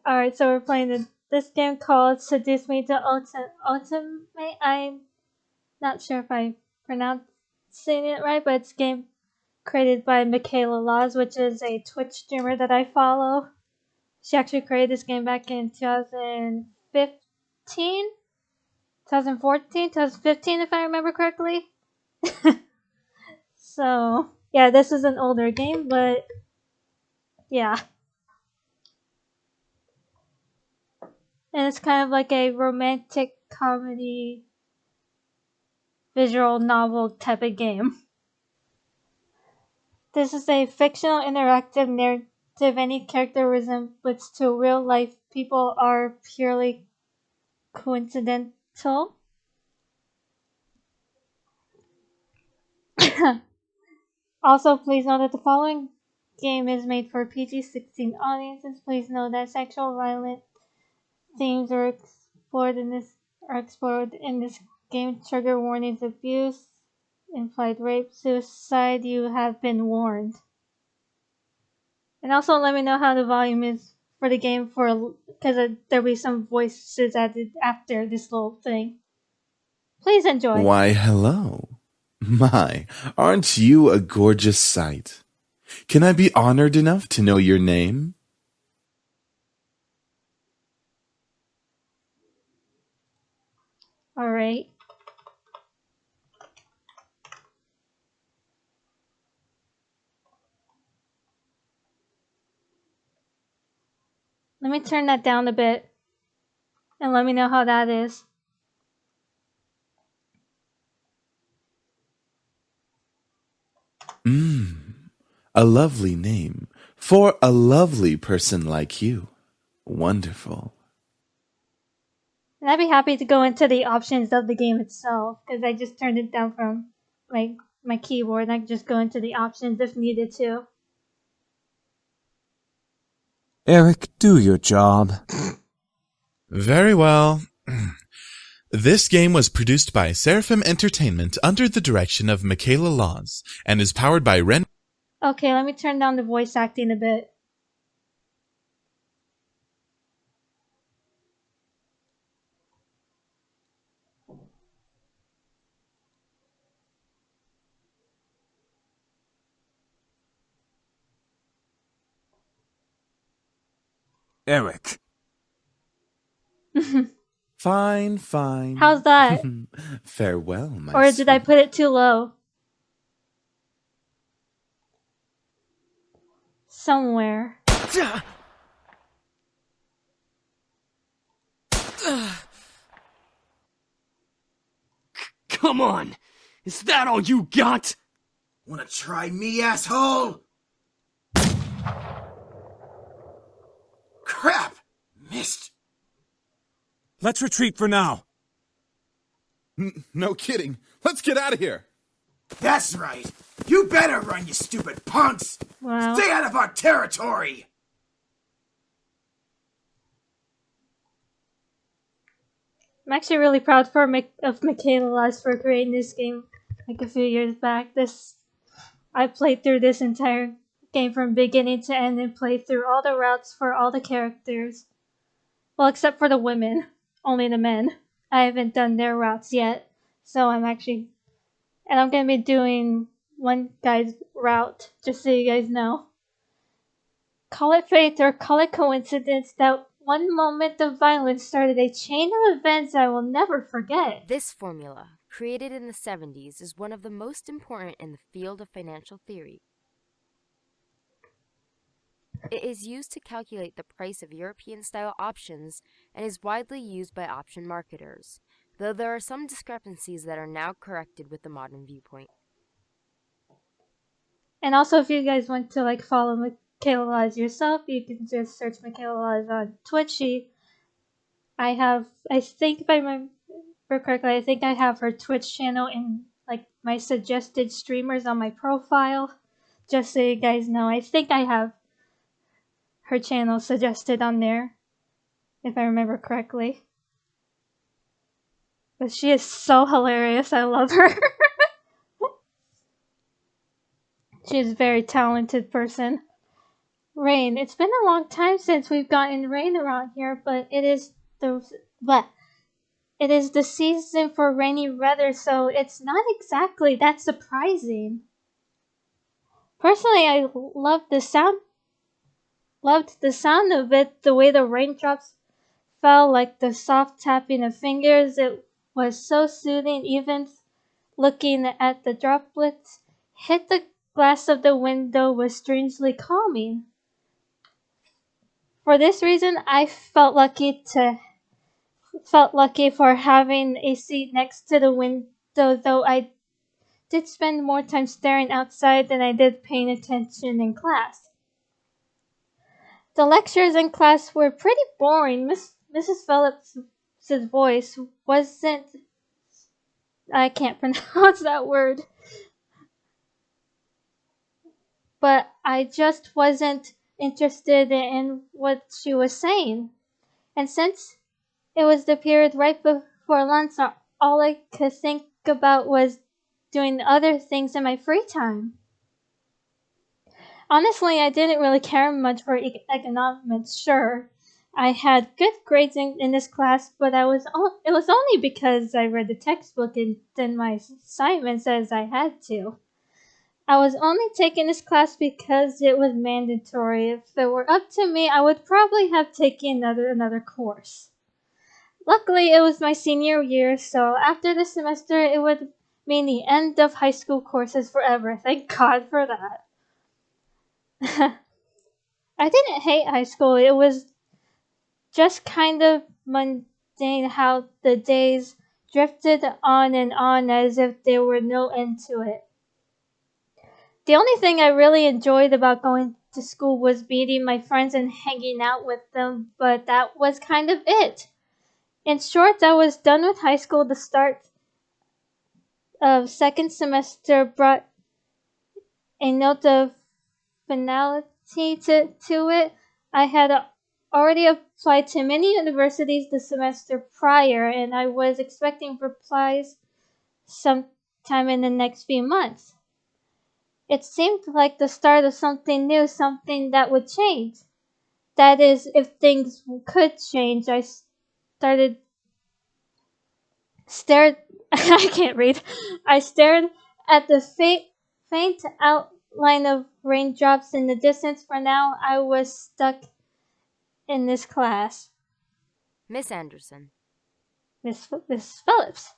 Alright, so we're playing this game called Seduce Me The Otome. I'm not sure if I'm pronouncing it right, but it's a game created by Michaela Laws, which is a Twitch streamer that I follow. She actually created this game back in 2015, 2014, 2015, if I remember correctly. So, yeah, this is an older game, but yeah. And it's kind of like a romantic comedy visual novel type of game. This is a fictional interactive narrative. Any character resemblance to real life people are purely coincidental. Also, please note that the following game is made for PG-16 audiences. Please note that sexual violent themes are explored in this game. Trigger warnings: abuse, implied rape, suicide. You have been warned. And also let me know how the volume is for the game because there'll be some voices added after this little thing. Please enjoy. Why, hello. My, aren't you a gorgeous sight? Can I be honored enough to know your name? Alright. Let me turn that down a bit. And let me know how that is. A lovely name for a lovely person like you. Wonderful. And I'd be happy to go into the options of the game itself, because I just turned it down from my keyboard, and I can just go into the options if needed to. Eric, do your job. Very well. This game was produced by Seraphim Entertainment under the direction of Michaela Laws and is powered by Ren. Okay, let me turn down the voice acting a bit. Eric. Fine, fine. How's that? Farewell, my Or did I put it too low? Somewhere. Come on! Is that all you got? Wanna try me, asshole? Crap! Missed. Let's retreat for now. No kidding. Let's get out of here. That's right. You better run, you stupid punks! Wow. Stay out of our territory! I'm actually really proud of Michaela Laws for creating this game like a few years back. I played through this entire game from beginning to end and played through all the routes for all the characters. Well, except for the women. Only the men. I haven't done their routes yet. So I'm going to be doing one guy's route, just so you guys know. Call it fate or call it coincidence, that one moment of violence started a chain of events I will never forget. This formula, created in the 70s, is one of the most important in the field of financial theory. It is used to calculate the price of European-style options and is widely used by option marketers, though there are some discrepancies that are now corrected with the modern viewpoint. And also, if you guys want to follow Michaela Laws yourself, you can just search Michaela Laws on Twitch. I think if I remember correctly, I think I have her Twitch channel in my suggested streamers on my profile. Just so you guys know, I think I have her channel suggested on there, if I remember correctly. But she is so hilarious. I love her. She is a very talented person. Rain. It's been a long time since we've gotten rain around here, but but it is the season for rainy weather, so it's not exactly that surprising. Personally, I loved the sound of it, the way the raindrops felt like the soft tapping of fingers. It was so soothing, even looking at the droplets hit the glass of the window was strangely calming. For this reason, I felt lucky for having a seat next to the window, though I did spend more time staring outside than I did paying attention in class. The lectures in class were pretty boring. Mrs. Phillips' voice wasn't, I can't pronounce that word, but I just wasn't interested in what she was saying. And since it was the period right before lunch, all I could think about was doing other things in my free time. Honestly, I didn't really care much for economics. Sure, I had good grades in this class, but it was only because I read the textbook and did my assignments as I had to. I was only taking this class because it was mandatory. If it were up to me, I would probably have taken another course. Luckily, it was my senior year, so after the semester, it would mean the end of high school courses forever. Thank God for that. I didn't hate high school. It was just kind of mundane how the days drifted on and on as if there were no end to it. The only thing I really enjoyed about going to school was meeting my friends and hanging out with them, but that was kind of it. In short, I was done with high school. The start of second semester brought a note of finality to it. I had already applied to many universities the semester prior, and I was expecting replies sometime in the next few months. It seemed like the start of something new, something that would change. That is, if things could change. Started stared I can't read. I stared at the faint outline of raindrops in the distance. For now, I was stuck in this class. Miss Anderson. Miss Phillips.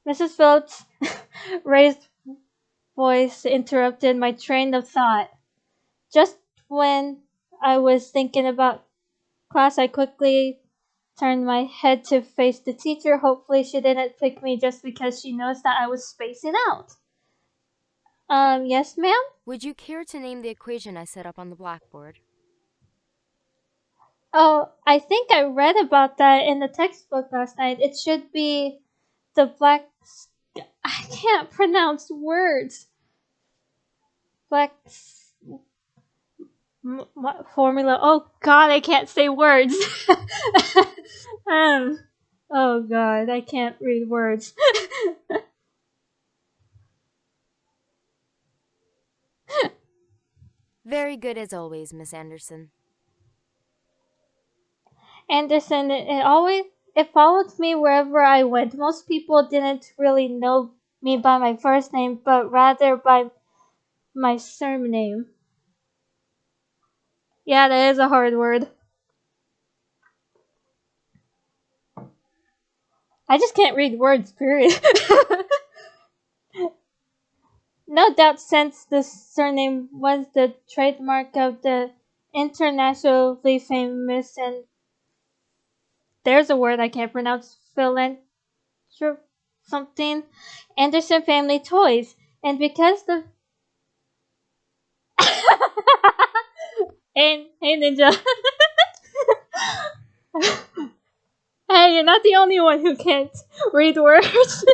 Mrs. Phillips' raised voice interrupted my train of thought. Just when I was thinking about class, I quickly turned my head to face the teacher. Hopefully she didn't pick me just because she knows that I was spacing out. Yes, ma'am? Would you care to name the equation I set up on the blackboard? Oh, I think I read about that in the textbook last night. It should be the black... I can't pronounce words. Black... formula. Oh God, I can't say words. Oh God, I can't read words. Very good as always, Miss Anderson. Anderson, it followed me wherever I went. Most people didn't really know me by my first name, but rather by my surname. Yeah, that is a hard word. I just can't read words, period. No doubt, since the surname was the trademark of the internationally famous and there's a word I can't pronounce, philanthrop something, Anderson Family Toys. And because the hey Ninja. Hey, you're not the only one who can't read words.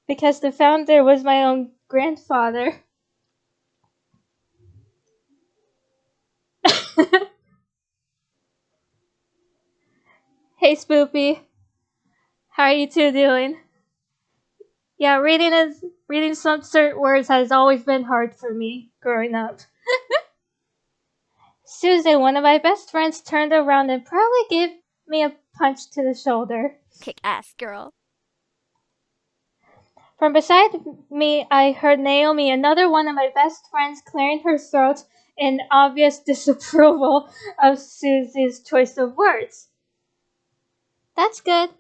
Because the founder was my own grandfather. Hey Spoopy, how are you two doing? Yeah, reading some certain words has always been hard for me growing up. Susan, one of my best friends, turned around and proudly gave me a punch to the shoulder. Kick ass, girl. From beside me, I heard Naomi, another one of my best friends, clearing her throat in obvious disapproval of Susie's choice of words. That's good.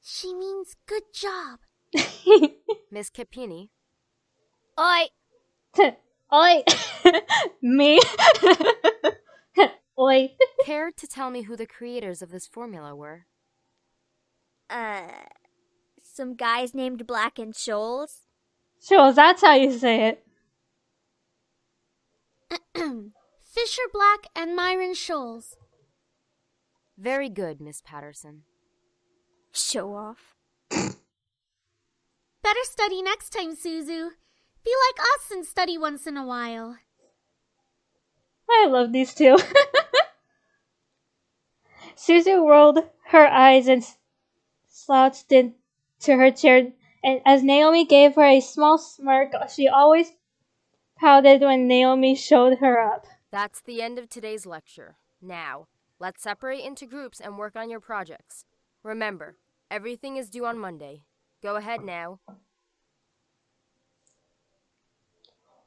She means good job. Miss Capini, Oi! Oi! Me? Oi. care to tell me who the creators of this formula were? Some guys named Black and Shoals. Sure, that's how you say it. Fisher Black and Myron Shoals. Very good, Miss Patterson. Show off. Better study next time, Suzu. Be like us and study once in a while. I love these two. Suzu rolled her eyes and slouched into her chair, and as Naomi gave her a small smirk, she always pouted when Naomi showed her up. That's the end of today's lecture. Now, let's separate into groups and work on your projects. Remember, everything is due on Monday. Go ahead now.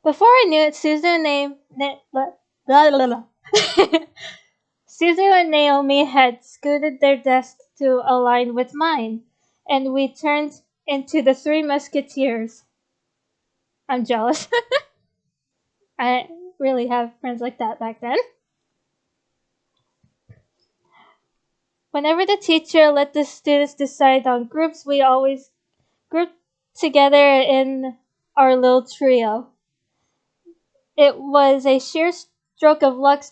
Before I knew it, Suzu and Naomi had scooted their desks to align with mine, and we turned into the Three Musketeers. I'm jealous. I didn't really have friends like that back then. Whenever the teacher let the students decide on groups, we always grouped together in our little trio. It was a sheer stroke of luck.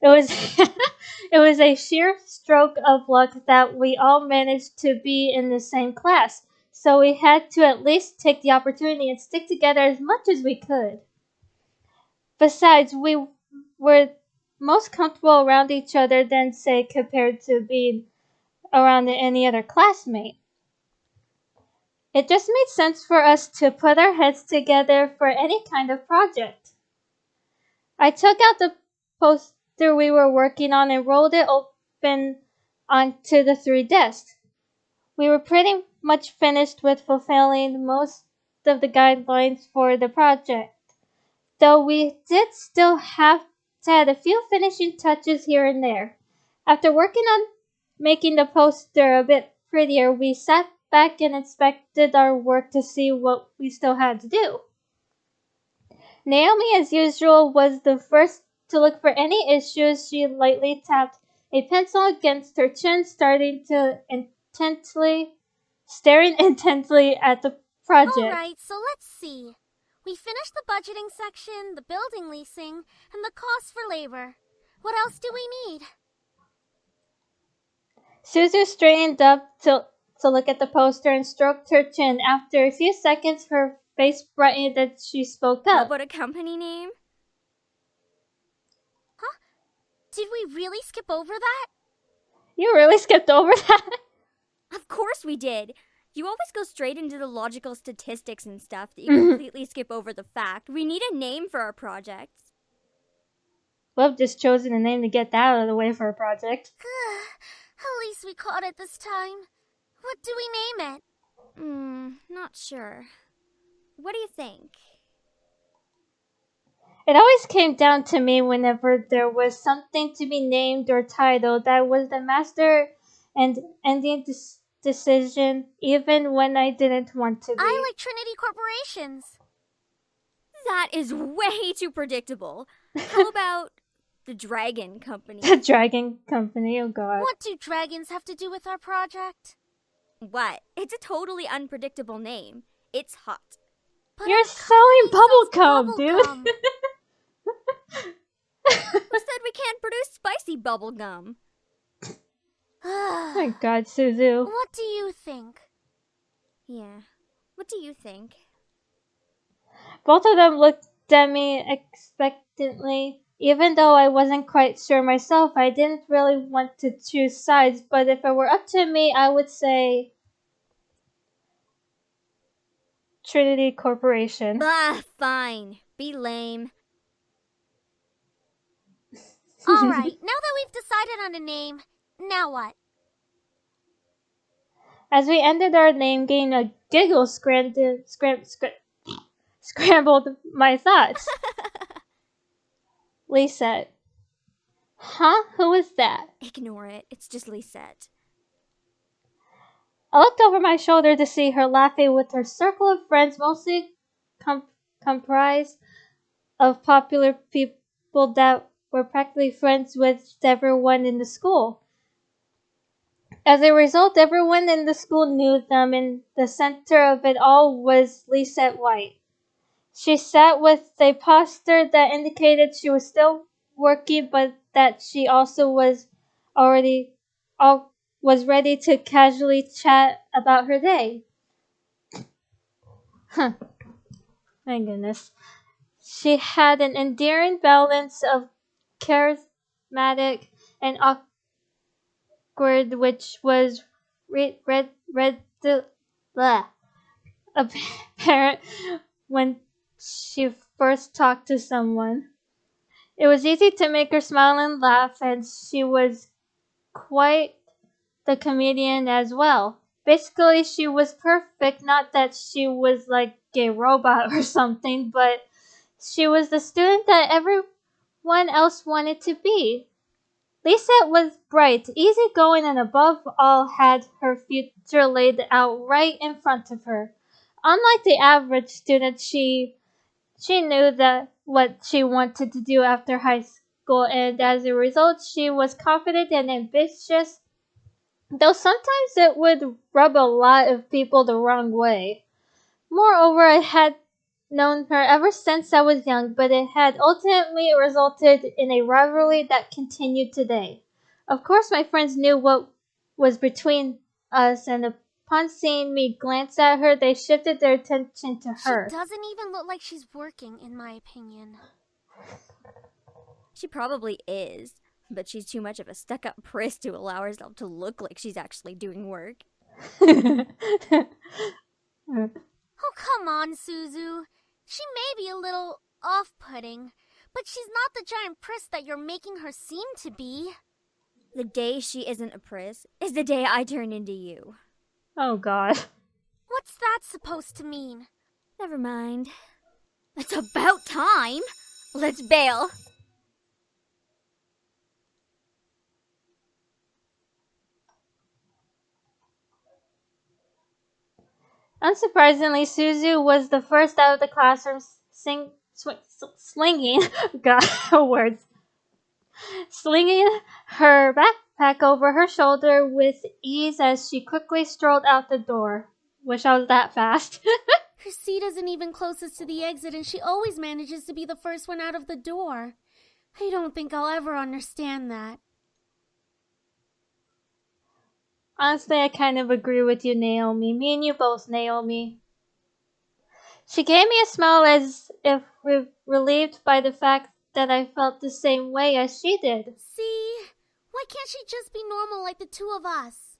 It was a sheer stroke of luck that we all managed to be in the same class, so we had to at least take the opportunity and stick together as much as we could. Besides, we were most comfortable around each other than, say, compared to being around any other classmate. It just made sense for us to put our heads together for any kind of project. I took out the poster we were working on and rolled it open onto the 3 desks. We were pretty much finished with fulfilling most of the guidelines for the project, though we did still have to add a few finishing touches here and there. After working on making the poster a bit prettier, we sat back and inspected our work to see what we still had to do. Naomi, as usual, was the first to look for any issues. She lightly tapped a pencil against her chin, staring intently at the project. Alright, so let's see. We finished the budgeting section, the building leasing, and the cost for labor. What else do we need? Suzu straightened up to look at the poster and stroked her chin. After a few seconds, her face brightened and she spoke How up. about a company name? Huh? Did we really skip over that? You really skipped over that? Of course we did. You always go straight into the logical statistics and stuff that you completely skip over the fact. We need a name for our projects. We've just chosen a name to get that out of the way for a project. At least we caught it this time. What do we name it? Not sure. What do you think? It always came down to me whenever there was something to be named or titled. That was the master and ending decision, even when I didn't want to be. I like Trinity Corporations. That is way too predictable. How about the Dragon Company? The Dragon Company, oh god. What do dragons have to do with our project? What? It's a totally unpredictable name. It's hot. But You're our selling company sells bubblegum, dude. bubblegum. Who said we can't produce spicy bubblegum? Oh my god, Suzu. What do you think? Yeah. What do you think? Both of them looked at me expectantly. Even though I wasn't quite sure myself, I didn't really want to choose sides, but if it were up to me, I would say Trinity Corporation. Bah, fine. Be lame. Alright, now that we've decided on a name, now what? As we ended our name game, a giggle scrambled my thoughts. Lisette. Huh? Who was that? Ignore it. It's just Lisette. I looked over my shoulder to see her laughing with her circle of friends, mostly comprised of popular people that were practically friends with everyone in the school. As a result, everyone in the school knew them, and the center of it all was Lisette White. She sat with a posture that indicated she was still working, but that she also was ready to casually chat about her day. Huh. My goodness. She had an endearing balance of charismatic and awkward, which was apparent when she first talked to someone. It was easy to make her smile and laugh, and she was quite the comedian as well. Basically, she was perfect, not that she was like a robot or something, but she was the student that everyone else wanted to be. Lisa was bright, easygoing, and above all had her future laid out right in front of her. Unlike the average student, she knew that what she wanted to do after high school, and as a result, she was confident and ambitious, though sometimes it would rub a lot of people the wrong way. Moreover, I had known her ever since I was young, but it had ultimately resulted in a rivalry that continued today. Of course, my friends knew what was between us, and upon seeing me glance at her, they shifted their attention to her. She doesn't even look like she's working, in my opinion. She probably is, but she's too much of a stuck-up priss to allow herself to look like she's actually doing work. Oh, come on, Suzu. She may be a little off-putting, but she's not the giant priss that you're making her seem to be. The day she isn't a priss is the day I turn into you. Oh, God. What's that supposed to mean? Never mind. It's about time! Let's bail! Unsurprisingly, Suzu was the first out of the classroom slinging, God, words, slinging her backpack over her shoulder with ease as she quickly strolled out the door. Wish I was that fast. Her seat isn't even closest to the exit, and she always manages to be the first one out of the door. I don't think I'll ever understand that. Honestly, I kind of agree with you, Naomi. Me and you both, Naomi. She gave me a smile as if relieved by the fact that I felt the same way as she did. See? Why can't she just be normal like the two of us?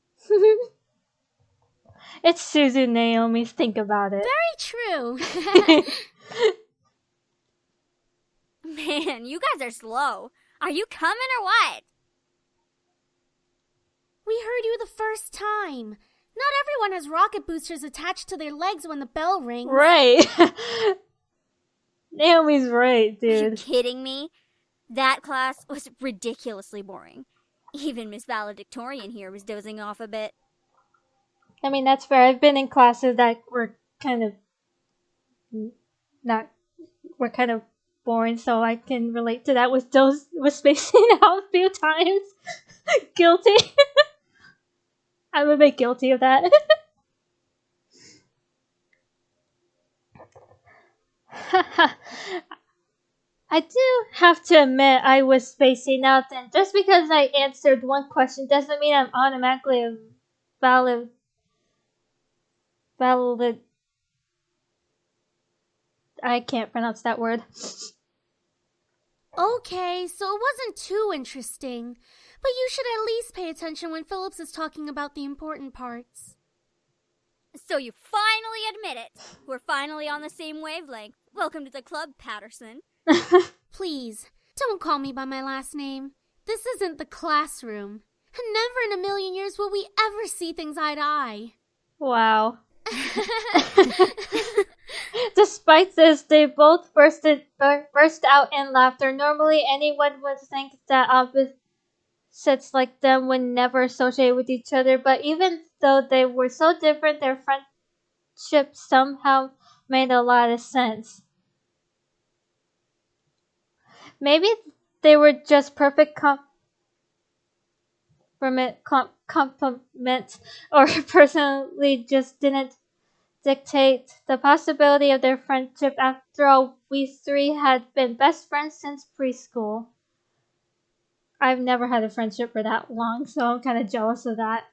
It's Suzu, Naomi. Think about it. Very true. Man, you guys are slow. Are you coming or what? We heard you the first time. Not everyone has rocket boosters attached to their legs when the bell rings. Right. Naomi's right, Are you dude. kidding me? That class was ridiculously boring. Even Miss Valedictorian here was dozing off a bit. I mean, that's fair. I've been in classes that were kind of boring, so I can relate to that with spacing out a few times. Guilty. I'm a bit guilty of that. I do have to admit I was spacing out, and just because I answered one question doesn't mean I'm automatically a valid. I can't pronounce that word. Okay, so it wasn't too interesting. But you should at least pay attention when Phillips is talking about the important parts. So you finally admit it. We're finally on the same wavelength. Welcome to the club, Patterson. Please, don't call me by my last name. This isn't the classroom. And never in a million years will we ever see things eye to eye. Wow. Despite this, they both burst out in laughter. Normally, anyone would think that opposites like them would never associate with each other, but even though they were so different, their friendship somehow made a lot of sense. Maybe they were just perfect compliments, or personally just didn't dictate the possibility of their friendship. After all, we three had been best friends since preschool. I've never had a friendship for that long, so I'm kind of jealous of that.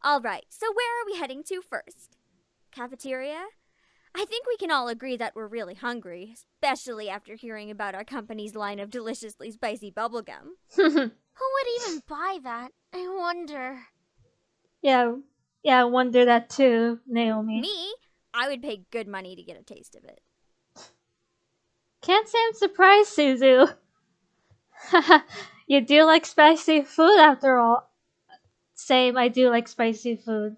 Alright, so where are we heading to first? Cafeteria? I think we can all agree that we're really hungry, especially after hearing about our company's line of deliciously spicy bubblegum. Who would even buy that? I wonder. Yeah, I wonder that too, Naomi. Me? I would pay good money to get a taste of it. Can't say I'm surprised, Suzu. You do like spicy food after all. Same, I do like spicy food.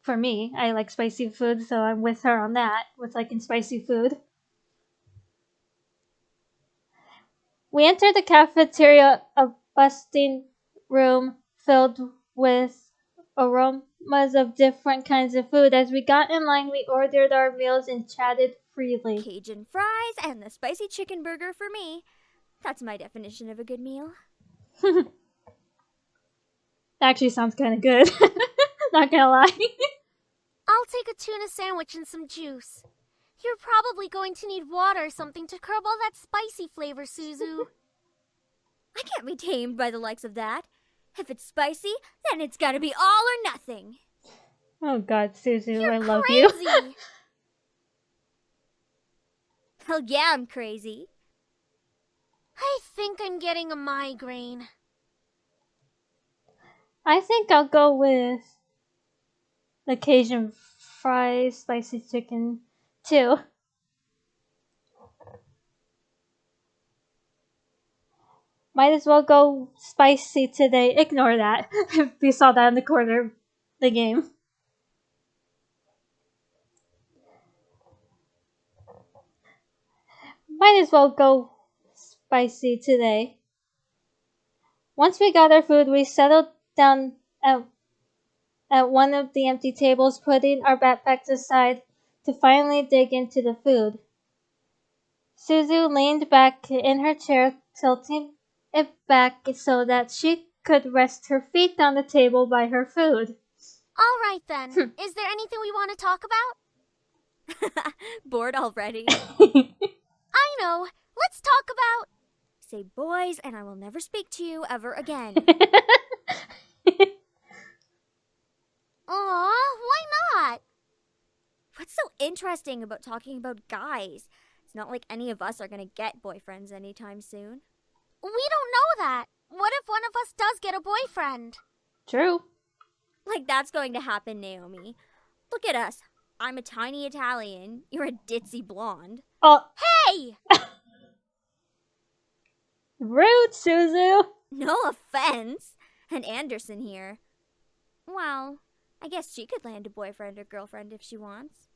For me, I like spicy food, so I'm with her on that, with liking spicy food. We entered the cafeteria, a bustling room filled with aromas of different kinds of food. As we got in line, we ordered our meals and chatted freely. Cajun fries and the spicy chicken burger for me. That's my definition of a good meal. Actually sounds kind of good. Not gonna lie. I'll take a tuna sandwich and some juice. You're probably going to need water or something to curb all that spicy flavor, Suzu. I can't be tamed by the likes of that. If it's spicy, then it's gotta be all or nothing. Oh god, Suzu, You're I love crazy. you. Hell yeah, I'm crazy. I think I'm getting a migraine. I think I'll go with the Cajun fries, spicy chicken, too. Might as well go spicy today. Ignore that. If you saw that in the corner of the game. Might as well go spicy today. Once we got our food, we settled down at one of the empty tables, putting our backpacks aside to finally dig into the food. Suzu leaned back in her chair, tilting it back so that she could rest her feet on the table by her food. All right then. Is there anything we want to talk about? Bored already? I know. Let's talk about... Say boys, and I will never speak to you ever again. Aw, why not? What's so interesting about talking about guys? It's not like any of us are gonna get boyfriends anytime soon. We don't know that. What if one of us does get a boyfriend? True. Like that's going to happen, Naomi. Look at us. I'm a tiny Italian. You're a ditzy blonde. Oh, Hey! rude, Suzu. No offense. And Anderson here. Well, I guess she could land a boyfriend or girlfriend if she wants.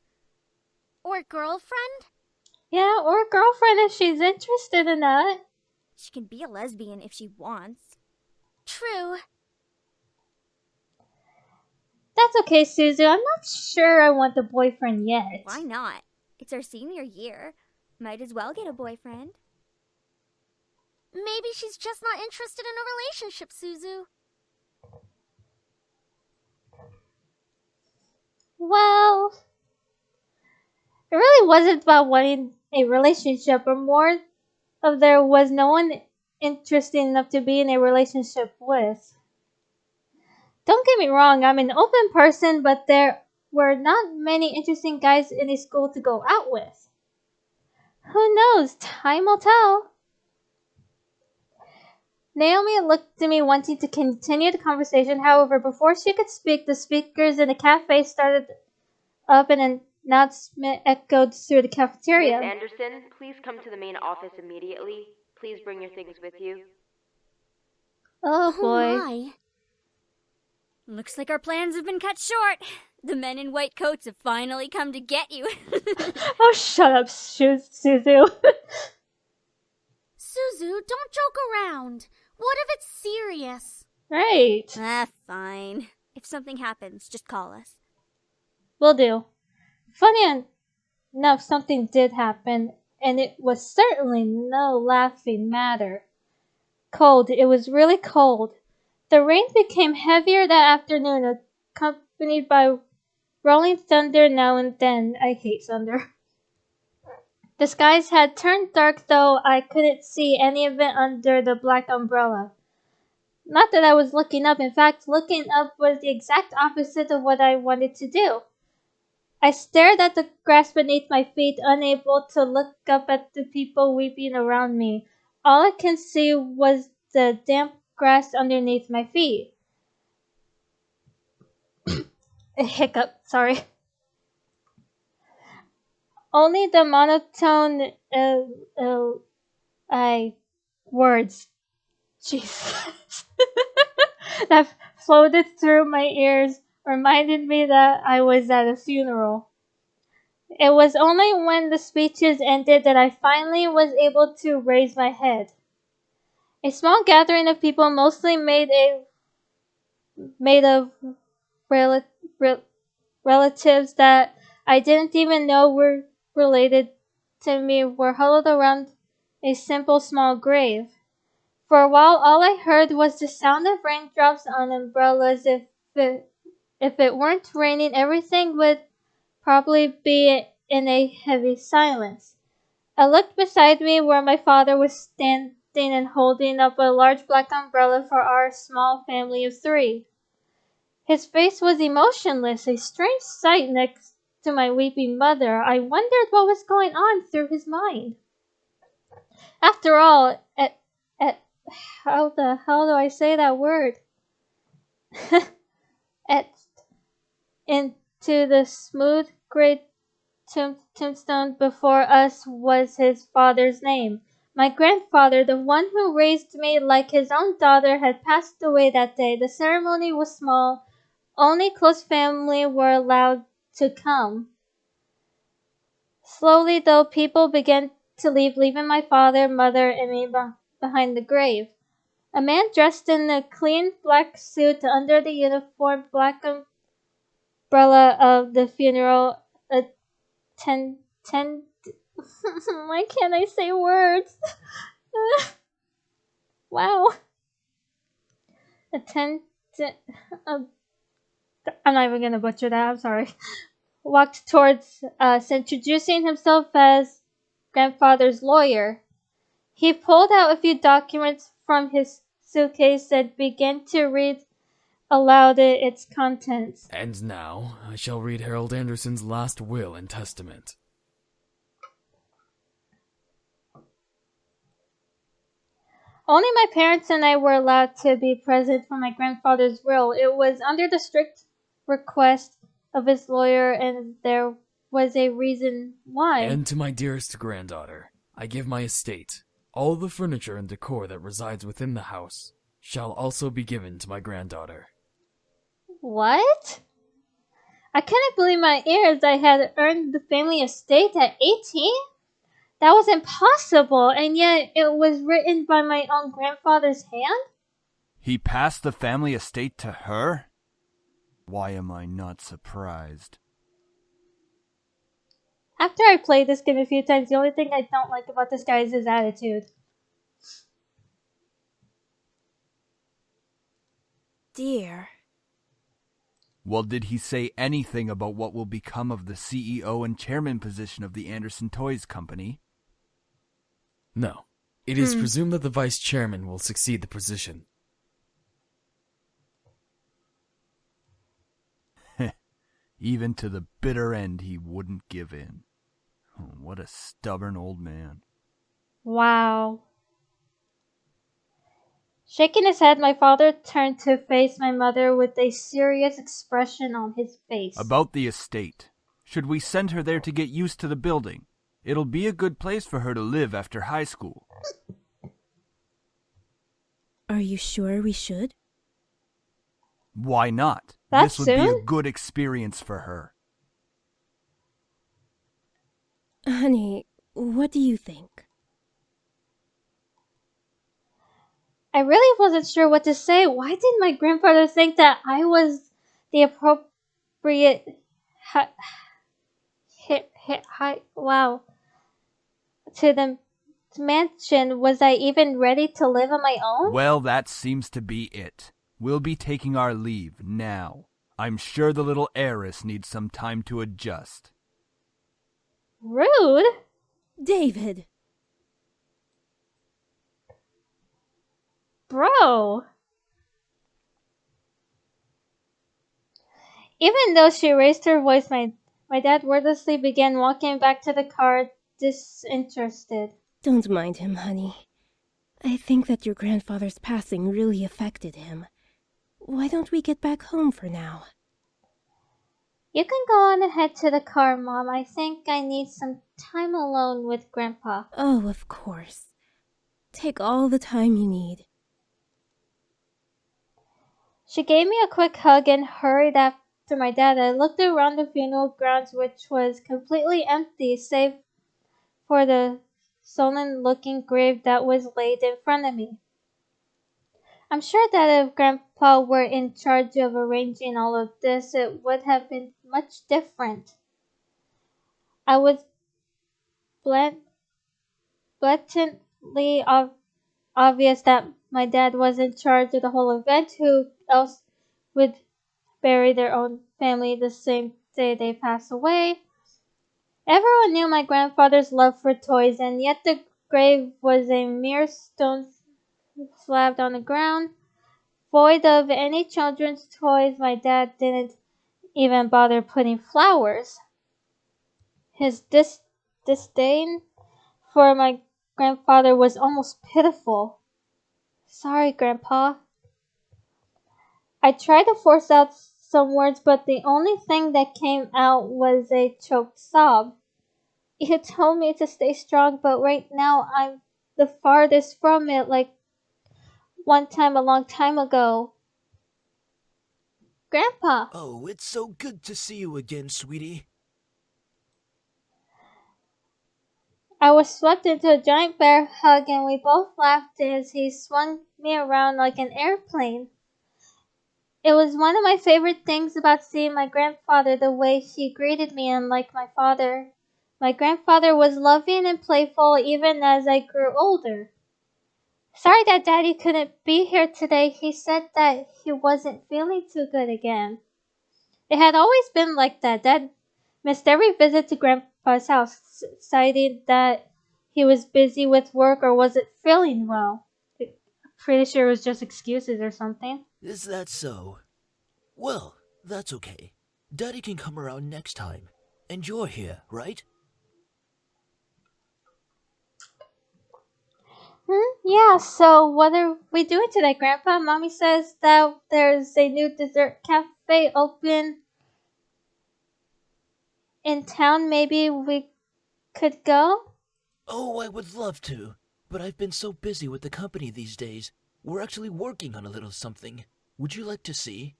Or girlfriend? Yeah, or a girlfriend if she's interested in that. She can be a lesbian if she wants. True. That's okay, Suzu. I'm not sure I want a boyfriend yet. Why not? It's our senior year. Might as well get a boyfriend. Maybe she's just not interested in a relationship, Suzu. Well, it really wasn't about wanting a relationship, or more of there was no one interesting enough to be in a relationship with. Don't get me wrong, I'm an open person, but there were not many interesting guys in a school to go out with. Who knows? Time will tell. Naomi looked at me wanting to continue the conversation. However, before she could speak, the speakers in the cafe started up and an announcement echoed through the cafeteria. Miss Anderson, please come to the main office immediately. Please bring your things with you. Oh boy. My. Looks like our plans have been cut short. The men in white coats have finally come to get you. Oh, shut up, Suzu. Suzu, don't joke around. What if it's serious? Right. Fine. If something happens, just call us. Will do. Funny enough, something did happen, and it was certainly no laughing matter. Cold. It was really cold. The rain became heavier that afternoon, accompanied by rolling thunder now and then. I hate thunder. The skies had turned dark, though I couldn't see any of it under the black umbrella. Not that I was looking up. In fact, looking up was the exact opposite of what I wanted to do. I stared at the grass beneath my feet, unable to look up at the people weeping around me. All I could see was the damp grass underneath my feet. A hiccup, sorry. Only the monotone words. Jesus. That floated through my ears reminded me that I was at a funeral. It was only when the speeches ended that I finally was able to raise my head. A small gathering of people, mostly made of relatives that I didn't even know were related to me, were huddled around a simple small grave. For a while, all I heard was the sound of raindrops on umbrellas. If it weren't raining, everything would probably be in a heavy silence. I looked beside me where my father was standing and holding up a large black umbrella for our small family of 3. His face was emotionless, a strange sight next to my weeping mother. I wondered what was going on through his mind. After all, how the hell do I say that word? Etched into the smooth gray tombstone before us was his father's name. My grandfather, the one who raised me like his own daughter, had passed away that day. The ceremony was small. Only close family were allowed to come. Slowly, though, people began to leave, leaving my father, mother, and me behind the grave. A man dressed in a clean black suit under the uniform black umbrella of the funeral why can't I say words? Wow. I'm not even gonna butcher that, I'm sorry. Walked towards us, introducing himself as grandfather's lawyer. He pulled out a few documents from his suitcase and began to read aloud its contents. And now, I shall read Harold Anderson's last will and testament. Only my parents and I were allowed to be present for my grandfather's will. It was under the strict request of his lawyer, and there was a reason why. And to my dearest granddaughter, I give my estate. All the furniture and decor that resides within the house shall also be given to my granddaughter. What? I couldn't believe my ears. I had earned the family estate at 18? That was impossible, and yet it was written by my own grandfather's hand? He passed the family estate to her? Why am I not surprised? After I played this game a few times, the only thing I don't like about this guy is his attitude. Dear. Well, did he say anything about what will become of the CEO and chairman position of the Anderson Toys Company? No. It is presumed that the vice chairman will succeed the position. Even to the bitter end he wouldn't give in. Oh, what a stubborn old man. Wow. Shaking his head, my father turned to face my mother with a serious expression on his face. About the estate. Should we send her there to get used to the building? It'll be a good place for her to live after high school. Are you sure we should? Why not? That This would be a soon? good experience for her. Honey, what do you think? I really wasn't sure what to say. Why did my grandfather think that I was the appropriate wow, to the mansion? Was I even ready to live on my own? Well, that seems to be it. We'll be taking our leave now. I'm sure the little heiress needs some time to adjust. Rude? David! Bro. Even though she raised her voice, my dad wordlessly began walking back to the car, disinterested. Don't mind him, honey. I think that your grandfather's passing really affected him. Why don't we get back home for now? You can go on ahead to the car, Mom. I think I need some time alone with Grandpa. Oh, of course. Take all the time you need. She gave me a quick hug and hurried after my dad. I looked around the funeral grounds, which was completely empty, save for the solemn-looking grave that was laid in front of me. I'm sure that if Grandpa were in charge of arranging all of this, it would have been much different. I was blatantly obvious that my dad was in charge of the whole event. Who else would bury their own family the same day they pass away? Everyone knew my grandfather's love for toys, and yet the grave was a mere stone slab on the ground, void of any children's toys. My dad didn't even bother putting flowers. His disdain for my grandfather was almost pitiful. Sorry, Grandpa. I tried to force out some words, but the only thing that came out was a choked sob. You told me to stay strong, but right now I'm the farthest from it, like one time a long time ago. Grandpa! Oh, it's so good to see you again, sweetie. I was swept into a giant bear hug, and we both laughed as he swung me around like an airplane. It was one of my favorite things about seeing my grandfather, the way he greeted me, and like my father. My grandfather was loving and playful even as I grew older. Sorry that Daddy couldn't be here today. He said that he wasn't feeling too good again. It had always been like that. Dad missed every visit to Grandpa's house, citing that he was busy with work or wasn't feeling well. Pretty sure it was just excuses or something. Is that so? Well, that's okay. Daddy can come around next time. And you're here, right? Yeah, so what are we doing today, Grandpa? Mommy says that there's a new dessert cafe open in town. Maybe we could go? Oh, I would love to. But I've been so busy with the company these days. We're actually working on a little something. Would you like to see?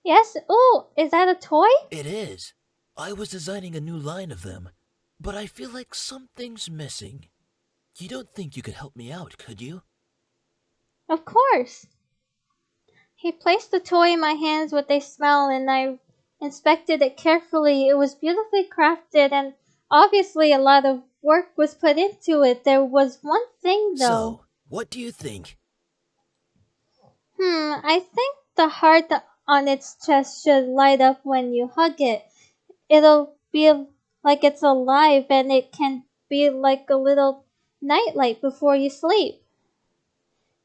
Yes. Oh, is that a toy? It is. I was designing a new line of them, but I feel like something's missing. You don't think you could help me out, could you? Of course. He placed the toy in my hands with a smile, and I inspected it carefully. It was beautifully crafted, and obviously a lot of work was put into it. There was one thing, though. So, what do you think? I think the heart on its chest should light up when you hug it. It'll be like it's alive, and it can be like a little nightlight before you sleep.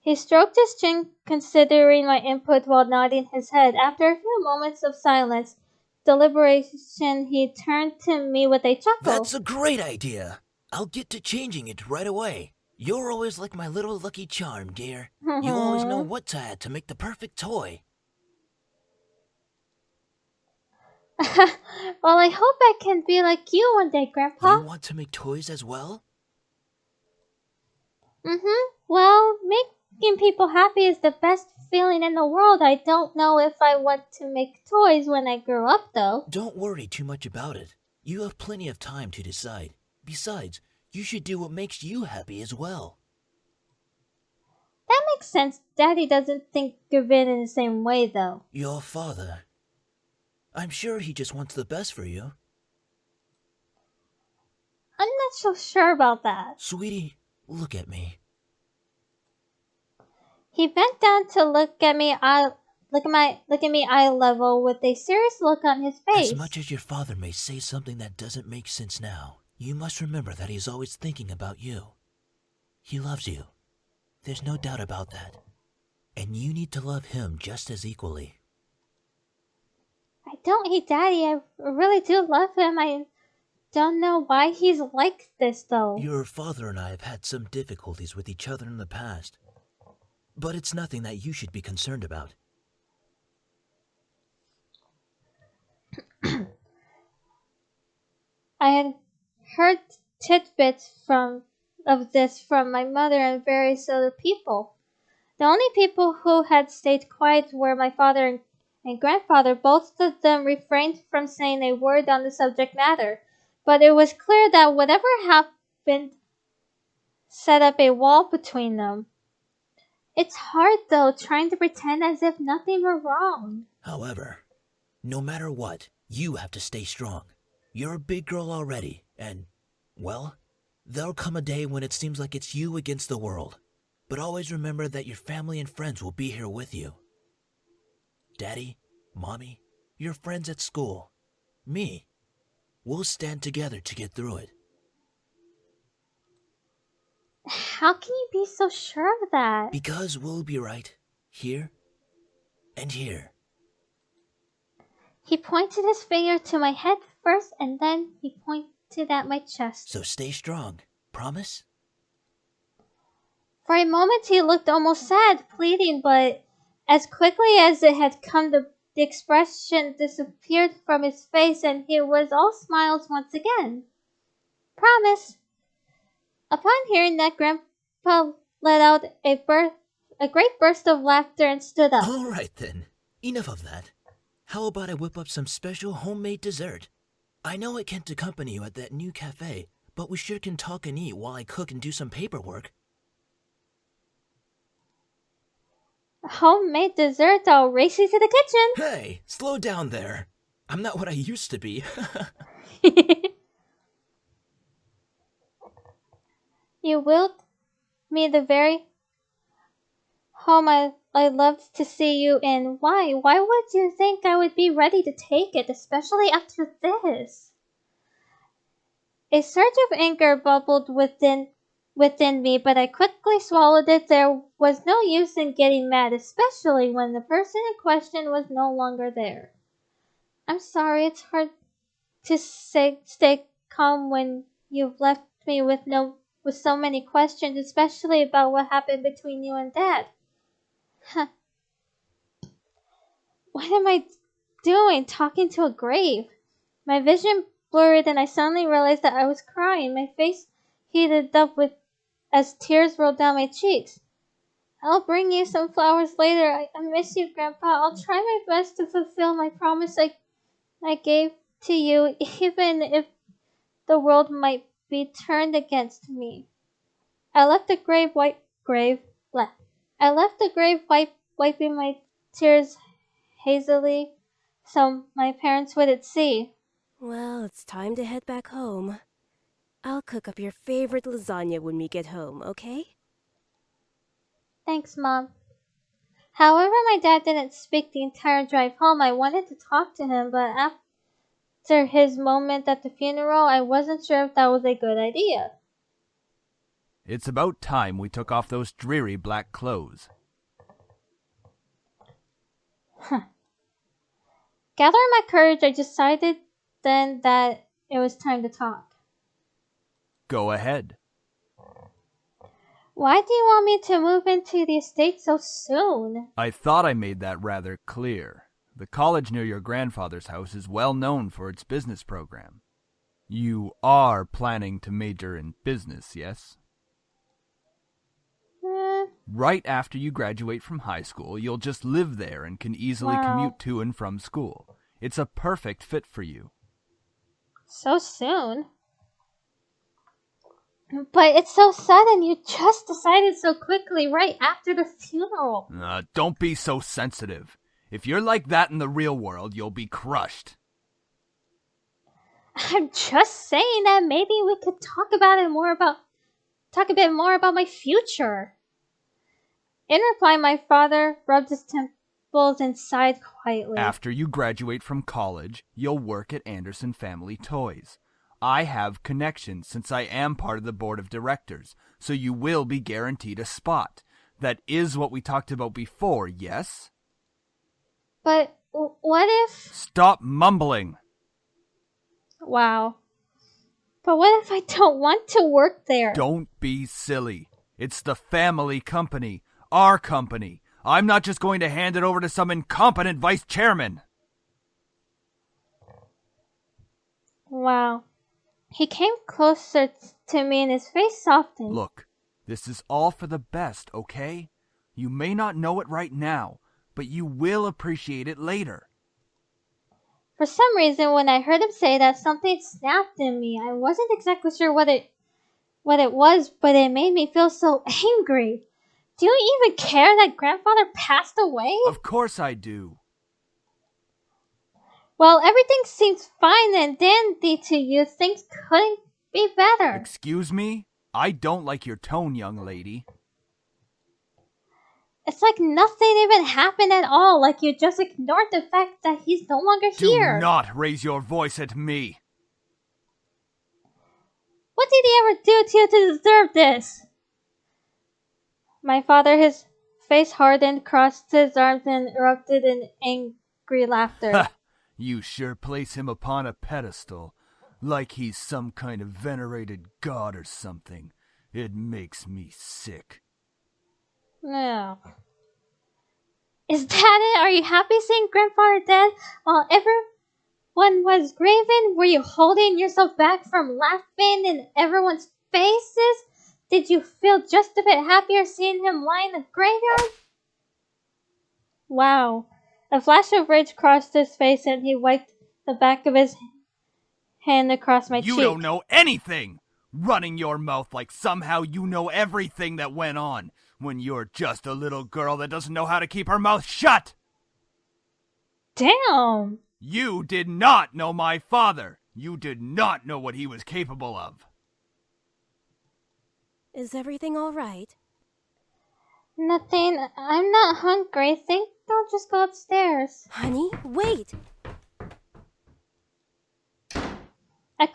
He stroked his chin, considering my input while nodding his head. After a few moments of silence, deliberation, he turned to me with a chuckle. That's a great idea. I'll get to changing it right away. You're always like my little lucky charm, dear. You always know what to add to make the perfect toy. Well, I hope I can be like you one day, Grandpa. You want to make toys as well? Well, making people happy is the best feeling in the world. I don't know if I want to make toys when I grow up, though. Don't worry too much about it. You have plenty of time to decide. Besides, you should do what makes you happy as well. That makes sense. Daddy doesn't think of it in the same way, though. Your father. I'm sure he just wants the best for you. I'm not so sure about that. Sweetie, look at me. He bent down to look at me eye level with a serious look on his face. As much as your father may say something that doesn't make sense now, you must remember that he's always thinking about you. He loves you. There's no doubt about that. And you need to love him just as equally. I don't hate Daddy. I really do love him. I don't know why he's like this, though. Your father and I have had some difficulties with each other in the past. But it's nothing that you should be concerned about. I had heard tidbits of this from my mother and various other people. The only people who had stayed quiet were my father and grandfather. Both of them refrained from saying a word on the subject matter, but it was clear that whatever happened set up a wall between them. It's hard, though, trying to pretend as if nothing were wrong. However, no matter what, you have to stay strong. You're a big girl already, and, well, there'll come a day when it seems like it's you against the world. But always remember that your family and friends will be here with you. Daddy, Mommy, your friends at school, me. We'll stand together to get through it. How can you be so sure of that? Because we'll be right here and here. He pointed his finger to my head first, and then he pointed at my chest. So stay strong. Promise? For a moment he looked almost sad, pleading, but as quickly as it had come, the expression disappeared from his face, and he was all smiles once again. Promise. Upon hearing that, Grandpa let out a great burst of laughter and stood up. All right then. Enough of that. How about I whip up some special homemade dessert? I know I can't accompany you at that new cafe, but we sure can talk and eat while I cook and do some paperwork. Homemade dessert? I'll race you to the kitchen. Hey, slow down there. I'm not what I used to be. You willed me the very home I loved to see you in. Why? Why would you think I would be ready to take it, especially after this? A surge of anger bubbled within me, but I quickly swallowed it. There was no use in getting mad, especially when the person in question was no longer there. I'm sorry, it's hard to stay calm when you've left me with so many questions, especially about what happened between you and Dad. Huh. What am I doing talking to a grave? My vision blurred and I suddenly realized that I was crying. My face heated up as tears rolled down my cheeks. I'll bring you some flowers later. I miss you, Grandpa. I'll try my best to fulfill my promise I gave to you, even if the world might be turned against me. I left the grave wiping my tears hazily so my parents wouldn't see. Well, it's time to head back home. I'll cook up your favorite lasagna when we get home, okay? Thanks, Mom. However, my dad didn't speak the entire drive home. I wanted to talk to him, but after his moment at the funeral, I wasn't sure if that was a good idea. It's about time we took off those dreary black clothes. Gathering my courage, I decided then that it was time to talk. Go ahead. Why do you want me to move into the estate so soon? I thought I made that rather clear. The college near your grandfather's house is well known for its business program. You are planning to major in business, yes? Right after you graduate from high school, you'll just live there and can easily commute to and from school. It's a perfect fit for you. So soon? But it's so sudden. You just decided so quickly right after the funeral. Don't be so sensitive. If you're like that in the real world, you'll be crushed. I'm just saying that maybe we could talk a bit more about my future. In reply, my father rubbed his temples and sighed quietly. After you graduate from college, you'll work at Anderson Family Toys. I have connections since I am part of the board of directors, so you will be guaranteed a spot. That is what we talked about before, yes? But what if... Stop mumbling! Wow. But what if I don't want to work there? Don't be silly. It's the family company. Our company. I'm not just going to hand it over to some incompetent vice chairman. Wow. He came closer to me and his face softened. Look, this is all for the best, okay? You may not know it right now, but you will appreciate it later. For some reason, when I heard him say that, something snapped in me. I wasn't exactly sure what it was, but it made me feel so angry. Do you even care that grandfather passed away? Of course I do. Well, everything seems fine and dandy to you. Things couldn't be better. Excuse me? I don't like your tone, young lady. It's like nothing even happened at all, like you just ignored the fact that he's no longer here. Do not raise your voice at me. What did he ever do to you to deserve this? My father, his face hardened, crossed his arms, and erupted in angry laughter. You sure place him upon a pedestal, like he's some kind of venerated god or something. It makes me sick. No. Is that it? Are you happy seeing grandfather dead while everyone was grieving? Were you holding yourself back from laughing in everyone's faces? Did you feel just a bit happier seeing him lie in the graveyard? Wow. A flash of rage crossed his face and he wiped the back of his hand across my cheek. You don't know anything! Running your mouth like somehow you know everything that went on, when you're just a little girl that doesn't know how to keep her mouth shut! Damn! You did not know my father! You did not know what he was capable of! Is everything all right? Nothing. I'm not hungry. I think I'll just go upstairs. Honey, wait! I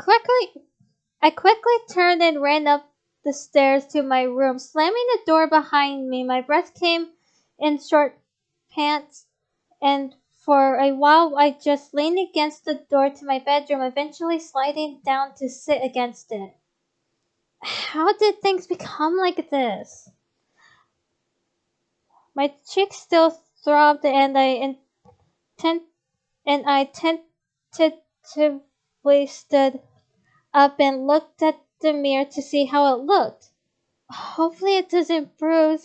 quickly turned and ran up the stairs to my room, slamming the door behind me. My breath came in short pants, and for a while I just leaned against the door to my bedroom, eventually sliding down to sit against it. How did things become like this? My cheeks still throbbed, and I tentatively stood up and looked at the mirror to see how it looked. Hopefully it doesn't bruise.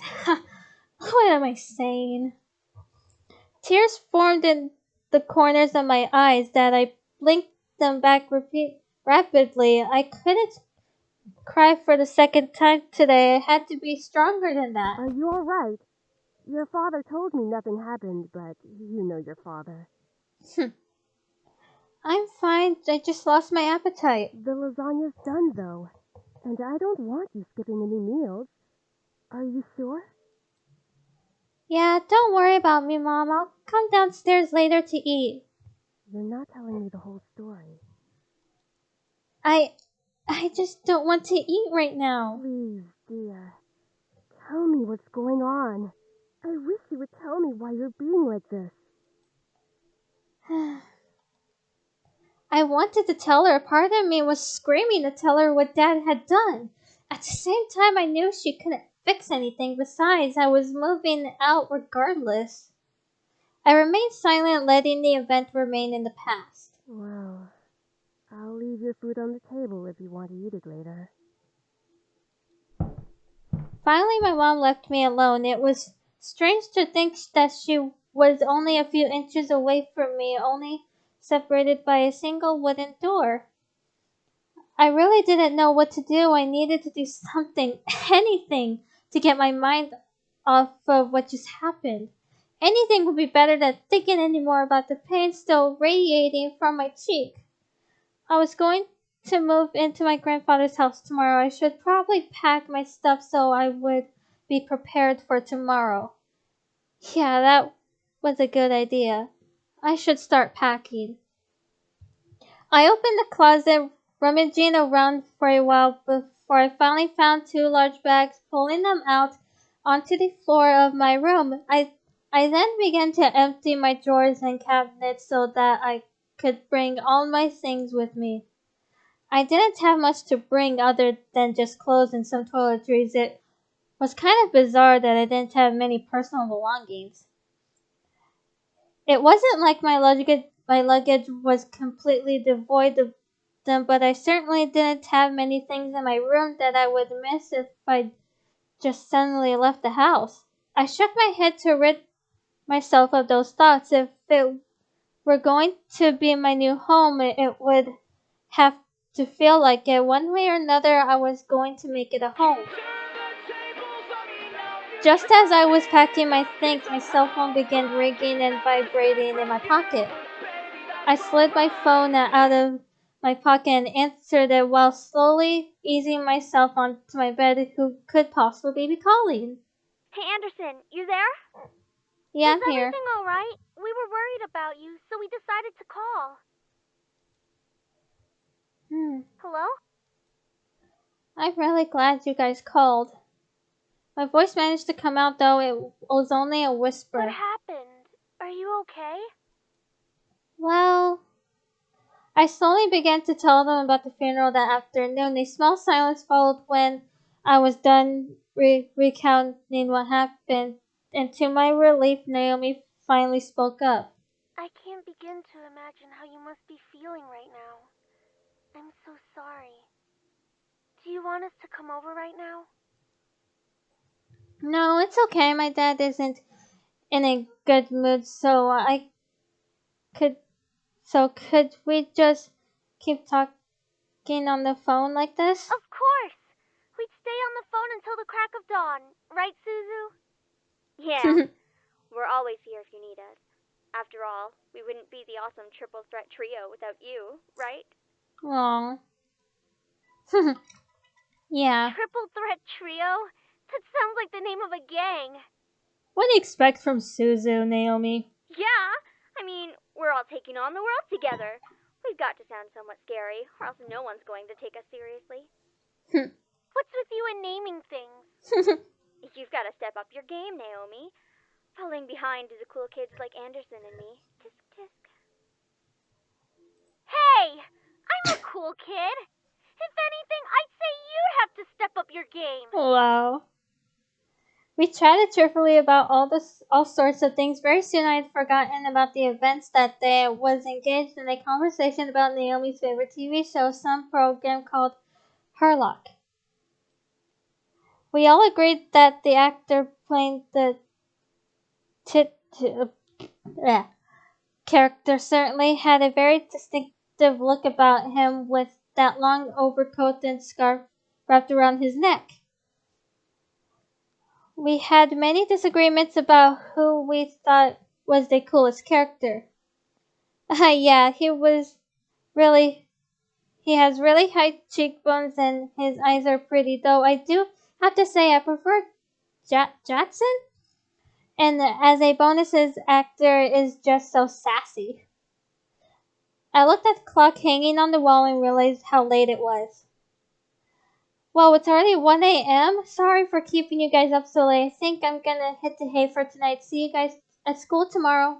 What am I saying? Tears formed in the corners of my eyes that I blinked them back rapidly. I couldn't cry for the second time today. I had to be stronger than that. Are you all right? Your father told me nothing happened, but you know your father. I'm fine. I just lost my appetite. The lasagna's done, though. And I don't want you skipping any meals. Are you sure? Yeah, don't worry about me, Mom. I'll come downstairs later to eat. You're not telling me the whole story. I just don't want to eat right now. Please, dear. Tell me what's going on. I wish you would tell me why you're being like this. I wanted to tell her. Part of me was screaming to tell her what Dad had done. At the same time, I knew she couldn't fix anything. Besides, I was moving out regardless. I remained silent, letting the event remain in the past. Well, I'll leave your food on the table if you want to eat it later. Finally, my mom left me alone. It was strange to think that she was only a few inches away from me, only separated by a single wooden door. I really didn't know what to do. I needed to do something, anything, to get my mind off of what just happened. Anything would be better than thinking anymore about the pain still radiating from my cheek. I was going to move into my grandfather's house tomorrow. I should probably pack my stuff so I would be prepared for tomorrow. Yeah, that was a good idea. I should start packing. I opened the closet, rummaging around for a while before I finally found two large bags. Pulling them out onto the floor of my room, I then began to empty my drawers and cabinets so that I could bring all my things with me. I didn't have much to bring other than just clothes and some toiletries. It was kind of bizarre that I didn't have many personal belongings. It wasn't like my luggage was completely devoid of them, but I certainly didn't have many things in my room that I would miss if I just suddenly left the house. I shook my head to rid myself of those thoughts. If it were going to be my new home, it would have to feel like it. One way or another, I was going to make it a home. Just as I was packing my things, my cell phone began ringing and vibrating in my pocket. I slid my phone out of my pocket and answered it while slowly easing myself onto my bed. Who could possibly be calling? Hey, Anderson, you there? Yeah, Is I'm here. everything all right? We were worried about you, so we decided to call. Hello? I'm really glad you guys called. My voice managed to come out, though it was only a whisper. What happened? Are you okay? Well, I slowly began to tell them about the funeral that afternoon. A small silence followed when I was done recounting what happened, and to my relief, Naomi finally spoke up. I can't begin to imagine how you must be feeling right now. I'm so sorry. Do you want us to come over right now? No, it's okay. My dad isn't in a good mood, could could we just keep talking on the phone like this? Of course! We'd stay on the phone until the crack of dawn. Right, Suzu? Yeah, we're always here if you need us. After all, we wouldn't be the awesome triple threat trio without you, right? Aw. Yeah. Triple threat trio? That sounds like the name of a gang. What do you expect from Suzu, Naomi? Yeah, I mean, we're all taking on the world together. We've got to sound somewhat scary, or else no one's going to take us seriously. What's with you and naming things? You've got to step up your game, Naomi. Falling behind to the cool kids like Anderson and me. Tisk, tisk. Hey! I'm a cool kid. If anything, I'd say you'd have to step up your game. Wow. We chatted cheerfully about all sorts of things. Very soon I had forgotten about the events that day. I was engaged in a conversation about Naomi's favorite TV show, some program called Herlock. We all agreed that the actor playing the character certainly had a very distinctive look about him with that long overcoat and scarf wrapped around his neck. We had many disagreements about who we thought was the coolest character. Yeah, he has really high cheekbones and his eyes are pretty, though I do have to say I prefer Jackson. And as a bonus, his actor is just so sassy. I looked at the clock hanging on the wall and realized how late it was. Well, it's already 1 a.m. Sorry for keeping you guys up so late. I think I'm gonna hit the hay for tonight. See you guys at school tomorrow.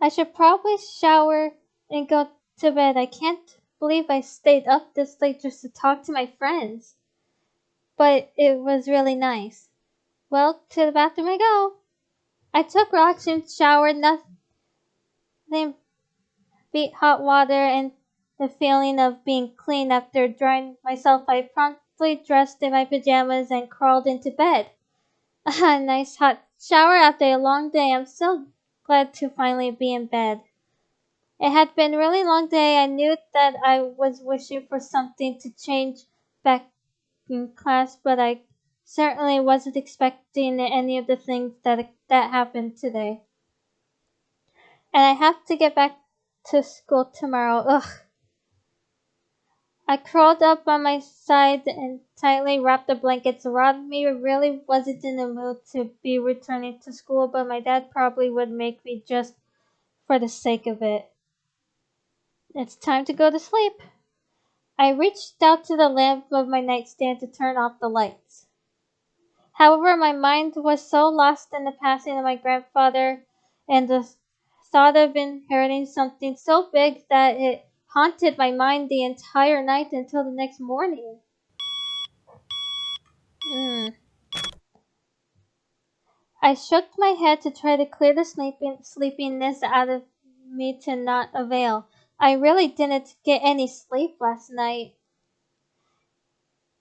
I should probably shower and go to bed. I can't believe I stayed up this late just to talk to my friends. But it was really nice. Well, to the bathroom I go. I took rocks and showered. Nothing beat hot water and the feeling of being clean after drying myself. I promptly dressed in my pajamas and crawled into bed. A nice hot shower after a long day. I'm so glad to finally be in bed. It had been a really long day. I knew that I was wishing for something to change back in class, but I certainly wasn't expecting any of the things that happened today. And I have to get back to school tomorrow. Ugh. I curled up on my side and tightly wrapped the blankets around me. I really wasn't in the mood to be returning to school, but my dad probably would make me just for the sake of it. It's time to go to sleep. I reached out to the lamp of my nightstand to turn off the lights. However, my mind was so lost in the passing of my grandfather and the thought of inheriting something so big that it haunted my mind the entire night until the next morning. I shook my head to try to clear the sleepiness out of me to not avail. I really didn't get any sleep last night.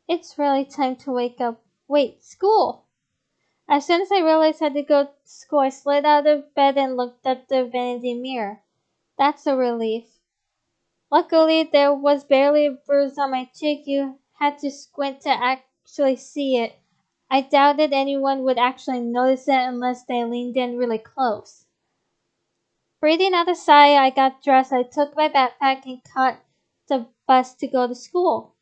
It's really time to wake up. Wait, school! As soon as I realized I had to go to school, I slid out of bed and looked at the vanity mirror. That's a relief. Luckily, there was barely a bruise on my cheek. You had to squint to actually see it. I doubted anyone would actually notice it unless they leaned in really close. Breathing out a sigh, I got dressed. I took my backpack and caught the bus to go to school.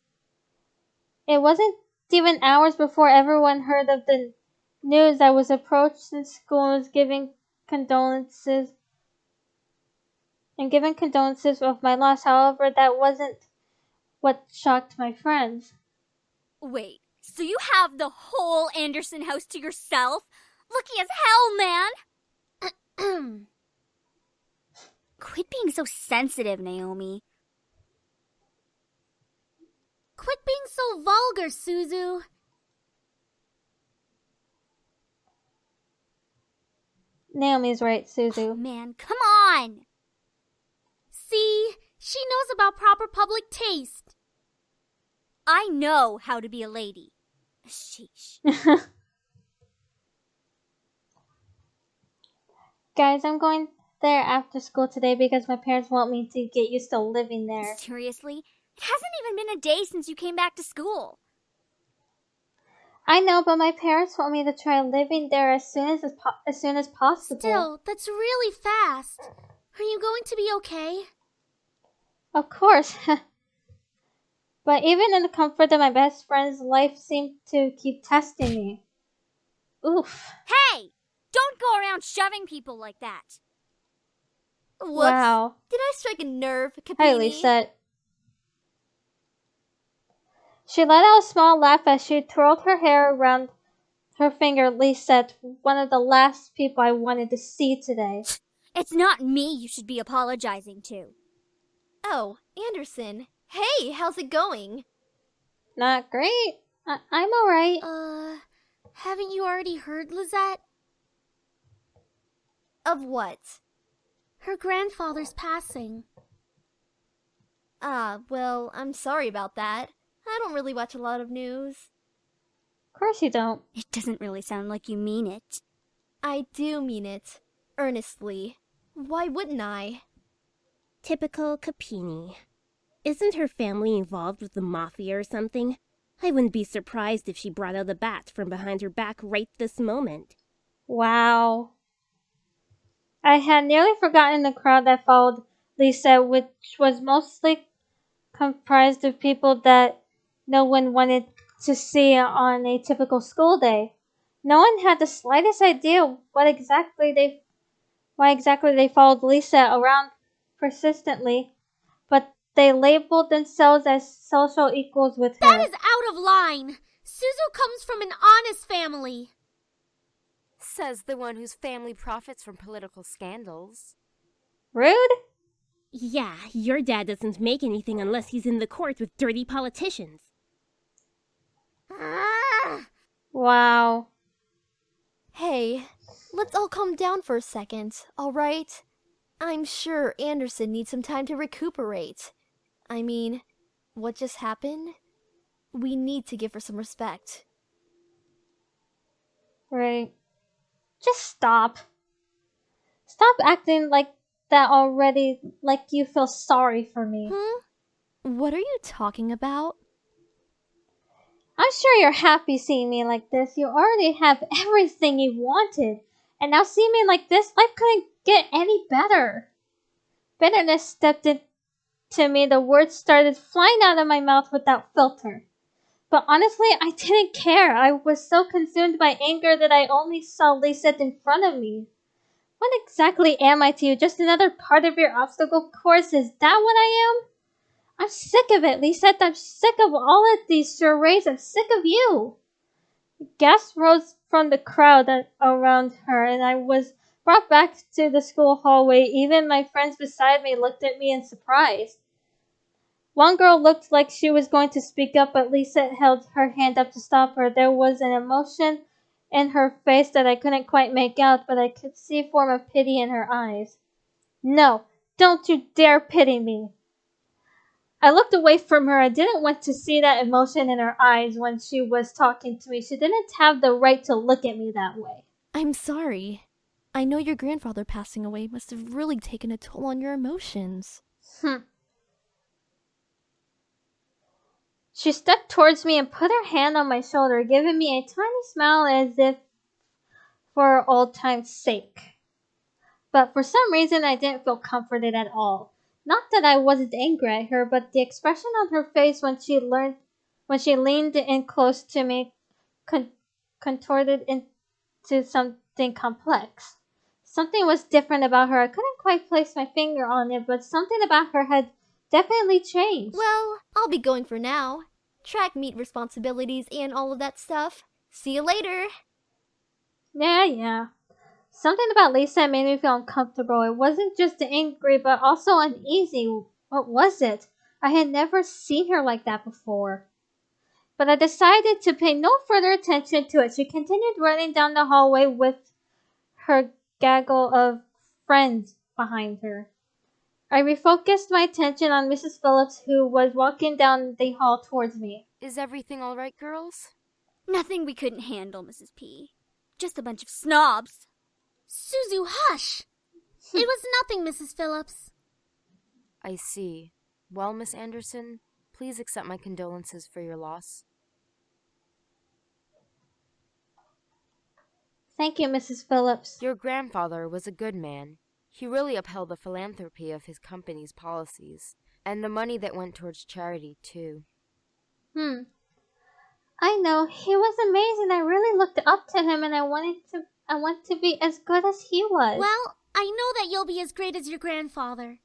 It wasn't even hours before everyone heard of the news. I was approached in school and was giving condolences of my loss. However, that wasn't what shocked my friends. Wait, so you have the whole Anderson house to yourself? Lucky as hell, man! Quit being so sensitive, Naomi. Quit being so vulgar, Suzu. Naomi's right, Suzu. Oh, man, come on! See, she knows about proper public taste. I know how to be a lady. Sheesh. Guys, I'm going there after school today because my parents want me to get used to living there. Seriously? It hasn't even been a day since you came back to school. I know, but my parents want me to try living there as soon as possible. Still, that's really fast. Are you going to be okay? Of course. But even in the comfort of my best friend's life seemed to keep testing me. Oof. Hey! Don't go around shoving people like that. Whoops. Wow. Did I strike a nerve, Capini? Hi, Lisette. She let out a small laugh as she twirled her hair around her finger. Lisette, one of the last people I wanted to see today. It's not me you should be apologizing to. Oh, Anderson. Hey, how's it going? Not great. I'm alright. Haven't you already heard, Lizette? Of what? Her grandfather's passing. Well, I'm sorry about that. I don't really watch a lot of news. Of course you don't. It doesn't really sound like you mean it. I do mean it. Earnestly. Why wouldn't I? Typical Capini. Isn't her family involved with the mafia or something? I wouldn't be surprised if she brought out a bat from behind her back right this moment. Wow. I had nearly forgotten the crowd that followed Lisa, which was mostly comprised of people that no one wanted to see on a typical school day. No one had the slightest idea why exactly they followed Lisa around persistently, but they labeled themselves as social equals with her. That is out of line. Suzu comes from an honest family. Says the one whose family profits from political scandals. Rude? Yeah, your dad doesn't make anything unless he's in the court with dirty politicians. Wow. Hey, let's all calm down for a second, alright? I'm sure Anderson needs some time to recuperate. I mean, what just happened? We need to give her some respect. Right. Just stop. Stop acting like that already, like you feel sorry for me. What are you talking about? I'm sure you're happy seeing me like this. You already have everything you wanted. And now seeing me like this, life couldn't get any better. Bitterness stepped into me. The words started flying out of my mouth without filter. But honestly, I didn't care. I was so consumed by anger that I only saw Lisette in front of me. What exactly am I to you? Just another part of your obstacle course? Is that what I am? I'm sick of it, Lisette. I'm sick of all of these charades. I'm sick of you. Gasps rose from the crowd around her, and I was brought back to the school hallway. Even my friends beside me looked at me in surprise. One girl looked like she was going to speak up, but Lisette held her hand up to stop her. There was an emotion in her face that I couldn't quite make out, but I could see a form of pity in her eyes. No, don't you dare pity me. I looked away from her. I didn't want to see that emotion in her eyes when she was talking to me. She didn't have the right to look at me that way. I'm sorry. I know your grandfather passing away must have really taken a toll on your emotions. She stepped towards me and put her hand on my shoulder, giving me a tiny smile as if for old time's sake. But for some reason, I didn't feel comforted at all. Not that I wasn't angry at her, but the expression on her face when she leaned in close to me contorted into something complex. Something was different about her. I couldn't quite place my finger on it, but something about her had definitely changed. Well, I'll be going for now. Track meet responsibilities and all of that stuff. See you later. Yeah. Something about Lisa made me feel uncomfortable. It wasn't just angry, but also uneasy. What was it? I had never seen her like that before. But I decided to pay no further attention to it. She continued running down the hallway with her gaggle of friends behind her. I refocused my attention on Mrs. Phillips, who was walking down the hall towards me. Is everything all right, girls? Nothing we couldn't handle, Mrs. P. Just a bunch of snobs. Suzu, hush! It was nothing, Mrs. Phillips. I see. Well, Miss Anderson, please accept my condolences for your loss. Thank you, Mrs. Phillips. Your grandfather was a good man. He really upheld the philanthropy of his company's policies, and the money that went towards charity, too. I know. He was amazing. I really looked up to him, and I want to be as good as he was. Well, I know that you'll be as great as your grandfather.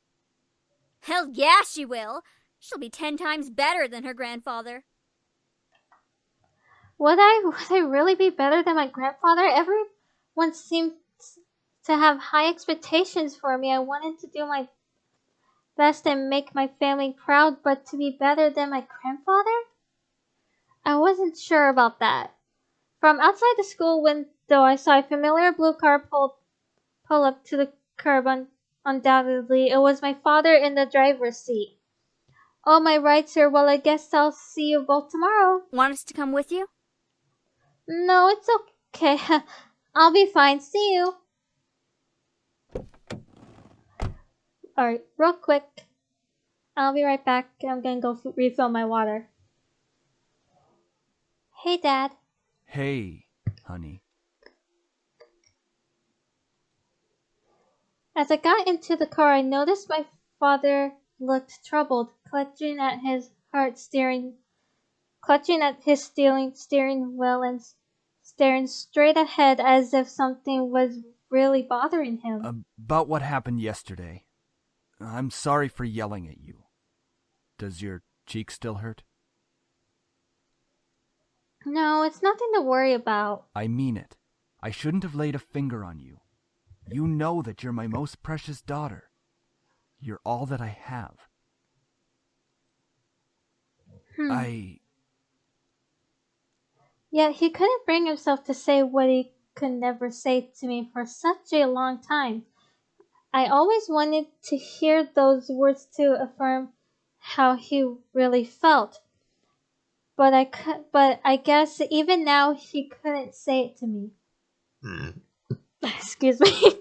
Hell yeah, she will. She'll be 10 times better than her grandfather. Would I really be better than my grandfather? Everyone seemed to have high expectations for me. I wanted to do my best and make my family proud, but to be better than my grandfather? I wasn't sure about that. From outside the school window, I saw a familiar blue car pull up to the curb. Undoubtedly, it was my father in the driver's seat. Oh, my right, sir. Well, I guess I'll see you both tomorrow. Want us to come with you? No, it's okay. I'll be fine. See you. Alright, real quick. I'll be right back. I'm gonna go refill my water. Hey, Dad. Hey, honey. As I got into the car, I noticed my father looked troubled, clutching at his steering wheel and staring straight ahead as if something was really bothering him. About what happened yesterday. I'm sorry for yelling at you. Does your cheek still hurt? No, it's nothing to worry about. I mean it. I shouldn't have laid a finger on you. You know that you're my most precious daughter. You're all that I have. Yet he couldn't bring himself to say what he could never say to me for such a long time. I always wanted to hear those words to affirm how he really felt. But I guess even now he couldn't say it to me. Excuse me.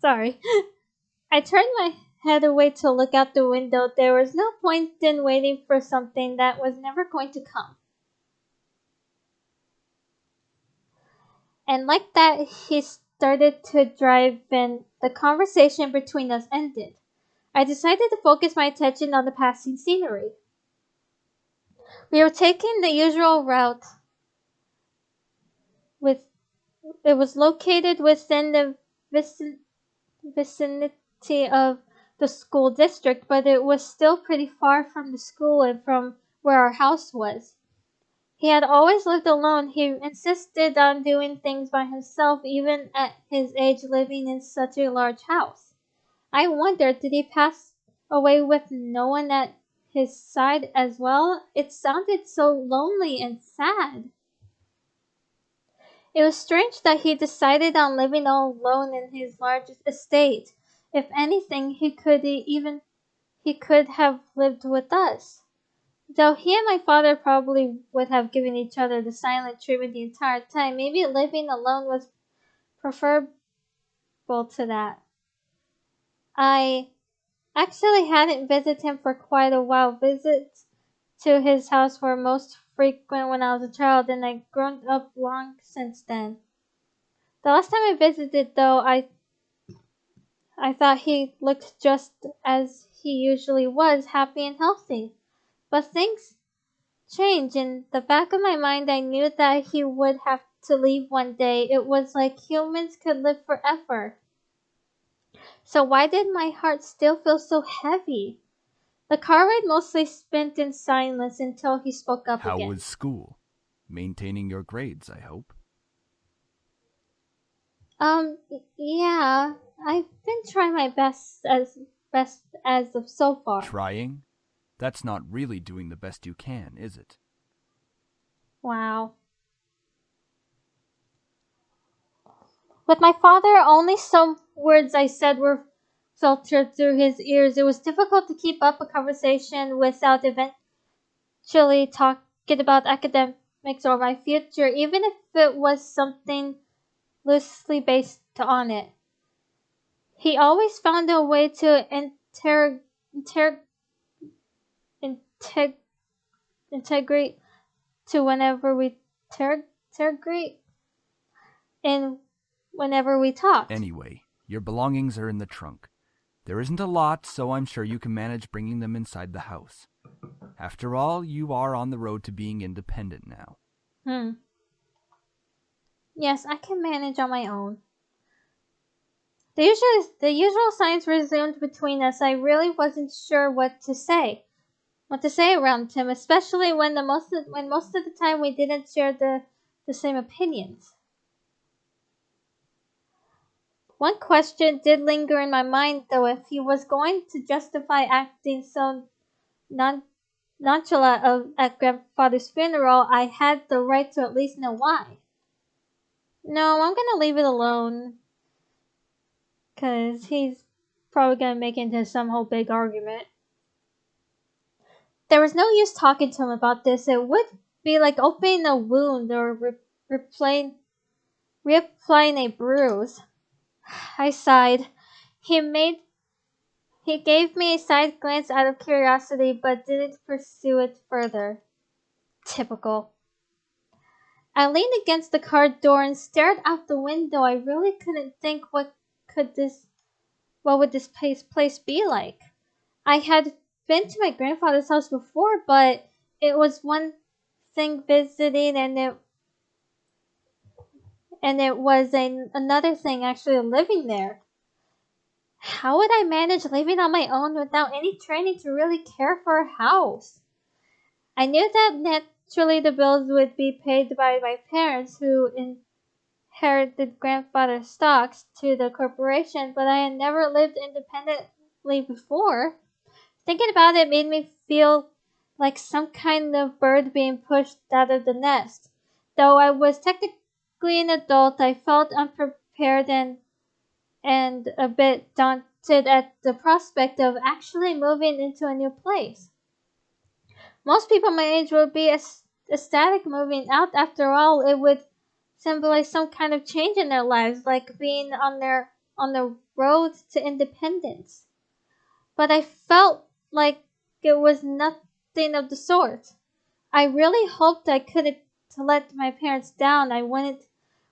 Sorry. I turned my head away to look out the window. There was no point in waiting for something that was never going to come. And like that, he started to drive and the conversation between us ended. I decided to focus my attention on the passing scenery. We were taking the usual route. It was located within the vicinity of the school district, but it was still pretty far from the school and from where our house was. He had always lived alone. He insisted on doing things by himself, even at his age, living in such a large house. I wondered, did he pass away with no one at his side as well? It sounded so lonely and sad. It was strange that he decided on living all alone in his large estate. If anything, he could have lived with us. Though he and my father probably would have given each other the silent treatment the entire time, maybe living alone was preferable to that. I actually hadn't visited him for quite a while. Visits to his house were most frequent when I was a child, and I've grown up long since then. The last time I visited, though, I thought he looked just as he usually was, happy and healthy. But things changed. In the back of my mind, I knew that he would have to leave one day. It was like humans could live forever. So why did my heart still feel so heavy? The car ride mostly spent in silence until he spoke up again. How was school? Maintaining your grades, I hope. Yeah, I've been trying my best as of so far. Trying? That's not really doing the best you can, is it? Wow. With my father, only some words I said were filtered through his ears. It was difficult to keep up a conversation without eventually talking about academics or my future, even if it was something loosely based on it. He always found a way to integrate to integrate in whenever we talked. Anyway, your belongings are in the trunk. There isn't a lot, so I'm sure you can manage bringing them inside the house. After all, you are on the road to being independent now. Yes, I can manage on my own. The usual signs resumed between us. I really wasn't sure what to say around him, especially when most of the time we didn't share the same opinions. One question did linger in my mind, though. If he was going to justify acting so nonchalant at grandfather's funeral, I had the right to at least know why. No, I'm gonna leave it alone, because he's probably gonna make it into some whole big argument. There was no use talking to him about this. It would be like opening a wound or reapplying a bruise. I sighed. He gave me a side glance out of curiosity, but didn't pursue it further. Typical. I leaned against the car door and stared out the window. I really couldn't think what would this place be like. I had been to my grandfather's house before, but it was one thing visiting, and it was another thing actually living there. How would I manage living on my own without any training to really care for a house? I knew that naturally the bills would be paid by my parents who inherited grandfather's stocks to the corporation, but I had never lived independently before. Thinking about it made me feel like some kind of bird being pushed out of the nest. Though I was technically an adult, I felt unprepared and a bit daunted at the prospect of actually moving into a new place. Most people my age would be ecstatic moving out. After all, it would symbolize some kind of change in their lives, like being on the road to independence. But I felt like it was nothing of the sort. I really hoped I couldn't let my parents down. I wouldn't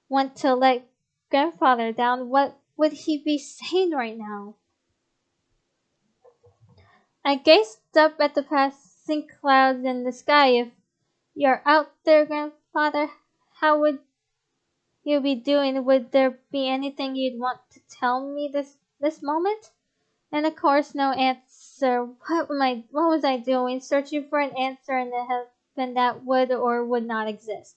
want to let grandfather down. What would he be saying right now? I gazed up at the passing clouds in the sky. If you're out there, grandfather, how would you be doing? Would there be anything you'd want to tell me this moment? And of course, no answer. What was I doing? Searching for an answer in the heaven that would or would not exist.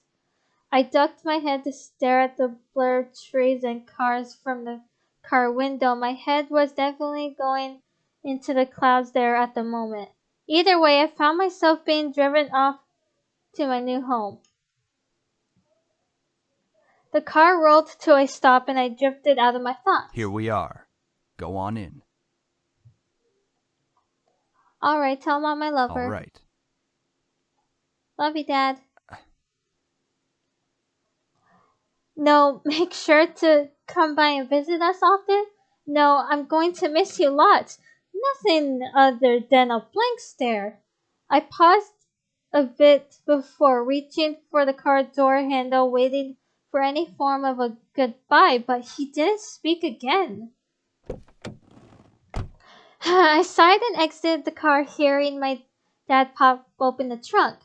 I ducked my head to stare at the blurred trees and cars from the car window. My head was definitely going into the clouds there at the moment. Either way, I found myself being driven off to my new home. The car rolled to a stop and I drifted out of my thoughts. Here we are. Go on in. Alright, tell Mom I love her. All right. Love you, Dad. No, make sure to come by and visit us often. No, I'm going to miss you lots. Nothing other than a blank stare. I paused a bit before reaching for the car door handle, waiting for any form of a goodbye, but he didn't speak again. I sighed and exited the car, hearing my dad pop open the trunk.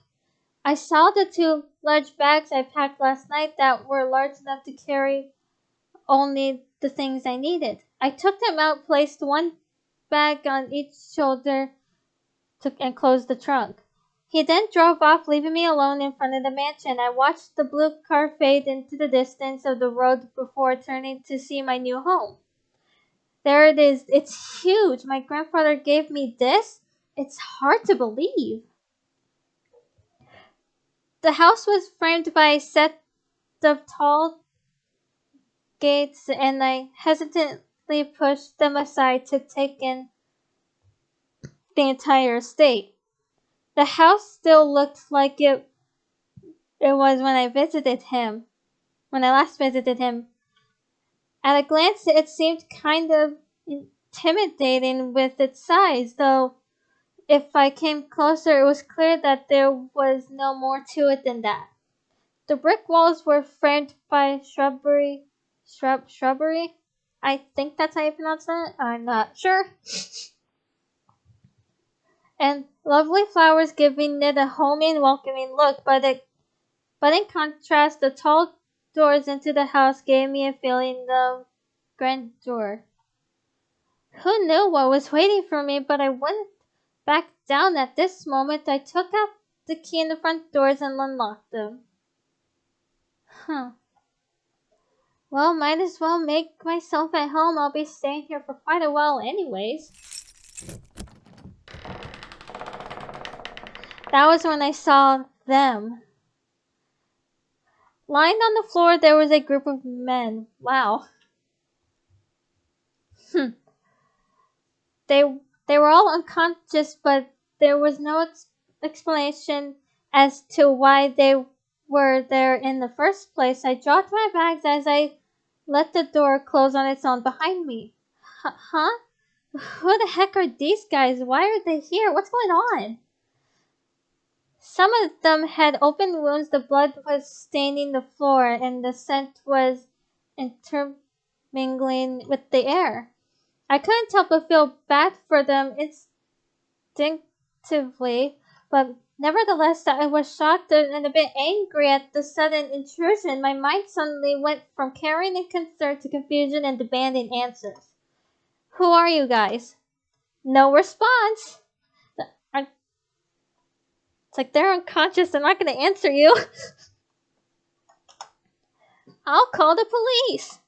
I saw the two large bags I packed last night that were large enough to carry only the things I needed. I took them out, placed one bag on each shoulder, and closed the trunk. He then drove off, leaving me alone in front of the mansion. I watched the blue car fade into the distance of the road before turning to see my new home. There it is. It's huge. My grandfather gave me this. It's hard to believe. The house was framed by a set of tall gates, and I hesitantly pushed them aside to take in the entire estate. The house still looked like it was when I last visited him. At a glance, it seemed kind of intimidating with its size, though if I came closer, it was clear that there was no more to it than that. The brick walls were framed by shrubbery. I think that's how you pronounce that. I'm not sure. And lovely flowers giving it a homey and welcoming look, but in contrast, the tall doors into the house gave me a feeling of grandeur. Who knew what was waiting for me, but I wouldn't back down at this moment. I took out the key in the front doors and unlocked them. Well, might as well make myself at home. I'll be staying here for quite a while anyways. That was when I saw them. Lying on the floor, there was a group of men. Wow. They were all unconscious, but there was no explanation as to why they were there in the first place. I dropped my bags as I let the door close on its own behind me. Huh? Who the heck are these guys? Why are they here? What's going on? Some of them had open wounds, the blood was staining the floor, and the scent was intermingling with the air. I couldn't help but feel bad for them instinctively, but nevertheless I was shocked and a bit angry at the sudden intrusion. My mind suddenly went from caring and concern to confusion and demanding answers. Who are you guys? No response. It's like they're unconscious. They're not going to answer you. I'll call the police.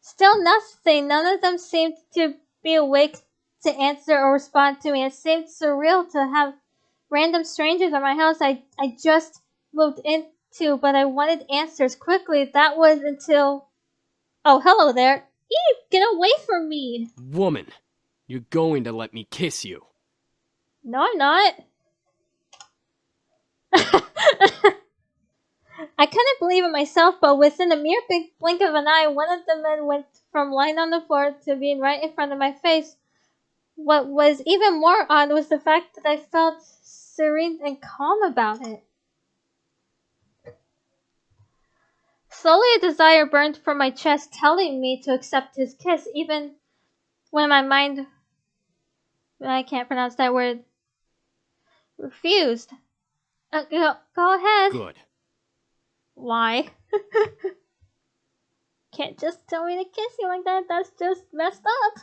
Still nothing. None of them seemed to be awake to answer or respond to me. It seemed surreal to have random strangers at my house I just moved into, but I wanted answers quickly. That was until... Oh, hello there. Ew, get away from me. Woman, you're going to let me kiss you. No, I'm not. I couldn't believe it myself, but within a mere blink of an eye, one of the men went from lying on the floor to being right in front of my face. What was even more odd was the fact that I felt serene and calm about it. Slowly a desire burned from my chest, telling me to accept his kiss, even when my mind, I can't pronounce that word, refused. Go ahead. Good. Why? Can't just tell me to kiss you like that. That's just messed up.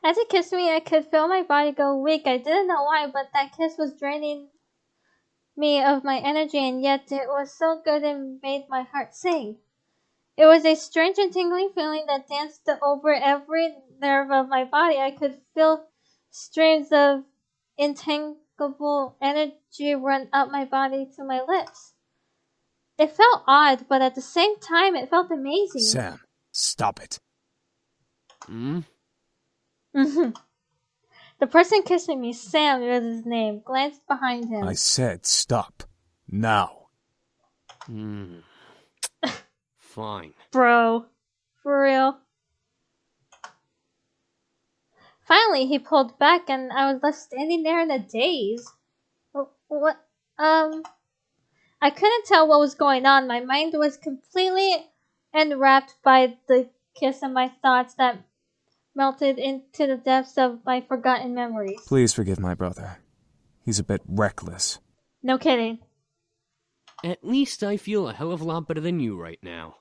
As he kissed me, I could feel my body go weak. I didn't know why, but that kiss was draining me of my energy, and yet it was so good it made my heart sing. It was a strange and tingling feeling that danced over every nerve of my body. I could feel streams of entangled energy run up my body to my lips. It felt odd, but at the same time, it felt amazing. Sam, stop it. The person kissing me, Sam was his name, glanced behind him. I said stop. Now. Fine. Bro. For real. Finally, he pulled back and I was left standing there in a daze. What? I couldn't tell what was going on. My mind was completely enwrapped by the kiss and my thoughts that melted into the depths of my forgotten memories. Please forgive my brother. He's a bit reckless. No kidding. At least I feel a hell of a lot better than you right now.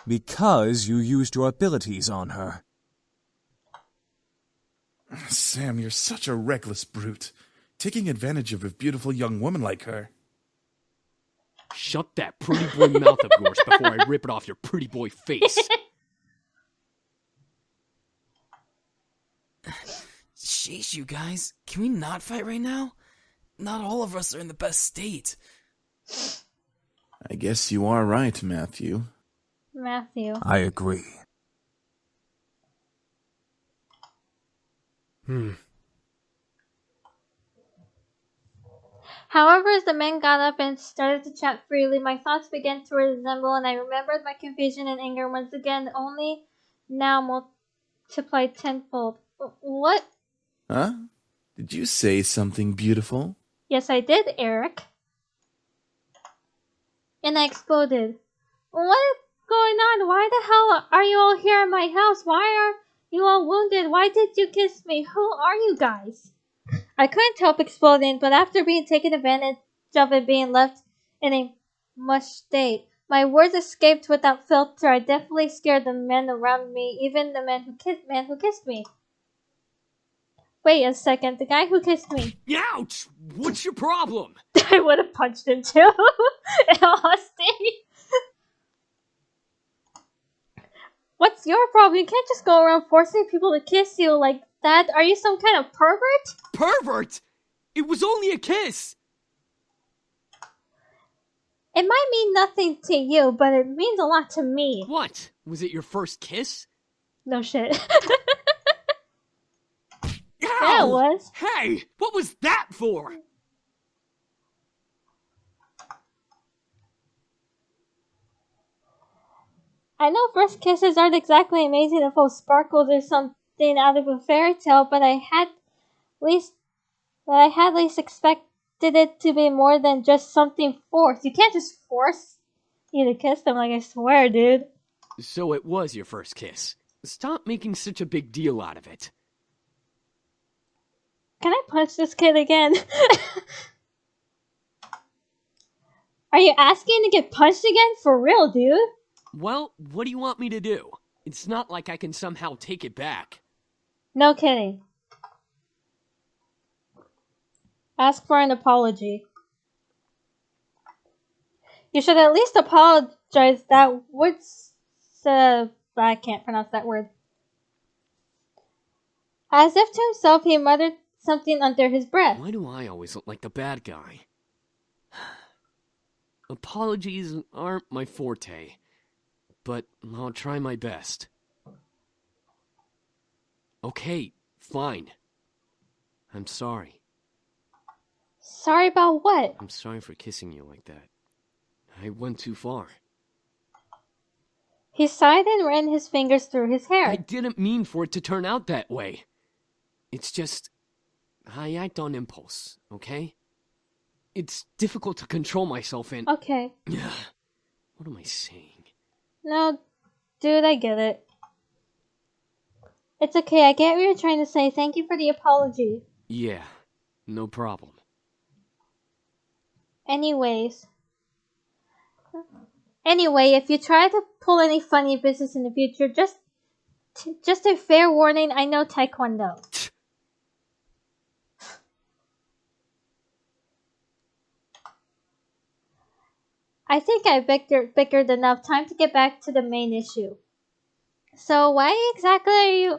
Because you used your abilities on her. Sam, you're such a reckless brute. Taking advantage of a beautiful young woman like her. Shut that pretty boy mouth of yours before I rip it off your pretty boy face. Sheesh, you guys. Can we not fight right now? Not all of us are in the best state. I guess you are right, Matthew. Matthew. I agree. However, as the men got up and started to chat freely, my thoughts began to resemble, and I remembered my confusion and anger once again, only now multiplied tenfold. What? Huh? Did you say something beautiful? Yes, I did, Eric. And I exploded. What is going on? Why the hell are you all here in my house? Why are you all wounded? Why did you kiss me? Who are you guys? I couldn't help exploding, but after being taken advantage of and being left in a mush state, my words escaped without filter. I definitely scared the men around me, even the man who kissed me. Wait a second, the guy who kissed me. Ouch! What's your problem? I would have punched him too. In all honesty. What's your problem? You can't just go around forcing people to kiss you like that. Are you some kind of pervert? Pervert? It was only a kiss! It might mean nothing to you, but it means a lot to me. What? Was it your first kiss? No shit. Ow! Yeah, it was. Hey! What was that for? I know first kisses aren't exactly amazing and full of sparkles or something out of a fairy tale, but I had at least expected it to be more than just something forced. You can't just force you to kiss them, like I swear, dude. So it was your first kiss. Stop making such a big deal out of it. Can I punch this kid again? Are you asking to get punched again? For real, dude? Well, what do you want me to do? It's not like I can somehow take it back. No kidding. Ask for an apology. You should at least apologize. That would... I can't pronounce that word. As if to himself, he muttered something under his breath. Why do I always look like the bad guy? Apologies aren't my forte, but I'll try my best. Okay, fine. I'm sorry. Sorry about what? I'm sorry for kissing you like that. I went too far. He sighed and ran his fingers through his hair. I didn't mean for it to turn out that way. It's just... I act on impulse, okay? It's difficult to control myself and... Okay. What am I saying? No, dude, I get it. It's okay, I get what you're trying to say. Thank you for the apology. Yeah, no problem. Anyway, if you try to pull any funny business in the future, just a fair warning, I know Taekwondo. I think I bickered enough. Time to get back to the main issue. So why exactly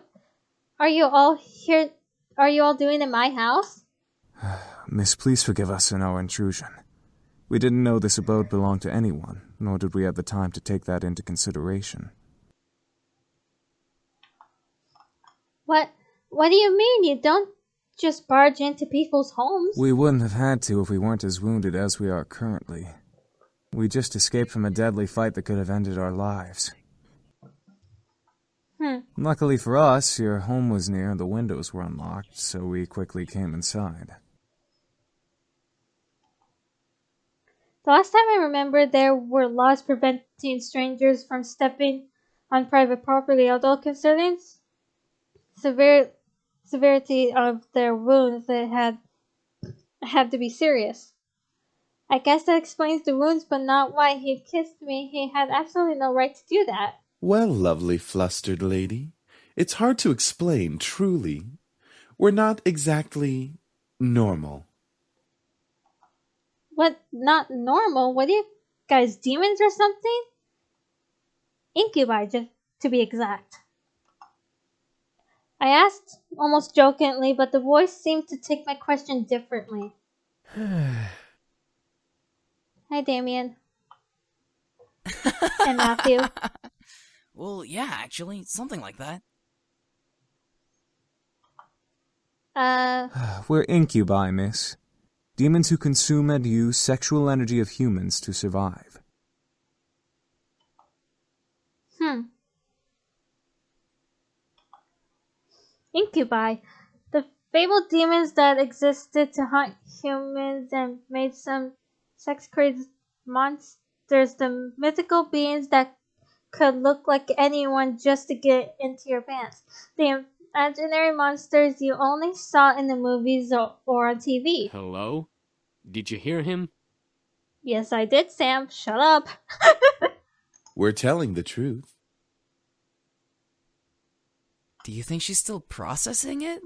are you all here? Are you all doing in my house? Miss, please forgive us in our intrusion. We didn't know this abode belonged to anyone, nor did we have the time to take that into consideration. What do you mean? You don't just barge into people's homes? We wouldn't have had to if we weren't as wounded as we are currently. We just escaped from a deadly fight that could have ended our lives. Luckily for us, your home was near and the windows were unlocked, so we quickly came inside. The last time I remember, there were laws preventing strangers from stepping on private property, although considering severity of their wounds, they had to be serious. I guess that explains the wounds, but not why he kissed me. He had absolutely no right to do that. Well, lovely flustered lady, it's hard to explain, truly. We're not exactly normal. What? Not normal? What are you guys, demons or something? Incubi, just to be exact. I asked almost jokingly, but the voice seemed to take my question differently. Hi, Damien. And Matthew. Well, yeah, actually, something like that. We're incubi, miss. Demons who consume and use sexual energy of humans to survive. Incubi. The fabled demons that existed to hunt humans and made some sex-crazed monsters. The mythical beings that could look like anyone just to get into your pants. The imaginary monsters you only saw in the movies or on TV. Hello? Did you hear him? Yes, I did, Sam. Shut up. We're telling the truth. Do you think she's still processing it?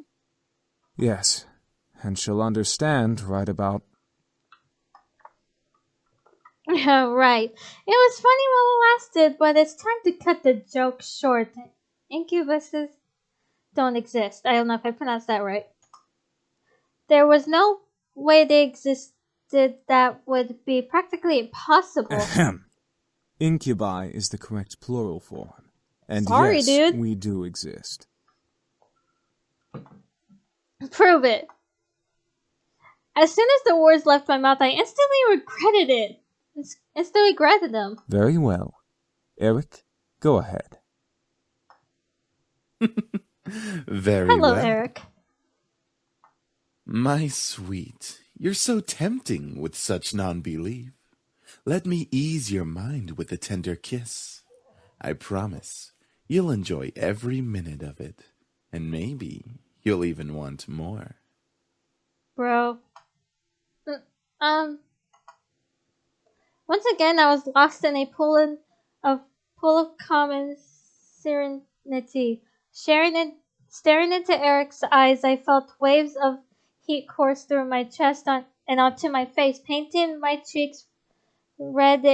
Yes, and she'll understand right about... Right. It was funny while it lasted, but it's time to cut the joke short. Incubuses don't exist. I don't know if I pronounced that right. There was no way they existed. That would be practically impossible. Incubi is the correct plural form. And sorry, yes, dude. We do exist. Prove it. As soon as the words left my mouth, I instantly regretted it. Instantly regretted them. Very well. Eric, go ahead. Very Hello, well. Eric. My sweet, you're so tempting with such non-belief. Let me ease your mind with a tender kiss. I promise you'll enjoy every minute of it, and maybe you'll even want more. Bro. Once again, I was lost in a of pool of common serenity. Staring into Eric's eyes, I felt waves of heat course through my chest and onto my face, painting my cheeks red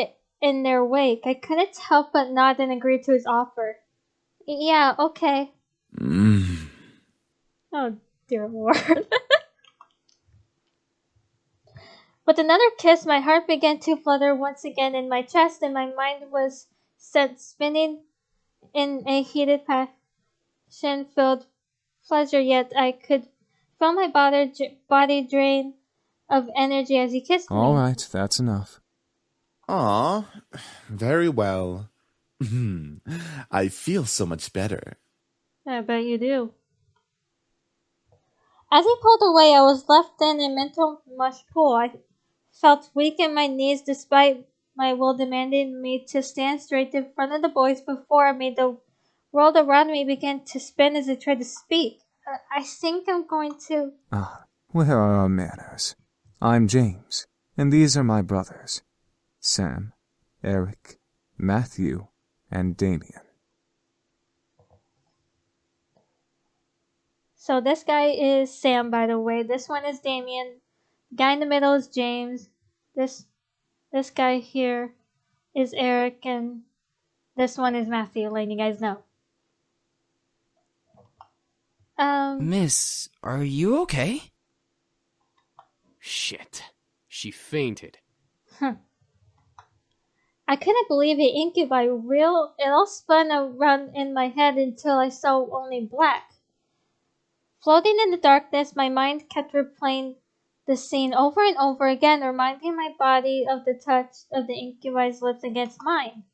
in their wake. I couldn't help but nod and agree to his offer. Yeah, okay. Oh, dear Lord. With another kiss, my heart began to flutter once again in my chest, and my mind was set spinning in a heated passion-filled pleasure, yet I could feel my body drain of energy as he kissed me. All right, that's enough. Aw, very well. I feel so much better. I bet you do. As he pulled away, I was left in a mental mush pool. I felt weak in my knees despite my will demanding me to stand straight in front of the boys before I made the world around me begin to spin as I tried to speak. I think I'm going to... Where are our manners? I'm James, and these are my brothers, Sam, Eric, Matthew, and Damien. So this guy is Sam, by the way. This one is Damien. The guy in the middle is James. This guy here is Eric, and this one is Matthew, letting you guys know. Miss, are you okay? Shit. She fainted. I couldn't believe it. Incubi real. It all spun around in my head until I saw only black. Floating in the darkness, my mind kept replaying the scene over and over again, reminding my body of the touch of the incubi's lips against mine.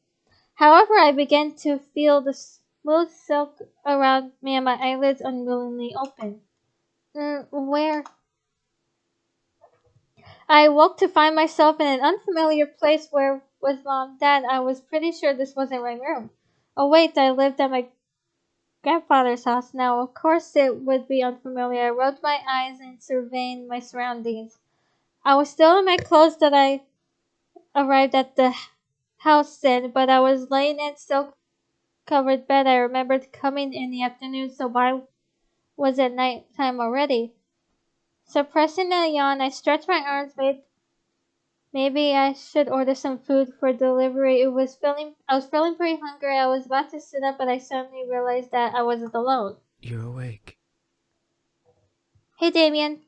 However, I began to feel the smooth silk around me and my eyelids unwillingly opened. Where? I awoke to find myself in an unfamiliar place where was Mom, Dad. I was pretty sure this wasn't my room. Oh wait, I lived at my grandfather's house now. Of course it would be unfamiliar. I rubbed my eyes and surveying my surroundings. I was still in my clothes that I arrived at the house in, but I was laying in silk-covered bed. I remembered coming in the afternoon, so why was it night time already? Suppressing a yawn, I stretched my arms. Maybe I should order some food for delivery. I was feeling pretty hungry. I was about to sit up, but I suddenly realized that I wasn't alone. You're awake. Hey, Damien.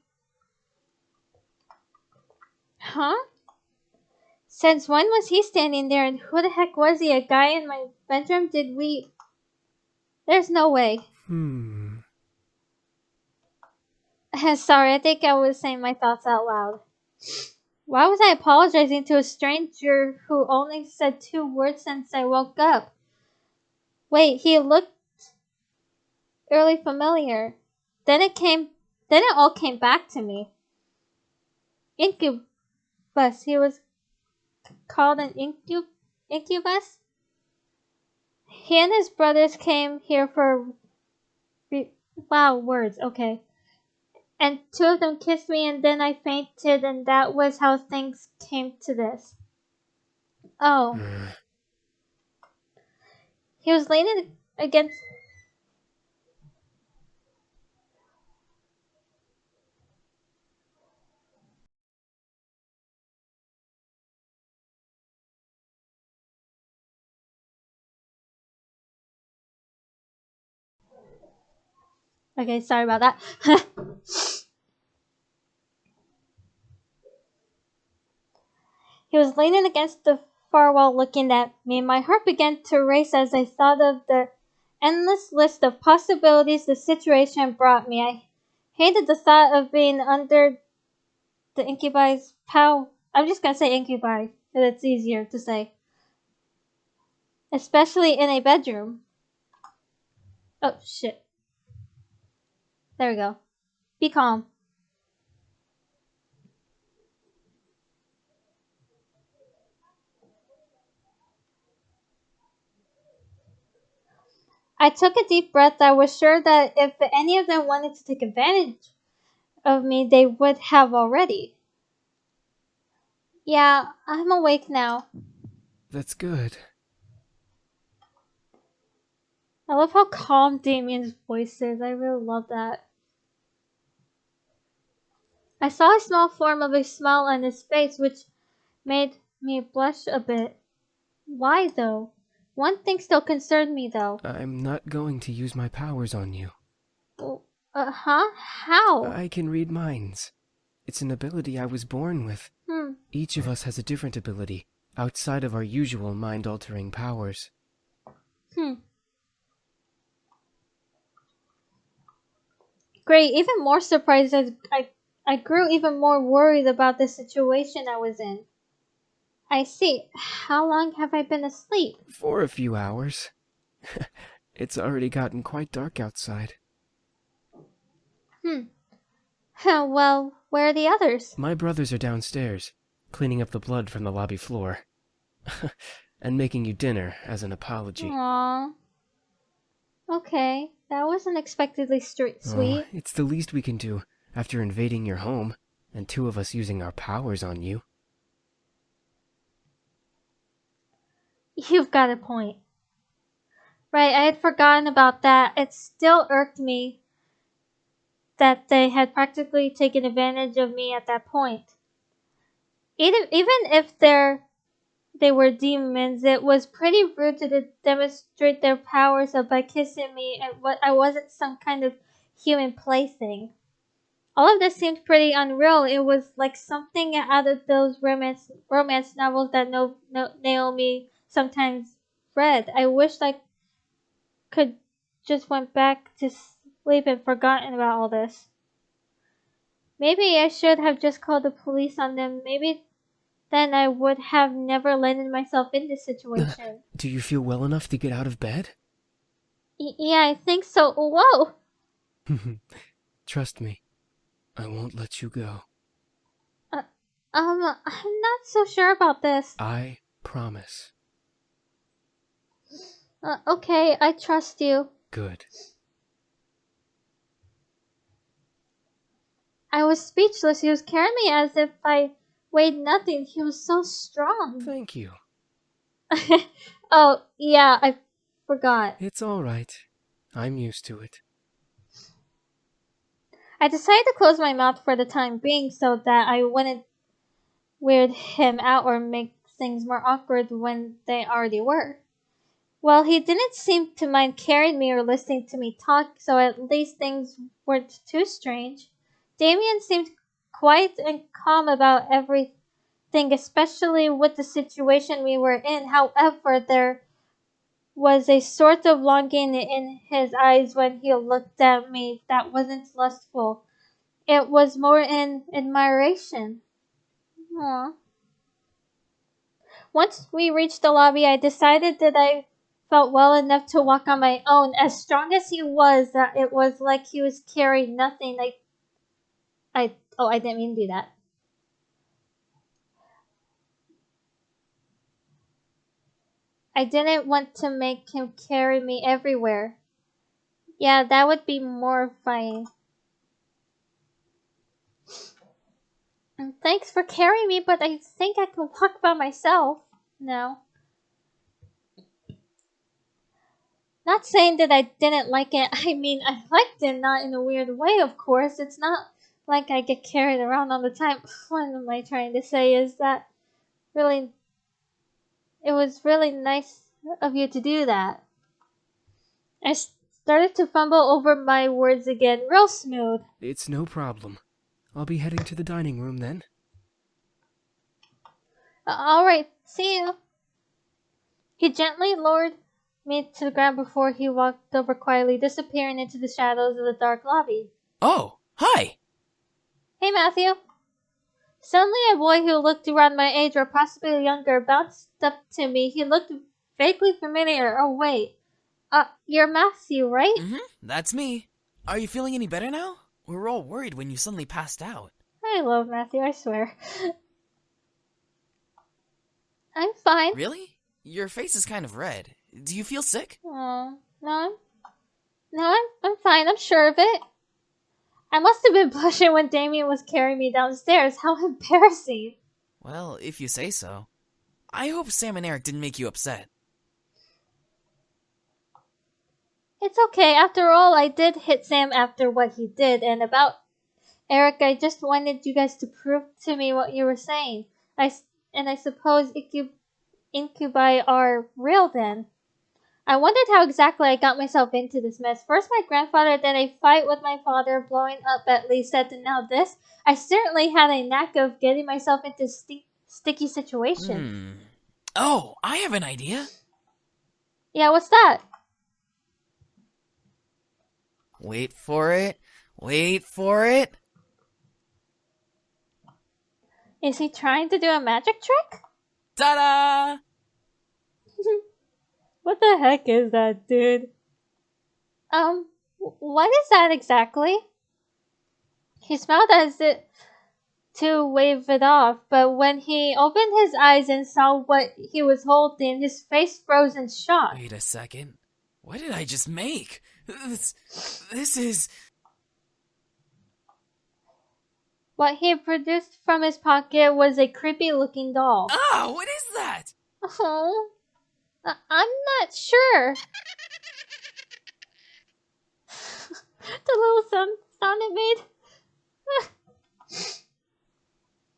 Huh? Since when was he standing there, and who the heck was he? A guy in my bedroom? There's no way. Sorry, I think I was saying my thoughts out loud. Why was I apologizing to a stranger who only said 2 words since I woke up? Wait, he looked eerily familiar. Then it all came back to me. Incubus. He was called an incubus? He and his brothers came here for... Wow, words, okay. And 2 of them kissed me, and then I fainted, and that was how things came to this. Oh. He was leaning against... Okay, sorry about that. He was leaning against the far wall looking at me. My heart began to race as I thought of the endless list of possibilities the situation brought me. I hated the thought of being under the incubi's power. I'm just gonna say incubi, because it's easier to say. Especially in a bedroom. Oh, shit. There we go. Be calm. I took a deep breath. I was sure that if any of them wanted to take advantage of me, they would have already. Yeah, I'm awake now. That's good. I love how calm Damien's voice is. I really love that. I saw a small form of a smile on his face, which made me blush a bit. Why, though? One thing still concerned me, though. I'm not going to use my powers on you. Huh? How? I can read minds. It's an ability I was born with. Each of us has a different ability, outside of our usual mind-altering powers. Great, even more surprised as I grew even more worried about the situation I was in. I see. How long have I been asleep? For a few hours. It's already gotten quite dark outside. Well, where are the others? My brothers are downstairs, cleaning up the blood from the lobby floor. And making you dinner as an apology. Aww. Okay, that was unexpectedly sweet. Oh, it's the least we can do after invading your home, and two of us using our powers on you. You've got a point. Right, I had forgotten about that. It still irked me that they had practically taken advantage of me at that point. Even if they were demons, it was pretty rude to demonstrate their powers by kissing me, and I wasn't some kind of human plaything. All of this seemed pretty unreal. It was like something out of those romance novels that Naomi sometimes read. I wished I could just went back to sleep and forgotten about all this. Maybe I should have just called the police on them. Maybe then I would have never landed myself in this situation. Do you feel well enough to get out of bed? Yeah, I think so. Whoa! Trust me, I won't let you go. I'm not so sure about this. I promise. Okay, I trust you. Good. I was speechless. He was carrying me as if I weighed nothing. He was so strong. Thank you. Oh, yeah, I forgot. It's all right. I'm used to it. I decided to close my mouth for the time being so that I wouldn't weird him out or make things more awkward when they already were. Well, he didn't seem to mind carrying me or listening to me talk, so at least things weren't too strange. Damien seemed quiet and calm about everything, especially with the situation we were in. However, there was a sort of longing in his eyes when he looked at me that wasn't lustful. It was more in admiration. Aww. Once we reached the lobby, I decided that I felt well enough to walk on my own. As strong as he was, it was like he was carrying nothing. I didn't mean to do that. I didn't want to make him carry me everywhere. Yeah, that would be mortifying. And thanks for carrying me, but I think I can walk by myself now. Not saying that I didn't like it. I mean, I liked it, not in a weird way, of course. It's not like I get carried around all the time. What am I trying to say is that it was really nice of you to do that. I started to fumble over my words again, real smooth. It's no problem. I'll be heading to the dining room then. Alright, see you. He gently lowered me to the ground before he walked over quietly, disappearing into the shadows of the dark lobby. Oh, hi! Hey, Matthew. Suddenly a boy who looked around my age or possibly younger bounced up to me. He looked vaguely familiar. Oh, wait. You're Matthew, right? That's me. Are you feeling any better now? We were all worried when you suddenly passed out. I love Matthew, I swear. I'm fine. Really? Your face is kind of red. Do you feel sick? Oh, no, I'm fine. I'm sure of it. I must have been blushing when Damien was carrying me downstairs. How embarrassing. Well, if you say so. I hope Sam and Eric didn't make you upset. It's okay. After all, I did hit Sam after what he did. And about Eric, I just wanted you guys to prove to me what you were saying. I suppose incubi are real then. I wondered how exactly I got myself into this mess. First my grandfather, then a fight with my father, blowing up at least, and now this. I certainly had a knack of getting myself into sticky situations. Oh, I have an idea. Yeah, what's that? Wait for it. Wait for it. Is he trying to do a magic trick? Ta-da! What the heck is that, dude? What is that exactly? He smiled as if to wave it off, but when he opened his eyes and saw what he was holding, his face froze in shock. Wait a second. What did I just make? This is... What he produced from his pocket was a creepy-looking doll. Ah, what is that? Oh, I'm not sure. The little sound it made.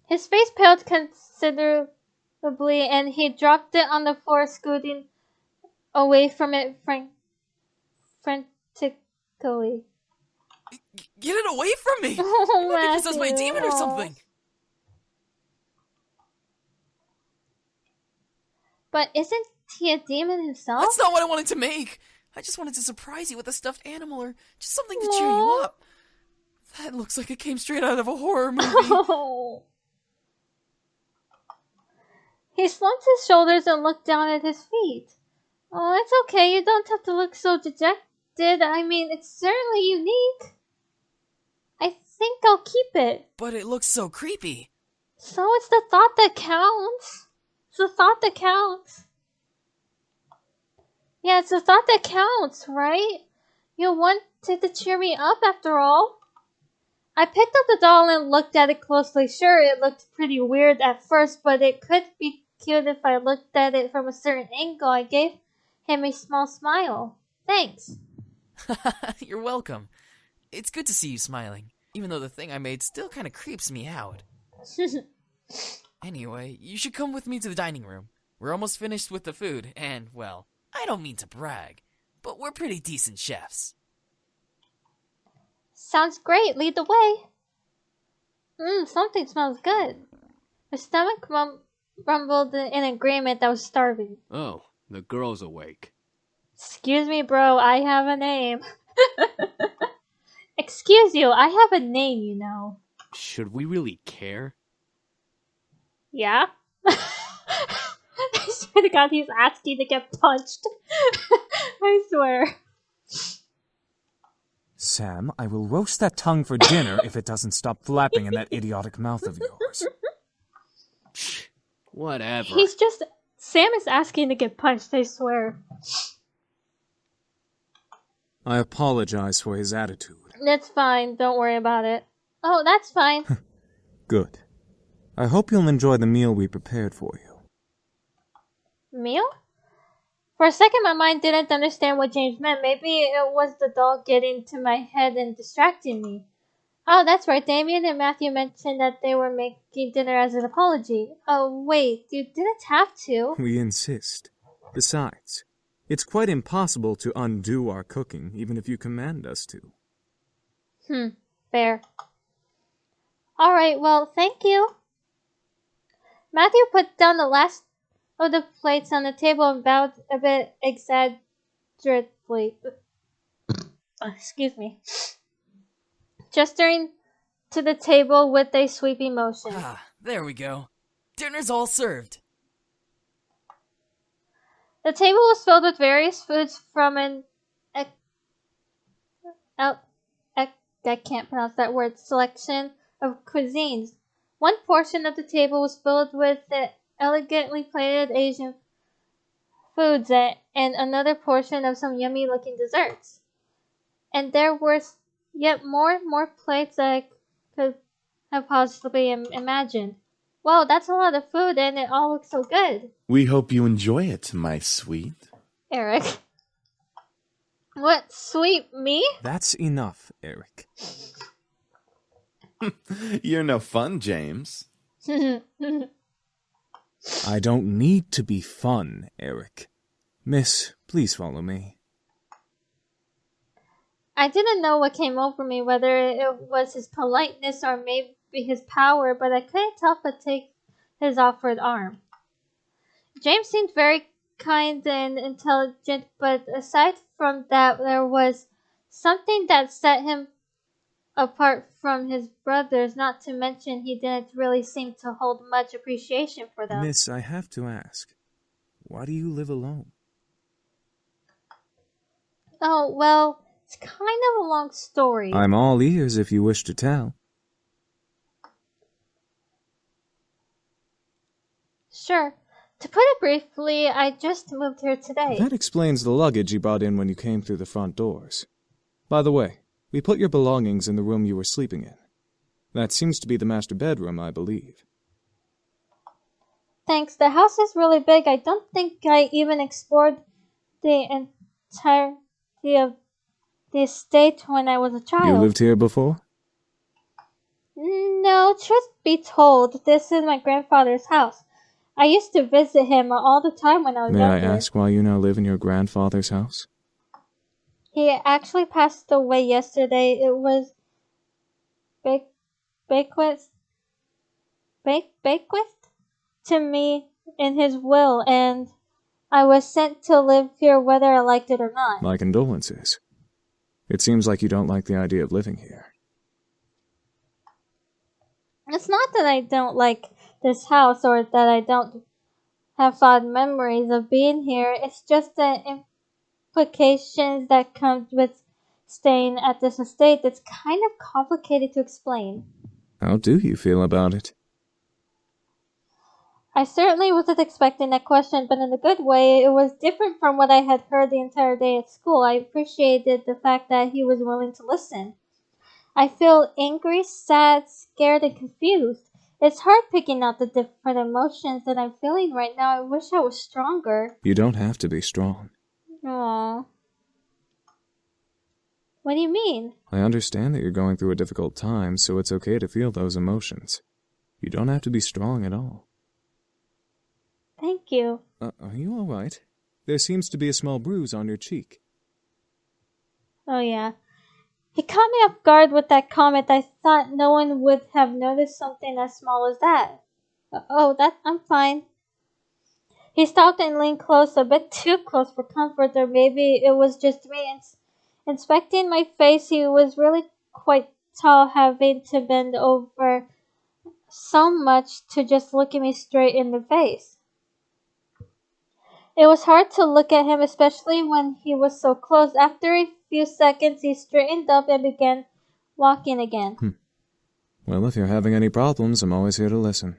His face paled considerably, and he dropped it on the floor, scooting away from it frantically. Get it away from me! Oh, It might be possessed by a demon or something. But isn't he a demon himself? That's not what I wanted to make. I just wanted to surprise you with a stuffed animal or just something to cheer you up. That looks like it came straight out of a horror movie. Oh. He slumped his shoulders and looked down at his feet. Oh, it's okay. You don't have to look so dejected. I mean, it's certainly unique. I think I'll keep it. But it looks so creepy. So it's the thought that counts. It's the thought that counts. Yeah, it's the thought that counts, right? You wanted to cheer me up after all. I picked up the doll and looked at it closely. Sure, it looked pretty weird at first, but it could be cute if I looked at it from a certain angle. I gave him a small smile. Thanks. You're welcome. It's good to see you smiling, even though the thing I made still kind of creeps me out. Anyway, you should come with me to the dining room. We're almost finished with the food, and, well, I don't mean to brag, but we're pretty decent chefs. Sounds great. Lead the way. Something smells good. My stomach rumbled in agreement that I was starving. Oh, the girl's awake. Excuse me, bro. I have a name. Excuse you. I have a name, you know. Should we really care? Yeah? I swear to God, he's asking to get punched. I swear. Sam, I will roast that tongue for dinner if it doesn't stop flapping in that idiotic mouth of yours. Whatever. Sam is asking to get punched, I swear. I apologize for his attitude. That's fine, don't worry about it. Oh, that's fine. Good. I hope you'll enjoy the meal we prepared for you. Meal? For a second, my mind didn't understand what James meant. Maybe it was the doll getting to my head and distracting me. Oh, that's right. Damien and Matthew mentioned that they were making dinner as an apology. Oh, wait. You didn't have to. We insist. Besides, it's quite impossible to undo our cooking, even if you command us to. Fair. Alright, well, thank you. Matthew put down the last of the plates on the table and bowed a bit exaggeratedly. Excuse me. Gesturing to the table with a sweeping motion. Ah, there we go. Dinner's all served. The table was filled with various foods from an I can't pronounce that word, selection of cuisines. One portion of the table was filled with the elegantly plated Asian foods and another portion of some yummy looking desserts. And there were yet more plates that I could have possibly imagined. Whoa, that's a lot of food and it all looks so good. We hope you enjoy it, my sweet. Eric. What, sweet me? That's enough, Eric. You're no fun, James. I don't need to be fun, Eric. Miss, please follow me. I didn't know what came over me, whether it was his politeness or maybe his power, but I couldn't help but take his offered arm. James seemed very kind and intelligent, but aside from that, there was something that set him apart from his brothers, not to mention he didn't really seem to hold much appreciation for them. Miss, I have to ask, why do you live alone? Oh, well, it's kind of a long story. I'm all ears if you wish to tell. Sure. To put it briefly, I just moved here today. That explains the luggage you brought in when you came through the front doors. By the way, we put your belongings in the room you were sleeping in. That seems to be the master bedroom, I believe. Thanks. The house is really big. I don't think I even explored the entirety of the estate when I was a child. You lived here before? No, truth be told, this is my grandfather's house. I used to visit him all the time when I was May I younger. ask why you now live in your grandfather's house? He actually passed away yesterday. It was bequeathed to me in his will, and I was sent to live here whether I liked it or not. My condolences. It seems like you don't like the idea of living here. It's not that I don't like this house or that I don't have fond memories of being here. It's just the implications that come with staying at this estate that's kind of complicated to explain. How do you feel about it? I certainly wasn't expecting that question, but in a good way. It was different from what I had heard the entire day at school. I appreciated the fact that he was willing to listen. I feel angry, sad, scared, and confused. It's hard picking out the different emotions that I'm feeling right now. I wish I was stronger. You don't have to be strong. Aww. What do you mean? I understand that you're going through a difficult time, so it's okay to feel those emotions. You don't have to be strong at all. Thank you. Are you all right? There seems to be a small bruise on your cheek. Oh yeah. He caught me off guard with that comment. I thought no one would have noticed something as small as that. I'm fine. He stopped and leaned close, a bit too close for comfort, or maybe it was just me. Inspecting my face, he was really quite tall, having to bend over so much to just look at me straight in the face. It was hard to look at him, especially when he was so close. After a few seconds, he straightened up and began walking again. Well, if you're having any problems, I'm always here to listen.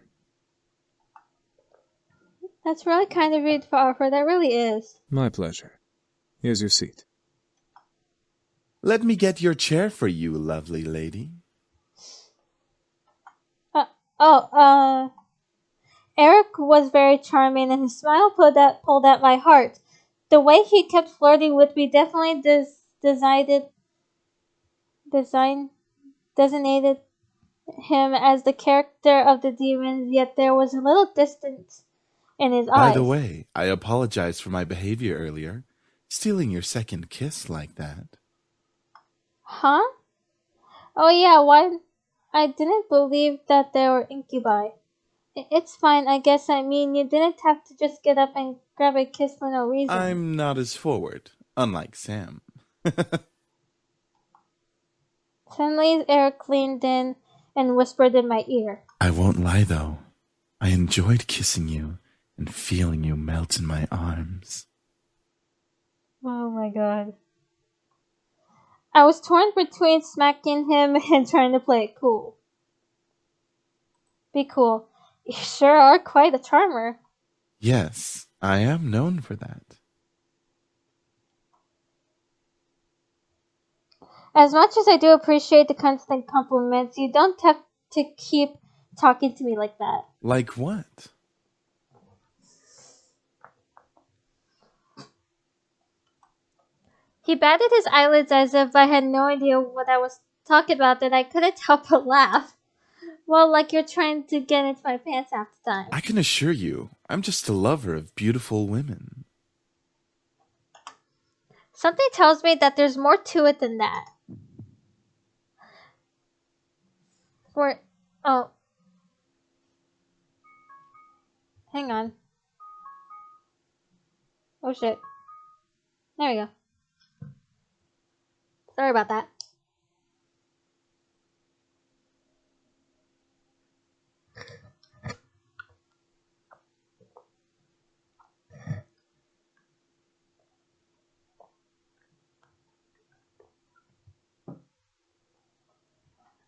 That's really kind of you to offer. That really is. My pleasure. Here's your seat. Let me get your chair for you, lovely lady. Eric was very charming, and his smile pulled at my heart. The way he kept flirting with me definitely designated him as the character of the demon, yet there was a little distance in his eyes. By the way, I apologize for my behavior earlier. Stealing your second kiss like that. Huh? Oh yeah, why? I didn't believe that they were incubi. It's fine, I guess. I mean, you didn't have to just get up and grab a kiss for no reason. I'm not as forward, unlike Sam. Suddenly, Eric leaned in and whispered in my ear. I won't lie, though. I enjoyed kissing you and feeling you melt in my arms. Oh my god. I was torn between smacking him and trying to play it cool. Be cool. You sure are quite a charmer. Yes, I am known for that. As much as I do appreciate the constant compliments, you don't have to keep talking to me like that. Like what? He batted his eyelids as if I had no idea what I was talking about, and I couldn't help but laugh. Well, like you're trying to get into my pants half the time. I can assure you, I'm just a lover of beautiful women. Something tells me that there's more to it than that. Oh. Hang on. Oh shit. There we go. Sorry about that.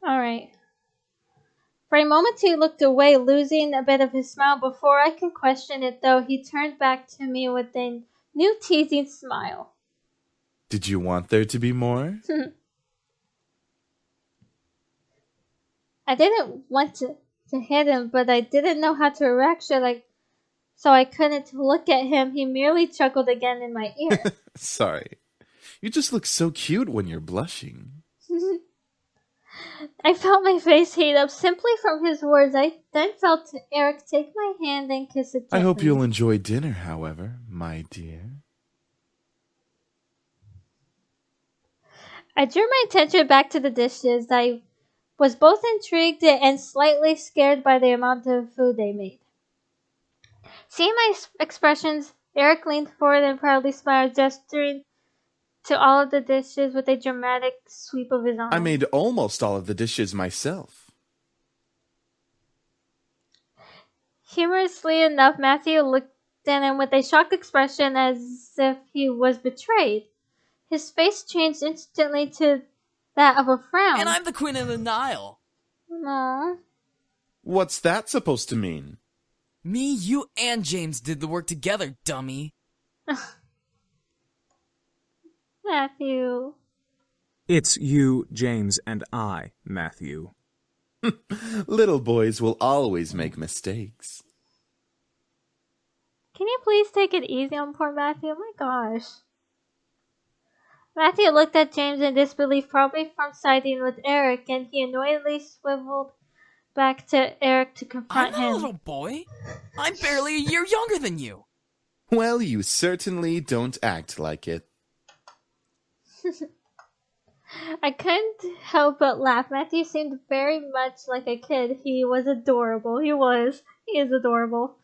Alright. For a moment he looked away, losing a bit of his smile. Before I could question it, though, he turned back to me with a new teasing smile. Did you want there to be more? I didn't want to hit him, but I didn't know how to react, so I couldn't look at him. He merely chuckled again in my ear. Sorry. You just look so cute when you're blushing. I felt my face heat up simply from his words. I then felt Eric take my hand and kiss it gently. I hope you'll enjoy dinner, however, my dear. I drew my attention back to the dishes. I was both intrigued and slightly scared by the amount of food they made. Seeing my expressions, Eric leaned forward and proudly smiled, gesturing to all of the dishes with a dramatic sweep of his arm. I made almost all of the dishes myself. Humorously enough, Matthew looked at him with a shocked expression as if he was betrayed. His face changed instantly to that of a frown. And I'm the Queen of the Nile. Aww. What's that supposed to mean? Me, you, and James did the work together, dummy. Matthew. It's you, James, and I, Matthew. Little boys will always make mistakes. Can you please take it easy on poor Matthew? Oh my gosh. Matthew looked at James in disbelief, probably from siding with Eric, and he annoyedly swiveled back to Eric to confront him. I'm not a little boy. I'm barely a year younger than you. Well, you certainly don't act like it. I couldn't help but laugh. Matthew seemed very much like a kid. He was adorable. He is adorable.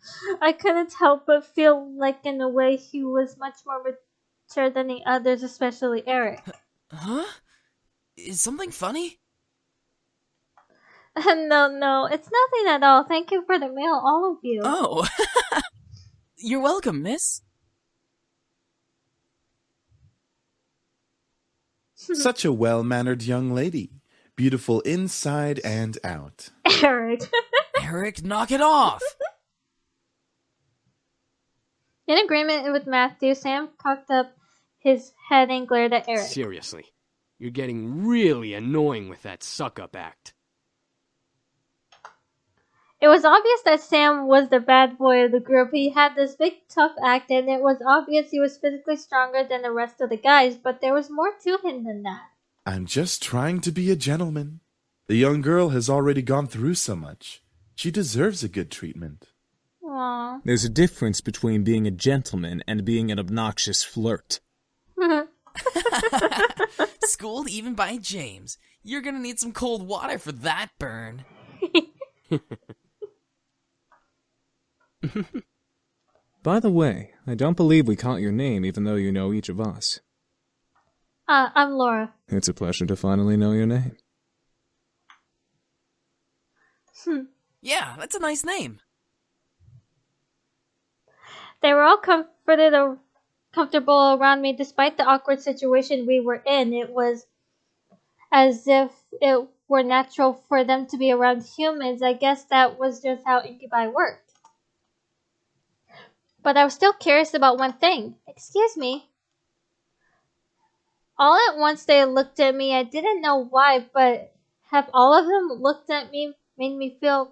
I couldn't help but feel like in a way he was much more mature than the others, especially Eric. Huh? Is something funny? No, it's nothing at all. Thank you for the mail, all of you. Oh, you're welcome, miss. Such a well-mannered young lady. Beautiful inside and out. Eric. Eric, knock it off. In agreement with Matthew, Sam cocked up his head and glared at Eric. Seriously, you're getting really annoying with that suck-up act. It was obvious that Sam was the bad boy of the group. He had this big tough act, and it was obvious he was physically stronger than the rest of the guys, but there was more to him than that. I'm just trying to be a gentleman. The young girl has already gone through so much. She deserves a good treatment. Aww. There's a difference between being a gentleman and being an obnoxious flirt. Schooled even by James. You're gonna need some cold water for that burn. By the way, I don't believe we caught your name even though you know each of us. I'm Laura. It's a pleasure to finally know your name. Yeah, that's a nice name. They were all comfortable around me despite the awkward situation we were in. It was as if it were natural for them to be around humans. I guess that was just how incubi worked. But I was still curious about one thing. Excuse me. All at once they looked at me. I didn't know why, but have all of them looked at me made me feel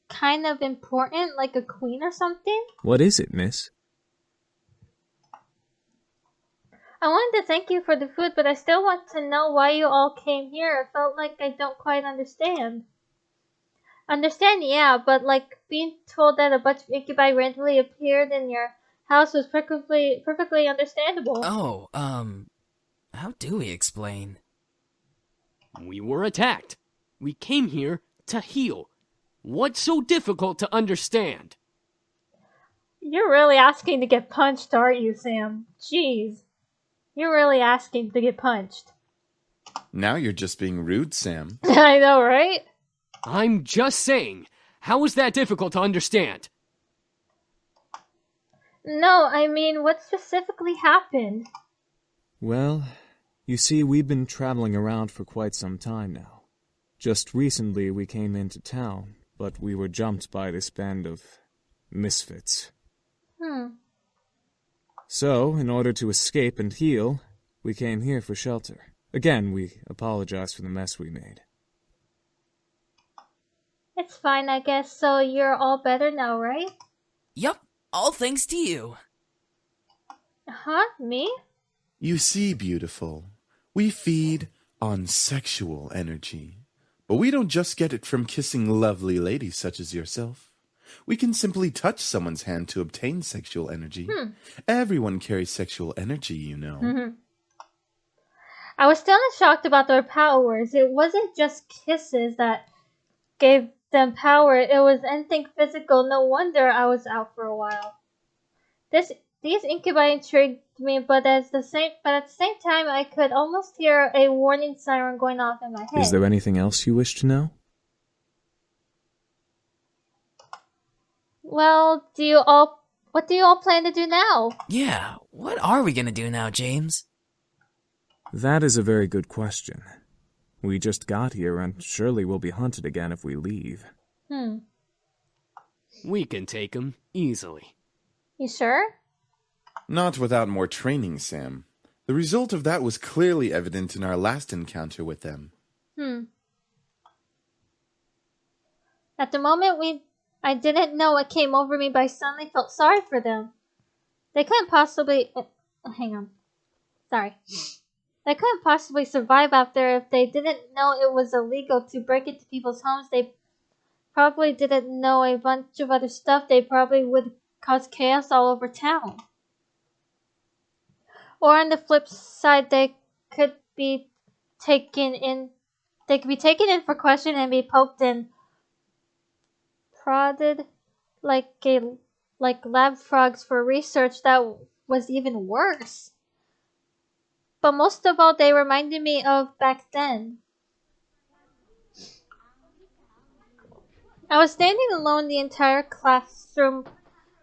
kind of important, like a queen or something? What is it, miss? I wanted to thank you for the food, but I still want to know why you all came here. I felt like I don't quite understand. Understand, yeah, but like being told that a bunch of incubi randomly appeared in your house was perfectly understandable. Oh, how do we explain? We were attacked. We came here to heal. What's so difficult to understand? You're really asking to get punched, aren't you, Sam? Jeez. You're really asking to get punched. Now you're just being rude, Sam. I know, right? I'm just saying, how is that difficult to understand? No, I mean, what specifically happened? Well, you see, we've been traveling around for quite some time now. Just recently we came into town, but we were jumped by this band of misfits. So, in order to escape and heal, we came here for shelter. Again, we apologize for the mess we made. It's fine, I guess. So you're all better now, right? Yup, all thanks to you. Huh? Me? You see, beautiful, we feed on sexual energy. But we don't just get it from kissing lovely ladies such as yourself. We can simply touch someone's hand to obtain sexual energy. Everyone carries sexual energy, you know. I was still shocked about their powers. It wasn't just kisses that gave them power. It was anything physical. No wonder I was out for a while. These incubi intrigued me, but at the same time, I could almost hear a warning siren going off in my head. Is there anything else you wish to know? Well, what do you all plan to do now? Yeah, what are we gonna do now, James? That is a very good question. We just got here and surely we'll be hunted again if we leave. We can take him easily. You sure? Not without more training, Sam. The result of that was clearly evident in our last encounter with them. At the moment I didn't know what came over me, but I suddenly felt sorry for them. They couldn't possibly... hang on. Sorry. They couldn't possibly survive out there if they didn't know it was illegal to break into people's homes. They probably didn't know a bunch of other stuff. They probably would cause chaos all over town. Or on the flip side, they could be taken in for question and be poked and prodded like lab frogs for research that was even worse. But most of all, they reminded me of back then. I was standing alone. The entire classroom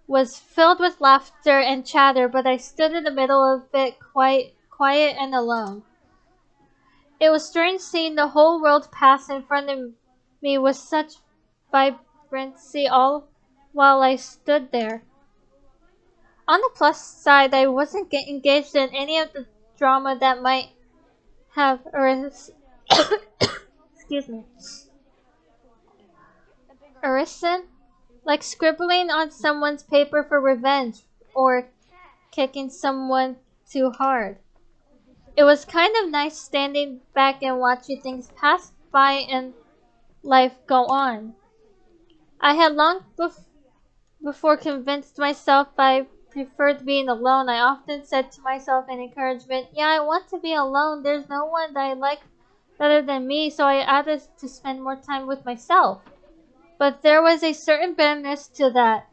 was filled with laughter and chatter, but I stood in the middle of it, quiet and alone. It was strange seeing the whole world pass in front of me with such vibrancy all while I stood there. On the plus side, I wasn't engaged in any of the drama that might have arisen, like scribbling on someone's paper for revenge or kicking someone too hard. It was kind of nice standing back and watching things pass by and life go on. I had long before convinced myself I preferred being alone. I often said to myself in encouragement, yeah, I want to be alone. There's no one that I like better than me, so I added to spend more time with myself. But there was a certain bitterness to that,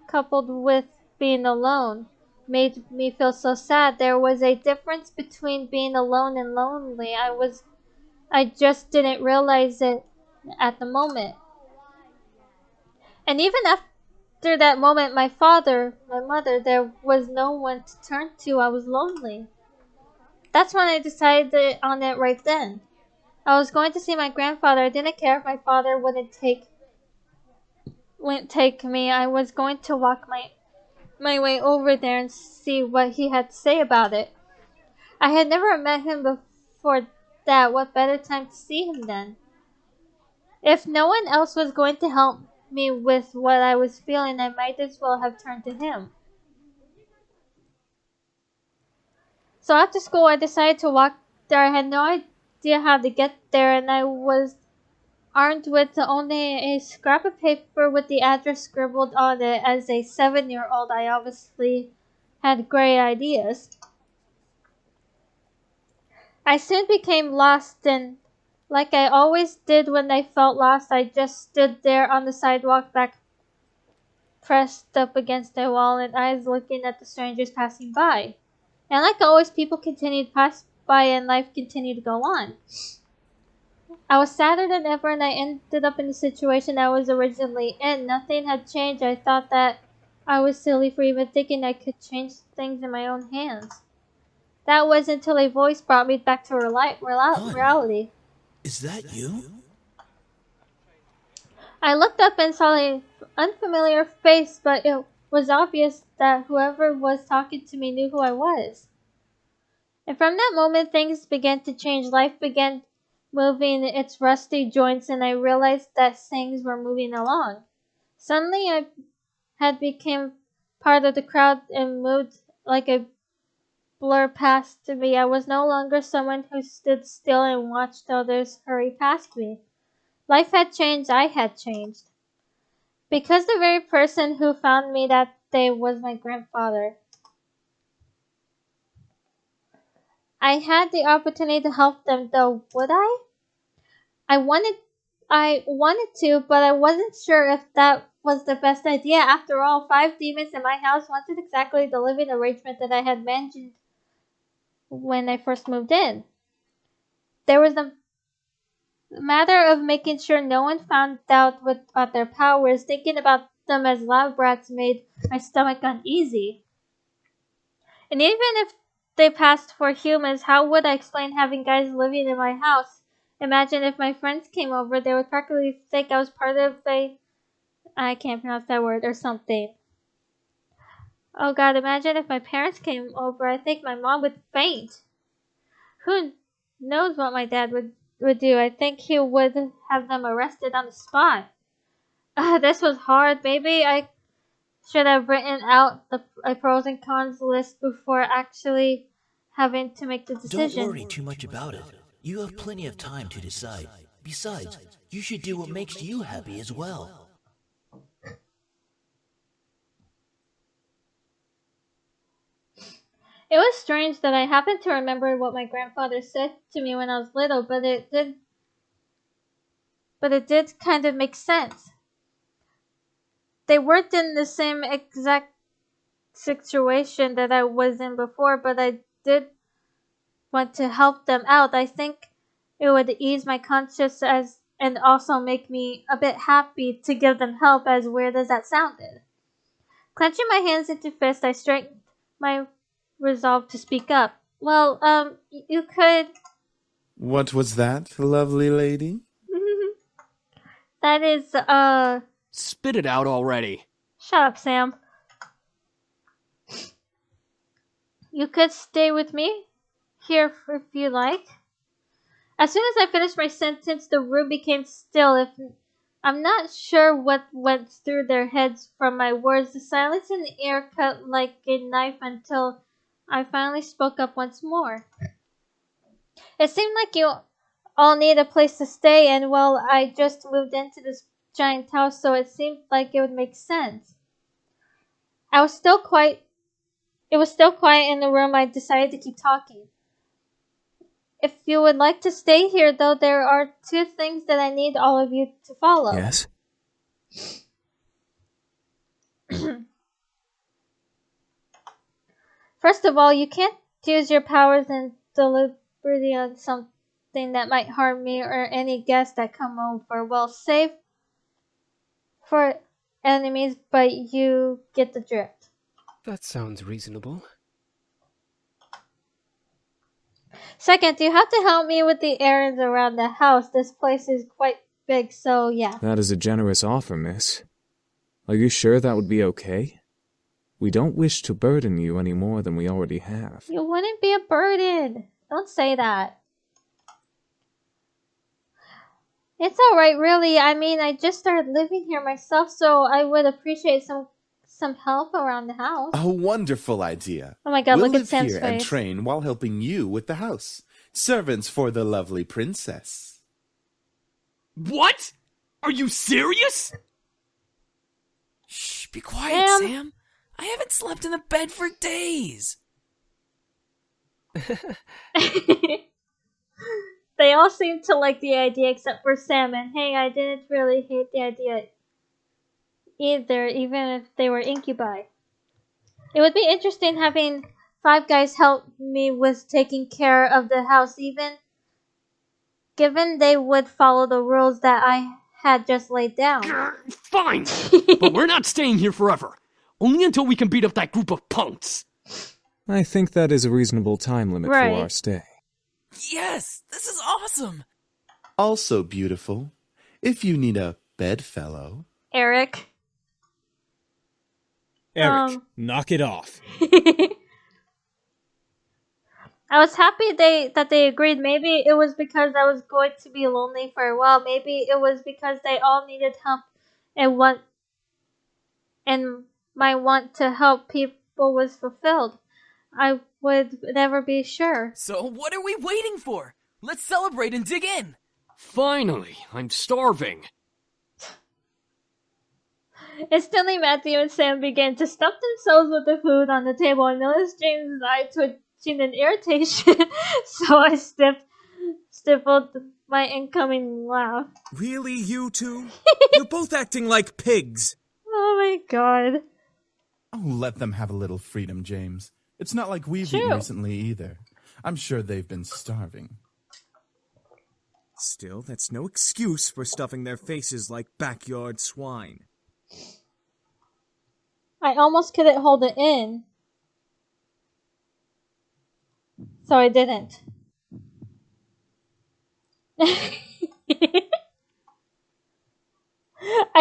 coupled with being alone, made me feel so sad. There was a difference between being alone and lonely. I just didn't realize it at the moment. And even after that moment, my mother, there was no one to turn to. I was lonely. That's when I decided on it right then. I was going to see my grandfather. I didn't care if my father wouldn't take me. I was going to walk my way over there and see what he had to say about it. I had never met him before that. What better time to see him then? If no one else was going to help me with what I was feeling, I might as well have turned to him. So after school, I decided to walk there. I had no idea how to get there, and I was armed with only a scrap of paper with the address scribbled on it. As a 7-year-old, I obviously had great ideas. I soon became lost, and like I always did when I felt lost, I just stood there on the sidewalk, back pressed up against the wall and eyes looking at the strangers passing by. And like always, people continued to pass by and life continued to go on. I was sadder than ever, and I ended up in the situation I was originally in. Nothing had changed. I thought that I was silly for even thinking I could change things in my own hands. That was until a voice brought me back to reality. Is that you? I looked up and saw an unfamiliar face, but it was obvious that whoever was talking to me knew who I was. And from that moment, things began to change. Life began moving its rusty joints, and I realized that things were moving along. Suddenly, I had become part of the crowd and moved like a blur past me. I was no longer someone who stood still and watched others hurry past me. Life had changed. I had changed. Because the very person who found me that day was my grandfather. I had the opportunity to help them, though. Would I? I wanted to, but I wasn't sure if that was the best idea. After all, 5 demons in my house wasn't exactly the living arrangement that I had mentioned when I first moved in. There was the matter of making sure no one found out about their powers. Thinking about them as lab rats made my stomach uneasy. And even if they passed for humans, how would I explain having guys living in my house? Imagine if my friends came over, they would practically think I was part of I can't pronounce that word, or something. Oh god, imagine if my parents came over. I think my mom would faint. Who knows what my dad would do? I think he would have them arrested on the spot. This was hard. Maybe I should have written out a pros and cons list before actually having to make the decision. Don't worry too much about it. You have plenty of time to decide. Besides, you should do what makes you happy as well. It was strange that I happened to remember what my grandfather said to me when I was little, but it did kind of make sense. They weren't in the same exact situation that I was in before, but I did want to help them out. I think it would ease my conscience and also make me a bit happy to give them help, as weird as that sounded. Clenching my hands into fists, I straightened my resolve to speak up. Well, you could... What was that, lovely lady? That is, Spit it out already. Shut up, Sam. You could stay with me here if you like. As soon as I finished my sentence, the room became still. I'm not sure what went through their heads from my words. The silence in the air cut like a knife until I finally spoke up once more. It seemed like you all need a place to stay, and well, I just moved into this giant house, so it seemed like it would make sense. It was still quiet in the room. I decided to keep talking. If you would like to stay here, though, there are 2 things that I need all of you to follow. Yes? First of all, you can't use your powers and deliberately on something that might harm me or any guests that come over. Well, save for enemies, but you get the drift. That sounds reasonable. Second, you have to help me with the errands around the house. This place is quite big, so yeah. That is a generous offer, miss. Are you sure that would be okay? We don't wish to burden you any more than we already have. You wouldn't be a burden. Don't say that. It's alright, really. I mean, I just started living here myself, so I would appreciate some help around the house. A wonderful idea. Oh my god, We'll look at live Sam's here and face. train while helping you with the house. Servants for the lovely princess. What? Are you serious? Shh, be quiet, Sam. I haven't slept in a bed for days. They all seem to like the idea except for Sam, and hey, I didn't really hate the idea either, even if they were incubi. It would be interesting having 5 guys help me with taking care of the house, even given they would follow the rules that I had just laid down. Fine, but we're not staying here forever. Only until we can beat up that group of punks. I think that is a reasonable time limit for our stay. Yes, this is awesome. Also beautiful, if you need a bedfellow. Eric. Eric, knock it off. I was happy that they agreed. Maybe it was because I was going to be lonely for a while. Maybe it was because they all needed help and my want to help people was fulfilled. I would never be sure. So what are we waiting for? Let's celebrate and dig in. Finally, I'm starving. Instantly, Matthew and Sam began to stuff themselves with the food on the table. I noticed James's eye twitching in irritation, so I stifled my incoming laugh. Really, you two? You're both acting like pigs. Oh my god. Oh, let them have a little freedom, James. It's not like we've eaten recently either. I'm sure they've been starving. Still, that's no excuse for stuffing their faces like backyard swine. I almost couldn't hold it in, so I didn't. I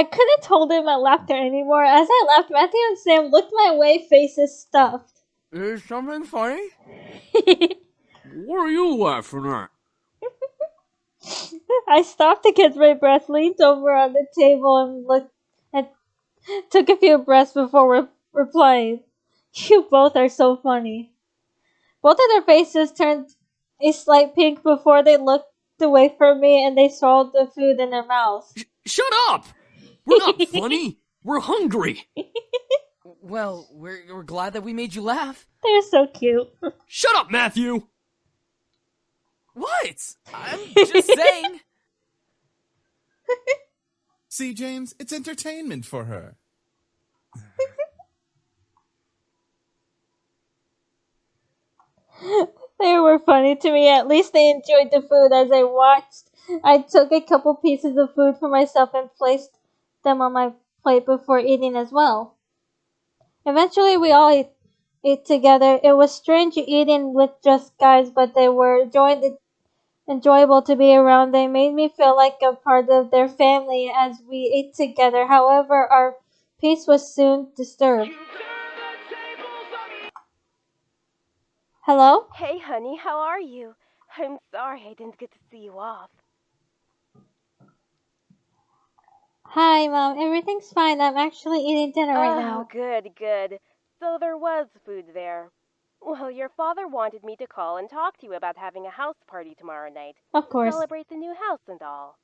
couldn't hold in my laughter anymore. As I laughed, Matthew and Sam looked my way, faces stuffed. Is something funny? What are you laughing at? I stopped to catch my breath, leaned over on the table, and looked and took a few breaths before replying. You both are so funny. Both of their faces turned a slight pink before they looked away from me, and they swallowed the food in their mouths. Shut up! We're not funny. We're hungry. Well, we're glad that we made you laugh. They're so cute. Shut up, Matthew! What? I'm just saying. See, James, it's entertainment for her. They were funny to me. At least they enjoyed the food as I watched. I took a couple pieces of food for myself and placed them on my plate before eating as well. Eventually, we all ate together. It was strange eating with just guys, but they were enjoyable to be around. They made me feel like a part of their family as we ate together. However, our peace was soon disturbed. Hello? Hey, honey, how are you? I'm sorry I didn't get to see you off. Hi, Mom. Everything's fine. I'm actually eating dinner right now. Oh, good, good. So there was food there. Well, your father wanted me to call and talk to you about having a house party tomorrow night. Of course. Celebrate the new house and all.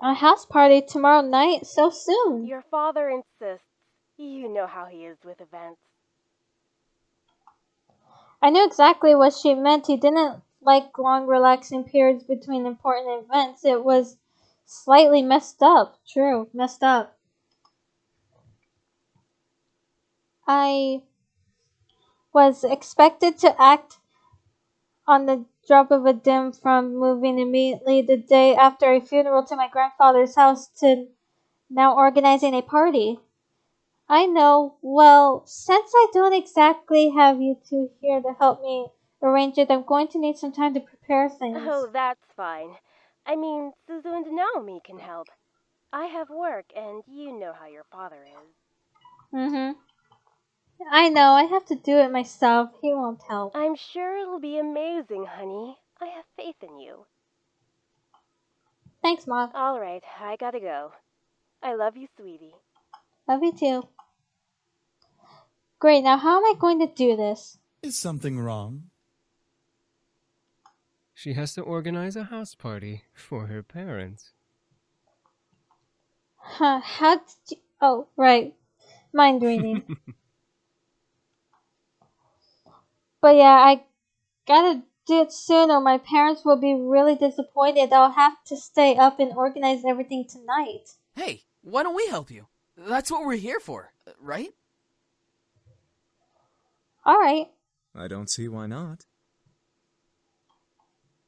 A house party tomorrow night? So soon? Your father insists. You know how he is with events. I knew exactly what she meant. He didn't like long, relaxing periods between important events. It was slightly messed up. True, messed up. I was expected to act on the drop of a dim from moving immediately the day after a funeral to my grandfather's house to now organizing a party. I know. Well, since I don't exactly have you two here to help me arrange it, I'm going to need some time to prepare things. Oh, that's fine. I mean, Suzu and Naomi can help. I have work, and you know how your father is. I know. I have to do it myself. He won't help. I'm sure it'll be amazing, honey. I have faith in you. Thanks, Mom. Alright, I gotta go. I love you, sweetie. Love you too. Great, now how am I going to do this? Is something wrong? She has to organize a house party for her parents. Huh, how did you... Oh, right. Mind reading. But yeah, I gotta do it soon or my parents will be really disappointed. I'll have to stay up and organize everything tonight. Hey, why don't we help you? That's what we're here for, right? Alright. I don't see why not.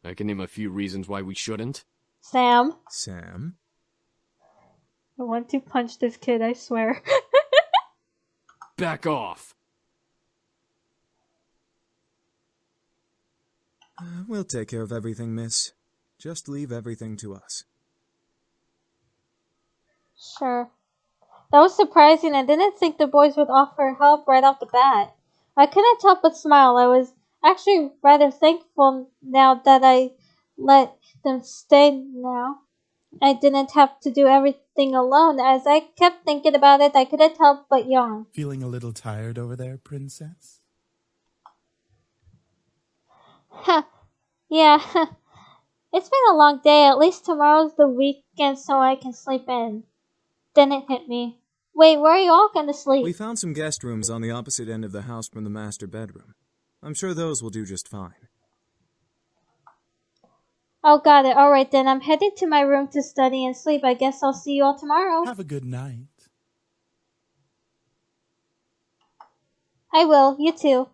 I can name a few reasons why we shouldn't. Sam. Sam? I want to punch this kid, I swear. Back off. We'll take care of everything, miss. Just leave everything to us. Sure. That was surprising. I didn't think the boys would offer help right off the bat. I couldn't help but smile. I was actually rather thankful now that I let them stay now. I didn't have to do everything alone. As I kept thinking about it, I couldn't help but yawn. Feeling a little tired over there, princess? Yeah. It's been a long day. At least tomorrow's the weekend so I can sleep in. Then it hit me. Wait, where are you all going to sleep? We found some guest rooms on the opposite end of the house from the master bedroom. I'm sure those will do just fine. Oh, got it. Alright then, I'm heading to my room to study and sleep. I guess I'll see you all tomorrow. Have a good night. I will. You too.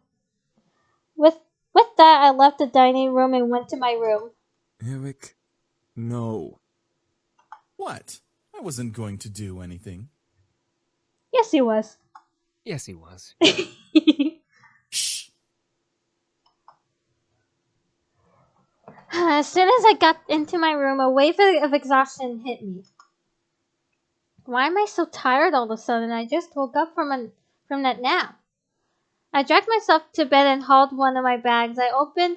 With that, I left the dining room and went to my room. Eric, no. What? I wasn't going to do anything. Yes, he was. Yes, he was. Shh. As soon as I got into my room, a wave of exhaustion hit me. Why am I so tired all of a sudden? I just woke up from that nap. I dragged myself to bed and hauled one of my bags. I opened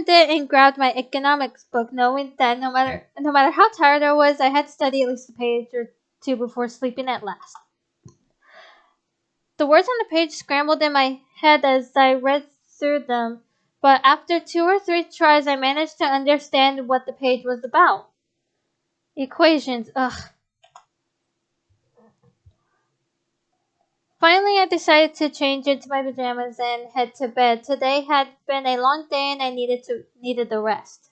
it and grabbed my economics book, knowing that no matter how tired I was, I had to study at least a page or two before sleeping at last. The words on the page scrambled in my head as I read through them, but after 2 or 3 tries, I managed to understand what the page was about. Equations, ugh. Finally, I decided to change into my pajamas and head to bed. Today had been a long day and I needed the rest.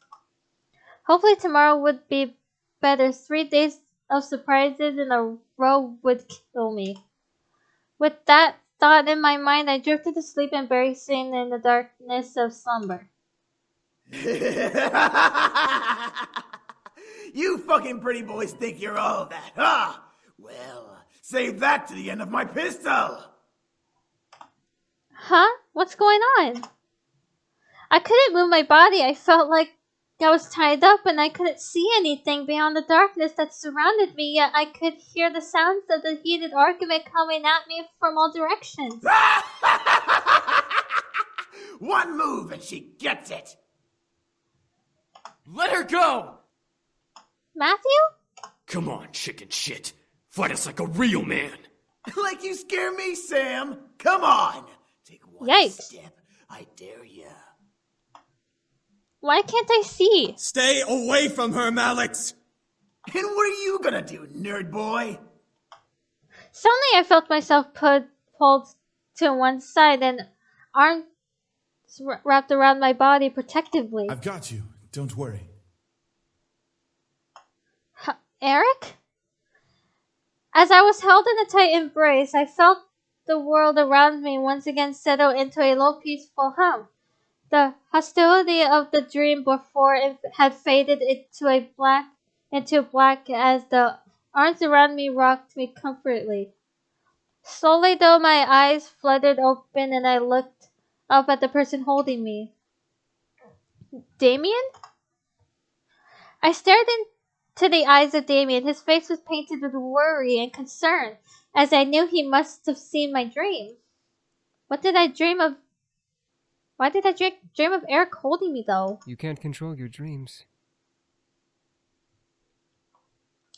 Hopefully tomorrow would be better. 3 days of surprises in a row would kill me. With that thought in my mind, I drifted to sleep embarrassing in the darkness of slumber. You fucking pretty boys think you're all that, huh? Well, save that to the end of my pistol! Huh? What's going on? I couldn't move my body. I felt like I was tied up and I couldn't see anything beyond the darkness that surrounded me, yet I could hear the sounds of the heated argument coming at me from all directions. One move and she gets it! Let her go! Matthew? Come on, chicken shit. Fight us like a real man. Like you scare me, Sam! Come on! Take one Yikes. step, I dare ya. Why can't I see? Stay away from her, Malix! And what are you gonna do, nerd boy? Suddenly I felt myself pulled to one side and arms wrapped around my body protectively. I've got you. Don't worry. Eric? As I was held in a tight embrace, I felt the world around me once again settle into a low, peaceful hum. The hostility of the dream before it had faded into black as the arms around me rocked me comfortably. Slowly, though, my eyes fluttered open and I looked up at the person holding me. Damien? I stared into the eyes of Damien. His face was painted with worry and concern, as I knew he must have seen my dream. What did I dream of? Why did I dream of Eric holding me, though? You can't control your dreams.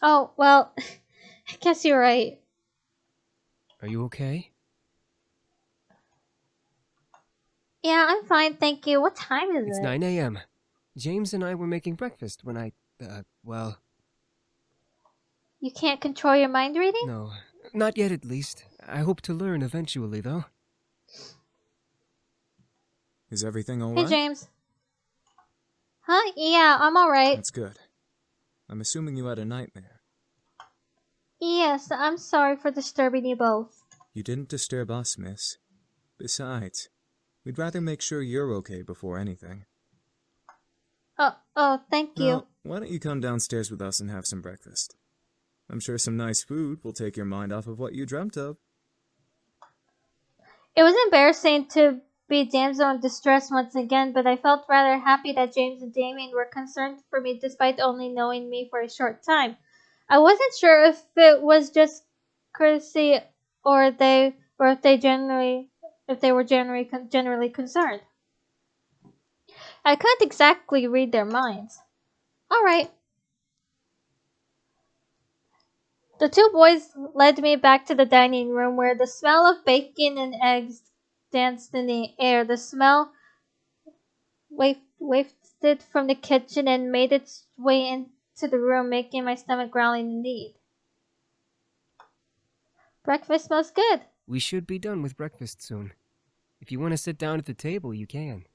Oh, well, I guess you're right. Are you okay? Yeah, I'm fine, thank you. What time is It's it? 9 a.m. James and I were making breakfast when well... You can't control your mind reading? No, not yet at least. I hope to learn eventually, though. Is everything Hey, alright? James. Huh? Yeah, I'm alright. That's good. I'm assuming you had a nightmare. Yes, I'm sorry for disturbing you both. You didn't disturb us, miss. Besides, we'd rather make sure you're okay before anything. Oh, thank you. Now, why don't you come downstairs with us and have some breakfast? I'm sure some nice food will take your mind off of what you dreamt of. It was embarrassing to be damsel in distress once again, but I felt rather happy that James and Damien were concerned for me despite only knowing me for a short time. I wasn't sure if it was just courtesy or if they were generally concerned. I couldn't exactly read their minds. All right. The two boys led me back to the dining room where the smell of bacon and eggs danced in the air. The smell wafted from the kitchen and made its way into the room, making my stomach growling indeed. Breakfast smells good. We should be done with breakfast soon. If you want to sit down at the table, you can.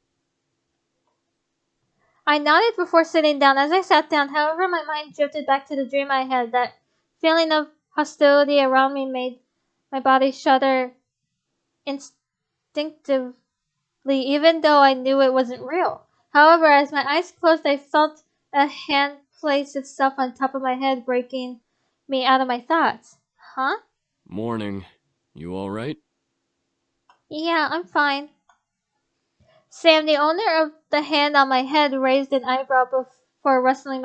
I nodded before sitting down. As I sat down, however, my mind drifted back to the dream I had. That feeling of hostility around me made my body shudder instinctively, even though I knew it wasn't real. However, as my eyes closed, I felt a hand place itself on top of my head, breaking me out of my thoughts. Huh? Morning. You alright? Yeah, I'm fine. Sam, the owner of the hand on my head, raised an eyebrow before rustling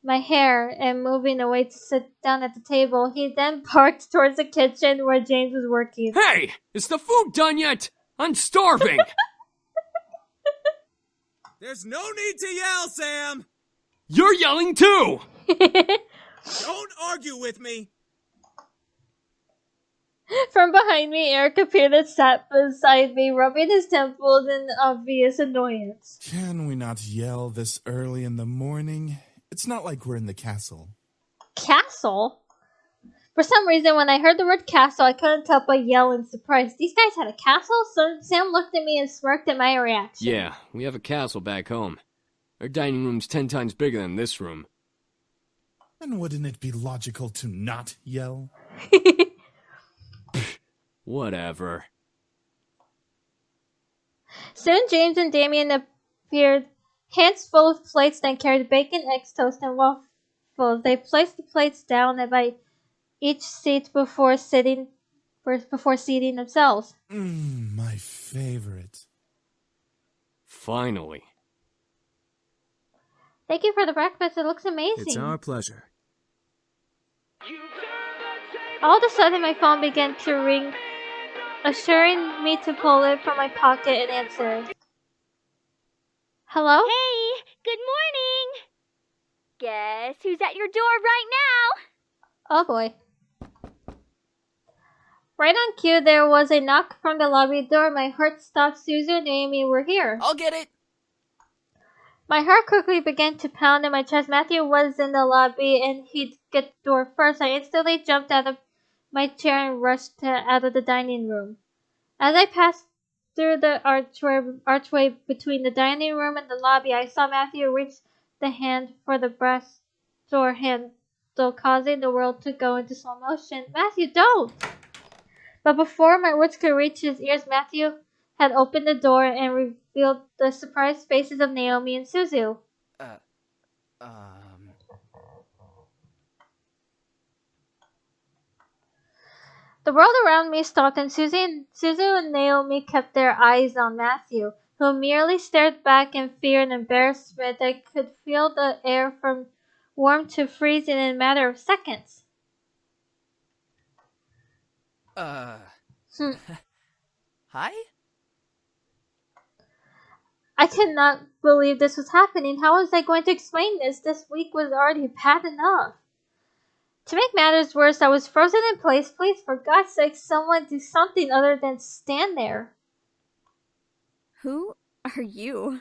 my hair and moving away to sit down at the table. He then barked towards the kitchen where James was working. Hey! Is the food done yet? I'm starving! There's no need to yell, Sam! You're yelling too! Don't argue with me! From behind me, Eric appeared and sat beside me, rubbing his temples in obvious annoyance. Can we not yell this early in the morning? It's not like we're in the castle. Castle? For some reason, when I heard the word castle, I couldn't help but yell in surprise. These guys had a castle? So Sam looked at me and smirked at my reaction. Yeah, we have a castle back home. Our dining room's 10 times bigger than this room. And wouldn't it be logical to not yell? Whatever. Soon James and Damien appeared, hands full of plates that carried bacon, eggs, toast, and waffles. They placed the plates down by each seat before seating themselves. My favorite. Finally. Thank you for the breakfast. It looks amazing. It's our pleasure. All of a sudden, my phone began to ring, assuring me to pull it from my pocket and answer. Hello? Hey, good morning! Guess who's at your door right now? Oh boy. Right on cue, there was a knock from the lobby door. My heart stopped. Susan and Amy were here. I'll get it. My heart quickly began to pound in my chest. Matthew was in the lobby and he'd get the door first. I instantly jumped out of my chair and rushed out of the dining room. As I passed through the archway between the dining room and the lobby, I saw Matthew reach the hand for the brass door handle, causing the world to go into slow motion. Matthew, don't! But before my words could reach his ears, Matthew had opened the door and revealed the surprised faces of Naomi and Suzu. The world around me stopped, and Suzu and Naomi kept their eyes on Matthew, who merely stared back in fear and embarrassment. I could feel the air from warm to freezing in a matter of seconds. Hi? I could not believe this was happening. How was I going to explain this? This week was already bad enough. To make matters worse, I was frozen in place. Please, for God's sake, someone do something other than stand there. Who are you?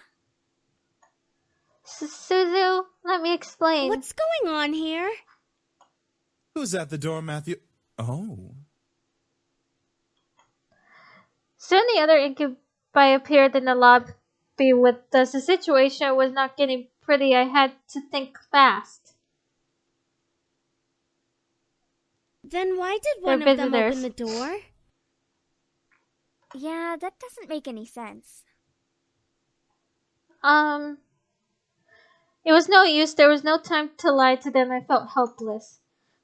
Suzu, let me explain. What's going on here? Who's at the door, Matthew? Oh. Soon the other incubi appeared in the lobby with us. The situation was not getting pretty. I had to think fast. Then why did one of them open the door? Yeah, that doesn't make any sense. It was no use. There was no time to lie to them. I felt helpless.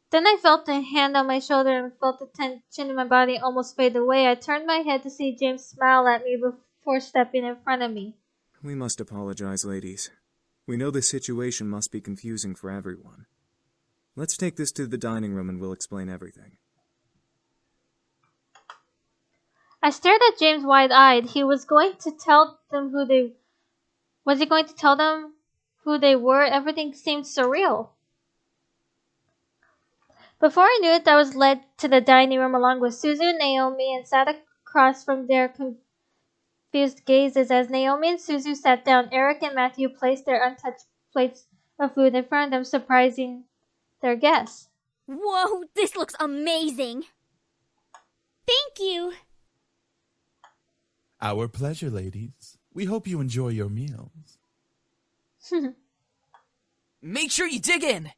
Then I felt a hand on my shoulder and felt the tension in my body almost fade away. I turned my head to see James smile at me before stepping in front of me. We must apologize, ladies. We know this situation must be confusing for everyone. Let's take this to the dining room and we'll explain everything. I stared at James wide-eyed. He was going to tell them who they... Was he going to tell them who they were? Everything seemed surreal. Before I knew it, I was led to the dining room along with Suzu and Naomi and sat across from their confused gazes. As Naomi and Suzu sat down, Eric and Matthew placed their untouched plates of food in front of them, surprising their guests. Whoa, this looks amazing! Thank you! Our pleasure, ladies. We hope you enjoy your meals. Make sure you dig in!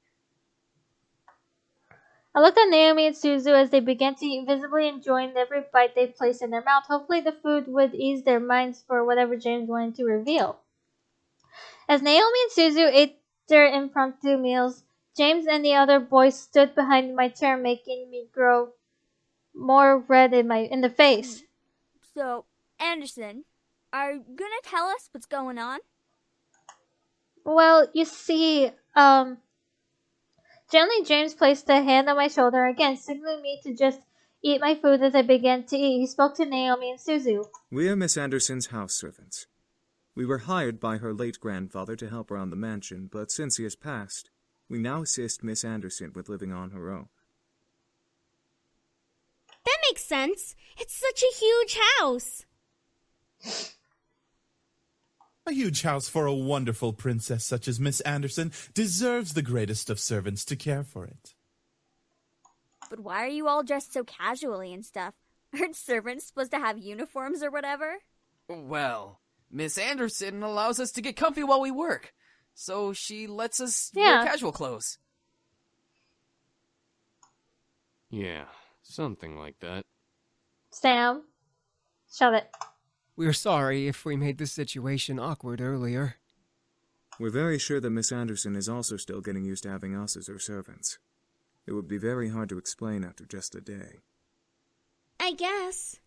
I looked at Naomi and Suzu as they began to eat, visibly enjoying every bite they placed in their mouth. Hopefully the food would ease their minds for whatever James wanted to reveal. As Naomi and Suzu ate their impromptu meals, James and the other boys stood behind my chair, making me grow more red in the face. So, Anderson, are you gonna tell us what's going on? Well, you see, gently James placed a hand on my shoulder again, signaling me to just eat my food as I began to eat. He spoke to Naomi and Suzu. We are Miss Anderson's house servants. We were hired by her late grandfather to help around the mansion, but since he has passed, we now assist Miss Anderson with living on her own. That makes sense. It's such a huge house. A huge house for a wonderful princess such as Miss Anderson deserves the greatest of servants to care for it. But why are you all dressed so casually and stuff? Aren't servants supposed to have uniforms or whatever? Well, Miss Anderson allows us to get comfy while we work, so she lets us wear casual clothes. Yeah, something like that. Sam, shut it. We're sorry if we made the situation awkward earlier. We're very sure that Miss Anderson is also still getting used to having us as her servants. It would be very hard to explain after just a day. I guess.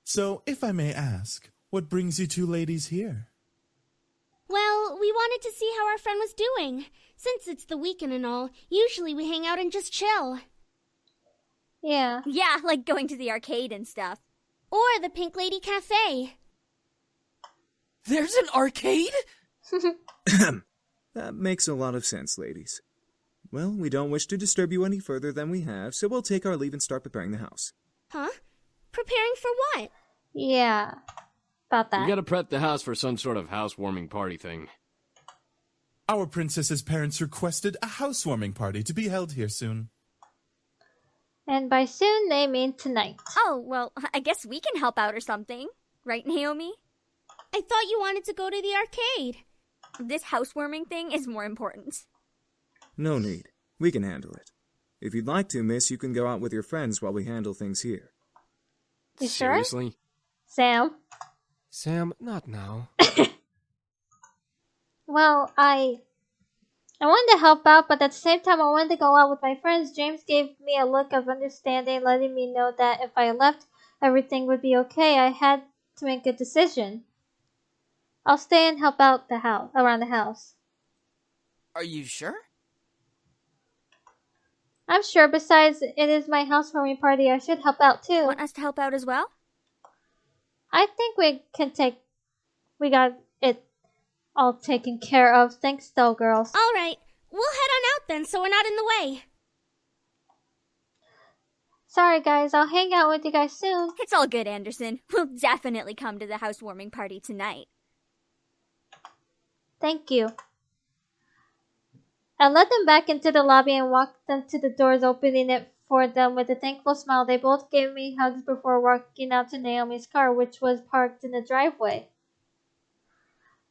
So, if I may ask, what brings you two ladies here? Well, we wanted to see how our friend was doing. Since it's the weekend and all, usually we hang out and just chill. Yeah. Yeah, like going to the arcade and stuff. Or the Pink Lady Cafe. There's an arcade? That makes a lot of sense, ladies. Well, we don't wish to disturb you any further than we have, so we'll take our leave and start preparing the house. Huh? Preparing for what? Yeah, about that. We gotta prep the house for some sort of housewarming party thing. Our princess's parents requested a housewarming party to be held here soon. And by soon, they mean tonight. Oh, well, I guess we can help out or something. Right, Naomi? I thought you wanted to go to the arcade. This housewarming thing is more important. No need. We can handle it. If you'd like to, miss, you can go out with your friends while we handle things here. You sure? Seriously? Sam? Sam, not now. Well, I wanted to help out, but at the same time I wanted to go out with my friends. James gave me a look of understanding, letting me know that if I left, everything would be okay. I had to make a decision. I'll stay and help out around the house. Are you sure? I'm sure. Besides, it is my housewarming party. I should help out too. Want us to help out as well? I think we got it all taken care of. Thanks though, girls. All right. We'll head on out then so we're not in the way. Sorry guys, I'll hang out with you guys soon. It's all good, Anderson. We'll definitely come to the housewarming party tonight. Thank you. I led them back into the lobby and walked them to the doors, opening it for them with a thankful smile. They both gave me hugs before walking out to Naomi's car, which was parked in the driveway.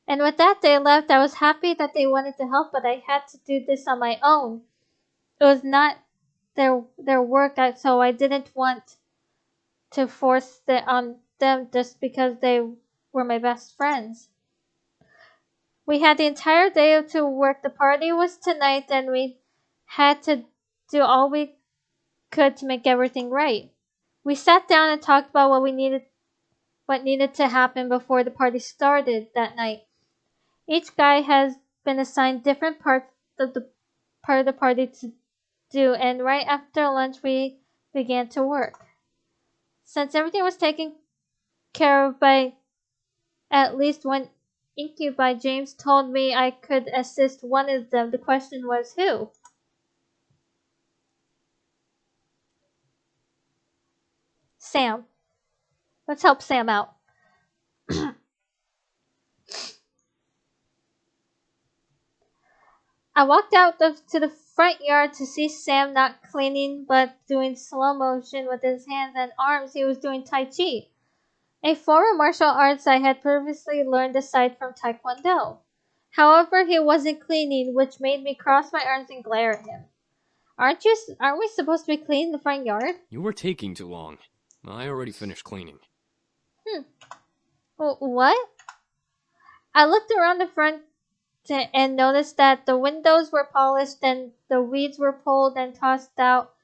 And with that, they left. I was happy that they wanted to help, but I had to do this on my own. It was not their work, so I didn't want to force it on them just because they were my best friends. We had the entire day to work. The party was tonight, and we had to do all we could to make everything right. We sat down and talked about what needed to happen before the party started that night. Each guy has been assigned different parts of the party to do, and right after lunch we began to work. Since everything was taken care of by at least one incubi, James told me I could assist one of them. The question was who? Sam. Let's help Sam out. I walked out to the front yard to see Sam not cleaning but doing slow motion with his hands and arms. He was doing Tai Chi, a form of martial arts I had previously learned aside from Taekwondo. However, he wasn't cleaning, which made me cross my arms and glare at him. Aren't we supposed to be cleaning the front yard? You were taking too long. I already finished cleaning. What? I looked around the front and noticed that the windows were polished and the weeds were pulled and tossed out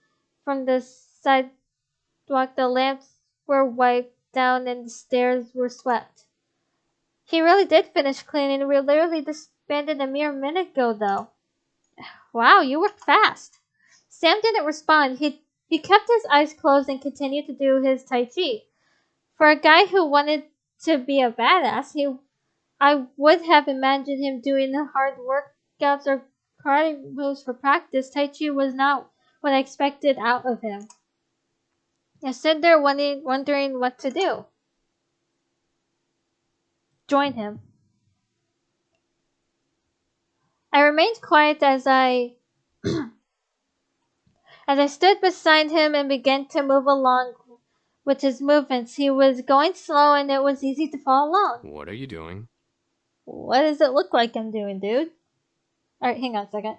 from the sidewalk. The lamps were wiped down and the stairs were swept. He really did finish cleaning. We literally disbanded a mere minute ago, though. Wow, you worked fast. Sam didn't respond. He kept his eyes closed and continued to do his Tai Chi. For a guy who wanted to be a badass, I would have imagined him doing the hard workouts or karate moves for practice. Tai Chi was not what I expected out of him. I stood there wondering what to do. Join him. I remained quiet as I stood beside him and began to move along with his movements. He was going slow and it was easy to follow along. What are you doing? What does it look like I'm doing, dude? Alright, hang on a second.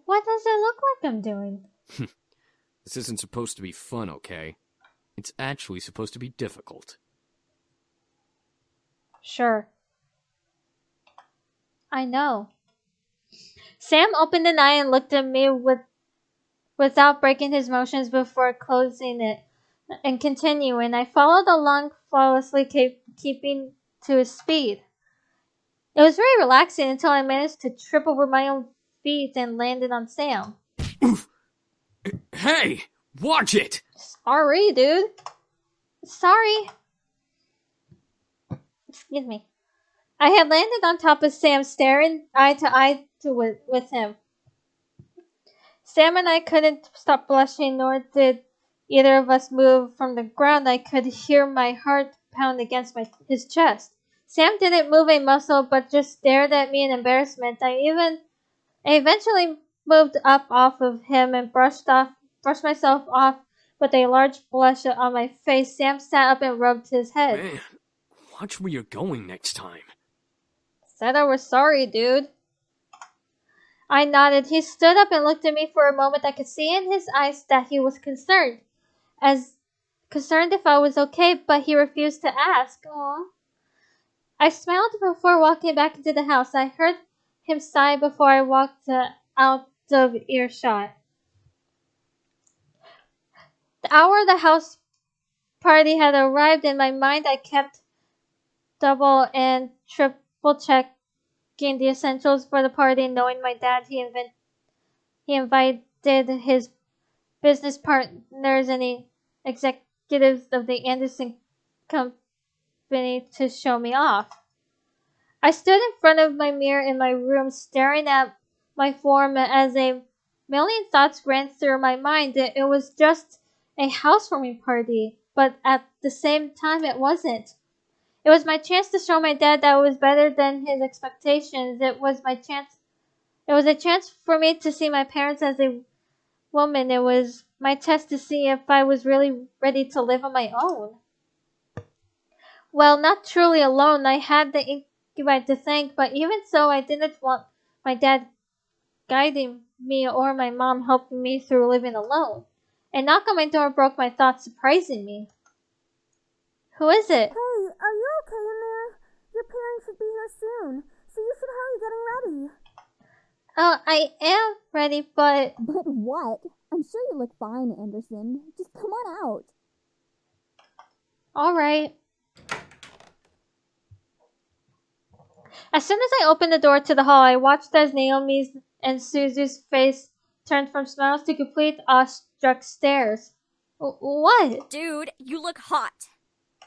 What does it look like I'm doing? This isn't supposed to be fun, okay? It's actually supposed to be difficult. Sure. I know. Sam opened an eye and looked at me without breaking his motions before closing it and continuing. I followed along flawlessly, keeping to his speed. It was very relaxing until I managed to trip over my own feet and landed on Sam. Hey! Watch it! Sorry, dude. Sorry. Excuse me. I had landed on top of Sam, staring eye to eye with him. Sam and I couldn't stop blushing, nor did either of us move from the ground. I could hear my heart pound against his chest. Sam didn't move a muscle, but just stared at me in embarrassment. I eventually moved up off of him and brushed myself off with a large blush on my face. Sam sat up and rubbed his head. Man, watch where you're going next time. Said I was sorry, dude. I nodded. He stood up and looked at me for a moment. I could see in his eyes that he was concerned if I was okay, but he refused to ask. Aww. I smiled before walking back into the house. I heard him sigh before I walked out of earshot. The hour of the house party had arrived. In my mind, I kept double and triple checking the essentials for the party, knowing my dad, he invited his business partners and the executives of the Anderson company to show me off. I stood in front of my mirror in my room staring at my form as a million thoughts ran through my mind. It was just a housewarming party, but at the same time it wasn't. It was my chance to show my dad that I was better than his expectations. It was a chance for me to see my parents as a woman. It was my test to see if I was really ready to live on my own. Well, not truly alone. I had the incubi to thank, but even so, I didn't want my dad guiding me or my mom helping me through living alone. A knock on my door broke my thoughts, surprising me. Who is it? Hey, are you okay in there? Your parents should be here soon, so you should hurry getting ready. I am ready, but... But what? I'm sure you look fine, Anderson. Just come on out. Alright. As soon as I opened the door to the hall, I watched as Naomi's and Suzu's face turned from smiles to complete awestruck stares. What? Dude, you look hot.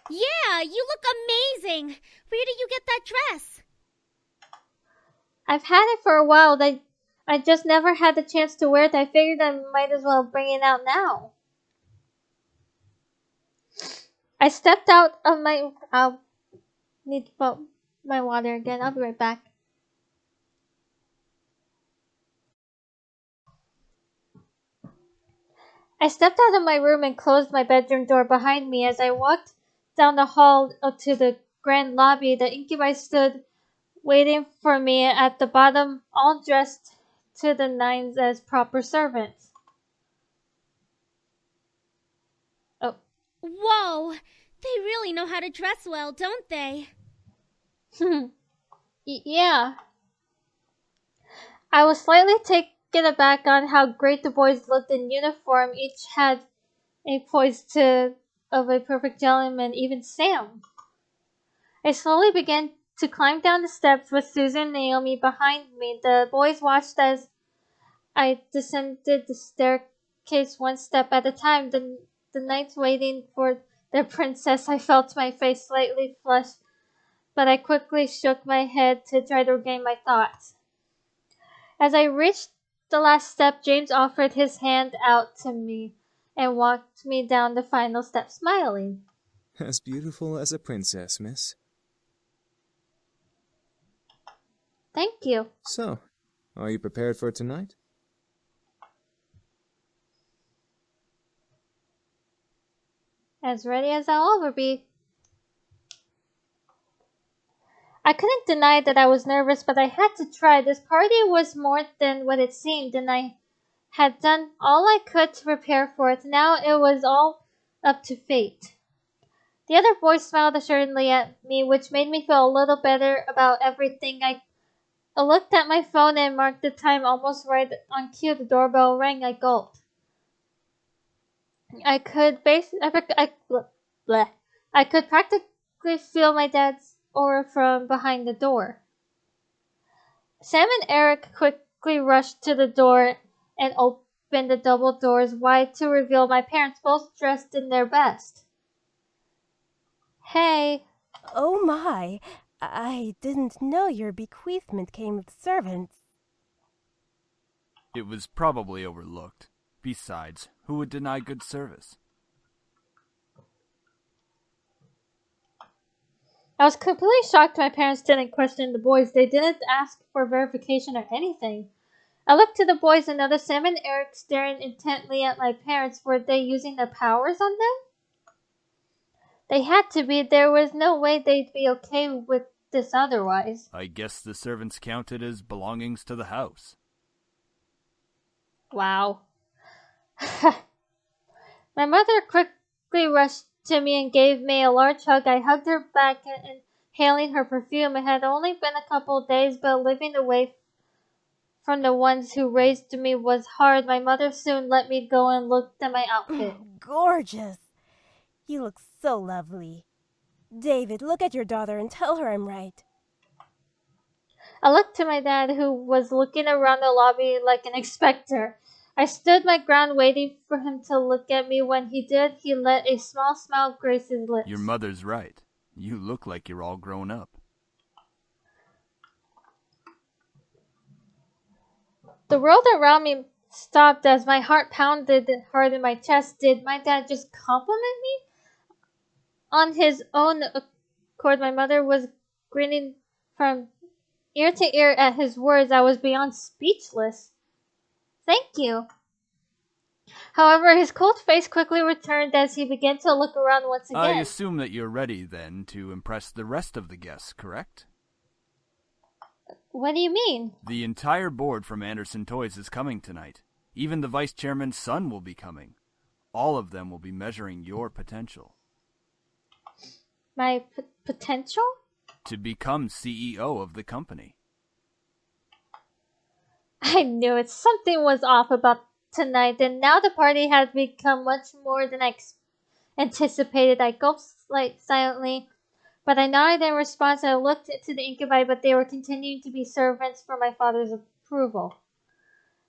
Yeah, you look amazing. Where did you get that dress? I've had it for a while. I just never had the chance to wear it. I figured I might as well bring it out now. I stepped out of my... I'll need to put my water again. I'll be right back. I stepped out of my room and closed my bedroom door behind me. As I walked down the hall to the grand lobby, the incubi stood waiting for me at the bottom, all dressed to the nines as proper servants. Oh. Whoa! They really know how to dress well, don't they? Yeah. I was slightly taken aback on how great the boys looked in uniform. Each had a poise of a perfect gentleman, even Sam. I slowly began to climb down the steps with Susan and Naomi behind me. The boys watched as I descended the staircase one step at a time. The knights waiting for their princess. I felt my face slightly flush, but I quickly shook my head to try to regain my thoughts. As I reached the last step, James offered his hand out to me and walked me down the final step smiling. As beautiful as a princess, miss. Thank you. So, are you prepared for tonight? As ready as I'll ever be. I couldn't deny that I was nervous, but I had to try. This party was more than what it seemed, and I had done all I could to prepare for it. Now it was all up to fate. The other boys smiled assuredly at me, which made me feel a little better about everything. I looked at my phone and marked the time almost right on cue. The doorbell rang. I gulped. I could practically feel my dad's aura from behind the door. Sam and Eric quickly rushed to the door and opened the double doors wide to reveal my parents, both dressed in their best. Hey. Oh my, I didn't know your bequeathment came with servants. It was probably overlooked. Besides, who would deny good service? I was completely shocked my parents didn't question the boys. They didn't ask for verification or anything. I looked to the boys and noticed Sam and Eric staring intently at my parents. Were they using their powers on them? They had to be. There was no way they'd be okay with this otherwise. I guess the servants counted as belongings to the house. Wow. My mother quickly rushed to me and gave me a large hug. I hugged her back, inhaling her perfume. It had only been a couple of days, but living away from the ones who raised me was hard. My mother soon let me go and looked at my outfit. Gorgeous. You look so lovely. David, look at your daughter and tell her I'm right. I looked to my dad, who was looking around the lobby like an inspector. I stood my ground waiting for him to look at me. When he did, he let a small smile grace his lips. Your mother's right. You look like you're all grown up. The world around me stopped as my heart pounded hard in my chest. Did my dad just compliment me? On his own accord, my mother was grinning from ear to ear at his words. I was beyond speechless. Thank you. However, his cold face quickly returned as he began to look around once again. I assume that you're ready, then, to impress the rest of the guests, correct? What do you mean? The entire board from Anderson Toys is coming tonight. Even the vice chairman's son will be coming. All of them will be measuring your potential. My potential? To become CEO of the company. I knew it. Something was off about tonight, and now the party had become much more than I anticipated. I gulped silently, but I nodded in response. I looked to the incubi, but they were continuing to be servants for my father's approval.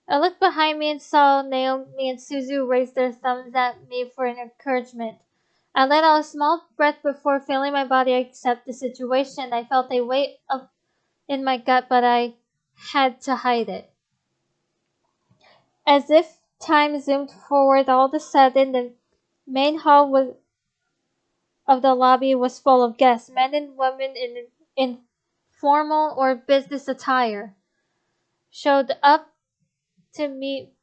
I looked behind me and saw Naomi and Suzu raise their thumbs at me for an encouragement. I let out a small breath before feeling my body accept the situation. I felt a weight in my gut, but I had to hide it. As if time zoomed forward, all of a sudden the main hall of the lobby was full of guests, men and women in formal or business attire, showed up to meet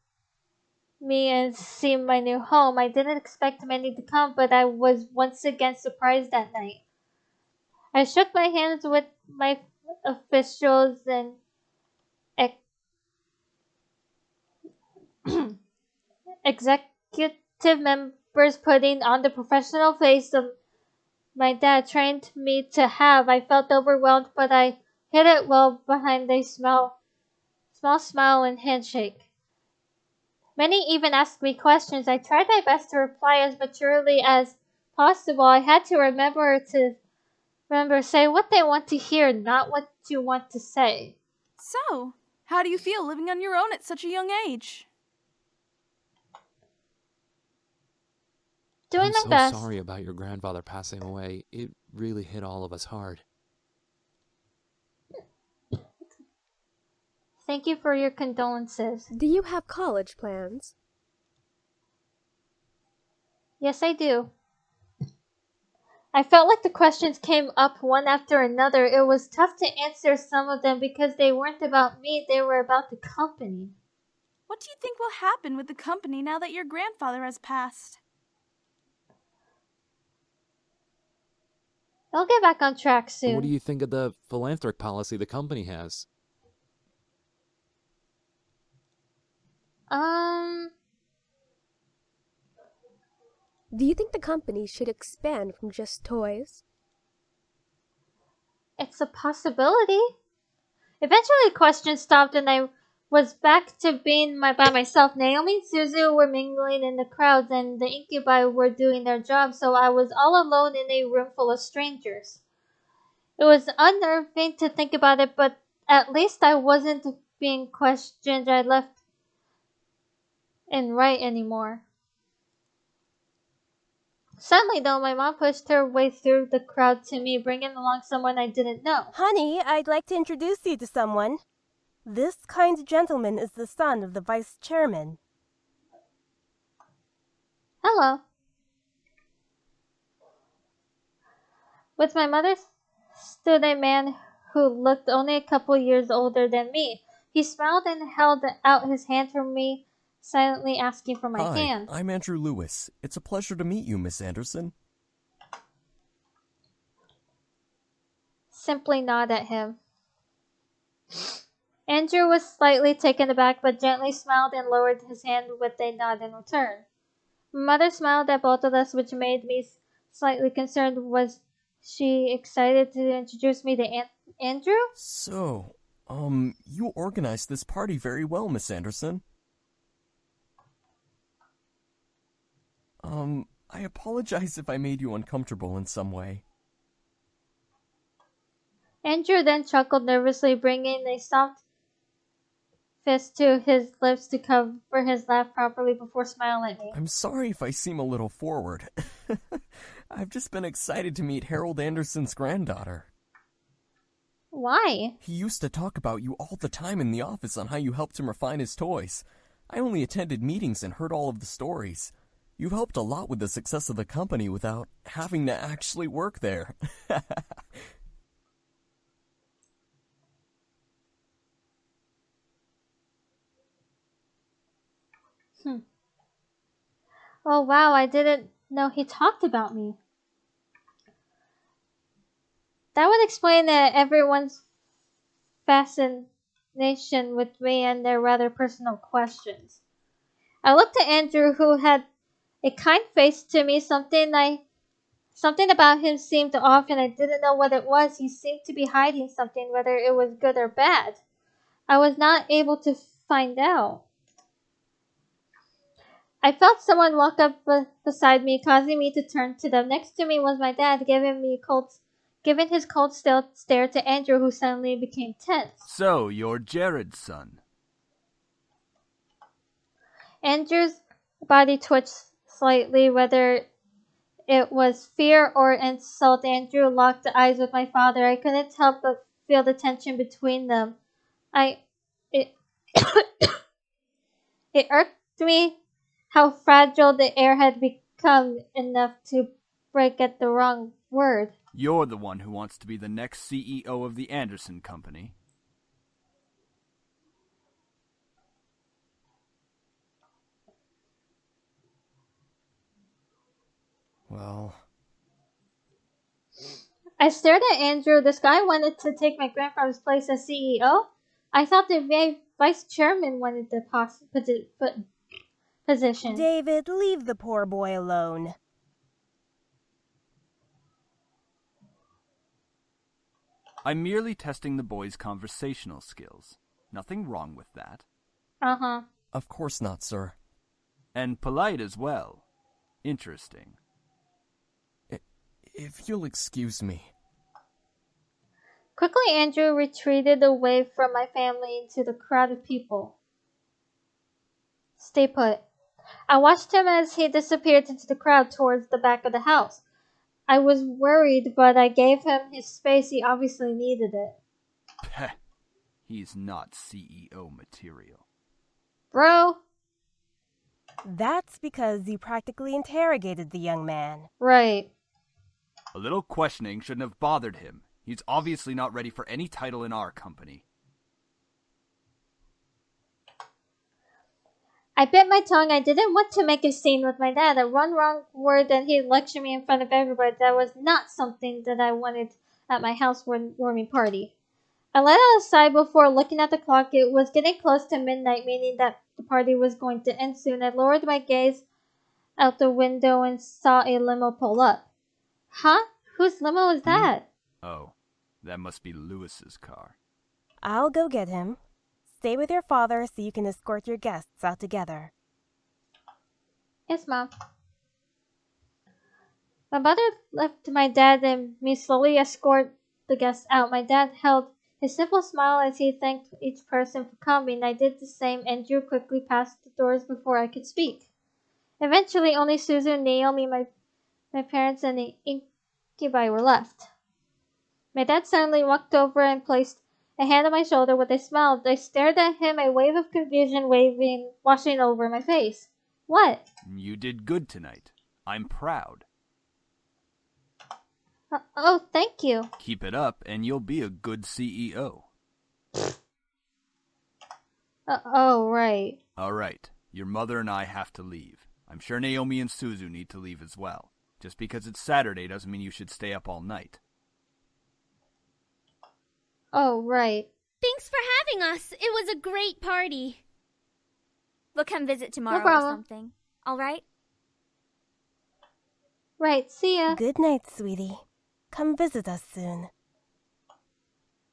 me and see my new home. I didn't expect many to come, but I was once again surprised that night. I shook my hands with my officials and executive members, putting on the professional face of my dad trained me to have. I felt overwhelmed, but I hid it well behind a small smile and handshake. Many even asked me questions. I tried my best to reply as maturely as possible. I had to remember say what they want to hear, not what you want to say. So, how do you feel living on your own at such a young age? Doing I'm my best. so sorry about your grandfather passing away. It really hit all of us hard. Thank you for your condolences. Do you have college plans? Yes, I do. I felt like the questions came up one after another. It was tough to answer some of them because they weren't about me, they were about the company. What do you think will happen with the company now that your grandfather has passed? I'll get back on track soon. What do you think of the philanthropic policy the company has? Do you think the company should expand from just toys? It's a possibility. Eventually, questions stopped and I was back to being by myself. Naomi and Suzu were mingling in the crowds and the incubi were doing their job, so I was all alone in a room full of strangers. It was unnerving to think about it, but at least I wasn't being questioned I left and right anymore. Suddenly, though, my mom pushed her way through the crowd to me, bringing along someone I didn't know. Honey, I'd like to introduce you to someone. This kind gentleman is the son of the vice chairman. Hello. With my mother stood a man who looked only a couple years older than me. He smiled and held out his hand for me, silently asking for my hand. Hi, I'm Andrew Lewis. It's a pleasure to meet you, Miss Anderson. Simply nod at him. Andrew was slightly taken aback, but gently smiled and lowered his hand with a nod in return. My mother smiled at both of us, which made me slightly concerned. Was she excited to introduce me to Andrew? So, you organized this party very well, Miss Anderson. I apologize if I made you uncomfortable in some way. Andrew then chuckled nervously, bringing a soft fist to his lips to cover his laugh properly before smiling at me. I'm sorry if I seem a little forward. I've just been excited to meet Harold Anderson's granddaughter. Why? He used to talk about you all the time in the office on how you helped him refine his toys. I only attended meetings and heard all of the stories. You've helped a lot with the success of the company without having to actually work there. Oh wow, I didn't know he talked about me. That would explain everyone's fascination with me and their rather personal questions. I looked at Andrew, who had a kind face to me. Something about him seemed off, and I didn't know what it was. He seemed to be hiding something, whether it was good or bad. I was not able to find out. I felt someone walk up beside me, causing me to turn to them. Next to me was my dad, giving his cold stare to Andrew, who suddenly became tense. So, you're Jared's son. Andrew's body twitched slightly, whether it was fear or insult. Andrew locked eyes with my father. I couldn't help but feel the tension between them. It irked me how fragile the air had become, enough to break at the wrong word. You're the one who wants to be the next CEO of the Anderson Company. Well, I stared at Andrew. This guy wanted to take my grandfather's place as CEO? I thought the vice chairman wanted the position. David, leave the poor boy alone. I'm merely testing the boy's conversational skills. Nothing wrong with that. Uh-huh. Of course not, sir. And polite as well. Interesting. If you'll excuse me. Quickly, Andrew retreated away from my family into the crowd of people. Stay put. I watched him as he disappeared into the crowd towards the back of the house. I was worried, but I gave him his space. He obviously needed it. Peh. He's not CEO material. Bro. That's because you practically interrogated the young man. Right. A little questioning shouldn't have bothered him. He's obviously not ready for any title in our company. I bit my tongue. I didn't want to make a scene with my dad. One wrong word and he'd lecture me in front of everybody. That was not something that I wanted at my housewarming party. I let it aside before looking at the clock. It was getting close to midnight, meaning that the party was going to end soon. I lowered my gaze out the window and saw a limo pull up. Huh? Whose limo is that? Oh, that must be Lewis's car. I'll go get him. Stay with your father so you can escort your guests out together. Yes, Mom. My mother left my dad and me slowly escort the guests out. My dad held his simple smile as he thanked each person for coming. I did the same and Drew quickly past the doors before I could speak. Eventually, only Susan, Naomi, my parents, and the incubi were left. My dad suddenly walked over and placed a hand on my shoulder with a smile. I stared at him, a wave of confusion washing over my face. What? You did good tonight. I'm proud. Oh, thank you. Keep it up and you'll be a good CEO. Oh, right. All right. Your mother and I have to leave. I'm sure Naomi and Suzu need to leave as well. Just because it's Saturday doesn't mean you should stay up all night. Oh, right. Thanks for having us. It was a great party. We'll come visit tomorrow or something. All right? Right, see ya. Good night, sweetie. Come visit us soon.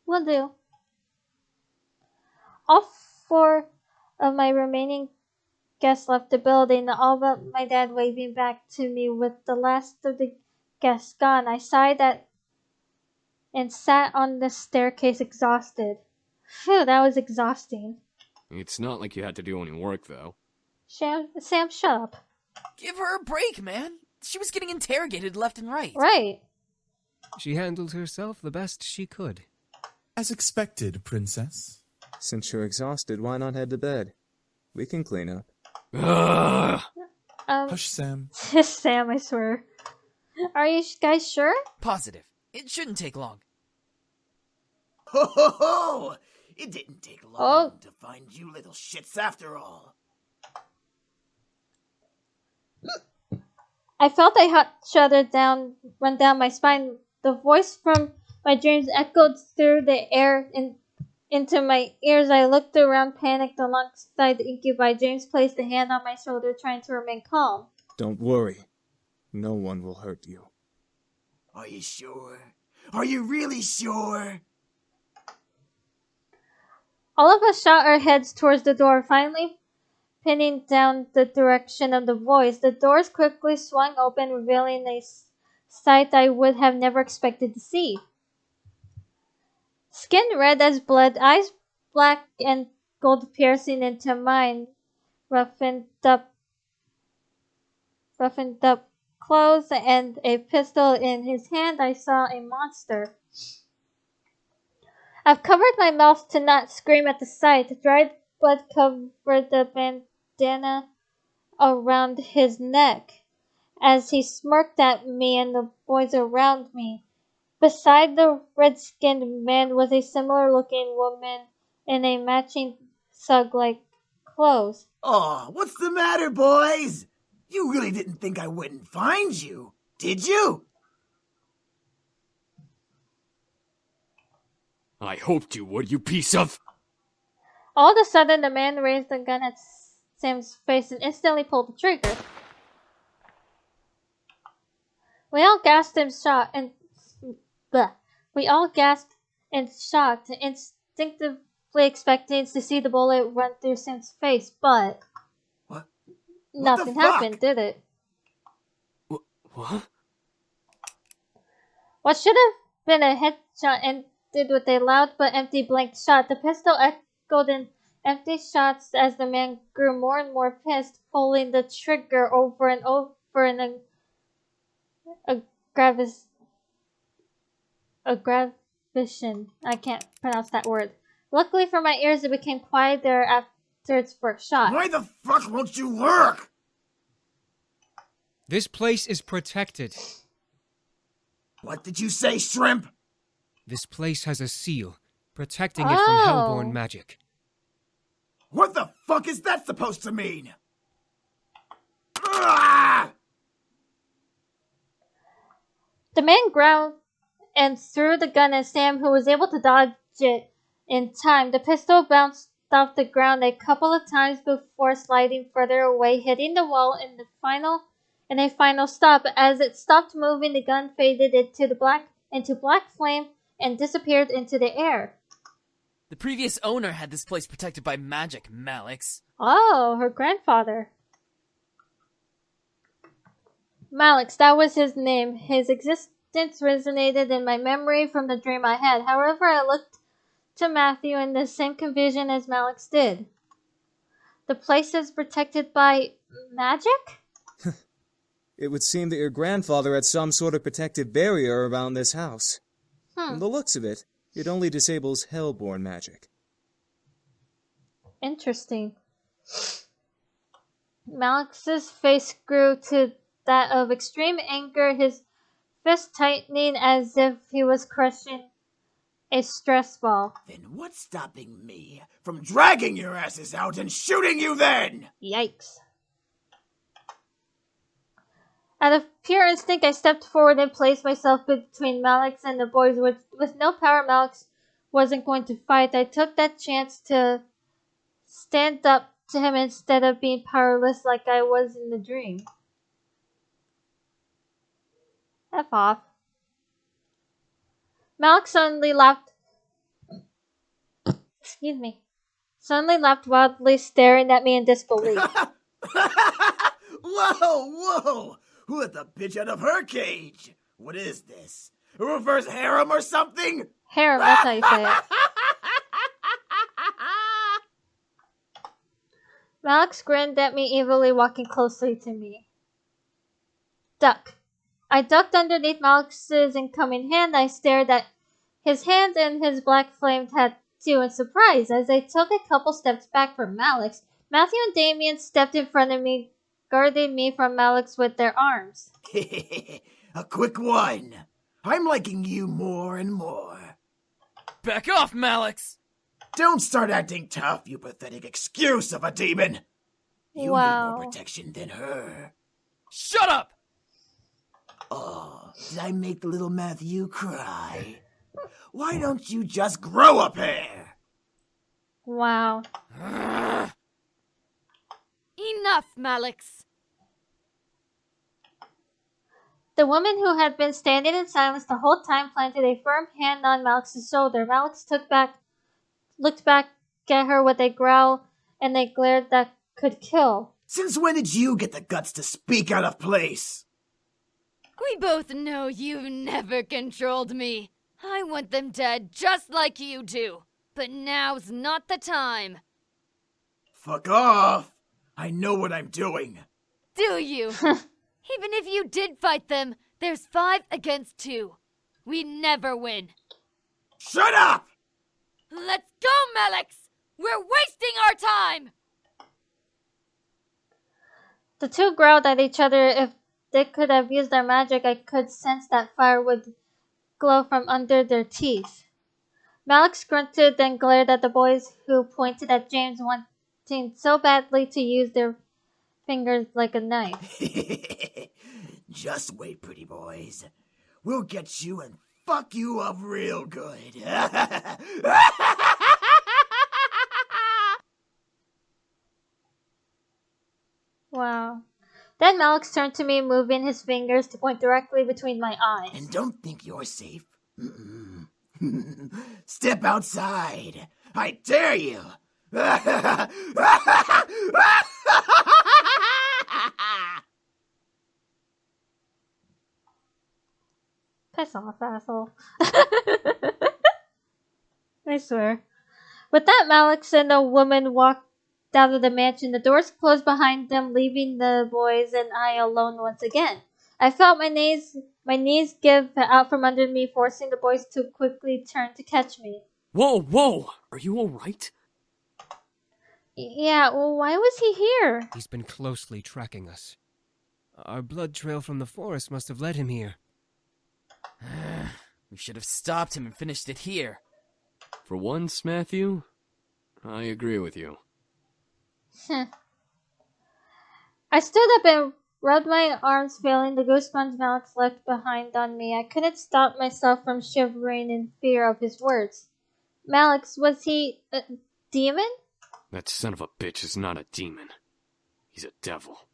Will do. All 4 of my remaining guests left the building, all but my dad waving back to me with the last of the guests gone. I sighed and sat on the staircase exhausted. Phew, that was exhausting. It's not like you had to do any work, though. Sam, shut up. Give her a break, man. She was getting interrogated left and right. Right. She handled herself the best she could. As expected, Princess. Since you're exhausted, why not head to bed? We can clean up. Hush, Sam. Sam, I swear. Are you guys sure? Positive. It shouldn't take long. Ho ho ho! It didn't take long to find you little shits after all. I felt a hot shudder run down my spine. The voice from my dreams echoed through the air into my ears. I looked around, panicked alongside the incubi. James placed a hand on my shoulder, trying to remain calm. Don't worry. No one will hurt you. Are you sure? Are you really sure? All of us shot our heads towards the door, finally pinning down the direction of the voice. The doors quickly swung open, revealing a sight I would have never expected to see. Skin red as blood, eyes black and gold piercing into mine, roughened up clothes and a pistol in his hand. I saw a monster. I've covered my mouth to not scream at the sight. Dried blood covered the bandana around his neck as he smirked at me and the boys around me. Beside the red-skinned man was a similar-looking woman in a matching thug-like clothes. Aw, what's the matter, boys? You really didn't think I wouldn't find you, did you? I hoped you would, you piece of... All of a sudden, the man raised the gun at Sam's face and instantly pulled the trigger. We all gasped and shocked, instinctively expecting to see the bullet run through Sam's face, but nothing happened, did it? What? What should have been a headshot ended with a loud but empty blank shot. The pistol echoed in empty shots as the man grew more and more pissed, pulling the trigger over and over in aggravation. I can't pronounce that word. Luckily for my ears, it became quieter after its first shot. Why the fuck won't you work? This place is protected. What did you say, Shrimp? This place has a seal, protecting it from hellborn magic. What the fuck is that supposed to mean? Ah! The man growled and threw the gun at Sam, who was able to dodge it in time. The pistol bounced off the ground a couple of times before sliding further away, hitting the wall in a final stop. As it stopped moving, the gun faded into black flame and disappeared into the air. The previous owner had this place protected by magic, Malix. Oh, her grandfather. Malix, that was his name. His existence resonated in my memory from the dream I had. However, I looked to Matthew in the same confusion as Malix did. The place is protected by magic? It would seem that your grandfather had some sort of protective barrier around this house. From the looks of it, it only disables hellborn magic. Interesting. Malix's face grew to that of extreme anger, his fist tightening as if he was crushing a stress ball. Then what's stopping me from dragging your asses out and shooting you then? Yikes. Out of pure instinct, I stepped forward and placed myself between Malix and the boys. With no power, Malix wasn't going to fight. I took that chance to stand up to him instead of being powerless like I was in the dream. F off. Malix suddenly laughed. Excuse me. Suddenly laughed wildly, staring at me in disbelief. Whoa! Who let the bitch out of her cage? What is this? A reverse harem or something? Harem, that's how you say it. Malix grinned at me evilly, walking closely to me. Duck. I ducked underneath Malix's incoming hand. I stared at his hand and his black flamed tattoo in surprise. As I took a couple steps back from Malix, Matthew and Damien stepped in front of me, guarding me from Malix with their arms. A quick one. I'm liking you more and more. Back off, Malix! Don't start acting tough, you pathetic excuse of a demon. You need more protection than her. Shut up! Oh, did I make the little Matthew cry? Why don't you just grow a pair? Wow. Enough, Malix. The woman who had been standing in silence the whole time planted a firm hand on Malix's shoulder. Malix looked back at her with a growl and a glare that could kill. Since when did you get the guts to speak out of place? We both know you've never controlled me. I want them dead just like you do. But now's not the time. Fuck off! I know what I'm doing. Do you? Even if you did fight them, there's 5 against 2. We never win. Shut up! Let's go, Malix! We're wasting our time! The two growled at each other. If they could have used their magic, I could sense that fire would glow from under their teeth. Malix grunted, then glared at the boys who pointed at James, wanting so badly to use their fingers like a knife. Just wait, pretty boys. We'll get you and fuck you up real good. Wow. Then Malix turned to me, moving his fingers to point directly between my eyes. And don't think you're safe. Step outside. I dare you. Piss off, asshole. I swear. With that, Malix and the woman walked out of the mansion. The doors closed behind them, leaving the boys and I alone once again. I felt my knees give out from under me, forcing the boys to quickly turn to catch me. Whoa! Are you alright? Yeah, well, why was he here? He's been closely tracking us. Our blood trail from the forest must have led him here. We should have stopped him and finished it here. For once, Matthew, I agree with you. I stood up and rubbed my arms, feeling the goosebumps Malix left behind on me. I couldn't stop myself from shivering in fear of his words. Malix, was he a demon? That son of a bitch is not a demon. He's a devil.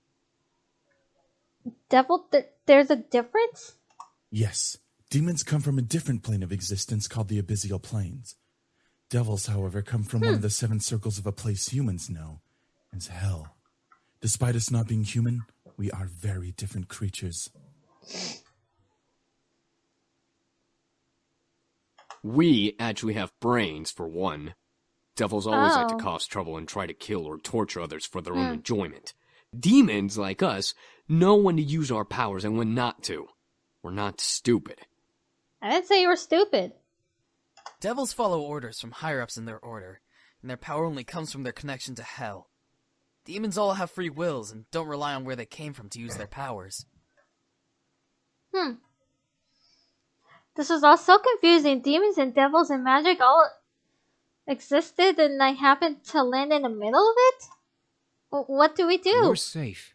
Devil? There's a difference? Yes. Demons come from a different plane of existence called the abyssal planes. Devils, however, come from one of the 7 circles of a place humans know as hell. Despite us not being human, we are very different creatures. We actually have brains, for one. Devils always like to cause trouble and try to kill or torture others for their own enjoyment. Demons, like us, know when to use our powers and when not to. We're not stupid. I didn't say you were stupid. Devils follow orders from higher-ups in their order, and their power only comes from their connection to hell. Demons all have free wills and don't rely on where they came from to use their powers. This is all so confusing. Demons and devils and magic all existed, and I happened to land in the middle of it? What do we do? You're safe.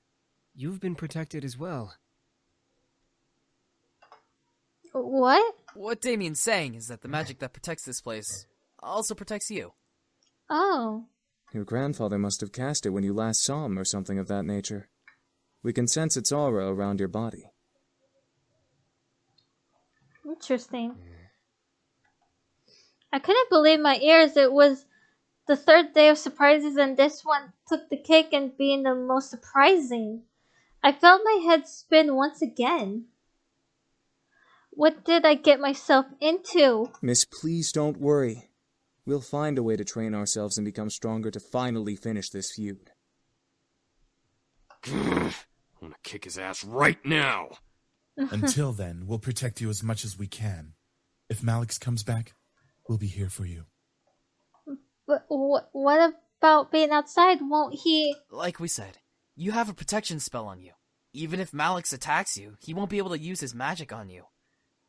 You've been protected as well. What? What Damien's saying is that the magic that protects this place also protects you. Oh. Your grandfather must have cast it when you last saw him or something of that nature. We can sense its aura around your body. Interesting. I couldn't believe my ears. It was the 3rd day of surprises, and this one took the cake in being the most surprising. I felt my head spin once again. What did I get myself into? Miss, please don't worry. We'll find a way to train ourselves and become stronger to finally finish this feud. I want to kick his ass right now. Until then, we'll protect you as much as we can. If Malix comes back, we'll be here for you. But what about being outside? Won't he... Like we said, you have a protection spell on you. Even if Malix attacks you, he won't be able to use his magic on you.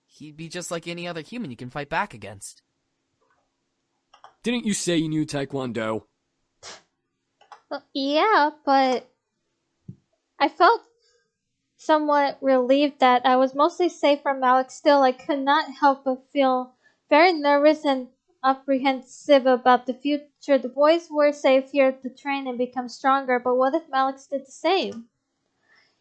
He'd be just like any other human you can fight back against. Didn't you say you knew Taekwondo? Yeah, but I felt somewhat relieved that I was mostly safe from Alex. Still, I could not help but feel very nervous and apprehensive about the future. The boys were safe here to train and become stronger, but what if Alex did the same?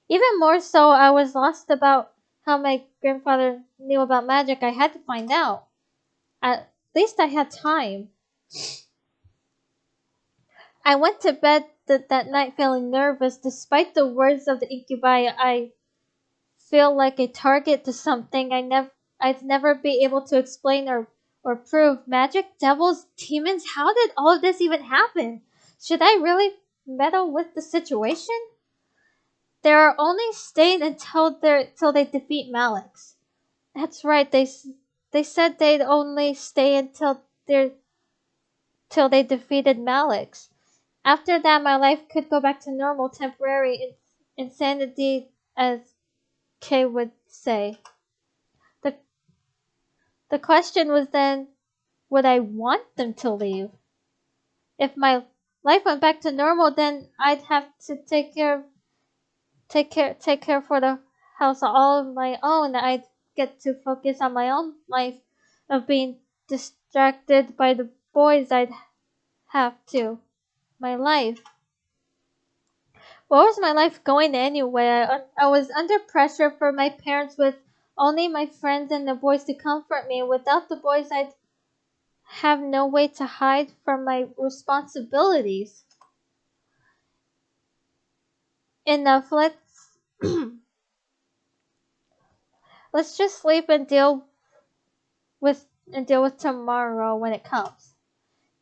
Even more so, I was lost about how my grandfather knew about magic. I had to find out. At least I had time. I went to bed that night feeling nervous. Despite the words of the incubi, I feel like a target to something I'd never be able to explain or prove. Magic, devils, demons, how did all of this even happen? Should I really meddle with the situation? They're only staying until they defeat Malix. That's right, they said they'd only stay till they defeated Malix. After that, my life could go back to normal, temporary insanity, as Kay would say. The question was then, would I want them to leave? If my life went back to normal, then I'd have to take care for the house all on my own. I'd get to focus on my own life of being distracted by the boys. I'd have to. My life. Where was my life going anyway? I was under pressure for my parents with only my friends and the boys to comfort me. Without the boys, I'd have no way to hide from my responsibilities. Enough, let's just sleep and deal with tomorrow when it comes.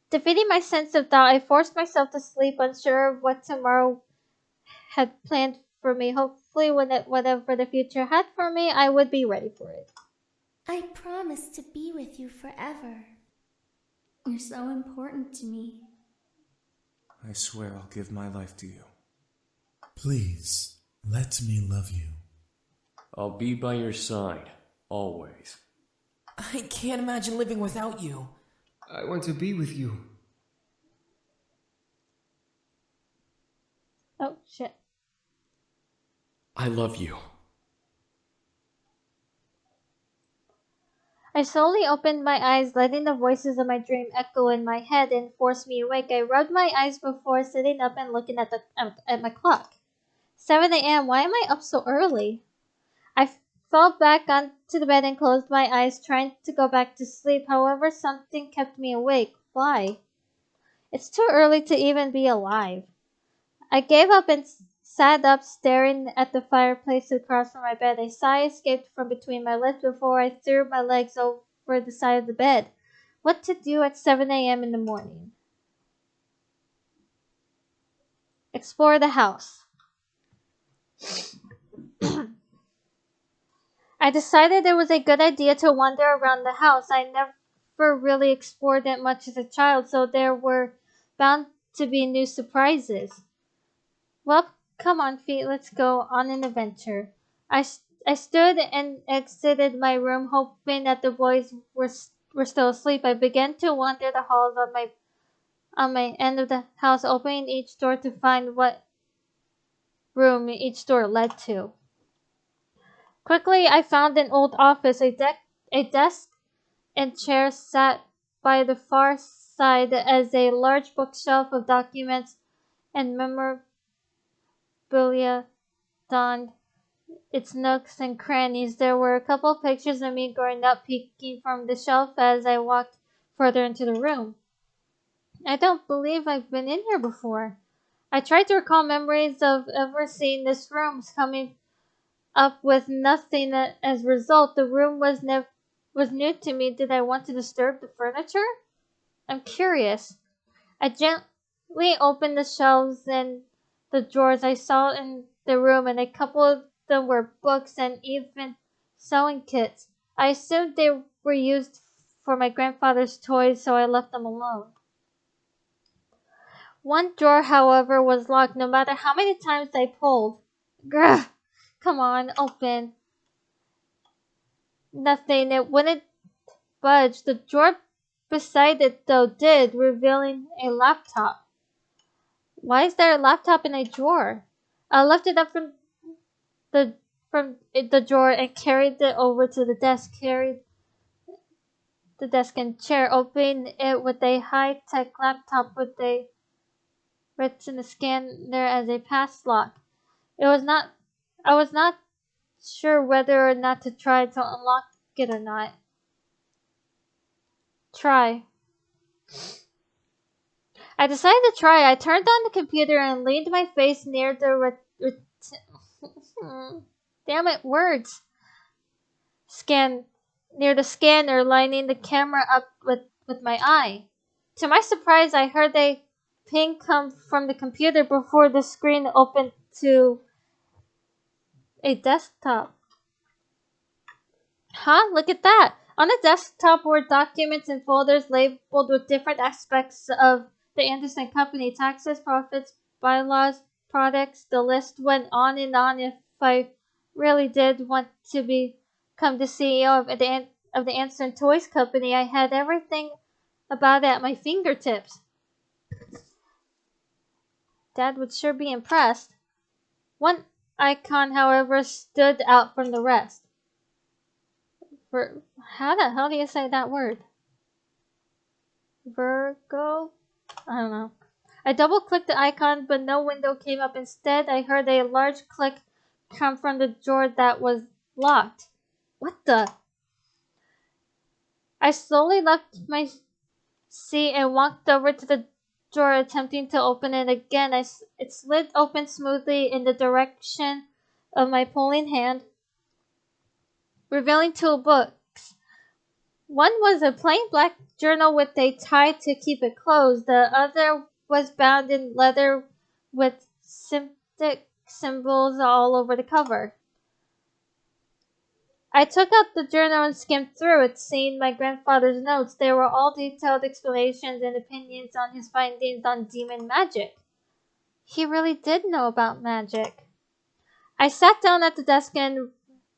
Defeating my sense of doubt, I forced myself to sleep, unsure of what tomorrow had planned for me. Hopefully, whatever the future had for me, I would be ready for it. I promise to be with you forever. You're so important to me. I swear I'll give my life to you. Please, let me love you. I'll be by your side, always. I can't imagine living without you. I want to be with you. Oh, shit. I love you. I slowly opened my eyes, letting the voices of my dream echo in my head and force me awake. I rubbed my eyes before sitting up and looking at my clock. 7 a.m. Why am I up so early? I fell back onto the bed and closed my eyes, trying to go back to sleep. However, something kept me awake. Why? It's too early to even be alive. I gave up and sat up, staring at the fireplace across from my bed. A sigh escaped from between my lips before I threw my legs over the side of the bed. What to do at 7 a.m. in the morning? Explore the house. I decided it was a good idea to wander around the house. I never really explored it much as a child, so there were bound to be new surprises. Well, come on, feet, let's go on an adventure. I stood and exited my room, hoping that the boys were still asleep. I began to wander the halls on my end of the house, opening each door to find what room each door led to. Quickly, I found an old office. A desk and chair sat by the far side as a large bookshelf of documents and memorabilia donned its nooks and crannies. There were a couple of pictures of me growing up peeking from the shelf as I walked further into the room. I don't believe I've been in here before. I tried to recall memories of ever seeing this room, coming up with nothing as a result. The room was new to me. Did I want to disturb the furniture? I'm curious. I gently opened the shelves and the drawers I saw in the room, and a couple of them were books and even sewing kits. I assumed they were used for my grandfather's toys, so I left them alone. One drawer, however, was locked no matter how many times I pulled. Grr! Come on, open. Nothing, it wouldn't budge. The drawer beside it, though, did, revealing a laptop. Why is there a laptop in a drawer? I lifted up the drawer and carried it over to the desk. Carried the desk and chair, opening it with a high-tech laptop with a retina scanner as a pass lock. I was not sure whether or not to try to unlock it or not. Try. I decided to try. I turned on the computer and leaned my face near the damn it, words. Near the scanner, lining the camera up with my eye. To my surprise, I heard a ping come from the computer before the screen opened to a desktop. Huh? Look at that! On the desktop were documents and folders labeled with different aspects of the Anderson Company: taxes, profits, bylaws, products. The list went on and on. If I really did want to become the CEO of the Anderson Toys Company, I had everything about it at my fingertips. Dad would sure be impressed. One icon, however, stood out from the rest. How the hell do you say that word? Virgo? I don't know. I double-clicked the icon, but no window came up. Instead, I heard a large click come from the drawer that was locked. What the? I slowly left my seat and walked over to the drawer, attempting to open it again. It slid open smoothly in the direction of my pulling hand, revealing two books. One was a plain black journal with a tie to keep it closed. The other was bound in leather with symbolic symbols all over the cover. I took out the journal and skimmed through it, seeing my grandfather's notes. They were all detailed explanations and opinions on his findings on demon magic. He really did know about magic. I sat down at the desk and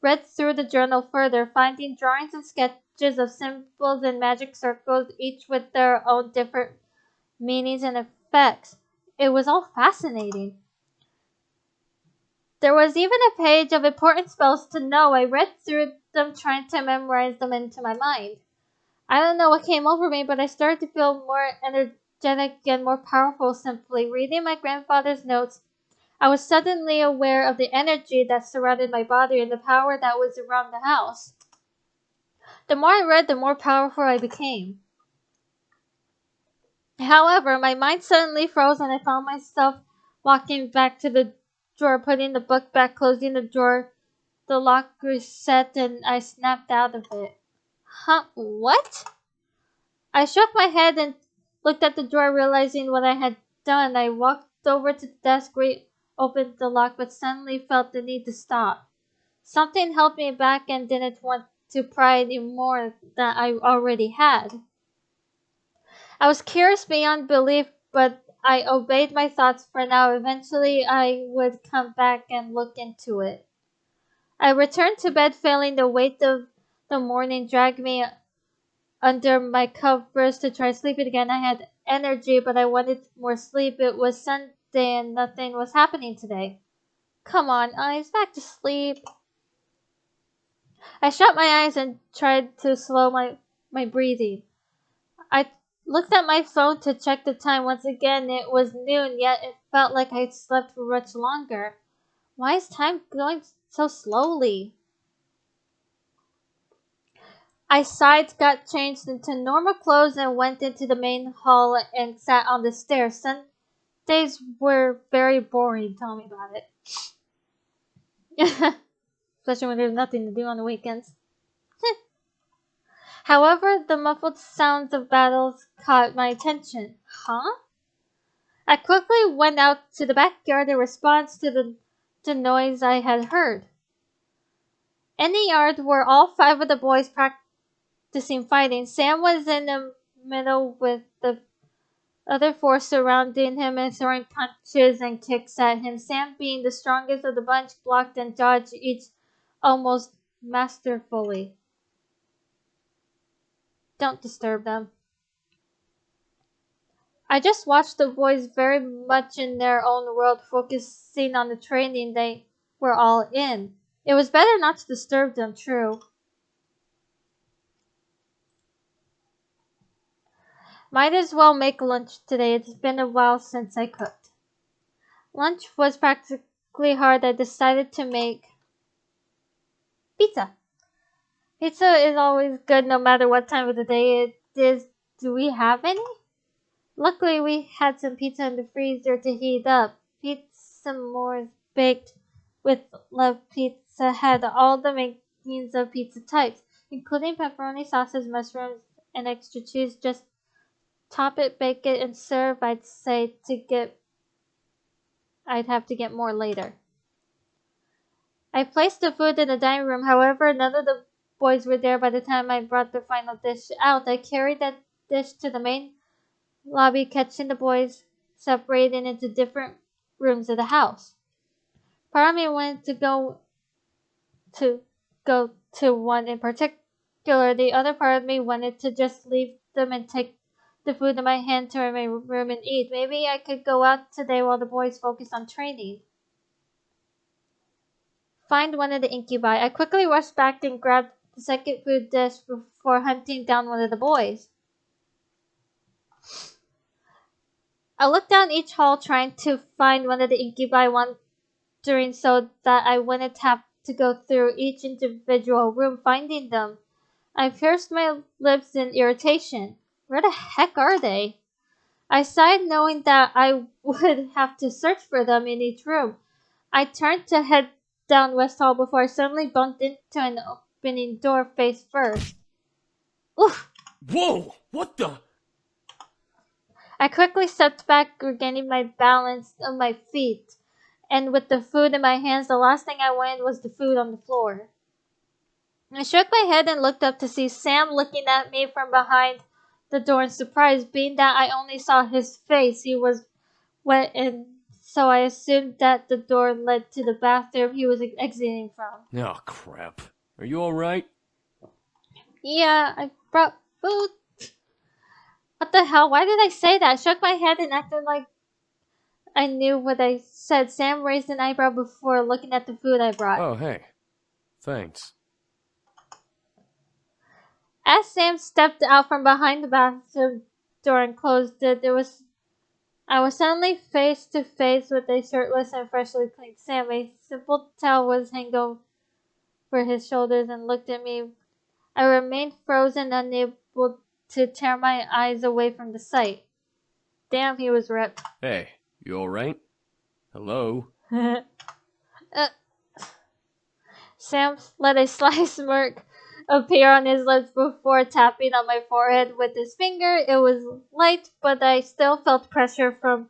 read through the journal further, finding drawings and sketches of symbols and magic circles, each with their own different meanings and effects. It was all fascinating. There was even a page of important spells to know. I read through them, trying to memorize them into my mind. I don't know what came over me, but I started to feel more energetic and more powerful simply reading my grandfather's notes. I was suddenly aware of the energy that surrounded my body and the power that was around the house. The more I read, the more powerful I became. However, my mind suddenly froze and I found myself walking back to the drawer, putting the book back, closing the drawer. The lock reset and I snapped out of it. Huh? What? I shook my head and looked at the drawer, realizing what I had done. I walked over to the desk, opened the lock, but suddenly felt the need to stop. Something held me back and didn't want to pry any more than I already had. I was curious beyond belief, but I obeyed my thoughts for now. Eventually, I would come back and look into it. I returned to bed, feeling the weight of the morning drag me under my covers to try sleeping again. I had energy, but I wanted more sleep. It was Sunday and nothing was happening today. Come on, eyes, back to sleep. I shut my eyes and tried to slow my breathing. I looked at my phone to check the time. Once again, it was noon, yet it felt like I'd slept for much longer. Why is time going so slowly? I sighed, got changed into normal clothes, and went into the main hall and sat on the stairs. Sundays were very boring. Tell me about it. Especially when there's nothing to do on the weekends. However, the muffled sounds of battles caught my attention. Huh? I quickly went out to the backyard in response to the noise I had heard. In the yard were all 5 of the boys practicing fighting. Sam was in the middle with the other 4 surrounding him and throwing punches and kicks at him. Sam, being the strongest of the bunch, blocked and dodged each almost masterfully. Don't disturb them. I just watched the boys very much in their own world, focusing on the training they were all in. It was better not to disturb them, true. Might as well make lunch today. It's been a while since I cooked. Lunch was practically hard. I decided to make pizza. Pizza is always good no matter what time of the day it is. Do we have any? Luckily, we had some pizza in the freezer to heat up. Pizza more baked with love. Pizza had all the makings of pizza types, including pepperoni, sausage, mushrooms, and extra cheese. Just top it, bake it, and serve. I'd have to get more later. I placed the food in the dining room. However, none of the boys were there by the time I brought the final dish out. I carried that dish to the main lobby, catching the boys separated into different rooms of the house. Part of me wanted to go to one in particular. The other part of me wanted to just leave them and take the food in my hand to my room and eat. Maybe I could go out today while the boys focus on training. Find one of the incubi. I quickly rushed back and grabbed the second food dish before hunting down one of the boys. I looked down each hall trying to find one of the incubi, wondering so that I wouldn't have to go through each individual room finding them. I pursed my lips in irritation. Where the heck are they? I sighed, knowing that I would have to search for them in each room. I turned to head down West Hall before I suddenly bumped into an opening door face first. Oof! Whoa! What the? I quickly stepped back, regaining my balance on my feet. And with the food in my hands, the last thing I wanted was the food on the floor. I shook my head and looked up to see Sam looking at me from behind the door in surprise. Being that I only saw his face, he was wet, and so I assumed that the door led to the bathroom he was exiting from. Oh, crap. Are you alright? Yeah, I brought food. What the hell? Why did I say that? I shook my head and acted like I knew what I said. Sam raised an eyebrow before looking at the food I brought. Oh, hey. Thanks. As Sam stepped out from behind the bathroom door and closed it, I was suddenly face to face with a shirtless and freshly cleaned Sam. A simple towel was hanging over his shoulders and looked at me. I remained frozen, unable to tear my eyes away from the sight. Damn, he was ripped. Hey, you alright? Hello? Sam let a sly smirk appear on his lips before tapping on my forehead with his finger. It was light, but I still felt pressure from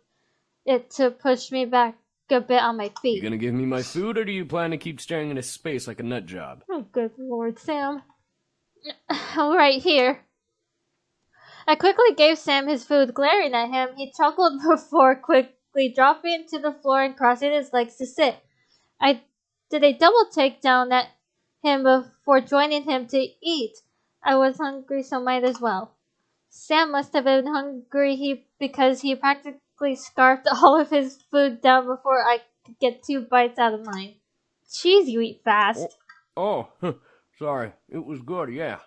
it to push me back a bit on my feet. You gonna give me my food, or do you plan to keep staring into space like a nut job? Oh, good lord, Sam. Right here. I quickly gave Sam his food, glaring at him. He chuckled before quickly dropping to the floor and crossing his legs to sit. I did a double takedown at him before joining him to eat. I was hungry, so might as well. Sam must have been hungry because he practically scarfed all of his food down before I could get 2 bites out of mine. Cheese, you eat fast. Oh, sorry. It was good, yeah.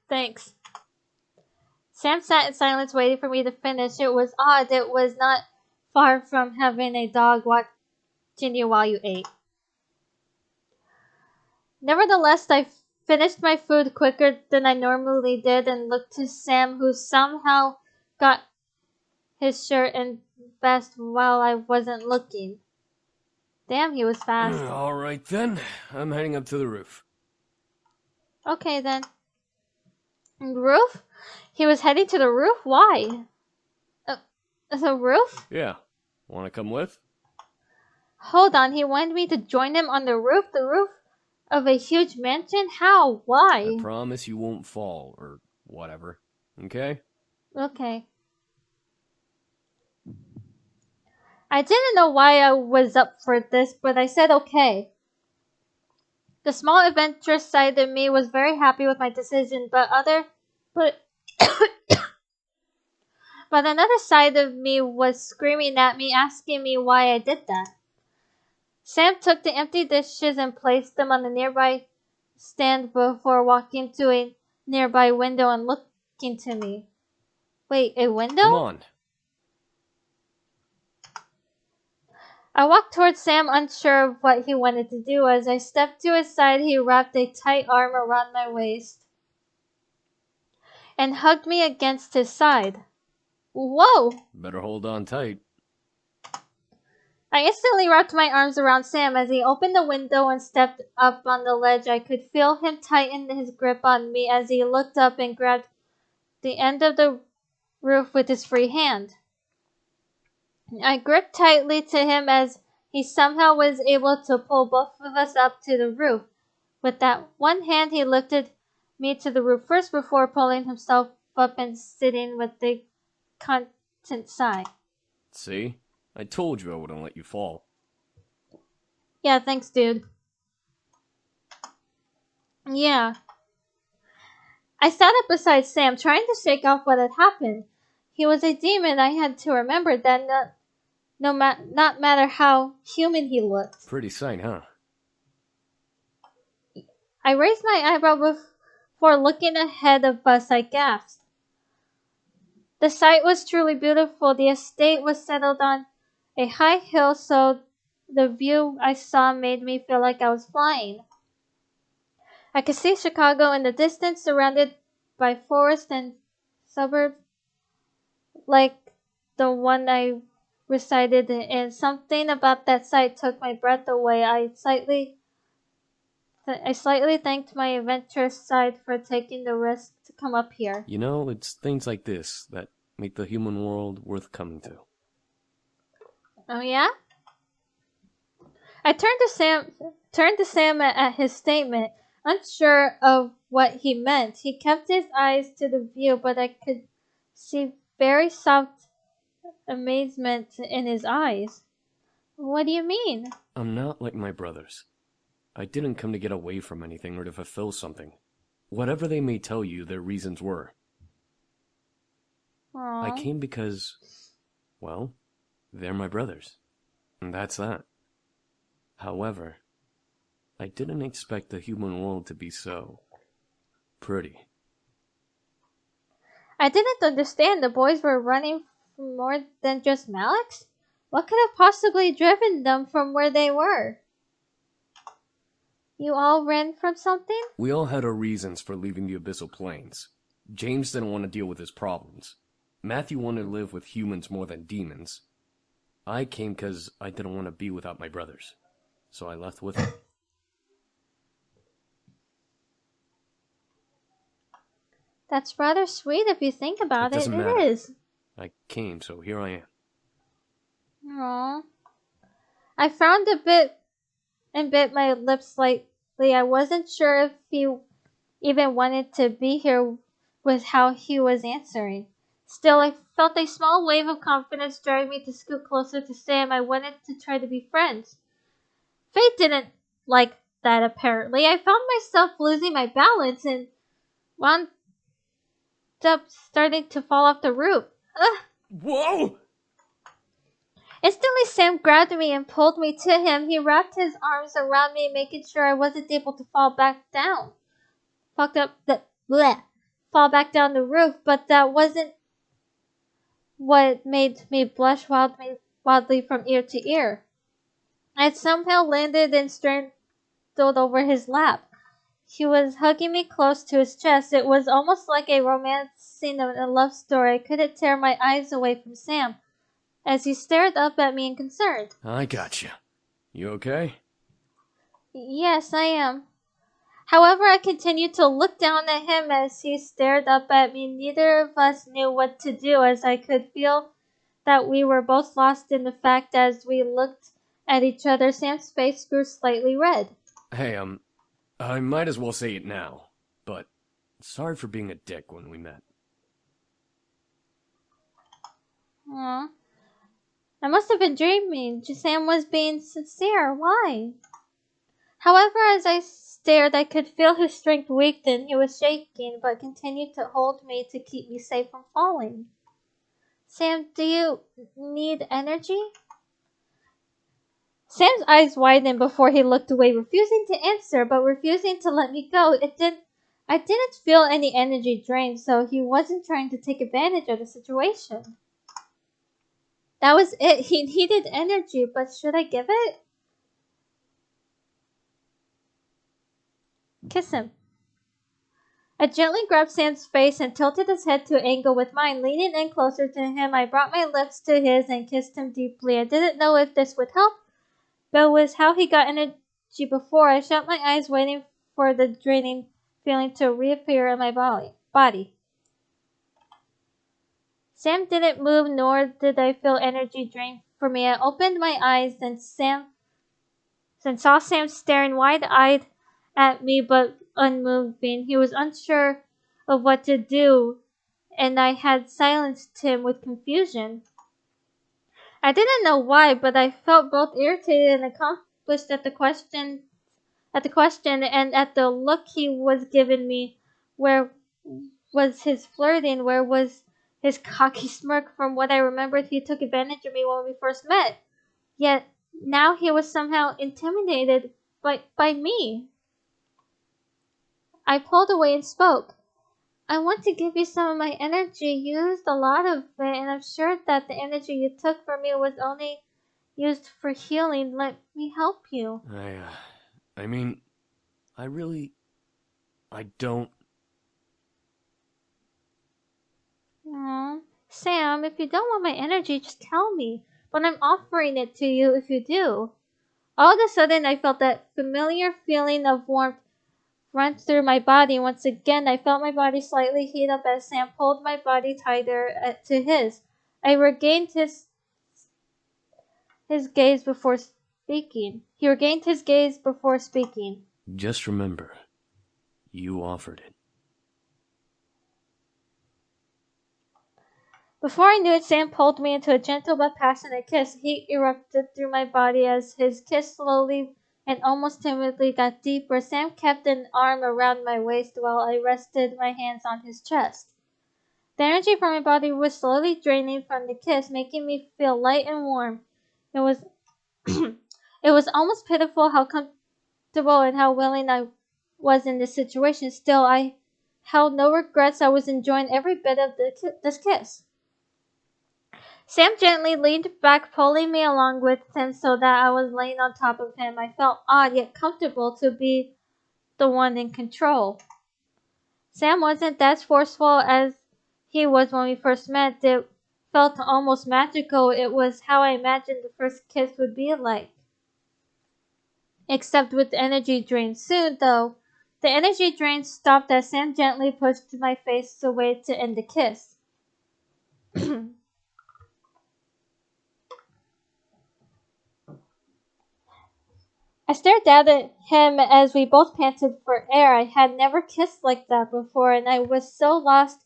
Thanks. Sam sat in silence waiting for me to finish. It was odd. It was not far from having a dog watching you while you ate. Nevertheless, I finished my food quicker than I normally did and looked to Sam, who somehow got his shirt and vest while I wasn't looking. Damn, he was fast. Alright then. I'm heading up to the roof. Okay then. Roof? He was heading to the roof? Why? The roof? Yeah. Wanna come with? Hold on, he wanted me to join him on the roof? The roof of a huge mansion? How? Why? I promise you won't fall, or whatever. Okay? Okay. I didn't know why I was up for this, but I said okay. The small adventurous side of me was very happy with my decision, but another side of me was screaming at me, asking me why I did that. Sam took the empty dishes and placed them on the nearby stand before walking to a nearby window and looking to me. Wait, a window? Come on. I walked towards Sam, unsure of what he wanted to do. As I stepped to his side, he wrapped a tight arm around my waist and hugged me against his side. Whoa! Better hold on tight. I instantly wrapped my arms around Sam. As he opened the window and stepped up on the ledge, I could feel him tighten his grip on me as he looked up and grabbed the end of the roof with his free hand. I gripped tightly to him as he somehow was able to pull both of us up to the roof. With that one hand, he lifted me to the roof first before pulling himself up and sitting with the content side. See? I told you I wouldn't let you fall. Yeah, thanks, dude. Yeah. I sat up beside Sam, trying to shake off what had happened. He was a demon. I had to remember that not matter how human he looked. Pretty sight, huh? I raised my eyebrow before looking ahead of us. I gasped. The sight was truly beautiful. The estate was settled on a high hill, so the view I saw made me feel like I was flying. I could see Chicago in the distance, surrounded by forest and suburbs like the one I resided in. Something about that sight took my breath away. I slightly thanked my adventurous side for taking the risk to come up here. You know, it's things like this that make the human world worth coming to. Oh yeah? I turned to Sam at his statement, unsure of what he meant. He kept his eyes to the view, but I could see very soft amazement in his eyes. What do you mean? I'm not like my brothers. I didn't come to get away from anything or to fulfill something. Whatever they may tell you, their reasons were. Aww. I came because, well, they're my brothers. And that's that. However, I didn't expect the human world to be so pretty. I didn't understand. The boys were running from more than just Malix? What could have possibly driven them from where they were? You all ran from something? We all had our reasons for leaving the Abyssal Plains. James didn't want to deal with his problems. Matthew wanted to live with humans more than demons. I came because I didn't want to be without my brothers. So I left with them. That's rather sweet if you think about it. Doesn't matter. It is. I came, so here I am. Aww. I frowned a bit and bit my lips slightly. I wasn't sure if he even wanted to be here with how he was answering. Still, I felt a small wave of confidence drive me to scoot closer to Sam. I wanted to try to be friends. Fate didn't like that, apparently. I found myself losing my balance and wound up starting to fall off the roof. Ugh. Whoa! Instantly, Sam grabbed me and pulled me to him. He wrapped his arms around me, making sure I wasn't able to fall back down. Fall back down the roof, but that wasn't what made me blush wildly from ear to ear. I had somehow landed and straddled over his lap. He was hugging me close to his chest. It was almost like a romance scene of a love story. I couldn't tear my eyes away from Sam as he stared up at me in concern. I gotcha. You okay? Yes, I am. However, I continued to look down at him as he stared up at me. Neither of us knew what to do, as I could feel that we were both lost in the fact as we looked at each other. Sam's face grew slightly red. Hey, I might as well say it now, but sorry for being a dick when we met. Aw. I must have been dreaming. Sam was being sincere. Why? However, as I stared, I could feel his strength weaken. He was shaking, but continued to hold me to keep me safe from falling. Sam, do you need energy? Sam's eyes widened before he looked away, refusing to answer, but refusing to let me go. I didn't feel any energy drain, so he wasn't trying to take advantage of the situation. That was it. He needed energy, but should I give it? Kiss him. I gently grabbed Sam's face and tilted his head to angle with mine. Leaning in closer to him, I brought my lips to his and kissed him deeply. I didn't know if this would help, but it was how he got energy before. I shut my eyes, waiting for the draining feeling to reappear in my body. Sam didn't move, nor did I feel energy drain from me. I opened my eyes and saw Sam staring wide-eyed at me but unmoving. He was unsure of what to do, and I had silenced him with confusion. I didn't know why, but I felt both irritated and accomplished at the question and at the look he was giving me. Where was his flirting? Where was his cocky smirk? From what I remembered, he took advantage of me when we first met. Yet now he was somehow intimidated by me. I pulled away and spoke. I want to give you some of my energy. You used a lot of it, and I'm sure that the energy you took from me was only used for healing. Let me help you. I mean, I don't... Aww. Sam, if you don't want my energy, just tell me. But I'm offering it to you if you do. All of a sudden, I felt that familiar feeling of warmth run through my body. Once again, I felt my body slightly heat up as Sam pulled my body tighter to his. I regained his gaze before speaking. He regained his gaze before speaking. Just remember, you offered it. Before I knew it, Sam pulled me into a gentle but passionate kiss. Heat erupted through my body as his kiss slowly and almost timidly got deeper. Sam kept an arm around my waist while I rested my hands on his chest. The energy from my body was slowly draining from the kiss, making me feel light and warm. It was it was almost pitiful how comfortable and how willing I was in this situation. Still, I held no regrets. I was enjoying every bit of this kiss. Sam gently leaned back, pulling me along with him so that I was laying on top of him. I felt odd yet comfortable to be the one in control. Sam wasn't as forceful as he was when we first met. It felt almost magical. It was how I imagined the first kiss would be like. Except with energy drain. Soon, though, the energy drain stopped as Sam gently pushed my face away to end the kiss. I stared down at him as we both panted for air. I had never kissed like that before, and I was so lost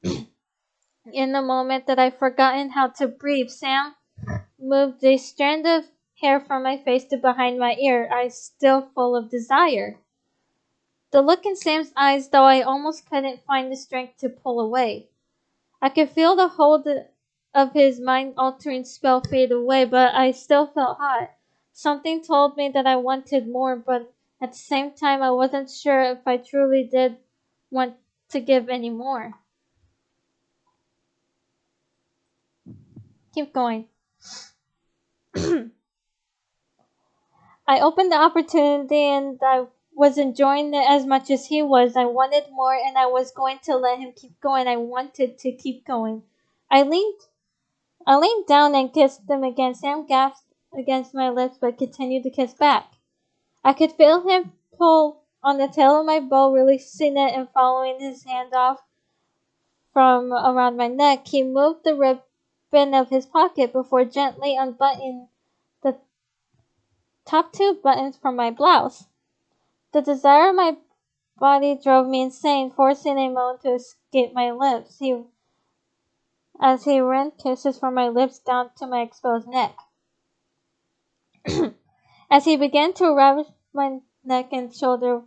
in the moment that I'd forgotten how to breathe. Sam moved a strand of hair from my face to behind my ear, eyes still full of desire. The look in Sam's eyes, though, I almost couldn't find the strength to pull away. I could feel the hold of his mind-altering spell fade away, but I still felt hot. Something told me that I wanted more, but at the same time, I wasn't sure if I truly did want to give any more. Keep going. I opened the opportunity and I was enjoying it as much as he was. I wanted more and I was going to let him keep going. I wanted to keep going. I leaned down and kissed him again. Sam gasped against my lips but continued to kiss back. I could feel him pull on the tail of my bow, releasing it and following his hand off from around my neck. He moved the open of his pocket before gently unbuttoning the top two buttons from my blouse. The desire of my body drove me insane, forcing a moan to escape my lips. As he ran kisses from my lips down to my exposed neck. As he began to rub my neck and shoulder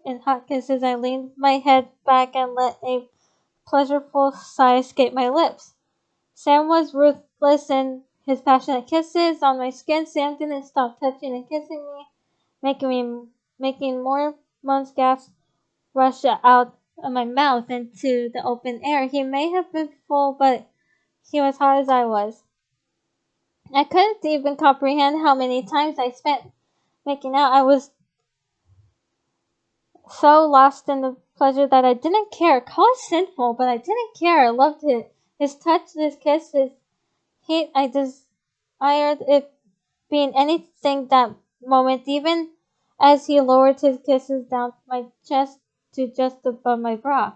in hot kisses, I leaned my head back and let a pleasureful sigh escape my lips. Sam was ruthless in his passionate kisses on my skin. Sam didn't stop touching and kissing me, making more moans gasps rush out of my mouth into the open air. He may have been full, but he was hot as I was. I couldn't even comprehend how many times I spent making out. I was so lost in the pleasure that I didn't care. Call it sinful, but I didn't care. I loved it. His touch, his kiss, his heat. I desired it being anything that moment, even as he lowered his kisses down my chest to just above my bra.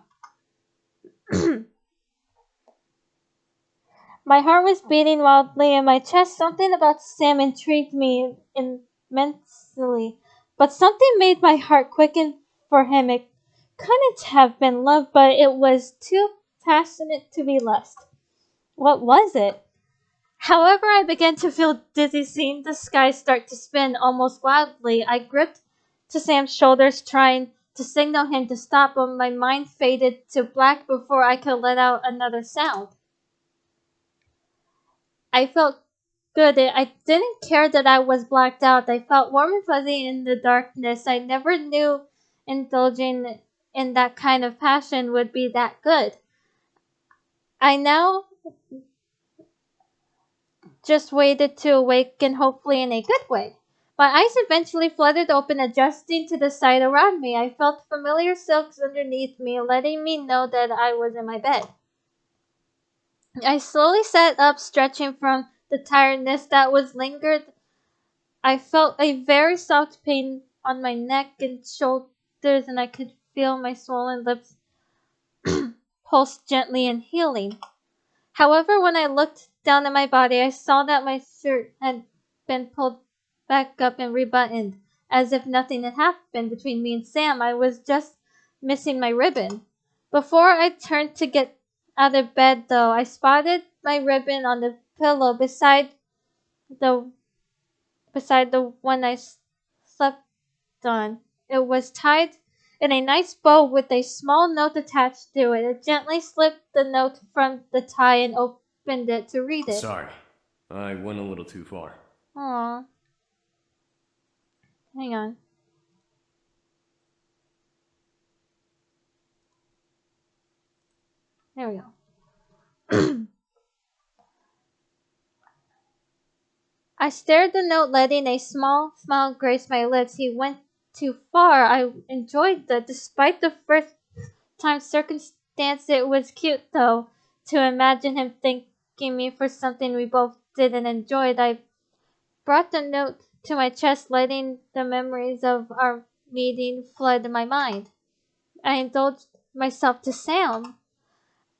My heart was beating wildly in my chest. Something about Sam intrigued me immensely, but something made my heart quicken for him. It couldn't have been love, but it was too passionate to be lust. What was it? However, I began to feel dizzy, seeing the sky start to spin almost wildly. I gripped to Sam's shoulders, trying to signal him to stop, but my mind faded to black before I could let out another sound. I felt good. I didn't care that I was blacked out. I felt warm and fuzzy in the darkness. I never knew indulging in that kind of passion would be that good. I now just waited to awaken, hopefully in a good way. My eyes eventually fluttered open, adjusting to the sight around me. I felt familiar silks underneath me, letting me know that I was in my bed. I slowly sat up, stretching from the tiredness that was lingered. I felt a very soft pain on my neck and shoulders, and I could feel my swollen lips pulse gently and healing. However, when I looked down at my body, I saw that my shirt had been pulled back up and rebuttoned, as if nothing had happened between me and Sam. I was just missing my ribbon. Before I turned to get out of bed, though, I spotted my ribbon on the pillow beside the one I slept on. It was tied in a nice bow with a small note attached to it. I gently slipped the note from the tie and opened it to read it. Sorry, I went a little too far. Aww. Hang on. There we go. I stared the note, letting a small smile grace my lips. He went too far. I enjoyed that. Despite the first time circumstance, it was cute, though, to imagine him thanking me for something we both didn't enjoy. I brought the note to my chest, letting the memories of our meeting flood my mind. I indulged myself to Sam.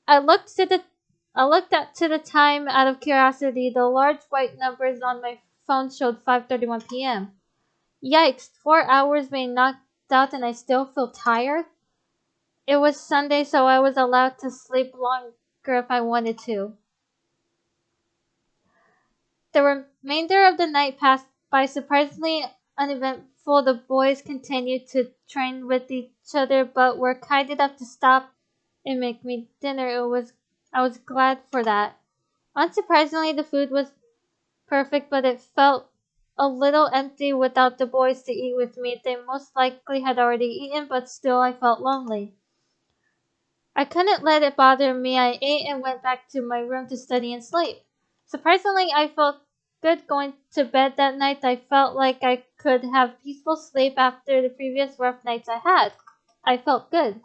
I looked up to the time out of curiosity. The large white numbers on my phone showed 5:31 p.m. Yikes, 4 hours being knocked out and I still feel tired? It was Sunday, so I was allowed to sleep longer if I wanted to. The remainder of the night passed by surprisingly uneventful. The boys continued to train with each other, but were kind enough to stop and make me dinner. I was glad for that. Unsurprisingly, the food was perfect, but it felt a little empty without the boys to eat with me. They most likely had already eaten, but still I felt lonely. I couldn't let it bother me. I ate and went back to my room to study and sleep. Surprisingly, I felt good going to bed that night. I felt like I could have peaceful sleep after the previous rough nights I had. I felt good.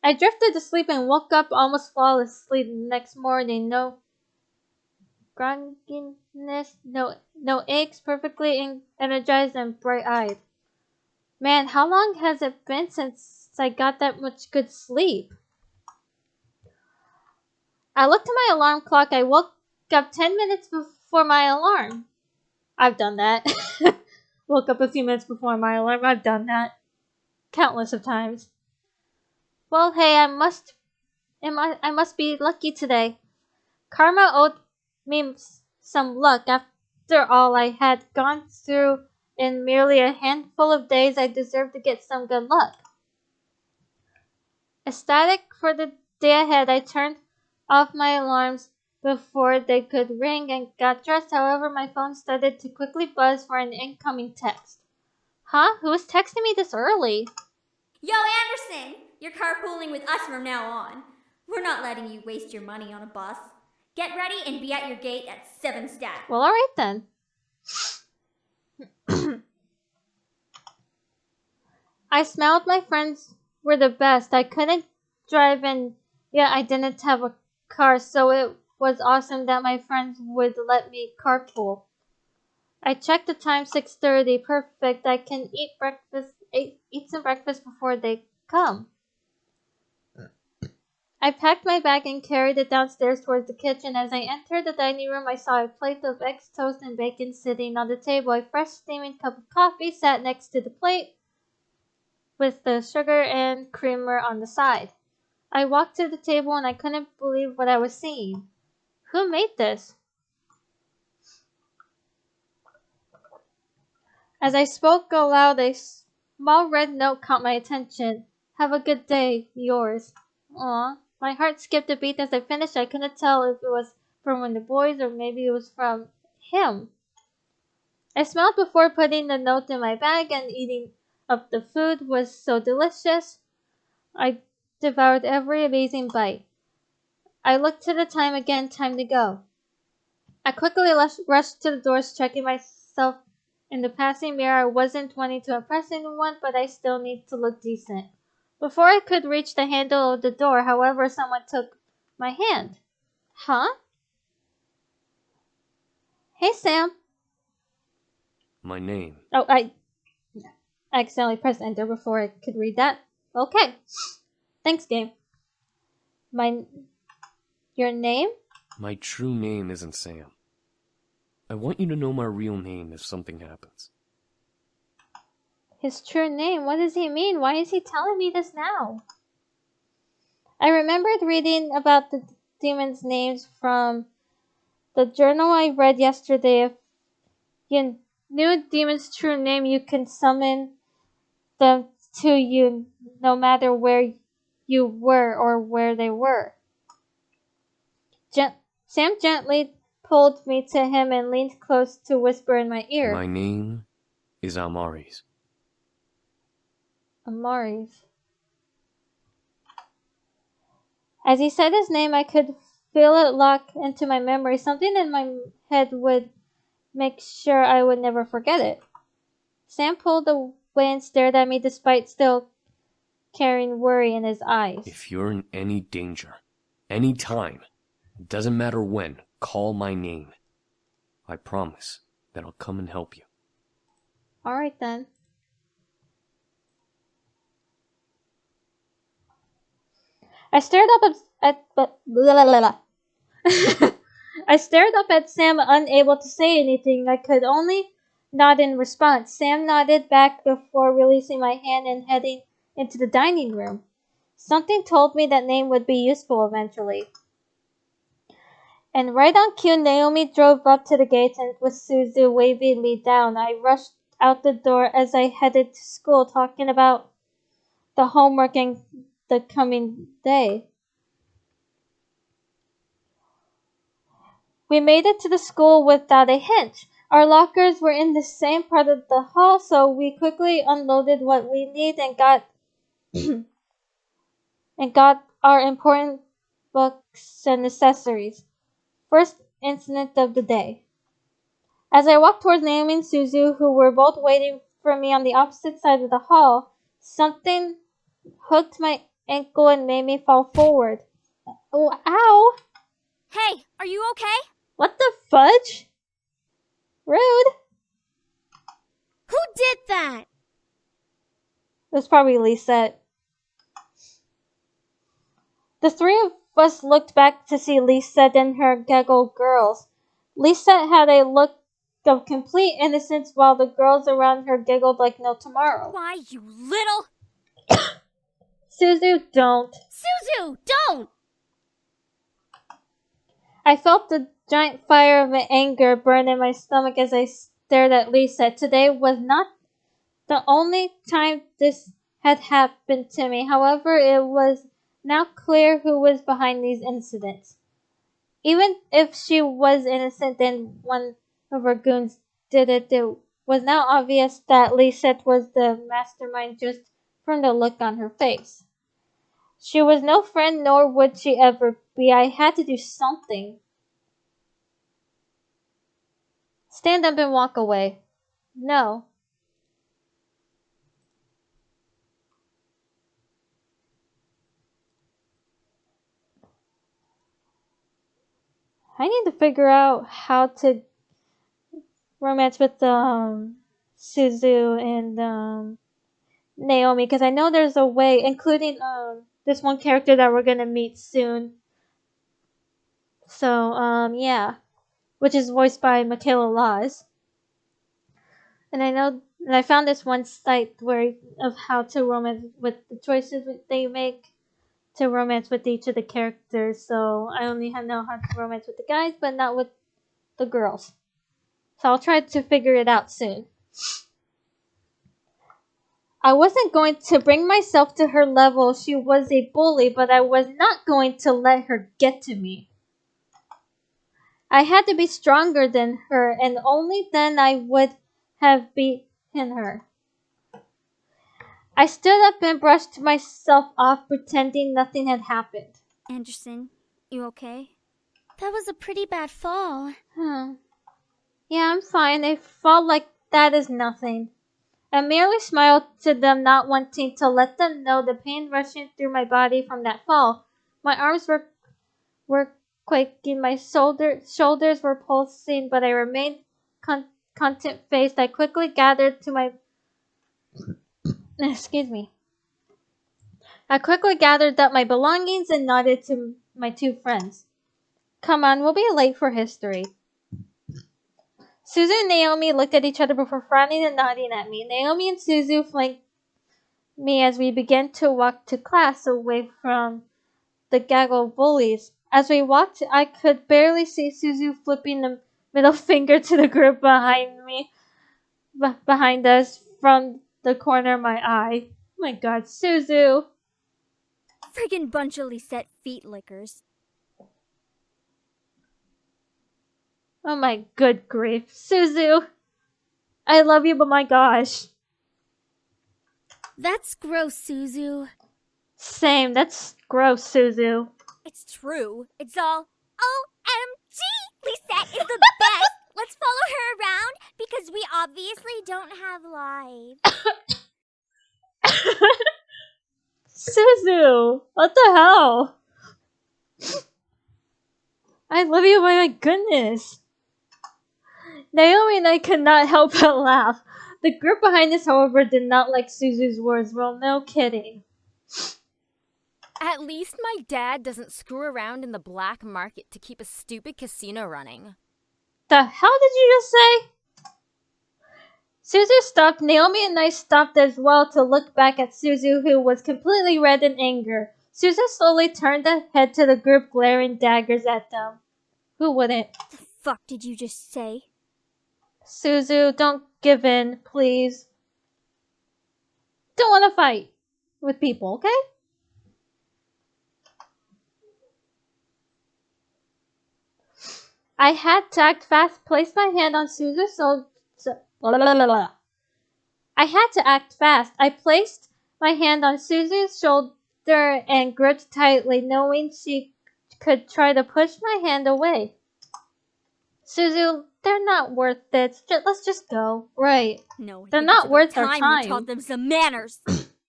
I drifted to sleep and woke up almost flawlessly the next morning. No grogginess, no aches, perfectly energized and bright-eyed. Man, how long has it been since I got that much good sleep? I looked at my alarm clock. I woke up 10 minutes before my alarm. I've done that. Woke up a few minutes before my alarm. I've done that. Countless of times. Well, hey, I must be lucky today. Karma owed me some luck. After all I had gone through in merely a handful of days, I deserved to get some good luck. Ecstatic for the day ahead, I turned off my alarms before they could ring and got dressed. However, my phone started to quickly buzz for an incoming text. Huh? Who is texting me this early? Yo, Anderson! You're carpooling with us from now on. We're not letting you waste your money on a bus. Get ready and be at your gate at 7 stat. Well, alright then. I smiled. My friends were the best. I couldn't drive and yet I didn't have a car, so it was awesome that my friends would let me carpool. I checked the time, 6:30. Perfect. I can eat some breakfast before they come. I packed my bag and carried it downstairs towards the kitchen. As I entered the dining room, I saw a plate of eggs, toast, and bacon sitting on the table. A fresh steaming cup of coffee sat next to the plate with the sugar and creamer on the side. I walked to the table and I couldn't believe what I was seeing. Who made this? As I spoke aloud, a small red note caught my attention. Have a good day, yours. Aw, my heart skipped a beat as I finished. I couldn't tell if it was from one of the boys or maybe it was from him. I smiled before putting the note in my bag, and eating up the food was so delicious. I devoured every amazing bite. I looked to the time again, time to go. I quickly rushed to the doors, checking myself in the passing mirror. I wasn't wanting to impress anyone, but I still need to look decent. Before I could reach the handle of the door, however, someone took my hand. Huh? Hey, Sam. My name. Oh, I accidentally pressed enter before I could read that. Okay. Thanks, game. Your name? My true name isn't Sam. I want you to know my real name if something happens. His true name? What does he mean? Why is he telling me this now? I remembered reading about the demons' names from the journal I read yesterday. If you knew a demon's true name, you can summon them to you no matter where you were or where they were. Sam gently pulled me to him and leaned close to whisper in my ear. My name is Amaris. Amaris. As he said his name, I could feel it lock into my memory. Something in my head would make sure I would never forget it. Sam pulled away and stared at me despite still carrying worry in his eyes. If you're in any danger, any time, it doesn't matter when, call my name. I promise that I'll come and help you. Alright then. I stared up I stared up at Sam, unable to say anything. I could only nod in response. Sam nodded back before releasing my hand and heading into the dining room. Something told me that name would be useful eventually. And right on cue, Naomi drove up to the gates and with Suzu waving me down. I rushed out the door as I headed to school, talking about the homework and the coming day. We made it to the school without a hitch. Our lockers were in the same part of the hall, so we quickly unloaded what we need and got our important books and accessories. First incident of the day. As I walked towards Naomi and Suzu, who were both waiting for me on the opposite side of the hall, something hooked my ankle and made me fall forward. Oh, ow! Hey, are you okay? What the fudge? Rude. Who did that? It was probably Lisette. The three of us looked back to see Lisa and her gaggle girls. Lisa had a look of complete innocence while the girls around her giggled like no tomorrow. Why, you little... Suzu, don't. Suzu, don't! I felt the giant fire of anger burn in my stomach as I stared at Lisa. Today was not the only time this had happened to me. However, it was now clear who was behind these incidents. Even if she was innocent and one of her goons did it, it was now obvious that Lisette was the mastermind just from the look on her face. She was no friend, nor would she ever be. I had to do something. Stand up and walk away. No. I need to figure out how to romance with Suzu and Naomi, because I know there's a way, including this one character that we're gonna meet soon. So yeah, which is voiced by Michaela Laws. And I found this one site where of how to romance with the choices that they make to romance with each of the characters. So I only know how to romance with the guys, but not with the girls. So I'll try to figure it out soon. I wasn't going to bring myself to her level. She was a bully, but I was not going to let her get to me. I had to be stronger than her, and only then I would have beaten her. I stood up and brushed myself off, pretending nothing had happened. Anderson, you okay? That was a pretty bad fall. Yeah, I'm fine. A fall like that is nothing. I merely smiled to them, not wanting to let them know the pain rushing through my body from that fall. My arms were quaking, my shoulders were pulsing, but I remained content-faced. I quickly gathered to my... Excuse me. I quickly gathered up my belongings and nodded to my two friends. Come on, we'll be late for history. Suzu and Naomi looked at each other before frowning and nodding at me. Naomi and Suzu flanked me as we began to walk to class away from the gaggle of bullies. As we walked, I could barely see Suzu flipping the middle finger to the group behind us from the corner of my eye. Oh my god, Suzu! Friggin' bunch of Lisette feet lickers. Oh my good grief. Suzu! I love you, but my gosh. That's gross, Suzu. Same, that's gross, Suzu. It's true. It's all OMG! Lisette is the best! Let's follow her around because we obviously don't have lives. Suzu! What the hell? I love you, my goodness. Naomi and I could not help but laugh. The group behind us, however, did not like Suzu's words. Well, no kidding. At least my dad doesn't screw around in the black market to keep a stupid casino running. The hell did you just say? Suzu stopped. Naomi and I stopped as well to look back at Suzu, who was completely red in anger. Suzu slowly turned her head to the group, glaring daggers at them. Who wouldn't? The fuck did you just say? Suzu, don't give in, please. Don't want to fight with people, okay? I had to act fast, placed my hand on Suzu's I had to act fast. I placed my hand on Suzu's shoulder and gripped tightly, knowing she could try to push my hand away. Suzu, they're not worth it. Let's just go. Right. No, they're not worth our time. time. We taught them some manners.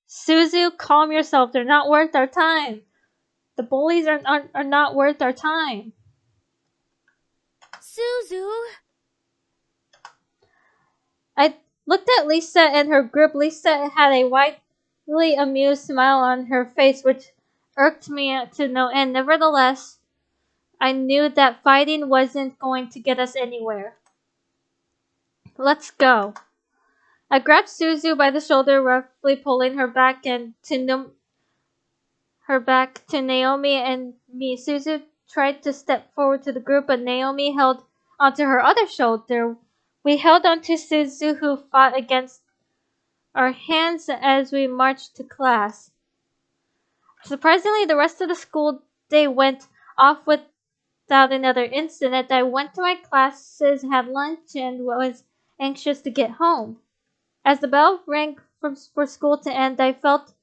Suzu, calm yourself. They're not worth our time. The bullies are not worth our time. Suzu. I looked at Lisa and her group. Lisa had a widely amused smile on her face, which irked me to no end. Nevertheless, I knew that fighting wasn't going to get us anywhere. Let's go. I grabbed Suzu by the shoulder, roughly pulling her back to Naomi and me. Suzu tried to step forward to the group, but Naomi held onto her other shoulder. We held onto Suzu, who fought against our hands as we marched to class. Surprisingly, the rest of the school day went off without another incident. I went to my classes, had lunch, and was anxious to get home. As the bell rang for school to end, I felt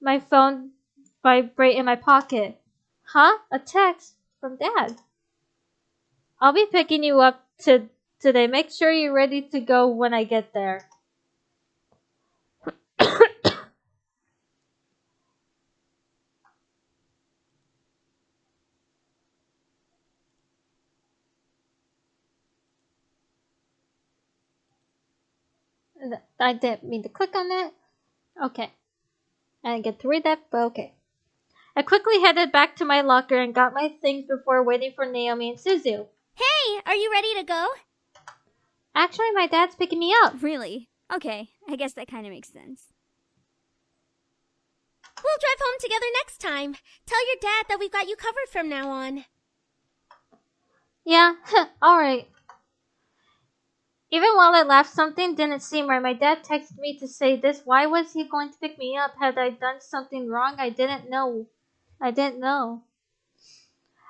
my phone vibrate in my pocket. Huh? A text from Dad. I'll be picking you up today. Make sure you're ready to go when I get there. I didn't mean to click on that. Okay. I didn't get to read that, but okay. I quickly headed back to my locker and got my things before waiting for Naomi and Suzu. Hey, are you ready to go? Actually, my dad's picking me up. Really? Okay, I guess that kind of makes sense. We'll drive home together next time. Tell your dad that we've got you covered from now on. Yeah, alright. Even while I laughed, something didn't seem right. My dad texted me to say this. Why was he going to pick me up? Had I done something wrong? I didn't know.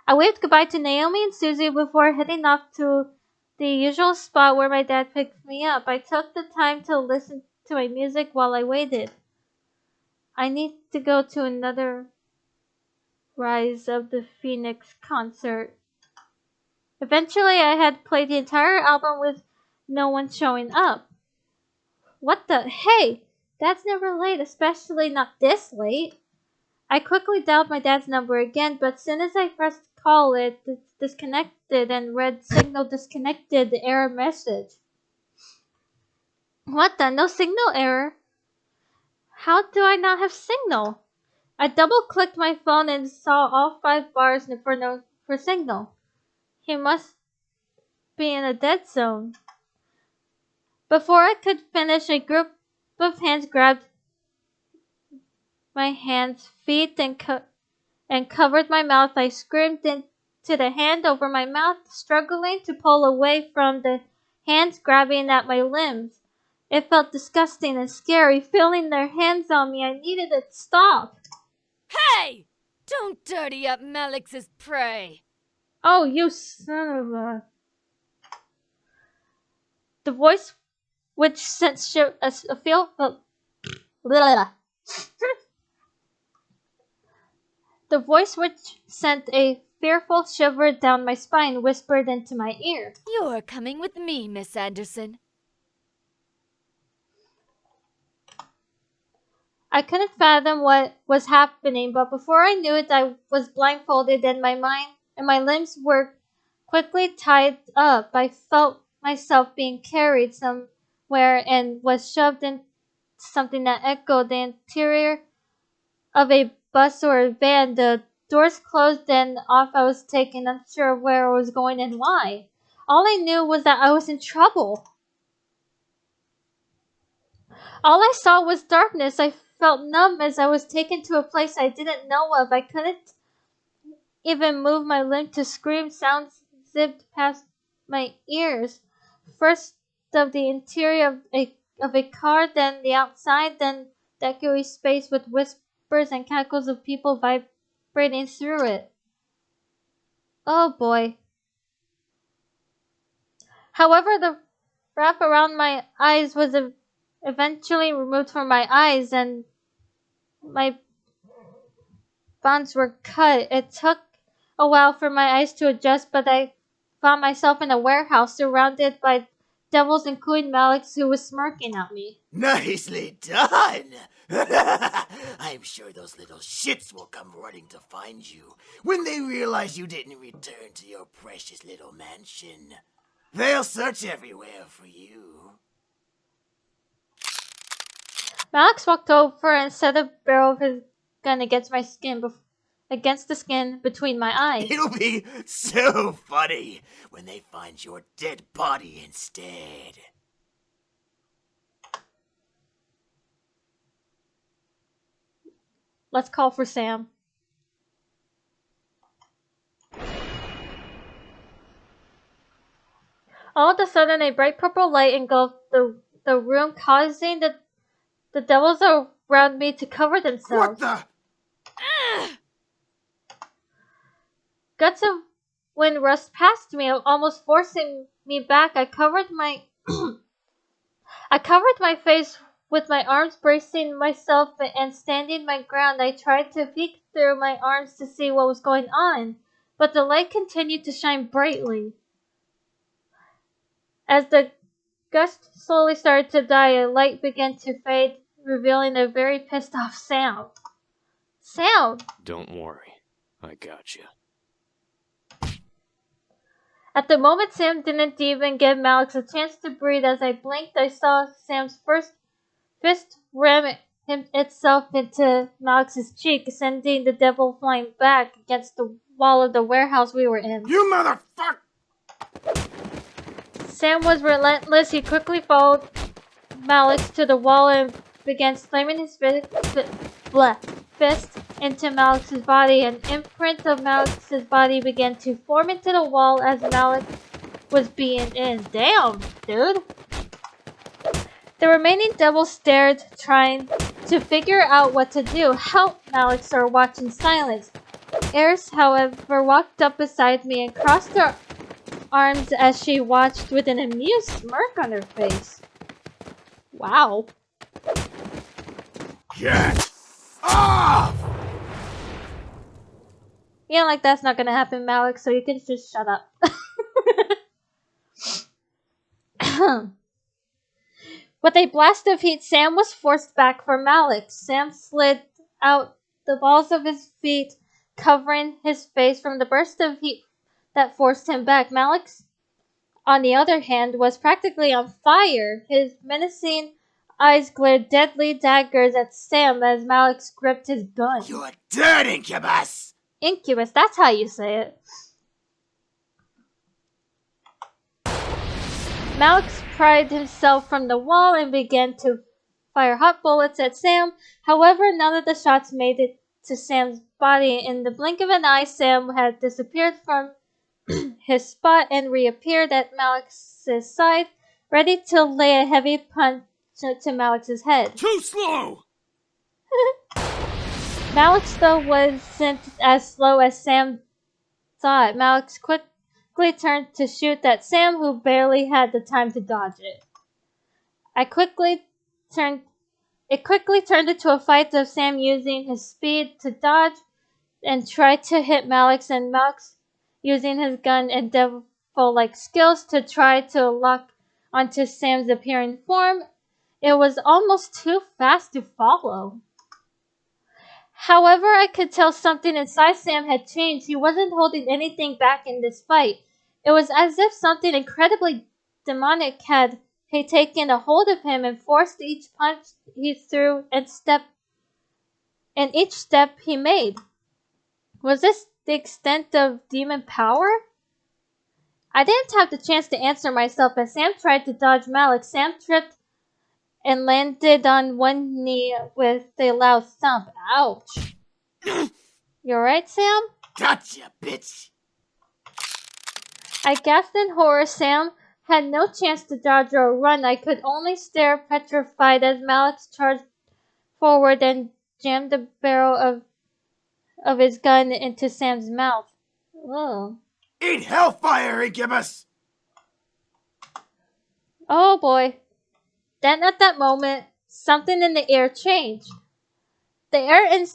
I waved goodbye to Naomi and Susie before heading off to the usual spot where my dad picked me up. I took the time to listen to my music while I waited. I need to go to another Rise of the Phoenix concert. Eventually, I had played the entire album with no one showing up. What the? Hey, Dad's never late, especially not this late. I quickly dialed my dad's number again, but soon as I pressed call, it disconnected and read signal disconnected error message. What the? No signal error? How do I not have signal? I double-clicked my phone and saw all 5 bars for signal. He must be in a dead zone. Before I could finish, a group of hands grabbed my hands, feet, and covered my mouth. I screamed into the hand over my mouth, struggling to pull away from the hands grabbing at my limbs. It felt disgusting and scary, feeling their hands on me. I needed it to stop. Hey! Don't dirty up Malix's prey. Oh, you son of a... The voice which sent a feel... The voice which sent a fearful shiver down my spine whispered into my ear. You're coming with me, Miss Anderson. I couldn't fathom what was happening, but before I knew it, I was blindfolded and my mind and my limbs were quickly tied up. I felt myself being carried somewhere and was shoved in something that echoed the interior of a bus or a van. The doors closed and off I was taken, unsure of where I was going and why. All I knew was that I was in trouble. All I saw was darkness. I felt numb as I was taken to a place I didn't know of. I couldn't even move my limb to scream. Sounds zipped past my ears. First of the interior of a car, then the outside, then the echoey space with whispers and cackles of people vibrating through it. Oh boy. However, the wrap around my eyes was eventually removed from my eyes and my bonds were cut. It took a while for my eyes to adjust, but I found myself in a warehouse surrounded by devils, including Malix, who was smirking at me. Nicely done! I'm sure those little shits will come running to find you when they realize you didn't return to your precious little mansion. They'll search everywhere for you. Malix walked over and set a barrel of his gun against my skin against the skin between my eyes. It'll be so funny when they find your dead body instead. Let's call for Sam. All of a sudden, a bright purple light engulfed the room, causing the devils around me to cover themselves. What the? Guts of wind rushed past me, almost forcing me back. I covered my face with my arms, bracing myself and standing my ground. I tried to peek through my arms to see what was going on, but the light continued to shine brightly. As the gust slowly started to die, a light began to fade, revealing a very pissed off Sam. Sam! Don't worry, I got you. At the moment, Sam didn't even give Malix a chance to breathe. As I blinked, I saw Sam's first fist ram itself into Malix's cheek, sending the devil flying back against the wall of the warehouse we were in. You motherfucker! Sam was relentless. He quickly followed Malix to the wall and began slamming his fist into Malix's body. An imprint of Malix's body began to form into the wall as Malix was being in. Damn, dude. The remaining devils stared, trying to figure out what to do. Help, Malix, or watch in silence. Eris, however, walked up beside me and crossed her arms as she watched with an amused smirk on her face. Wow. Get off! Yeah, like that's not gonna happen, Malix, so you can just shut up. With a blast of heat, Sam was forced back for Malix. Sam slid out the balls of his feet, covering his face from the burst of heat that forced him back. Malix, on the other hand, was practically on fire. His menacing eyes glared deadly daggers at Sam as Malix gripped his gun. You're dead, Incubus! Incubus, that's how you say it. Malix pried himself from the wall and began to fire hot bullets at Sam. However, none of the shots made it to Sam's body. In the blink of an eye, Sam had disappeared from his spot and reappeared at Malix's side, ready to lay a heavy punch to Malix's head. Too slow! Malix, though, wasn't as slow as Sam thought. Malix quickly turned to shoot at Sam, who barely had the time to dodge it. It quickly turned into a fight of Sam using his speed to dodge and try to hit Malix, and Malix using his gun and devil-like skills to try to lock onto Sam's appearing form. It was almost too fast to follow. However, I could tell something inside Sam had changed. He wasn't holding anything back in this fight. It was as if something incredibly demonic had taken a hold of him and forced each punch he threw and each step he made. Was this the extent of demon power? I didn't have the chance to answer myself as Sam tried to dodge Malix. Sam tripped and landed on one knee with a loud thump. Ouch. You alright, Sam? Gotcha, bitch! I gasped in horror. Sam had no chance to dodge or run. I could only stare petrified as Malix charged forward and jammed the barrel of his gun into Sam's mouth. Ugh. Eat hellfire, Incubus! Oh boy. Then at that moment, something in the air changed. The air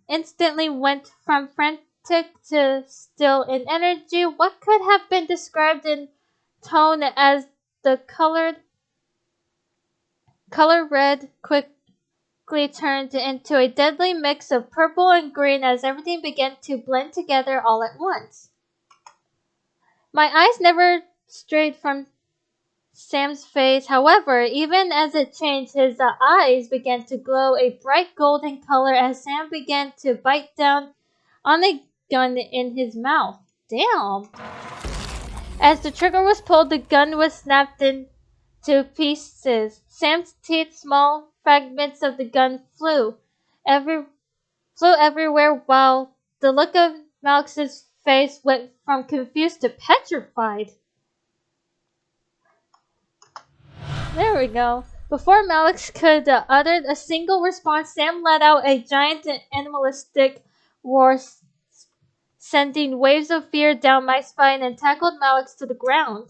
instantly went from frantic to still in energy. What could have been described in tone as the color red quickly turned into a deadly mix of purple and green as everything began to blend together all at once. My eyes never strayed from Sam's face. However, even as it changed, his eyes began to glow a bright golden color as Sam began to bite down on a gun in his mouth. Damn. As the trigger was pulled, the gun was snapped into pieces. Sam's teeth, small fragments of the gun flew everywhere, while the look of Malix's face went from confused to petrified. There we go. Before Malix could utter a single response, Sam let out a giant animalistic roar, sending waves of fear down my spine, and tackled Malix to the ground.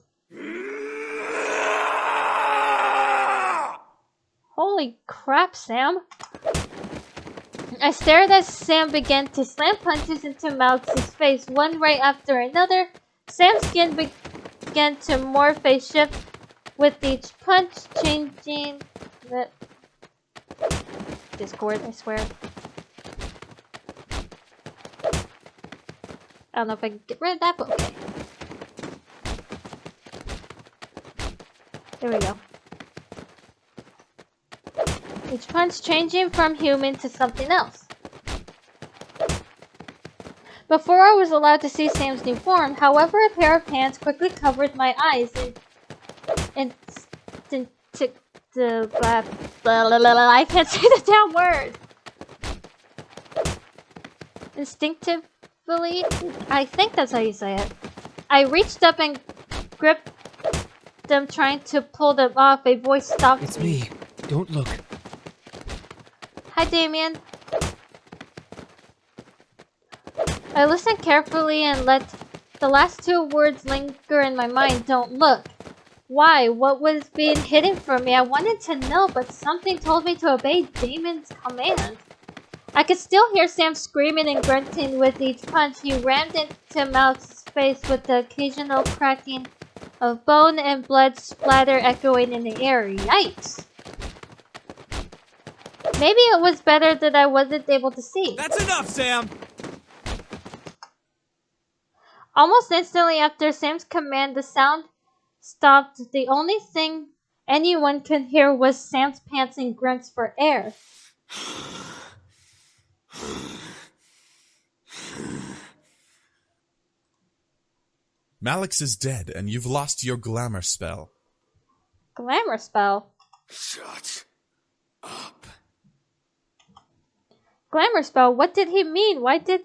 Holy crap, Sam. I stared as Sam began to slam punches into Malix's face, one right after another. Sam's skin began to morph a shift with each punch, changing the Discord, I swear. I don't know if I can get rid of that, but okay. There we go. Each punch changing from human to something else. Before I was allowed to see Sam's new form, however, a pair of hands quickly covered my eyes and I can't say the damn word. Instinctively, I think that's how you say it. I reached up and gripped them, trying to pull them off. A voice stopped me. It's me. Don't look. Hi, Damien. I listened carefully and let the last two words linger in my mind. Don't look. Why? What was being hidden from me? I wanted to know, but something told me to obey Damon's command. I could still hear Sam screaming and grunting with each punch. He rammed into Malix's face with the occasional cracking of bone and blood splatter echoing in the air. Yikes! Maybe it was better that I wasn't able to see. That's enough, Sam! Almost instantly after Sam's command, the sound stopped. The only thing anyone could hear was Sam's pants and grunts for air. Malix is dead, and you've lost your glamour spell. Glamour spell? Shut up. Glamour spell? What did he mean? Why did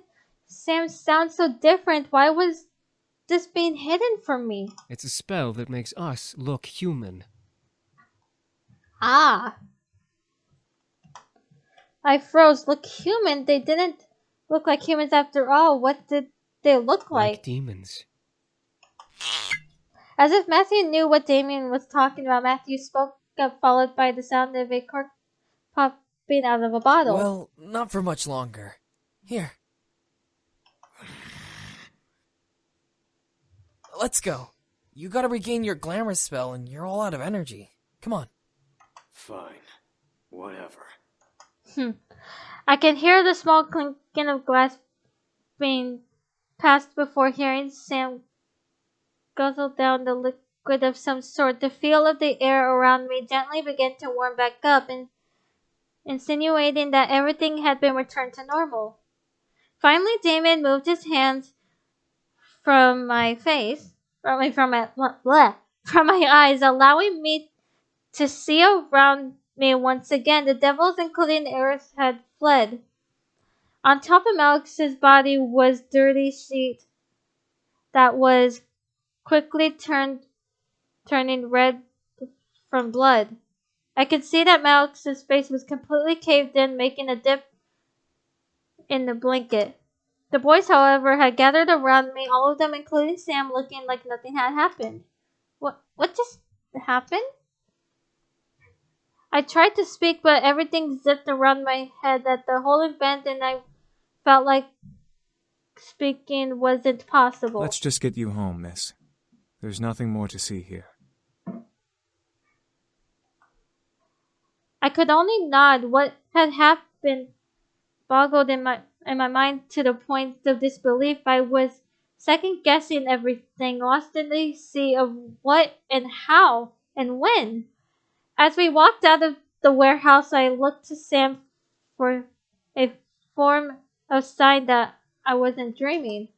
Sam sound so different? Why was this being hidden from me? It's a spell that makes us look human. Ah. I froze. Look human? They didn't look like humans after all. What did they look like? Like demons. As if Matthew knew what Damien was talking about, Matthew spoke up, followed by the sound of a cork popping out of a bottle. Well, not for much longer. Here. Let's go. You gotta regain your glamour spell and you're all out of energy. Come on. Fine. Whatever. I can hear the small clinking of glass being passed before hearing Sam guzzle down the liquid of some sort. The feel of the air around me gently began to warm back up, insinuating that everything had been returned to normal. Finally, Damien moved his hands from my face, from my eyes, allowing me to see around me once again. The devils, including Eris, had fled. On top of Malix's body was dirty sheet that was quickly turning red from blood. I could see that Malix's face was completely caved in, making a dip in the blanket. The boys, however, had gathered around me, all of them, including Sam, looking like nothing had happened. What just happened? I tried to speak, but everything zipped around my head at the whole event, and I felt like speaking wasn't possible. Let's just get you home, miss. There's nothing more to see here. I could only nod. What had happened boggled in my mind to the point of disbelief. I was second-guessing everything, lost in the sea of what and how and when. As we walked out of the warehouse, I looked to Sam for a form of sign that I wasn't dreaming.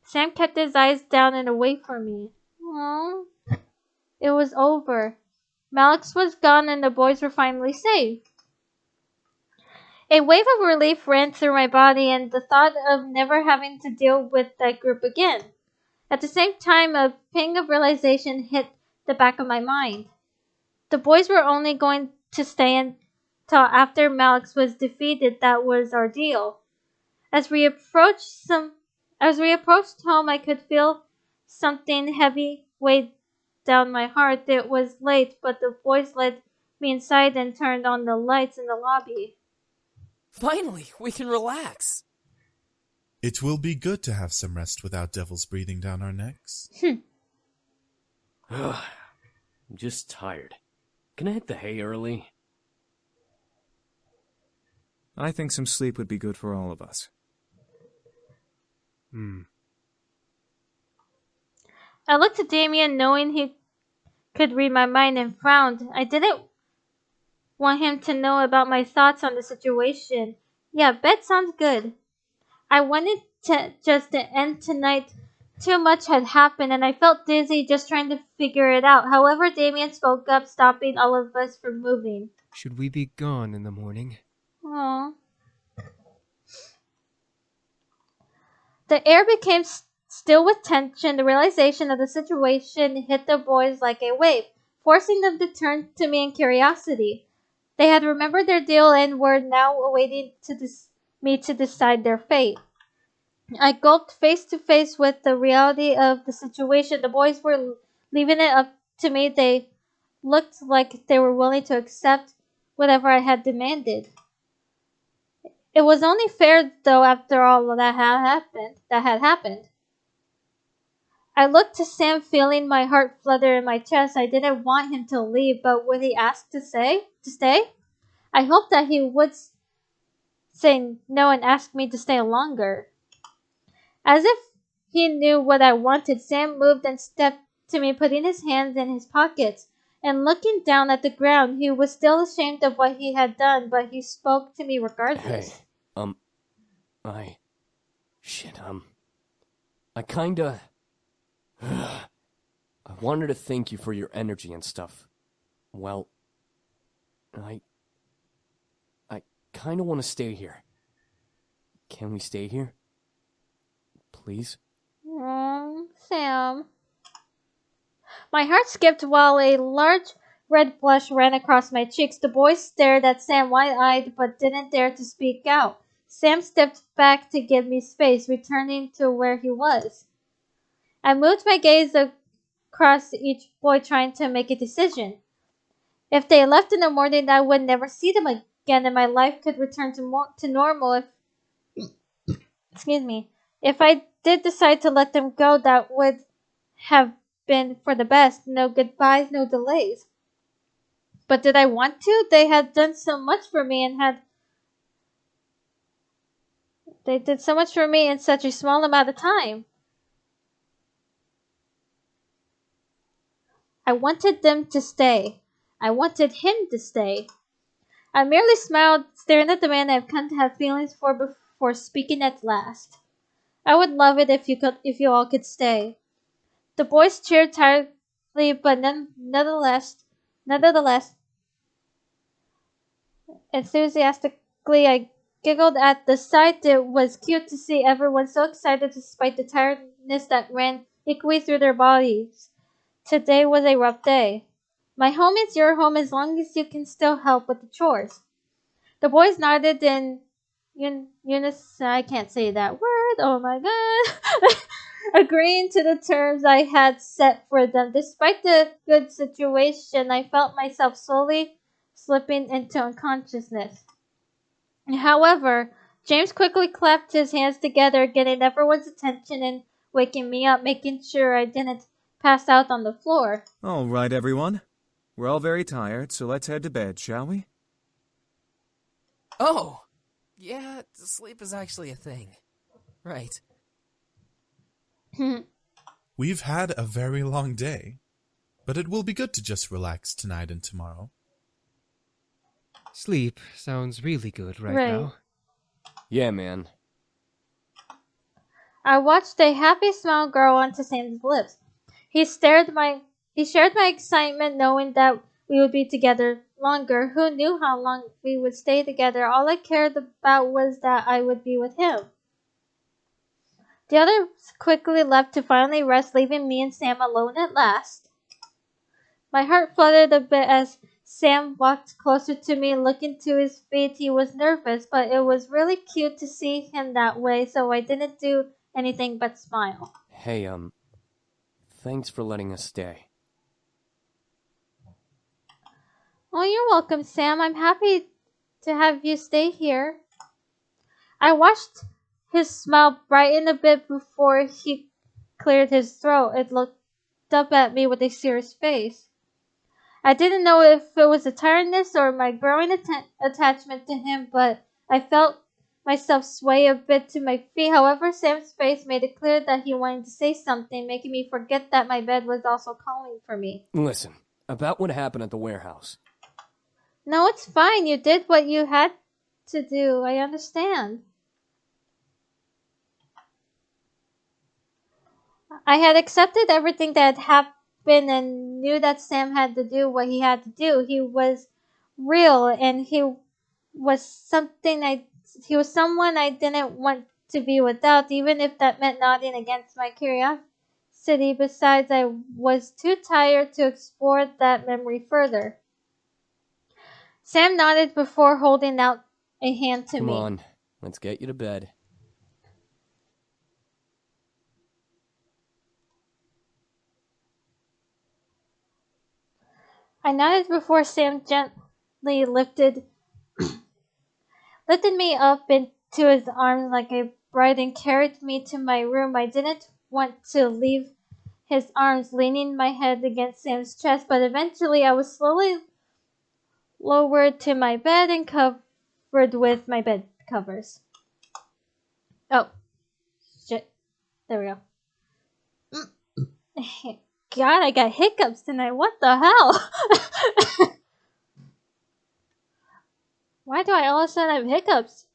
Sam kept his eyes down and away from me. Aww. It was over. Malix was gone and the boys were finally safe. A wave of relief ran through my body and the thought of never having to deal with that group again. At the same time, a pang of realization hit the back of my mind. The boys were only going to stay until after Malix was defeated. That was our deal. As we approached home, I could feel something heavy weigh down my heart. It was late, but the boys led me inside and turned on the lights in the lobby. Finally, we can relax. It will be good to have some rest without devils breathing down our necks. I'm just tired. Can I hit the hay early? I think some sleep would be good for all of us. I looked at Damien knowing he could read my mind and frowned. I didn't want him to know about my thoughts on the situation. Yeah, bed sounds good. I wanted to just to end tonight. Too much had happened and I felt dizzy just trying to figure it out. However, Damien spoke up, stopping all of us from moving. Should we be gone in the morning? Aww. The air became still with tension. The realization of the situation hit the boys like a wave, forcing them to turn to me in curiosity. They had remembered their deal and were now awaiting me to decide their fate. I gulped face to face with the reality of the situation. The boys were leaving it up to me. They looked like they were willing to accept whatever I had demanded. It was only fair, though, after all that had happened. I looked to Sam, feeling my heart flutter in my chest. I didn't want him to leave, but would he ask to stay? I hoped that he would say no and ask me to stay longer. As if he knew what I wanted, Sam moved and stepped to me, putting his hands in his pockets and looking down at the ground. He was still ashamed of what he had done, but he spoke to me regardless. Hey, I kinda... I wanted to thank you for your energy and stuff. Well, I kinda want to stay here. Can we stay here? Please? Sam. My heart skipped while a large red blush ran across my cheeks. The boys stared at Sam wide-eyed but didn't dare to speak out. Sam stepped back to give me space, returning to where he was. I moved my gaze across each boy, trying to make a decision. If they left in the morning, I would never see them again, and my life could return to normal. If I did decide to let them go, that would have been for the best. No goodbyes, no delays. But did I want to? They had done so much for me they did so much for me in such a small amount of time. I wanted them to stay. I wanted him to stay. I merely smiled, staring at the man I've come to have feelings for before speaking at last. I would love it if you all could stay. The boys cheered tiredly, but nonetheless, enthusiastically. I giggled at the sight. It was cute to see everyone so excited despite the tiredness that ran equally through their bodies. Today was a rough day. My home is your home as long as you can still help with the chores. The boys nodded in unison. I can't say that word. Oh my god. Agreeing to the terms I had set for them. Despite the good situation, I felt myself slowly slipping into unconsciousness. However, James quickly clapped his hands together, getting everyone's attention and waking me up, making sure I didn't pass out on the floor. All right, everyone. We're all very tired, so let's head to bed, shall we? Oh! Yeah, sleep is actually a thing. Right. We've had a very long day, but it will be good to just relax tonight and tomorrow. Sleep sounds really good right now. Yeah, man. I watched a happy smile grow onto Sam's lips. He shared my excitement knowing that we would be together longer. Who knew how long we would stay together? All I cared about was that I would be with him. The others quickly left to finally rest, leaving me and Sam alone at last. My heart fluttered a bit as Sam walked closer to me, looking to his feet. He was nervous, but it was really cute to see him that way, so I didn't do anything but smile. Hey, thanks for letting us stay. Oh, you're welcome, Sam. I'm happy to have you stay here. I watched his smile brighten a bit before he cleared his throat. It looked up at me with a serious face. I didn't know if it was a tiredness or my growing attachment to him, but I felt myself sway a bit to my feet. However, Sam's face made it clear that he wanted to say something, making me forget that my bed was also calling for me. Listen, about what happened at the warehouse. No, it's fine. You did what you had to do. I understand. I had accepted everything that had happened and knew that Sam had to do what he had to do. He was real and was he was someone I didn't want to be without, even if that meant nodding against my curiosity. Besides, I was too tired to explore that memory further. Sam nodded before holding out a hand to me. Come on, let's get you to bed. I nodded before Sam gently lifted me up into his arms like a bride and carried me to my room. I didn't want to leave his arms, leaning my head against Sam's chest, but eventually I was slowly lowered to my bed and covered with my bed covers. Oh, shit. There we go. God, I got hiccups tonight. What the hell? Why do I all of a sudden have hiccups?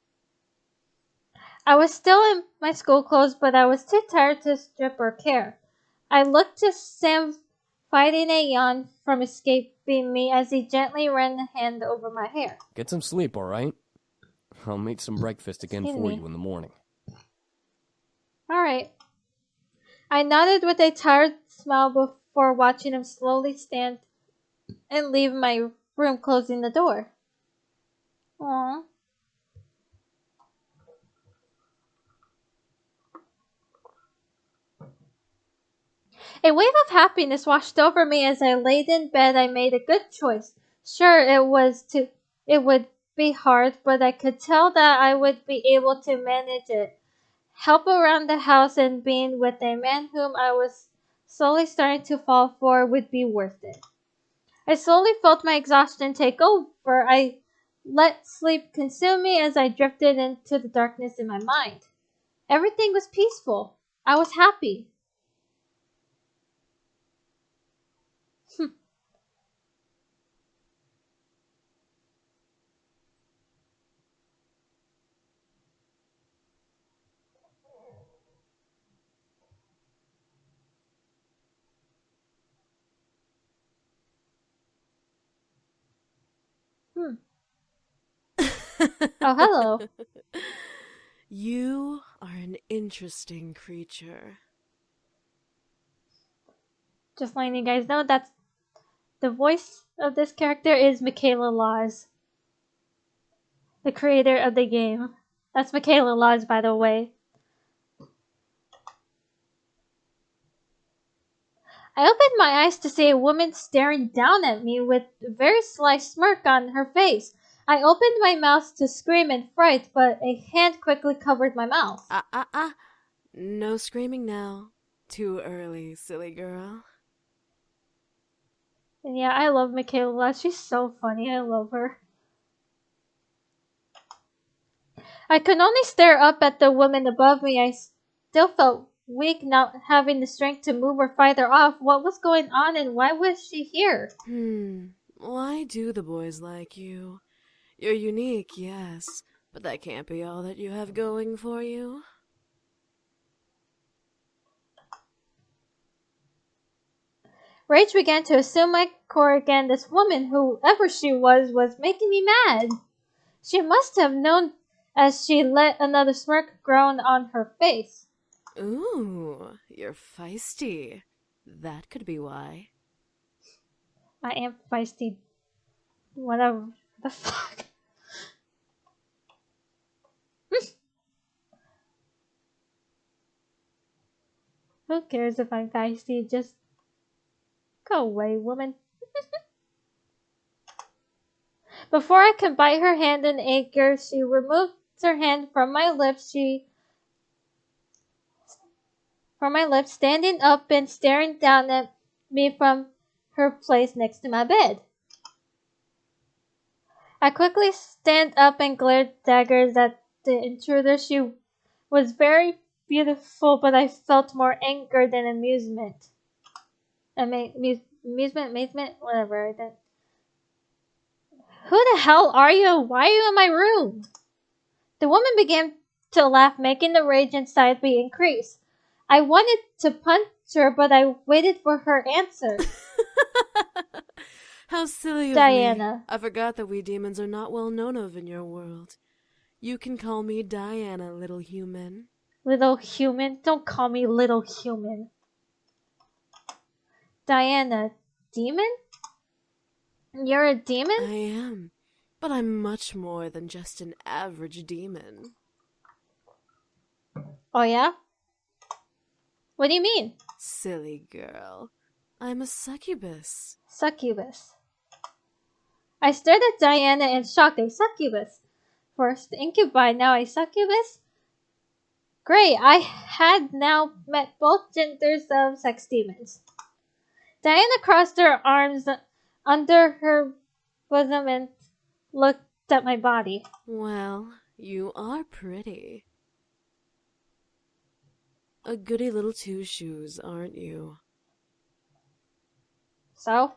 I was still in my school clothes, but I was too tired to strip or care. I looked to Sam fighting a yawn from escaping me as he gently ran a hand over my hair. Get some sleep, alright? I'll make some breakfast again for you in the morning. Alright. I nodded with a tired smile before watching him slowly stand and leave my room, closing the door. Aww. A wave of happiness washed over me as I laid in bed. I made a good choice. Sure, it would be hard, but I could tell that I would be able to manage it. Help around the house and being with a man whom I was slowly starting to fall for would be worth it. I slowly felt my exhaustion take over. I let sleep consume me as I drifted into the darkness in my mind. Everything was peaceful. I was happy. Oh, hello. You are an interesting creature. Just letting you guys know that the voice of this character is Michaela Laws, the creator of the game. That's Michaela Laws, by the way. I opened my eyes to see a woman staring down at me with a very sly smirk on her face. I opened my mouth to scream in fright, but a hand quickly covered my mouth. No screaming now. Too early, silly girl. And yeah, I love Michaela Laws. She's so funny. I love her. I could only stare up at the woman above me. I still felt weak, not having the strength to move or fight her off. What was going on and why was she here? Why do the boys like you? You're unique, yes, but that can't be all that you have going for you. Rage began to assume my core again. This woman, whoever she was making me mad. She must have known as she let another smirk grow on her face. Ooh, you're feisty. That could be why. I am feisty. Whatever the fuck. Who cares if I'm feisty? Just go away, woman. Before I could bite her hand in anger, she removed her hand from my lips. Standing up and staring down at me from her place next to my bed. I quickly stand up and glared daggers at the intruder. She was very beautiful, but I felt more anger than amusement. Amazement, whatever. Who the hell are you? Why are you in my room? The woman began to laugh, making the rage inside me increase. I wanted to punch her, but I waited for her answer. How silly of Diana. me. I forgot that we demons are not well known of in your world. You can call me Diana, little human. Little human? Don't call me little human. Diana, demon? You're a demon? I am, but I'm much more than just an average demon. Oh yeah? What do you mean? Silly girl. I'm a succubus. Succubus. I stared at Diana in shock. A succubus. First incubi, now a succubus? Great, I had now met both genders of sex demons. Diana crossed her arms under her bosom and looked at my body. Well, you are pretty. A goody little two-shoes, aren't you? So?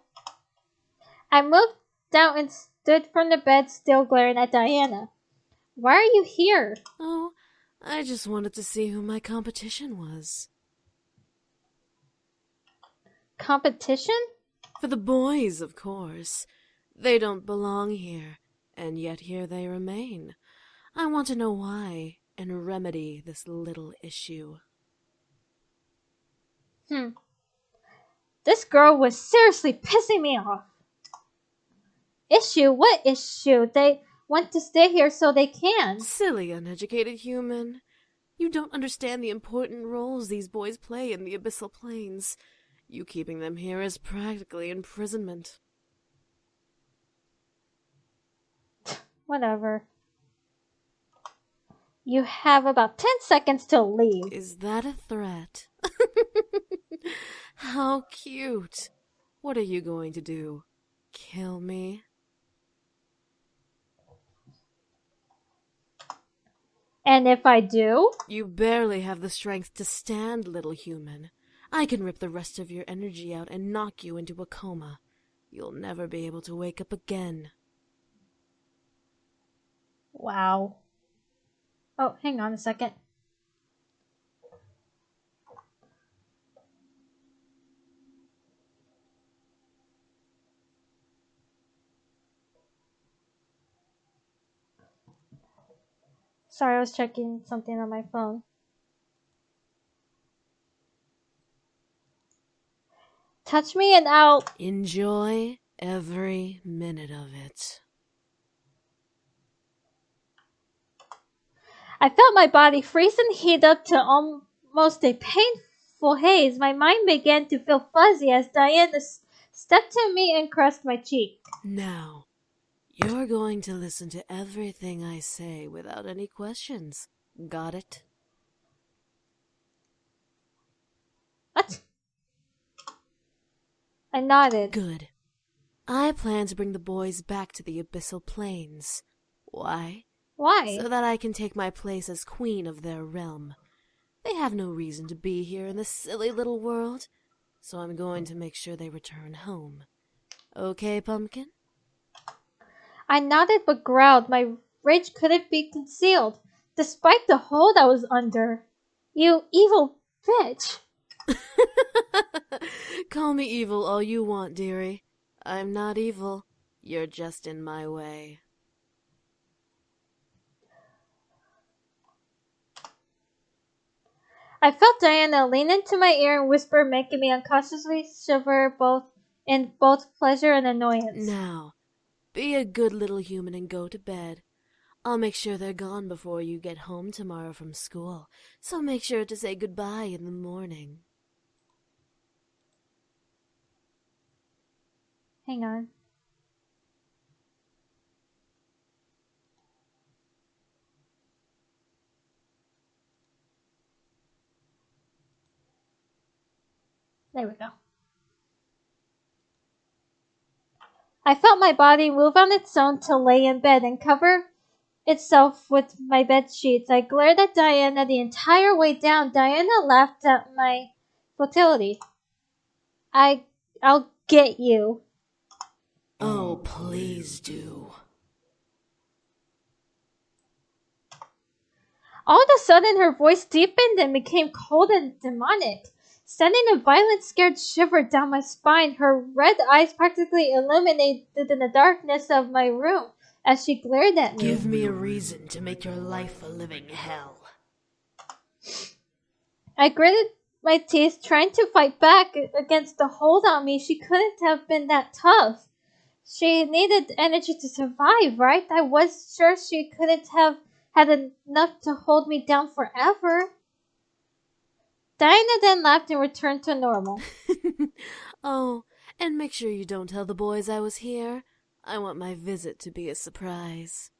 I moved down and stood from the bed, still glaring at Diana. Why are you here? Oh, I just wanted to see who my competition was. Competition? For the boys, of course. They don't belong here, and yet here they remain. I want to know why, and remedy this little issue. This girl was seriously pissing me off. Issue? What issue? They want to stay here so they can. Silly, uneducated human. You don't understand the important roles these boys play in the abyssal planes. You keeping them here is practically imprisonment. Whatever. You have about 10 seconds to leave. Is that a threat? How cute. What are you going to do? Kill me? And if I do? You barely have the strength to stand, little human. I can rip the rest of your energy out and knock you into a coma. You'll never be able to wake up again. Wow. Oh, hang on a second. Sorry, I was checking something on my phone. Touch me and I'll... Enjoy every minute of it. I felt my body freeze and heat up to almost a painful haze. My mind began to feel fuzzy as Diana stepped to me and caressed my cheek. Now, you're going to listen to everything I say without any questions. Got it? What? I nodded. Good. I plan to bring the boys back to the abyssal planes. Why? Why? So that I can take my place as queen of their realm. They have no reason to be here in this silly little world, so I'm going to make sure they return home. Okay, Pumpkin? I nodded but growled. My rage couldn't be concealed, despite the hold I was under. You evil bitch. Call me evil all you want, dearie. I'm not evil. You're just in my way. I felt Diana lean into my ear and whisper, making me unconsciously shiver in both pleasure and annoyance. Now, be a good little human and go to bed. I'll make sure they're gone before you get home tomorrow from school, so make sure to say goodbye in the morning. Hang on. There we go. I felt my body move on its own to lay in bed and cover itself with my bed sheets. I glared at Diana the entire way down. Diana laughed at my futility. I'll get you. Oh, please do. All of a sudden, her voice deepened and became cold and demonic, sending a violent, scared shiver down my spine. Her red eyes practically illuminated in the darkness of my room as she glared at me. Give me a reason to make your life a living hell. I gritted my teeth, trying to fight back against the hold on me. She couldn't have been that tough. She needed energy to survive, right? I was sure she couldn't have had enough to hold me down forever. Diana then laughed and returned to normal. Oh, and make sure you don't tell the boys I was here. I want my visit to be a surprise.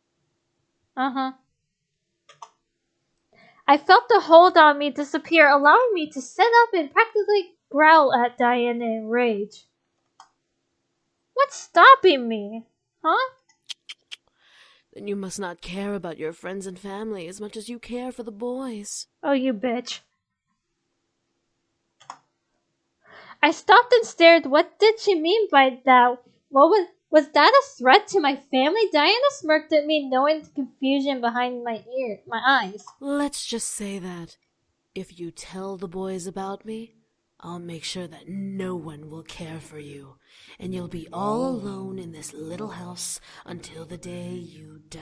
Uh-huh. I felt the hold on me disappear, allowing me to sit up and practically growl at Diana in rage. What's stopping me? Huh? Then you must not care about your friends and family as much as you care for the boys. Oh, you bitch. I stopped and stared. What did she mean by that? Was that a threat to my family? Diana smirked at me, knowing the confusion behind my eyes. Let's just say that if you tell the boys about me, I'll make sure that no one will care for you, and you'll be all alone in this little house until the day you die.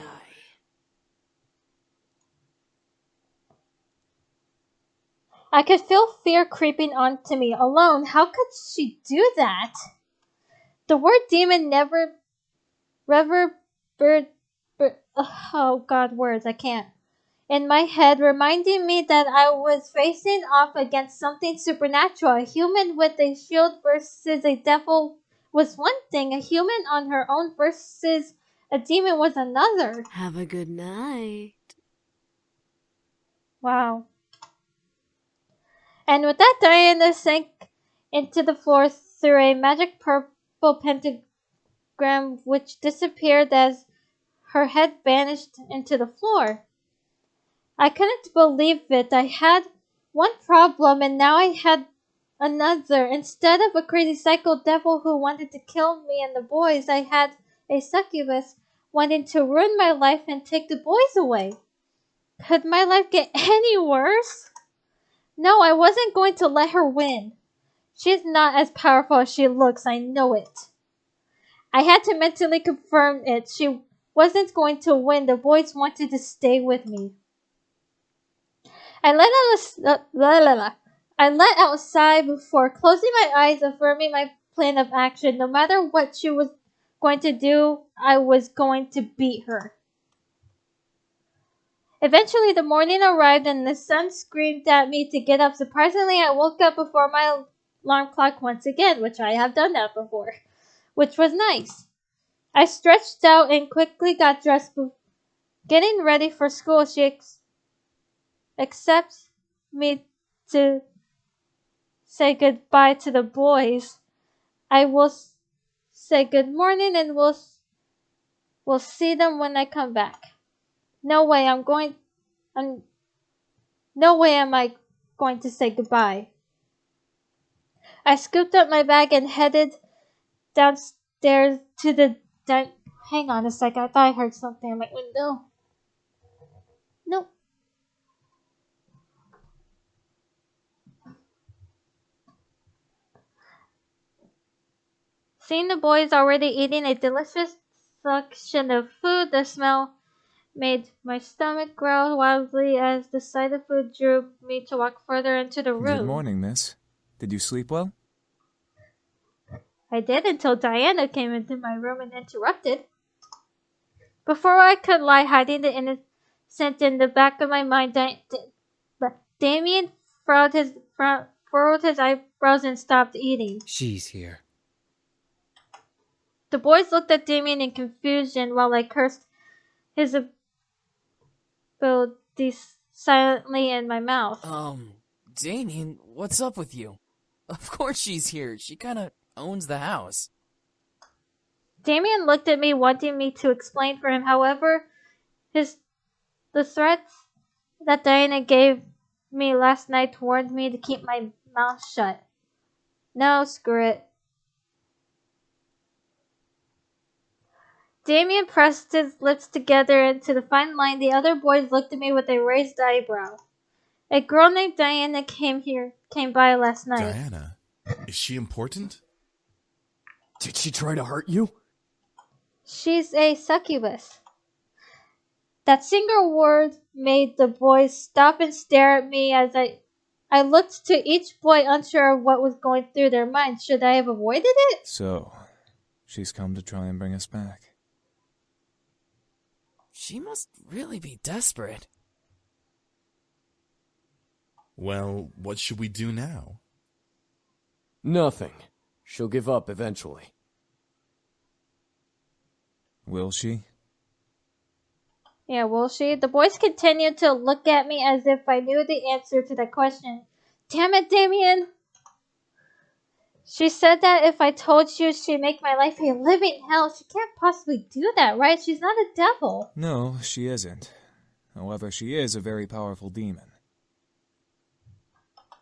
I could feel fear creeping onto me. Alone, how could she do that? The word demon oh god, words, I can't. In my head, reminding me that I was facing off against something supernatural. A human with a shield versus a devil was one thing. A human on her own versus a demon was another. Have a good night. Wow. And with that, Diana sank into the floor through a magic purple pentagram which disappeared as her head vanished into the floor. I couldn't believe it. I had one problem and now I had another. Instead of a crazy psycho devil who wanted to kill me and the boys, I had a succubus wanting to ruin my life and take the boys away. Could my life get any worse? No, I wasn't going to let her win. She's not as powerful as she looks, I know it. I had to mentally confirm it. She wasn't going to win. The boys wanted to stay with me. I let out a sigh before closing my eyes, affirming my plan of action. No matter what she was going to do, I was going to beat her. Eventually, the morning arrived and the sun screamed at me to get up. Surprisingly, I woke up before my alarm clock once again, which I have done that before, which was nice. I stretched out and quickly got dressed. Getting ready for school, she accepts me to say goodbye to the boys. I will say good morning and we'll see them when I come back. No way am I going to say goodbye. I scooped up my bag and headed downstairs to the hang on a second, I thought I heard something at my window. Nope. Seeing the boys already eating a delicious selection of food, the smell made my stomach growl wildly as the sight of food drew me to walk further into the room. Good morning, miss. Did you sleep well? I did until Diana came into my room and interrupted. Before I could lie hiding the innocent in the back of my mind, Damien furrowed his eyebrows and stopped eating. She's here. The boys looked at Damien in confusion while I cursed his abilities silently in my mouth. Damien, what's up with you? Of course she's here. She kinda owns the house. Damien looked at me, wanting me to explain for him. However, the threats that Diana gave me last night warned me to keep my mouth shut. No, screw it. Damien pressed his lips together into the fine line. The other boys looked at me with a raised eyebrow. A girl named Diana came by last night. Diana? Is she important? Did she try to hurt you? She's a succubus. That single word made the boys stop and stare at me as I looked to each boy, unsure of what was going through their minds. Should I have avoided it? So, she's come to try and bring us back. She must really be desperate. Well, what should we do now? Nothing. She'll give up eventually. Will she? Yeah, will she? The boys continued to look at me as if I knew the answer to that question. Damn it, Damien! She said that if I told you, she'd make my life a living hell. She can't possibly do that, right? She's not a devil. No, she isn't. However, she is a very powerful demon.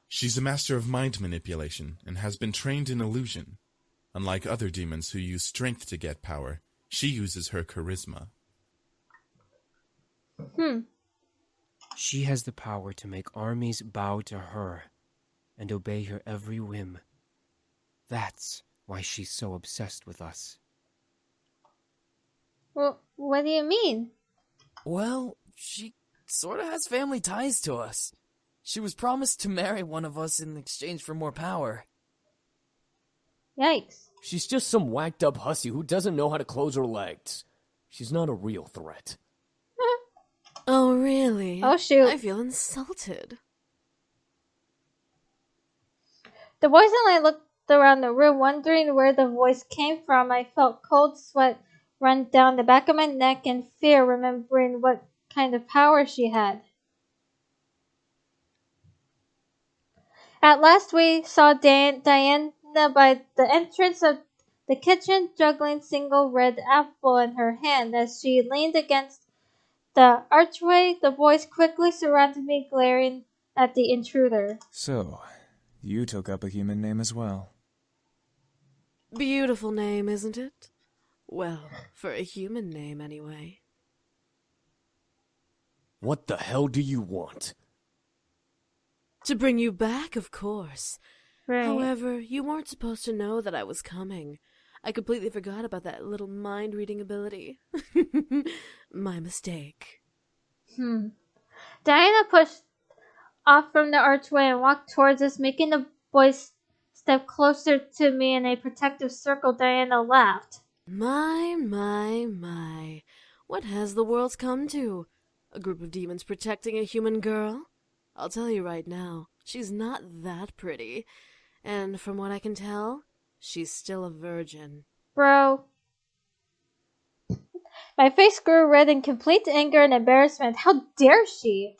She's a master of mind manipulation and has been trained in illusion. Unlike other demons who use strength to get power, she uses her charisma. She has the power to make armies bow to her and obey her every whim. That's why she's so obsessed with us. Well, what do you mean? Well, she sorta has family ties to us. She was promised to marry one of us in exchange for more power. Yikes. She's just some whacked up hussy who doesn't know how to close her legs. She's not a real threat. Oh, really? Oh, shoot. I feel insulted. The boys and I looked around the room, wondering where the voice came from. I felt cold sweat run down the back of my neck and fear, remembering what kind of power she had. At last we saw Diana by the entrance of the kitchen, juggling single red apple in her hand. As she leaned against the archway, the boys quickly surrounded me, glaring at the intruder. So, you took up a human name as well. Beautiful name, isn't it? Well, for a human name, anyway. What the hell do you want? To bring you back, of course. Right. However, you weren't supposed to know that I was coming. I completely forgot about that little mind-reading ability. My mistake. Diana pushed off from the archway and walked towards us, making the boys step closer to me in a protective circle. Diana laughed. My. What has the world come to? A group of demons protecting a human girl? I'll tell you right now, she's not that pretty. And from what I can tell, she's still a virgin. Bro. My face grew red in complete anger and embarrassment. How dare she?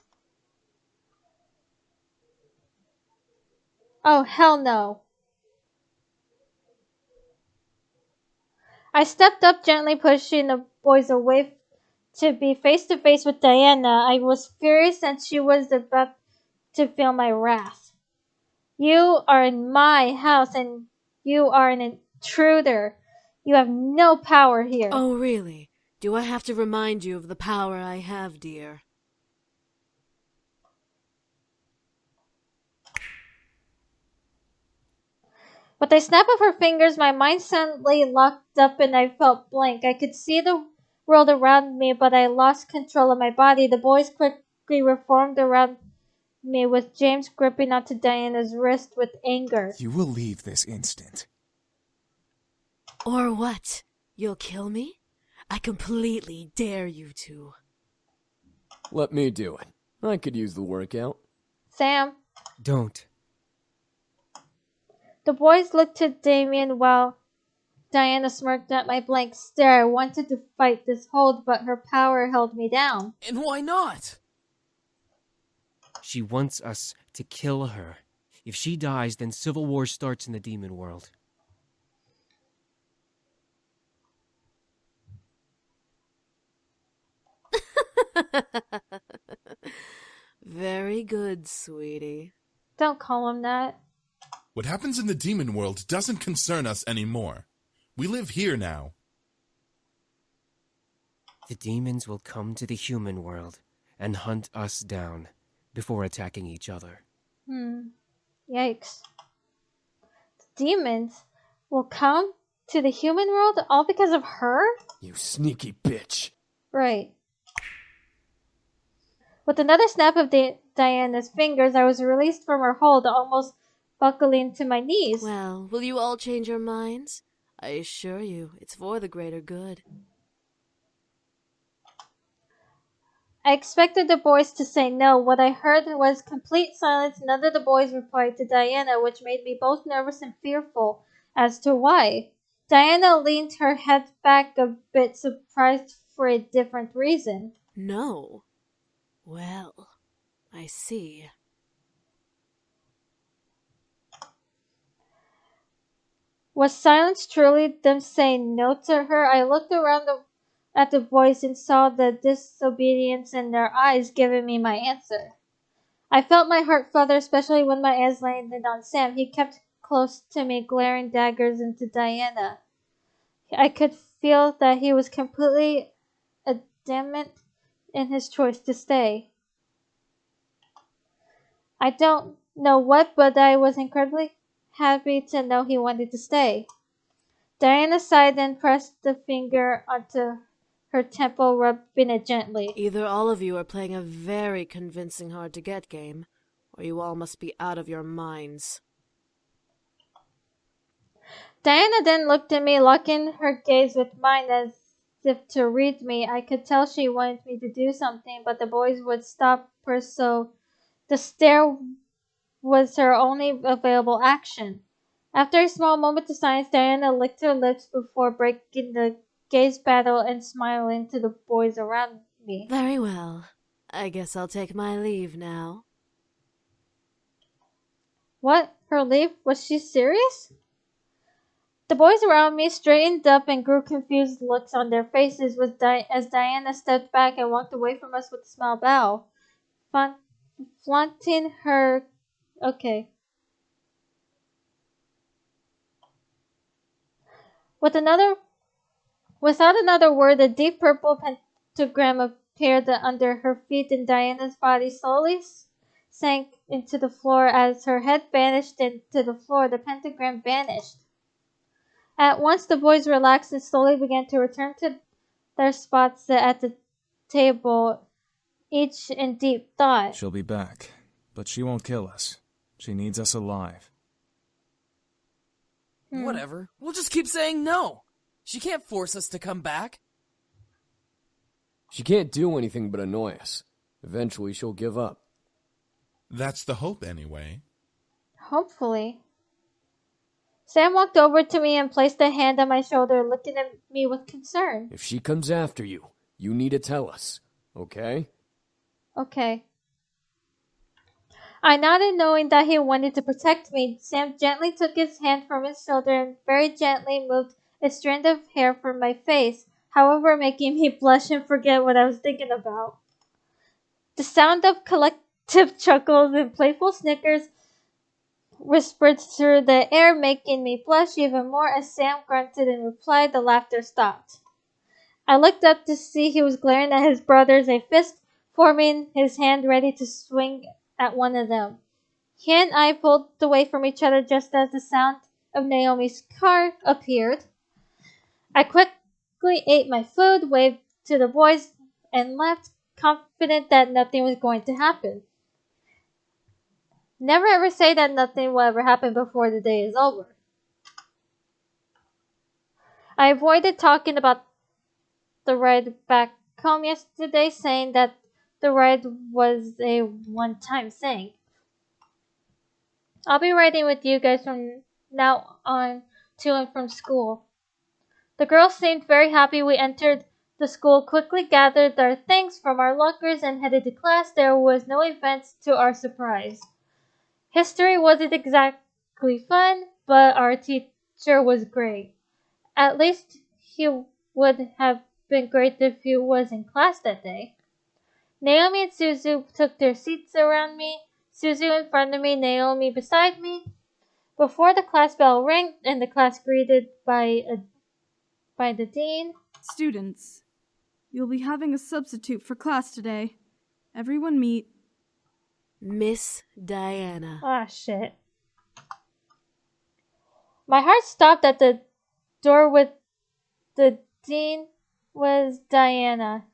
Oh, hell no. I stepped up, gently pushing the boys away to be face to face with Diana. I was furious and she was about to feel my wrath. You are in my house and you are an intruder. You have no power here. Oh, really? Do I have to remind you of the power I have, dear? With a snap of her fingers, my mind suddenly locked up and I felt blank. I could see the world around me, but I lost control of my body. The boys quickly reformed around me, with James gripping onto Diana's wrist with anger. You will leave this instant. Or what? You'll kill me? I completely dare you to. Let me do it. I could use the workout. Sam. Don't. The boys looked to Damien while Diana smirked at my blank stare. I wanted to fight this hold, but her power held me down. And why not? She wants us to kill her. If she dies, then civil war starts in the demon world. Very good, sweetie. Don't call him that. What happens in the demon world doesn't concern us anymore. We live here now. The demons will come to the human world and hunt us down before attacking each other. Yikes. The demons will come to the human world all because of her? You sneaky bitch. Right. With another snap of Diana's fingers, I was released from her hold, almost buckling to my knees. Well, will you all change your minds? I assure you, it's for the greater good. I expected the boys to say no. What I heard was complete silence. None of the boys replied to Diana, which made me both nervous and fearful as to why. Diana leaned her head back a bit, surprised for a different reason. No. Well, I see. Was silence truly them saying no to her? I looked around at the boys and saw the disobedience in their eyes, giving me my answer. I felt my heart flutter, especially when my eyes landed on Sam. He kept close to me, glaring daggers into Diana. I could feel that he was completely adamant in his choice to stay. I don't know what, but I was incredibly happy to know he wanted to stay. Diana sighed and pressed the finger onto her temple, rubbing it gently. Either all of you are playing a very convincing hard-to-get game, or you all must be out of your minds. Diana then looked at me, locking her gaze with mine as if to read me. I could tell she wanted me to do something, but the boys would stop her, so the stare was her only available action. After a small moment of silence, Diana licked her lips before breaking the gaze battle and smiling to the boys around me. Very well. I guess I'll take my leave now. What? Her leave? Was she serious? The boys around me straightened up and grew confused looks on their faces as Diana stepped back and walked away from us with a small bow, flaunting her... Okay. Without another word, a deep purple pentagram appeared under her feet, and Diana's body slowly sank into the floor. As her head vanished into the floor, the pentagram vanished. At once, the boys relaxed and slowly began to return to their spots at the table, each in deep thought. She'll be back, but she won't kill us. She needs us alive. Whatever. We'll just keep saying no. She can't force us to come back. She can't do anything but annoy us. Eventually, she'll give up. That's the hope, anyway. Hopefully. Sam walked over to me and placed a hand on my shoulder, looking at me with concern. If she comes after you, you need to tell us, okay? Okay. I nodded, knowing that he wanted to protect me. Sam gently took his hand from his shoulder and very gently moved a strand of hair from my face, however making me blush and forget what I was thinking about. The sound of collective chuckles and playful snickers whispered through the air, making me blush even more. As Sam grunted in reply, the laughter stopped. I looked up to see he was glaring at his brothers, a fist forming his hand ready to swing at one of them. He and I pulled away from each other just as the sound of Naomi's car appeared. I quickly ate my food, waved to the boys, and left, confident that nothing was going to happen. Never ever say that nothing will ever happen before the day is over. I avoided talking about the ride back home yesterday, saying that the ride was a one-time thing. I'll be riding with you guys from now on to and from school. The girls seemed very happy. We entered the school, quickly gathered our things from our lockers, and headed to class. There was no events to our surprise. History wasn't exactly fun, but our teacher was great. At least he would have been great if he was in class that day. Naomi and Suzu took their seats around me, Suzu in front of me, Naomi beside me. Before the class bell rang and the class greeted by the dean. Students, you'll be having a substitute for class today. Everyone meet Miss Diana. Ah, shit. My heart stopped at the door with the dean was Diana.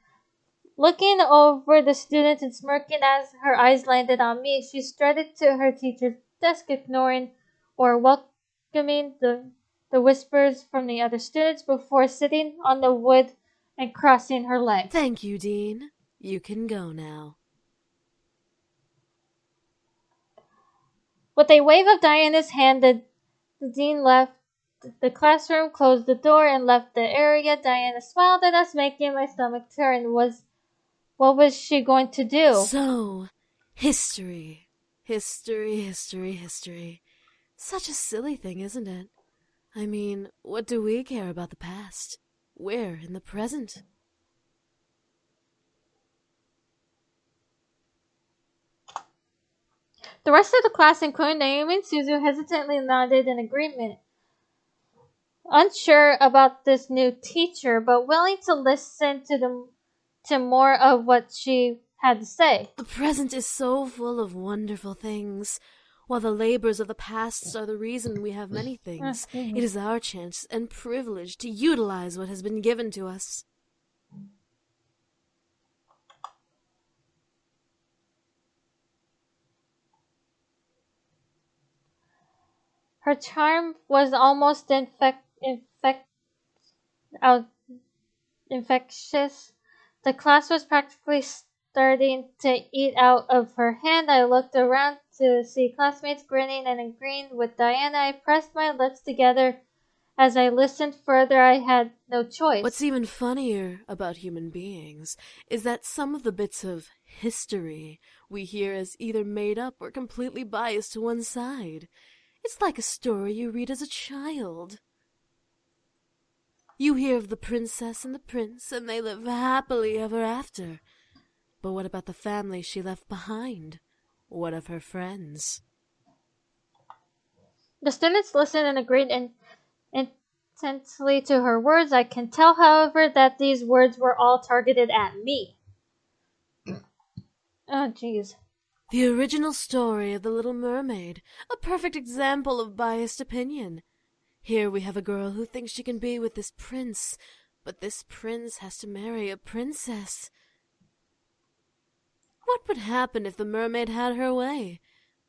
Looking over the students and smirking as her eyes landed on me, she strutted to her teacher's desk, ignoring or welcoming the whispers from the other students before sitting on the wood and crossing her legs. Thank you, Dean. You can go now. With a wave of Diana's hand, the dean left the classroom, closed the door, and left the area. Diana smiled at us, making my stomach turn. What was she going to do? So, history. History. Such a silly thing, isn't it? I mean, what do we care about the past? We're in the present. The rest of the class, including Naomi and Suzu, hesitantly nodded in agreement. Unsure about this new teacher, but willing to listen to more of what she had to say. The present is so full of wonderful things. While the labors of the past are the reason we have many things, it is our chance and privilege to utilize what has been given to us. Her charm was almost infectious. The class was practically starting to eat out of her hand. I looked around to see classmates grinning and agreeing with Diana. I pressed my lips together as I listened further. I had no choice. What's even funnier about human beings is that some of the bits of history we hear is either made up or completely biased to one side. It's like a story you read as a child. You hear of the princess and the prince, and they live happily ever after. But what about the family she left behind? What of her friends? The students listened and agreed intensely to her words. I can tell, however, that these words were all targeted at me. Oh, jeez. The original story of the Little Mermaid, a perfect example of biased opinion. Here we have a girl who thinks she can be with this prince, but this prince has to marry a princess. What would happen if the mermaid had her way?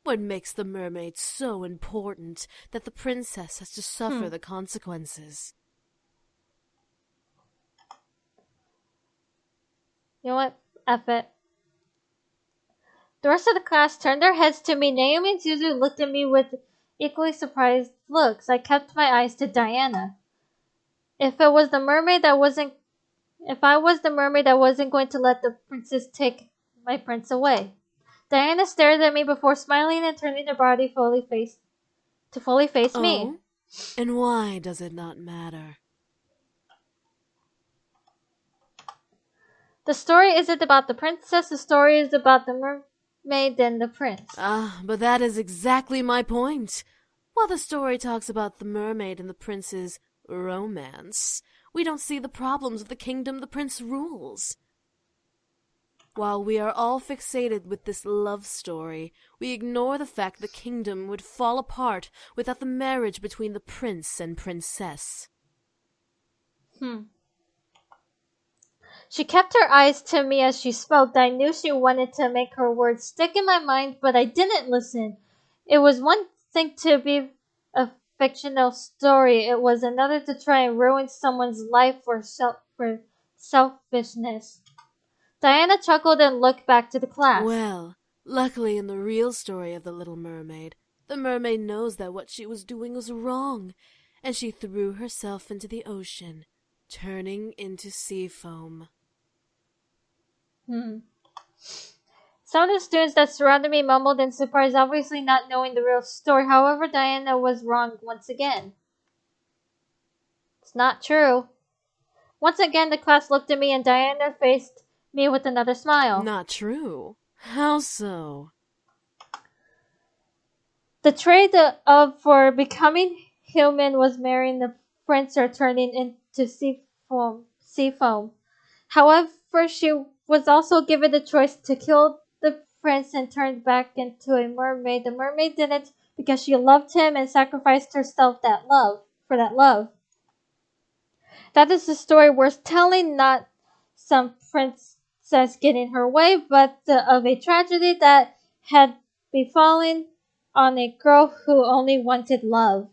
What makes the mermaid so important that the princess has to suffer the consequences? You know what? F it. The rest of the class turned their heads to me. Naomi and Suzu looked at me with equally surprised looks. I kept my eyes to Diana. If I was the mermaid that wasn't going to let the princess take my prince away. Diana stared at me before smiling and turning her body to fully face me. And why does it not matter? The story isn't about the princess. The story is about the mermaid and the prince. But that is exactly my point. While the story talks about the mermaid and the prince's romance, we don't see the problems of the kingdom the prince rules. While we are all fixated with this love story, we ignore the fact the kingdom would fall apart without the marriage between the prince and princess. She kept her eyes to me as she spoke. I knew she wanted to make her words stick in my mind, but I didn't listen. It was one thing to be a fictional story. It was another to try and ruin someone's life for selfishness. Diana chuckled and looked back to the class. Well, luckily in the real story of the Little Mermaid, the mermaid knows that what she was doing was wrong, and she threw herself into the ocean, turning into sea foam. Some of the students that surrounded me mumbled in surprise, obviously not knowing the real story. However, Diana was wrong once again. It's not true. Once again, the class looked at me and Diana faced me with another smile. Not true? How so? The trade for becoming human was marrying the prince or turning into sea foam. However, she was also given the choice to kill the prince and turn back into a mermaid. The mermaid did it because she loved him and sacrificed herself for that love. That is the story worth telling, not some princess getting her way, but of a tragedy that had befallen on a girl who only wanted love.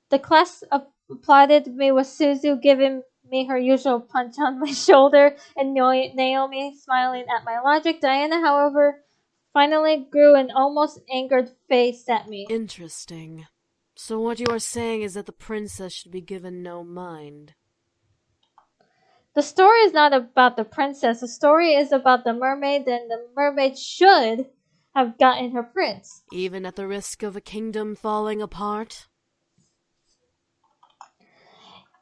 The class applauded me with Suzu giving me her usual punch on my shoulder and Naomi smiling at my logic. Diana, however, finally grew an almost angered face at me. Interesting. So what you are saying is that the princess should be given no mind. The story is not about the princess. The story is about the mermaid, and the mermaid should have gotten her prince. Even at the risk of a kingdom falling apart?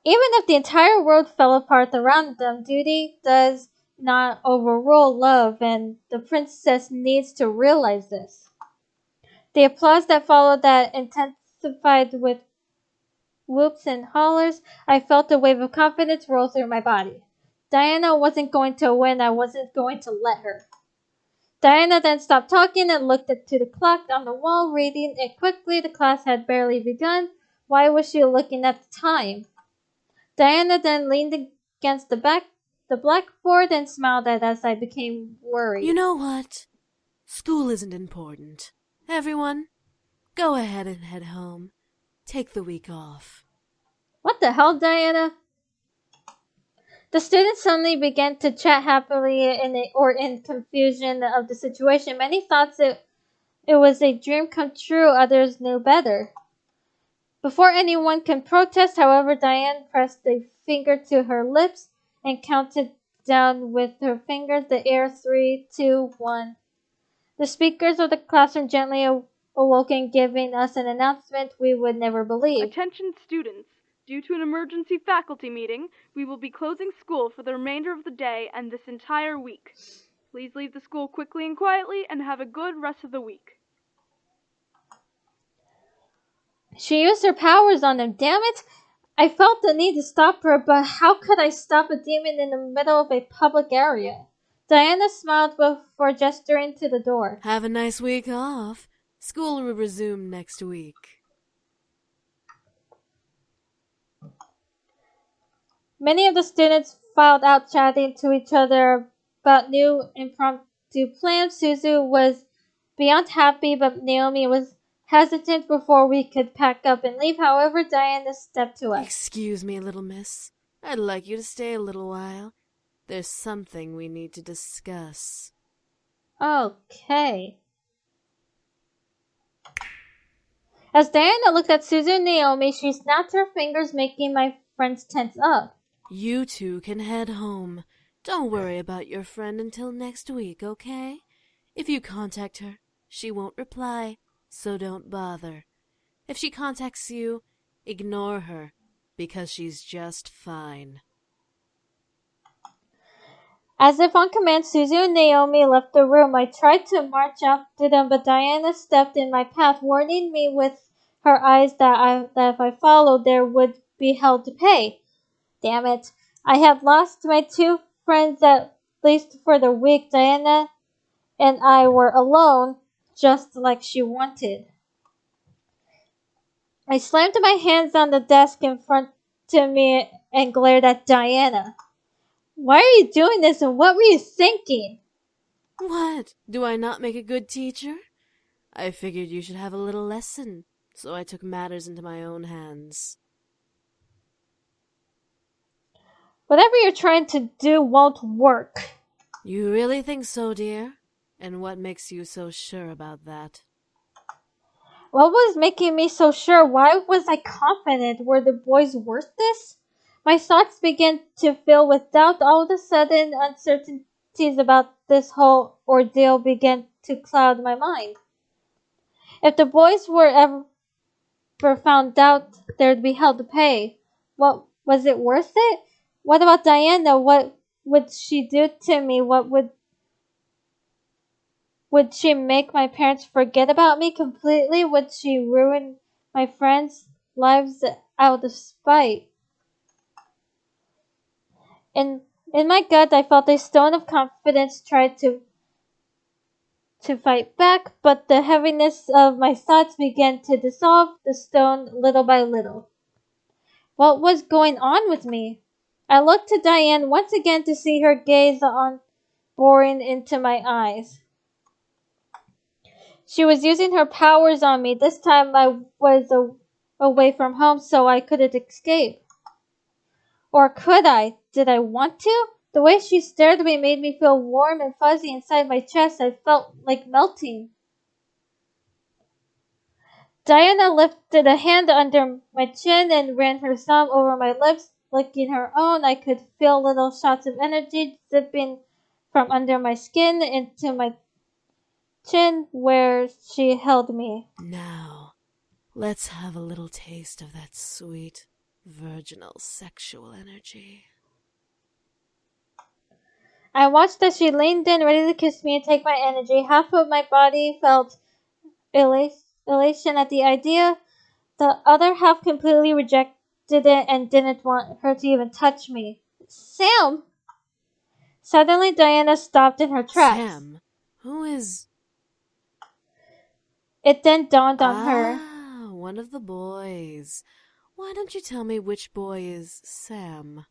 Even if the entire world fell apart around them, duty does not overrule love, and the princess needs to realize this. The applause that followed that intensified with whoops and hollers. I felt a wave of confidence roll through my body. Diana wasn't going to win. I wasn't going to let her. Diana then stopped talking and looked to the clock on the wall, reading it quickly. The class had barely begun. Why was she looking at the time? Diana then leaned against the blackboard and smiled at us. I became worried. You know what? School isn't important. Everyone, go ahead and head home. Take the week off. What the hell, Diana? The students suddenly began to chat happily in confusion of the situation. Many thought it was a dream come true. Others knew better. Before anyone can protest, however, Diane pressed a finger to her lips and counted down with her fingers the air 3, 2, 1. The speakers of the classroom gently awoken, giving us an announcement we would never believe. Attention students. Due to an emergency faculty meeting, we will be closing school for the remainder of the day and this entire week. Please leave the school quickly and quietly and have a good rest of the week. She used her powers on them, damn it! I felt the need to stop her, but how could I stop a demon in the middle of a public area? Diana smiled before gesturing to the door. Have a nice week off. School will resume next week. Many of the students filed out chatting to each other about new impromptu plans. Suzu was beyond happy, but Naomi was hesitant before we could pack up and leave. However, Diana stepped to us. Excuse me, little miss. I'd like you to stay a little while. There's something we need to discuss. Okay. As Diana looked at Suzu and Naomi, she snapped her fingers, making my friends tense up. You two can head home. Don't worry about your friend until next week, okay? If you contact her, she won't reply, so don't bother. If she contacts you, ignore her, because she's just fine. As if on command, Suzu and Naomi left the room. I tried to march after them, but Diana stepped in my path, warning me with her eyes that if I followed, there would be hell to pay. Damn it. I had lost my two friends at least for the week, Diana and I were alone, just like she wanted. I slammed my hands on the desk in front of me and glared at Diana. Why are you doing this and what were you thinking? What? Do I not make a good teacher? I figured you should have a little lesson, so I took matters into my own hands. Whatever you're trying to do won't work. You really think so, dear? And what makes you so sure about that? What was making me so sure? Why was I confident? Were the boys worth this? My thoughts began to fill with doubt. All of a sudden, uncertainties about this whole ordeal began to cloud my mind. If the boys were ever found out, there'd be hell to pay. What was it worth it? What about Diana? What would she do to me? What would she make my parents forget about me completely? Would she ruin my friends' lives out of spite? In my gut, I felt a stone of confidence tried to fight back, but the heaviness of my thoughts began to dissolve the stone little by little. What was going on with me? I looked to Diane once again to see her gaze on boring into my eyes. She was using her powers on me. This time I was away from home, so I couldn't escape. Or could I? Did I want to? The way she stared at me made me feel warm and fuzzy inside my chest. I felt like melting. Diana lifted a hand under my chin and ran her thumb over my lips, licking her own. I could feel little shots of energy zipping from under my skin into my chin where she held me. Now, let's have a little taste of that sweet, virginal sexual energy. I watched as she leaned in, ready to kiss me and take my energy. Half of my body felt elation at the idea. The other half completely rejected it and didn't want her to even touch me. Sam! Suddenly, Diana stopped in her tracks. Sam? Who is... It then dawned on her. Ah, one of the boys. Why don't you tell me which boy is Sam?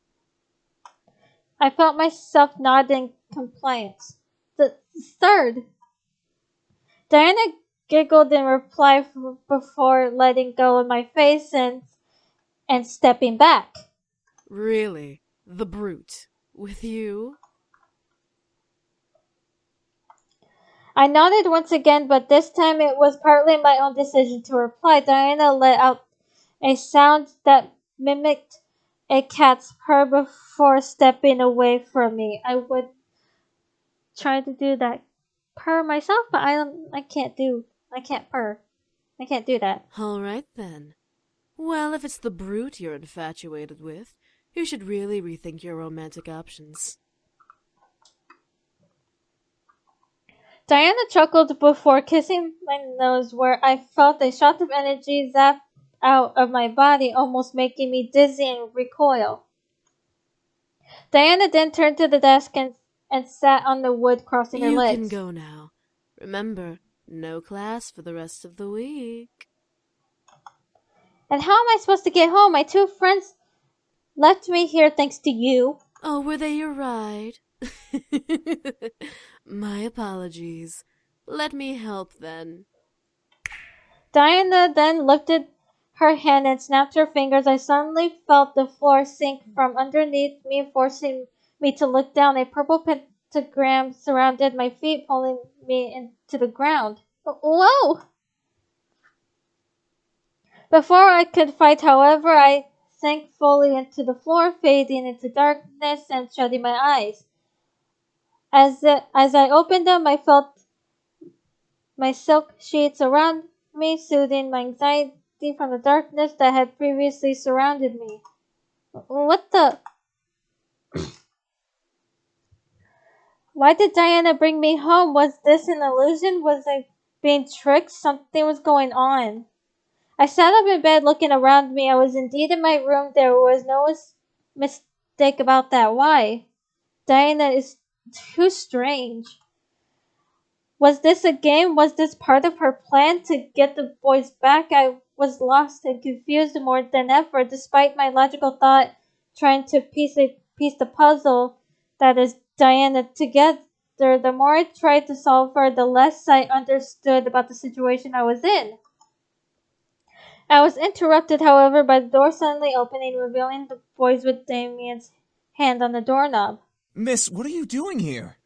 I felt myself nod in compliance. The third. Diana giggled in reply before letting go of my face and stepping back. Really? The brute? With you? I nodded once again, but this time it was partly my own decision to reply. Diana let out a sound that mimicked a cat's purr before stepping away from me. I would try to do that purr myself, but I can't purr. I can't do that. All right then. Well, if it's the brute you're infatuated with, you should really rethink your romantic options. Diana chuckled before kissing my nose where I felt a shot of energy zap out of my body, almost making me dizzy and recoil. Diana then turned to the desk and sat on the wood, crossing her legs. You can go now. Remember, no class for the rest of the week. And how am I supposed to get home? My two friends left me here thanks to you. Oh, were they your ride? My apologies. Let me help then. Diana then lifted her hand and snapped her fingers. I suddenly felt the floor sink from underneath me, forcing me to look down. A purple pentagram surrounded my feet, pulling me into the ground. Whoa! Before I could fight, however, I sank fully into the floor, fading into darkness and shutting my eyes. As I opened them, I felt my silk sheets around me, soothing my anxiety from the darkness that had previously surrounded me. What the? Why did Diana bring me home? Was this an illusion? Was I being tricked? Something was going on. I sat up in bed looking around me. I was indeed in my room. There was no mistake about that. Why? Diana is too strange. Was this a game? Was this part of her plan to get the boys back? I was lost and confused more than ever, despite my logical thought trying to piece the puzzle that is Diana together. The more I tried to solve her, the less I understood about the situation I was in. I was interrupted, however, by the door suddenly opening, revealing the boys with Damien's hand on the doorknob. Miss, what are you doing here?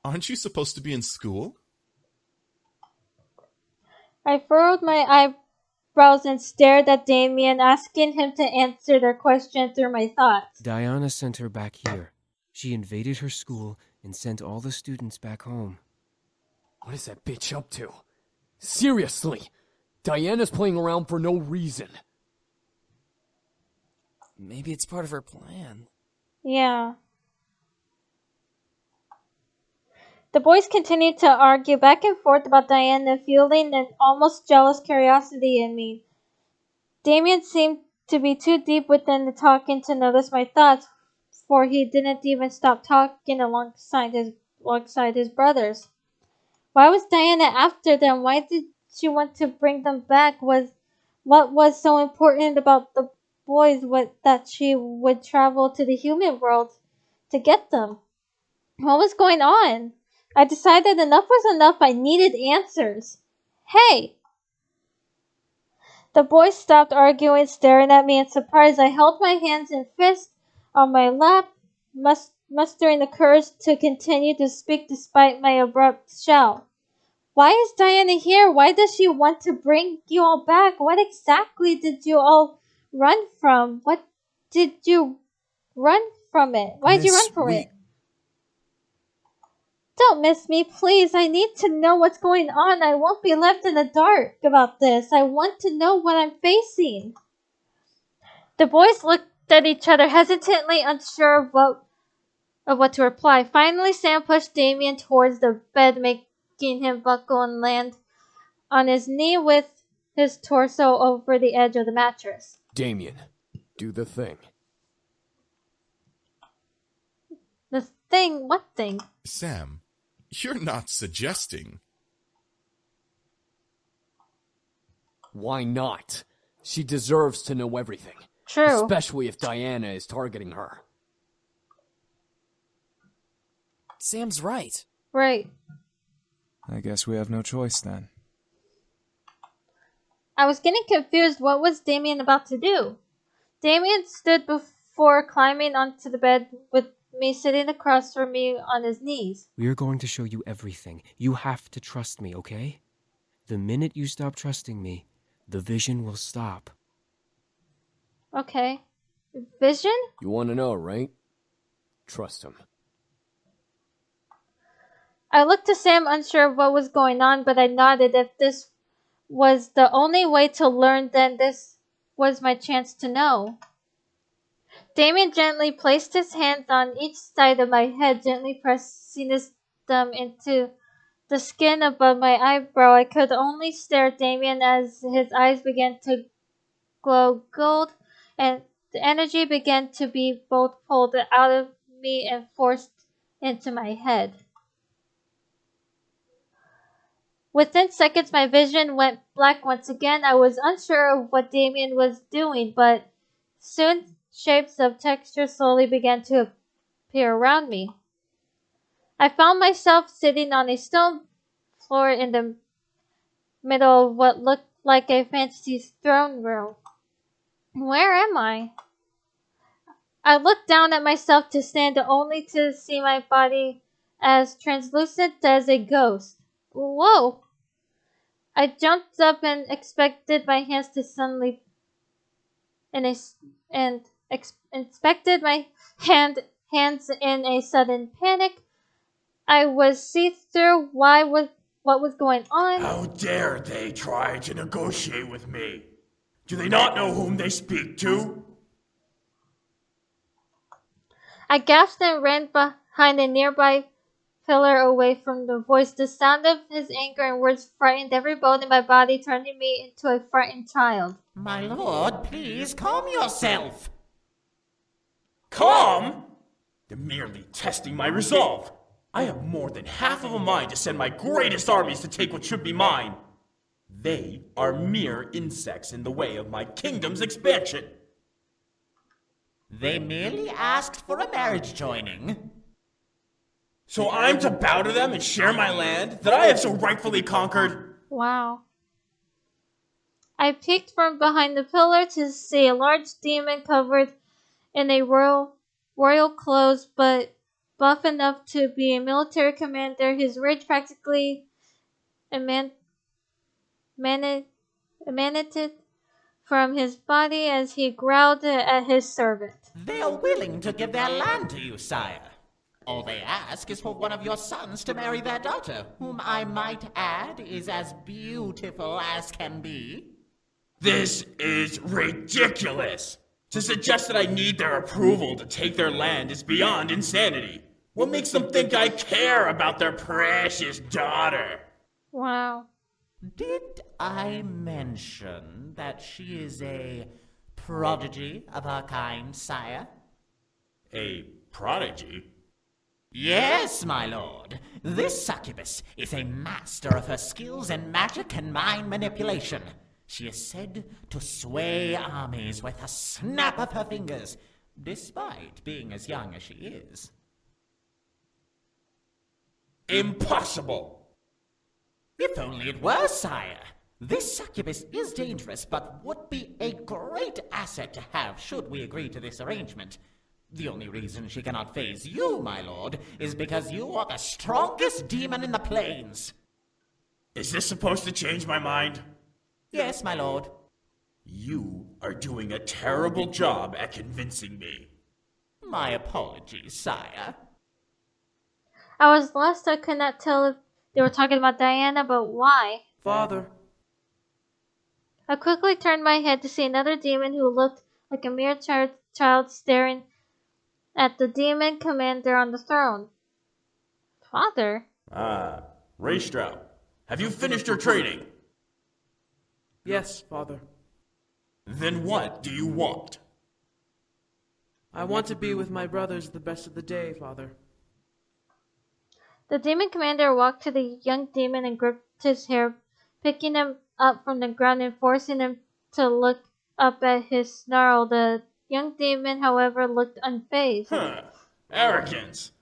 Aren't you supposed to be in school? I furrowed my eyebrows and stared at Damien, asking him to answer their question through my thoughts. Diana sent her back here. She invaded her school and sent all the students back home. What is that bitch up to? Seriously! Diana's playing around for no reason. Maybe it's part of her plan. Yeah. The boys continued to argue back and forth about Diana, feeling an almost jealous curiosity in me. Damien seemed to be too deep within the talking to notice my thoughts, for he didn't even stop talking alongside his brothers. Why was Diana after them? Why did she want to bring them back? What was so important about the boys that she would travel to the human world to get them? What was going on? I decided enough was enough. I needed answers. Hey! The boys stopped arguing, staring at me in surprise. I held my hands in fists on my lap, mustering the courage to continue to speak despite my abrupt shout. Why is Diana here? Why does she want to bring you all back? What exactly did you all run from? What did you run from it? Why did you run from it? Don't miss me, please. I need to know what's going on. I won't be left in the dark about this. I want to know what I'm facing. The boys looked at each other hesitantly, unsure of what to reply. Finally, Sam pushed Damien towards the bed, making him buckle and land on his knee with his torso over the edge of the mattress. Damien, do the thing. The thing? What thing? Sam, you're not suggesting. Why not? She deserves to know everything. True. Especially if Diana is targeting her. Sam's right. Right. I guess we have no choice then. I was getting confused. What was Damien about to do? Damien stood before climbing onto the bed with me sitting across from me on his knees. We are going to show you everything. You have to trust me, okay? The minute you stop trusting me, the vision will stop. Okay. Vision? You want to know, right? Trust him. I looked to Sam, unsure of what was going on, but I nodded. If this was the only way to learn, then this was my chance to know. Damien gently placed his hands on each side of my head, gently pressing his thumb into the skin above my eyebrow. I could only stare at Damien as his eyes began to glow gold, and the energy began to be both pulled out of me and forced into my head. Within seconds, my vision went black once again. I was unsure of what Damien was doing, but soon shapes of texture slowly began to appear around me. I found myself sitting on a stone floor in the middle of what looked like a fantasy throne room. Where am I? I looked down at myself to stand only to see my body as translucent as a ghost. Whoa! I jumped up and expected my hands to suddenly inspected my hands in a sudden panic. I was see-through. What was going on? How dare they try to negotiate with me? Do they not know whom they speak to? I gasped and ran behind a nearby pillar away from the voice. The sound of his anger and words frightened every bone in my body, turning me into a frightened child. My lord, please calm yourself. Calm? They're merely testing my resolve. I have more than half of a mind to send my greatest armies to take what should be mine. They are mere insects in the way of my kingdom's expansion. They merely asked for a marriage joining. So I'm to bow to them and share my land that I have so rightfully conquered? Wow. I peeked from behind the pillar to see a large demon covered in a royal clothes, but buff enough to be a military commander. His rage practically emanated from his body as he growled at his servant. They are willing to give their land to you, sire. All they ask is for one of your sons to marry their daughter, whom I might add is as beautiful as can be. This is ridiculous! To suggest that I need their approval to take their land is beyond insanity. What makes them think I care about their precious daughter? Wow. Did I mention that she is a prodigy of her kind, sire? A prodigy? Yes, my lord. This succubus is a master of her skills in magic and mind manipulation. She is said to sway armies with a snap of her fingers, despite being as young as she is. Impossible! If only it were, sire. This succubus is dangerous, but would be a great asset to have should we agree to this arrangement. The only reason she cannot faze you, my lord, is because you are the strongest demon in the plains. Is this supposed to change my mind? Yes, my lord. You are doing a terrible job at convincing me. My apologies, sire. I was lost. I could not tell if they were talking about Diana, but why? Father. I quickly turned my head to see another demon who looked like a mere child staring at the demon commander on the throne. Father? Ah, Raystrout, have you finished your training? Yes, Father. Then what do you want? I want to be with my brothers the best of the day, Father. The demon commander walked to the young demon and gripped his hair, picking him up from the ground and forcing him to look up at his snarl. The young demon, however, looked unfazed. Arrogance!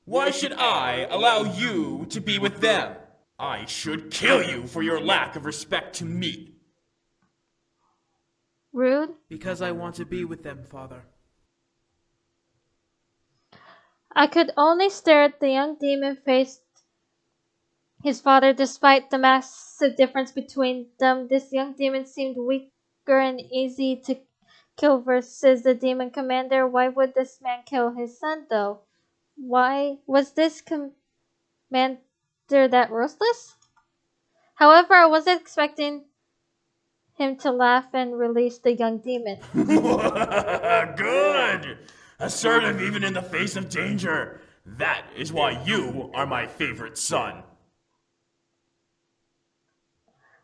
Why should I allow you to be with them? I should kill you for your lack of respect to me. Rude? Because I want to be with them, Father. I could only stare at the young demon faced his father. Despite the massive difference between them, this young demon seemed weaker and easy to kill versus the demon commander. Why would this man kill his son, though? Why was this commander that ruthless? However, I wasn't expecting him to laugh and release the young demon. Good! Assertive even in the face of danger. That is why you are my favorite son.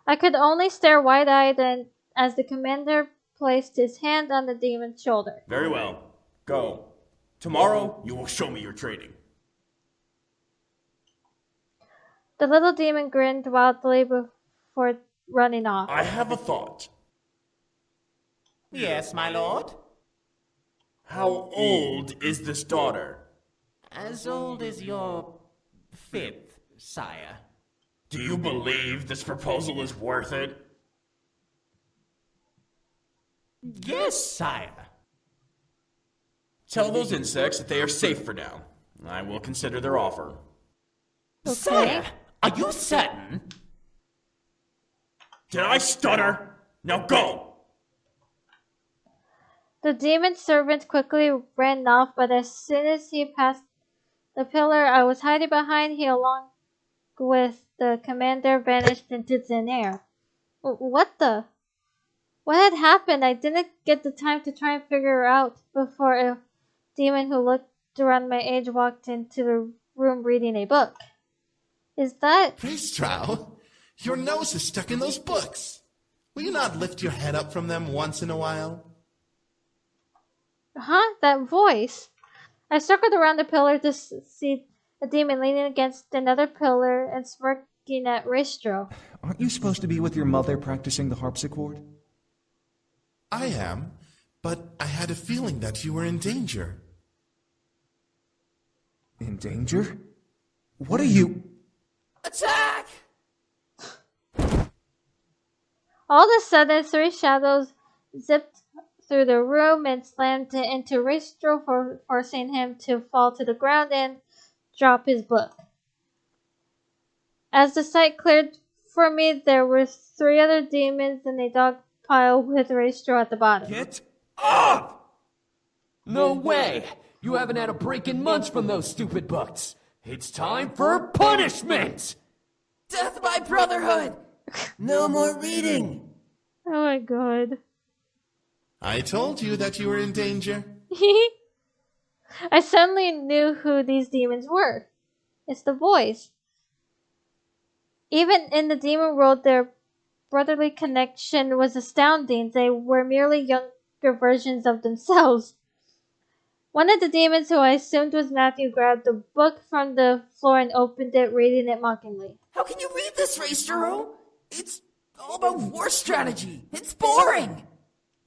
I could only stare wide-eyed as the commander placed his hand on the demon's shoulder. Very well. Go. Tomorrow you will show me your training. The little demon grinned wildly before running off. I have a thought. Yes, my lord? How old is this daughter? As old as your 5th, sire. Do you believe this proposal is worth it? Yes, sire. Tell those insects that they are safe for now. I will consider their offer. Okay. Sire, are you certain? Did I stutter? Now go! The demon servant quickly ran off, but as soon as he passed the pillar I was hiding behind, he, along with the commander, vanished into thin air. What had happened? I didn't get the time to try and figure out before a demon who looked around my age walked into the room reading a book. Is that... Raystrout, your nose is stuck in those books. Will you not lift your head up from them once in a while? Huh? That voice. I circled around the pillar to see a demon leaning against another pillar and smirking at Ristro. Aren't you supposed to be with your mother practicing the harpsichord? I am, but I had a feeling that you were in danger. In danger? What are you... Attack! All of a sudden, three shadows zipped through the room and slammed into Ristro, forcing him to fall to the ground and drop his book. As the sight cleared for me, there were three other demons in a dog pile with Ristro at the bottom. Get up! No way! You haven't had a break in months from those stupid books. It's time for punishment! Death by brotherhood! No more reading! Oh my god. I told you that you were in danger. I suddenly knew who these demons were. It's the boys. Even in the demon world, their brotherly connection was astounding. They were merely younger versions of themselves. One of the demons, who I assumed was Matthew, grabbed the book from the floor and opened it, reading it mockingly. How can you read this, Raistero? It's all about war strategy. It's boring.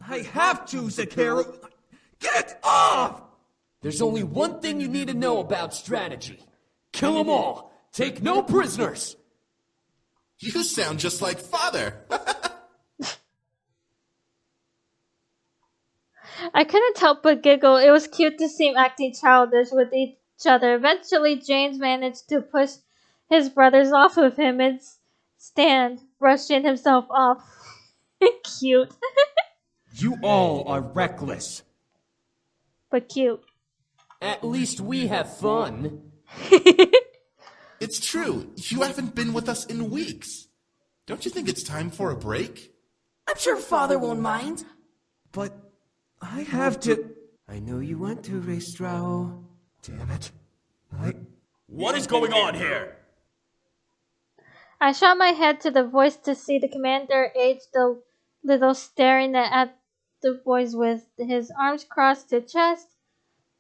I have to, Zakaru. Get off! There's only one thing you need to know about strategy. Kill them all. Take no prisoners. You sound just like father. I couldn't help but giggle. It was cute to see him acting childish with each other. Eventually, James managed to push his brothers off of him and stand, brushing himself off. Cute. You all are reckless. But cute. At least we have fun. It's true. You haven't been with us in weeks. Don't you think it's time for a break? I'm sure Father won't mind. But I have to... I know you want to, Raistrao. Damn it. What is going on here? I shot my head to the voice to see the commander aged a little, staring at the boys with his arms crossed to chest.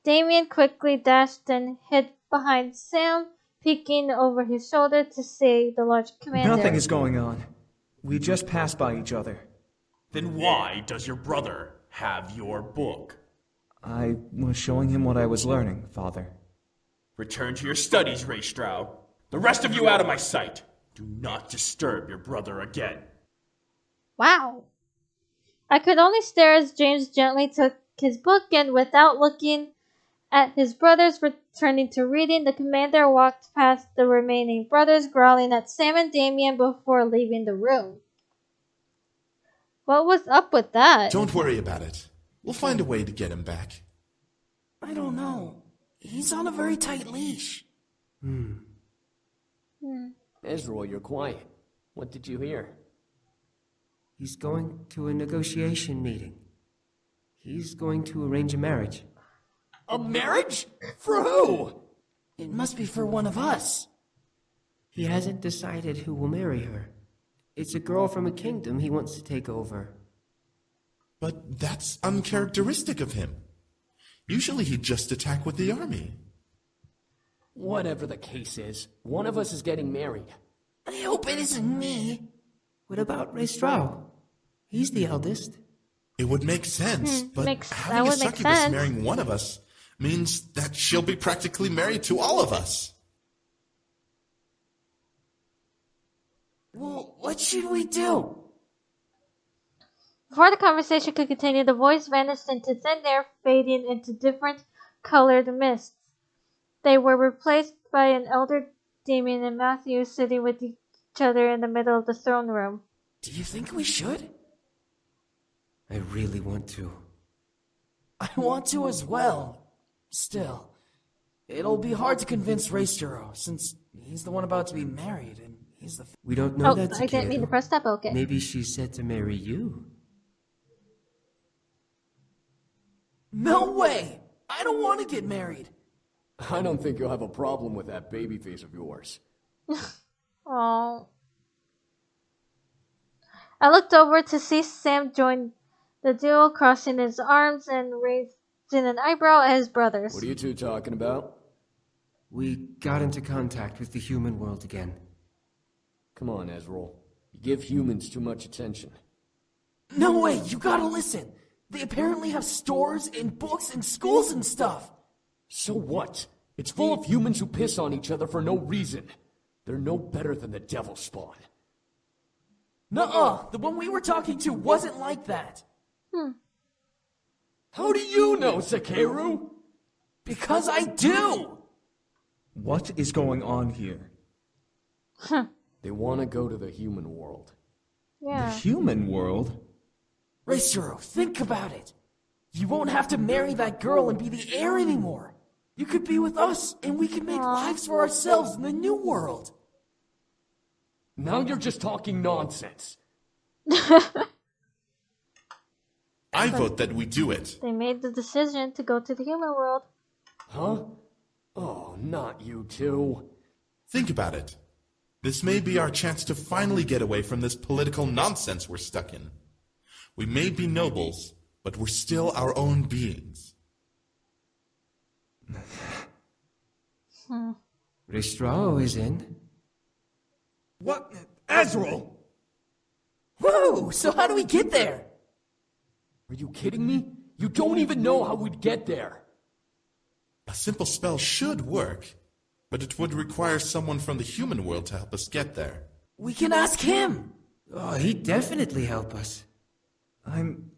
Damien quickly dashed and hid behind Sam, peeking over his shoulder to see the large commander. Nothing is going on. We just passed by each other. Then why does your brother have your book? I was showing him what I was learning, Father. Return to your studies, Raistrow. The rest of you out of my sight. Do not disturb your brother again. Wow. I could only stare as James gently took his book, and without looking at his brothers returning to reading, the commander walked past the remaining brothers, growling at Sam and Damien before leaving the room. What was up with that? Don't worry about it. We'll find a way to get him back. I don't know. He's on a very tight leash. Ezra, you're quiet. What did you hear? He's going to a negotiation meeting. He's going to arrange a marriage. A marriage? For who? It must be for one of us. He hasn't decided who will marry her. It's a girl from a kingdom he wants to take over. But that's uncharacteristic of him. Usually he'd just attack with the army. Whatever the case is, one of us is getting married. I hope it isn't me. What about Raistrao? He's the eldest. It would make sense, but having a succubus marrying one of us means that she'll be practically married to all of us. Well, what should we do? Before the conversation could continue, the voice vanished into thin air, fading into different colored mists. They were replaced by an elder demon and Matthew sitting with each other in the middle of the throne room. Do you think we should? I really want to. I want to as well. Still, it'll be hard to convince Raistero, since he's the one about to be married, and he's the... We don't know that. I didn't mean to press that, but okay. Maybe she's set to marry you. No way! I don't want to get married. I don't think you'll have a problem with that baby face of yours. Oh. I looked over to see Sam join the duo, crossing his arms and in an eyebrow at his brothers. What are you two talking about? We got into contact with the human world again. Come on, Ezreal. You give humans too much attention. No way, you gotta listen. They apparently have stores and books and schools and stuff. So what? It's full of humans who piss on each other for no reason. They're no better than the devil spawn. Nuh-uh, the one we were talking to wasn't like that. How do you know, Sakeru? Because I do! What is going on here? They want to go to the human world. Yeah. The human world? Raisuro, think about it. You won't have to marry that girl and be the heir anymore. You could be with us, and we can make lives for ourselves in the new world. Now you're just talking nonsense. I vote that we do it. They made the decision to go to the human world. Huh? Oh, not you two. Think about it. This may be our chance to finally get away from this political nonsense we're stuck in. We may be nobles, but we're still our own beings. Ristrao is in. What? Ezreal! Whoa, so how do we get there? Are you kidding me? You don't even know how we'd get there. A simple spell should work, but it would require someone from the human world to help us get there. We can ask him! Oh, he'd definitely help us. I'm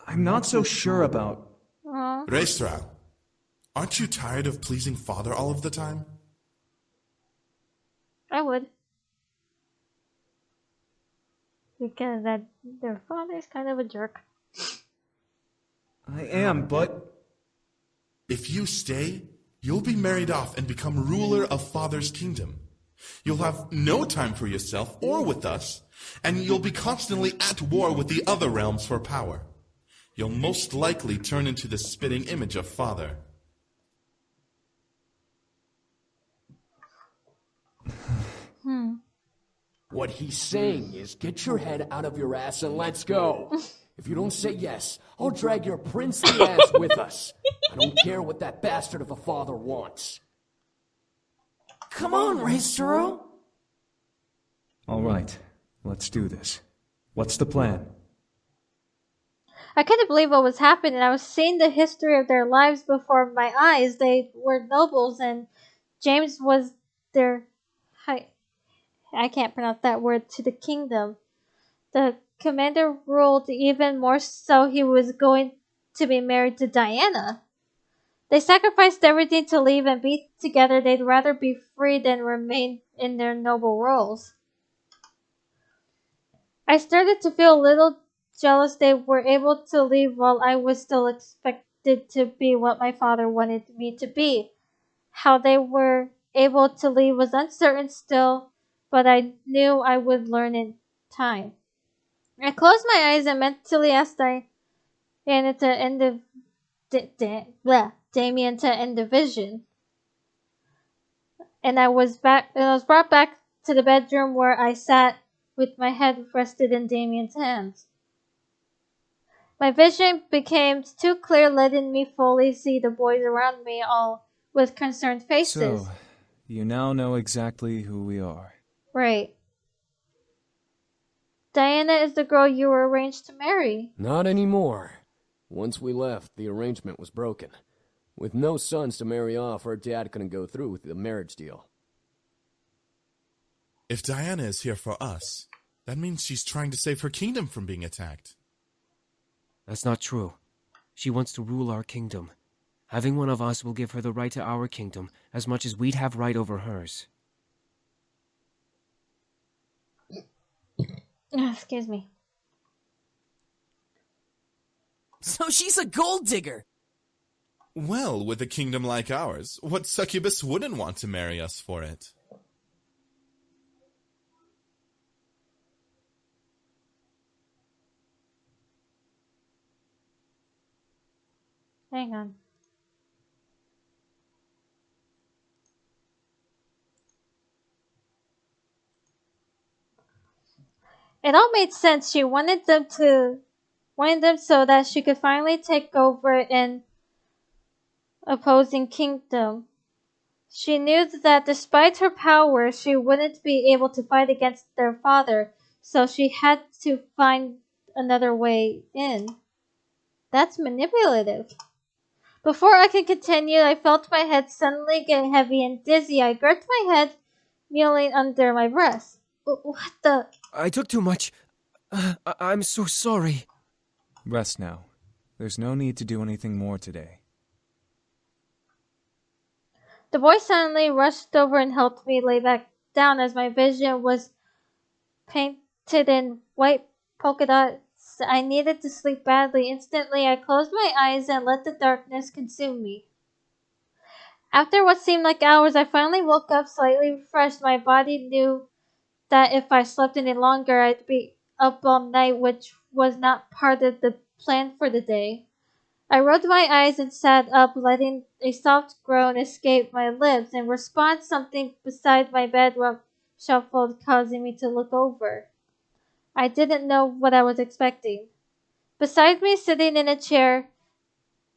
not so sure about... Reistra, aren't you tired of pleasing Father all of the time? I would. Because their father's kind of a jerk. I am, but... If you stay, you'll be married off and become ruler of Father's kingdom. You'll have no time for yourself or with us, and you'll be constantly at war with the other realms for power. You'll most likely turn into the spitting image of Father. What he's saying is, get your head out of your ass and let's go. If you don't say yes, I'll drag your princely ass with us. I don't care what that bastard of a father wants. Come on, Raisuro! All right, let's do this. What's the plan? I couldn't believe what was happening. I was seeing the history of their lives before my eyes. They were nobles, and James was their... I can't pronounce that word, to the kingdom. The commander ruled even more so he was going to be married to Diana. They sacrificed everything to leave and be together. They'd rather be free than remain in their noble roles. I started to feel a little jealous they were able to leave while I was still expected to be what my father wanted me to be. How they were able to leave was uncertain still, but I knew I would learn in time. I closed my eyes and mentally asked Damien to end the vision. And I was brought back to the bedroom where I sat with my head rested in Damien's hands. My vision became too clear, letting me fully see the boys around me, all with concerned faces. So, you now know exactly who we are. Right. Diana is the girl you were arranged to marry. Not anymore. Once we left, the arrangement was broken. With no sons to marry off, her dad couldn't go through with the marriage deal. If Diana is here for us, that means she's trying to save her kingdom from being attacked. That's not true. She wants to rule our kingdom. Having one of us will give her the right to our kingdom as much as we'd have right over hers. Excuse me. So she's a gold digger! Well, with a kingdom like ours, what succubus wouldn't want to marry us for it? Hang on. It all made sense. She wanted them so that she could finally take over and opposing kingdom. She knew that despite her power, she wouldn't be able to fight against their father, so she had to find another way in. That's manipulative. Before I could continue, I felt my head suddenly get heavy and dizzy. I gripped my head, kneeling under my breath. What the? I took too much. I'm so sorry. Rest now. There's no need to do anything more today. The boy suddenly rushed over and helped me lay back down as my vision was painted in white polka dots. I needed to sleep badly. Instantly, I closed my eyes and let the darkness consume me. After what seemed like hours, I finally woke up slightly refreshed. My body knew that if I slept any longer, I'd be up all night, which was not part of the plan for the day. I rubbed my eyes and sat up, letting a soft groan escape my lips. In response, something beside my bed shuffled, causing me to look over. I didn't know what I was expecting. Beside me, sitting in a chair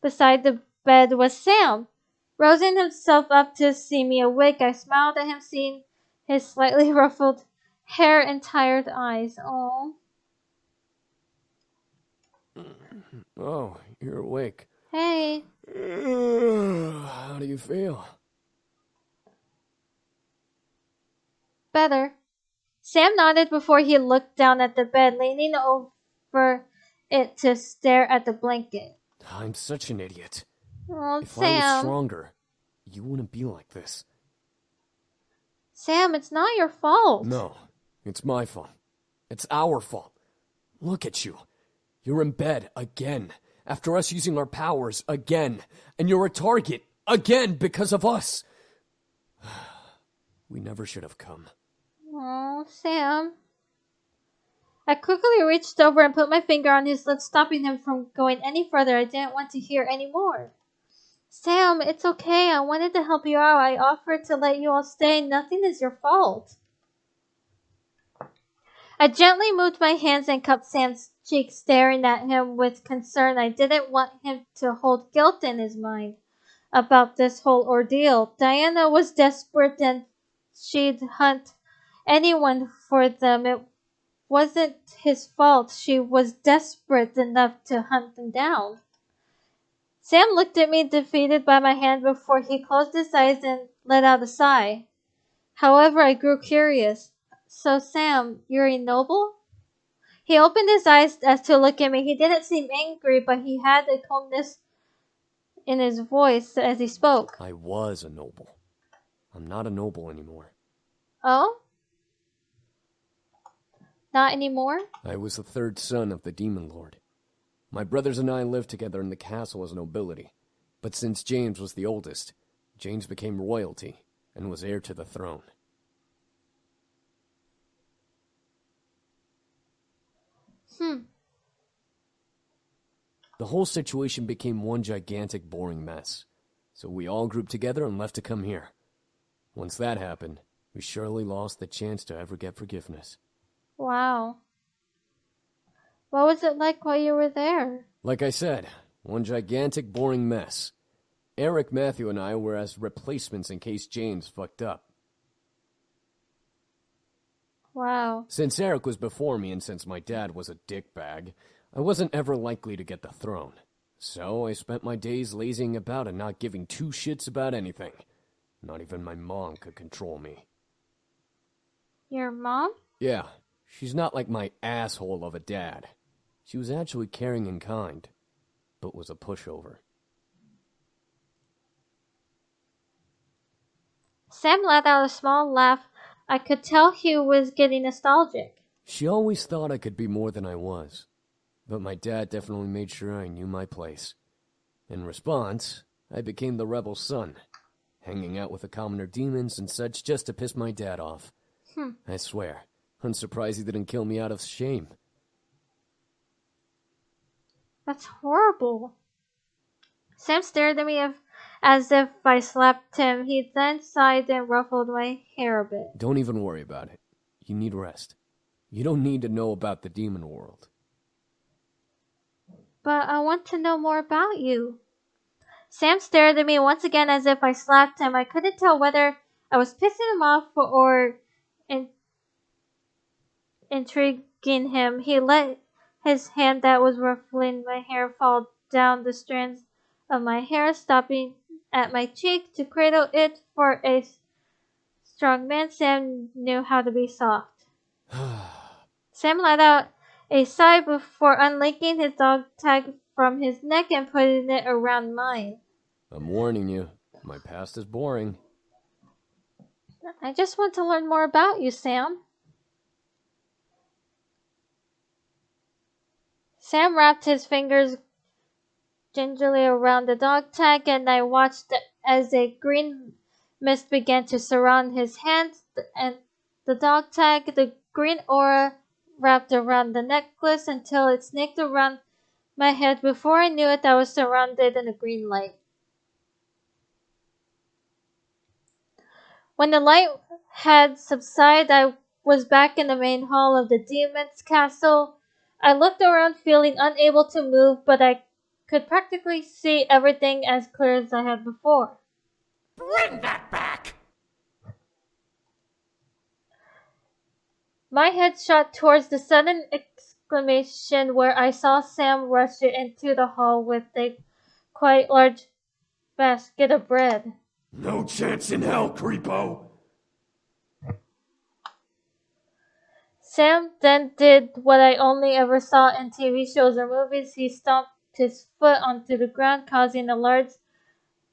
beside the bed, was Sam. Rousing himself up to see me awake, I smiled at him, seeing his slightly ruffled hair and tired eyes. Oh. Oh, you're awake. Hey. How do you feel? Better. Sam nodded before he looked down at the bed, leaning over it to stare at the blanket. I'm such an idiot. Oh, if Sam. I was stronger, you wouldn't be like this. Sam, it's not your fault. No, it's my fault. It's our fault. Look at you. You're in bed again, after us using our powers again, and you're a target again because of us. We never should have come. Oh, Sam. I quickly reached over and put my finger on his lips, stopping him from going any further. I didn't want to hear any more. Sam, it's okay. I wanted to help you out. I offered to let you all stay. Nothing is your fault. I gently moved my hands and cupped Sam's cheek, staring at him with concern. I didn't want him to hold guilt in his mind about this whole ordeal. Diana was desperate and she'd hunt anyone for them. It wasn't his fault. She was desperate enough to hunt them down. Sam looked at me, defeated by my hand, before he closed his eyes and let out a sigh. However, I grew curious. So, Sam, you're a noble? He opened his eyes as to look at me. He didn't seem angry, but he had a calmness in his voice as he spoke. I was a noble. I'm not a noble anymore. Oh? Not anymore? I was the third son of the Demon Lord. My brothers and I lived together in the castle as nobility, but since James was the oldest, James became royalty and was heir to the throne. The whole situation became one gigantic, boring mess, so we all grouped together and left to come here. Once that happened, we surely lost the chance to ever get forgiveness. Wow. What was it like while you were there? Like I said, one gigantic, boring mess. Eric, Matthew, and I were as replacements in case James fucked up. Wow. Since Eric was before me and since my dad was a dickbag, I wasn't ever likely to get the throne. So I spent my days lazying about and not giving two shits about anything. Not even my mom could control me. Your mom? Yeah, she's not like my asshole of a dad. She was actually caring and kind, but was a pushover. Sam let out a small laugh. I could tell he was getting nostalgic. She always thought I could be more than I was, but my dad definitely made sure I knew my place. In response, I became the rebel son, hanging out with the commoner demons and such just to piss my dad off. I swear, I'm surprised he didn't kill me out of shame. That's horrible. Sam stared at me as if I slapped him. He then sighed and ruffled my hair a bit. Don't even worry about it. You need rest. You don't need to know about the demon world. But I want to know more about you. Sam stared at me once again as if I slapped him. I couldn't tell whether I was pissing him off or intriguing him. He let his hand that was ruffling my hair fall down the strands of my hair, stopping at my cheek to cradle it. For a strong man, Sam knew how to be soft. Sam let out a sigh before unlinking his dog tag from his neck and putting it around mine. I'm warning you, my past is boring. I just want to learn more about you, Sam. Sam wrapped his fingers gingerly around the dog tag, and I watched as a green mist began to surround his hands and the dog tag. The green aura wrapped around the necklace until it snaked around my head. Before I knew it, I was surrounded in a green light. When the light had subsided, I was back in the main hall of the demon's castle. I looked around feeling unable to move, but I could practically see everything as clear as I had before. Bring that back! My head shot towards the sudden exclamation where I saw Sam rush into the hall with a quite large basket of bread. No chance in hell, creepo! Sam then did what I only ever saw in TV shows or movies. He stomped his foot onto the ground, causing a large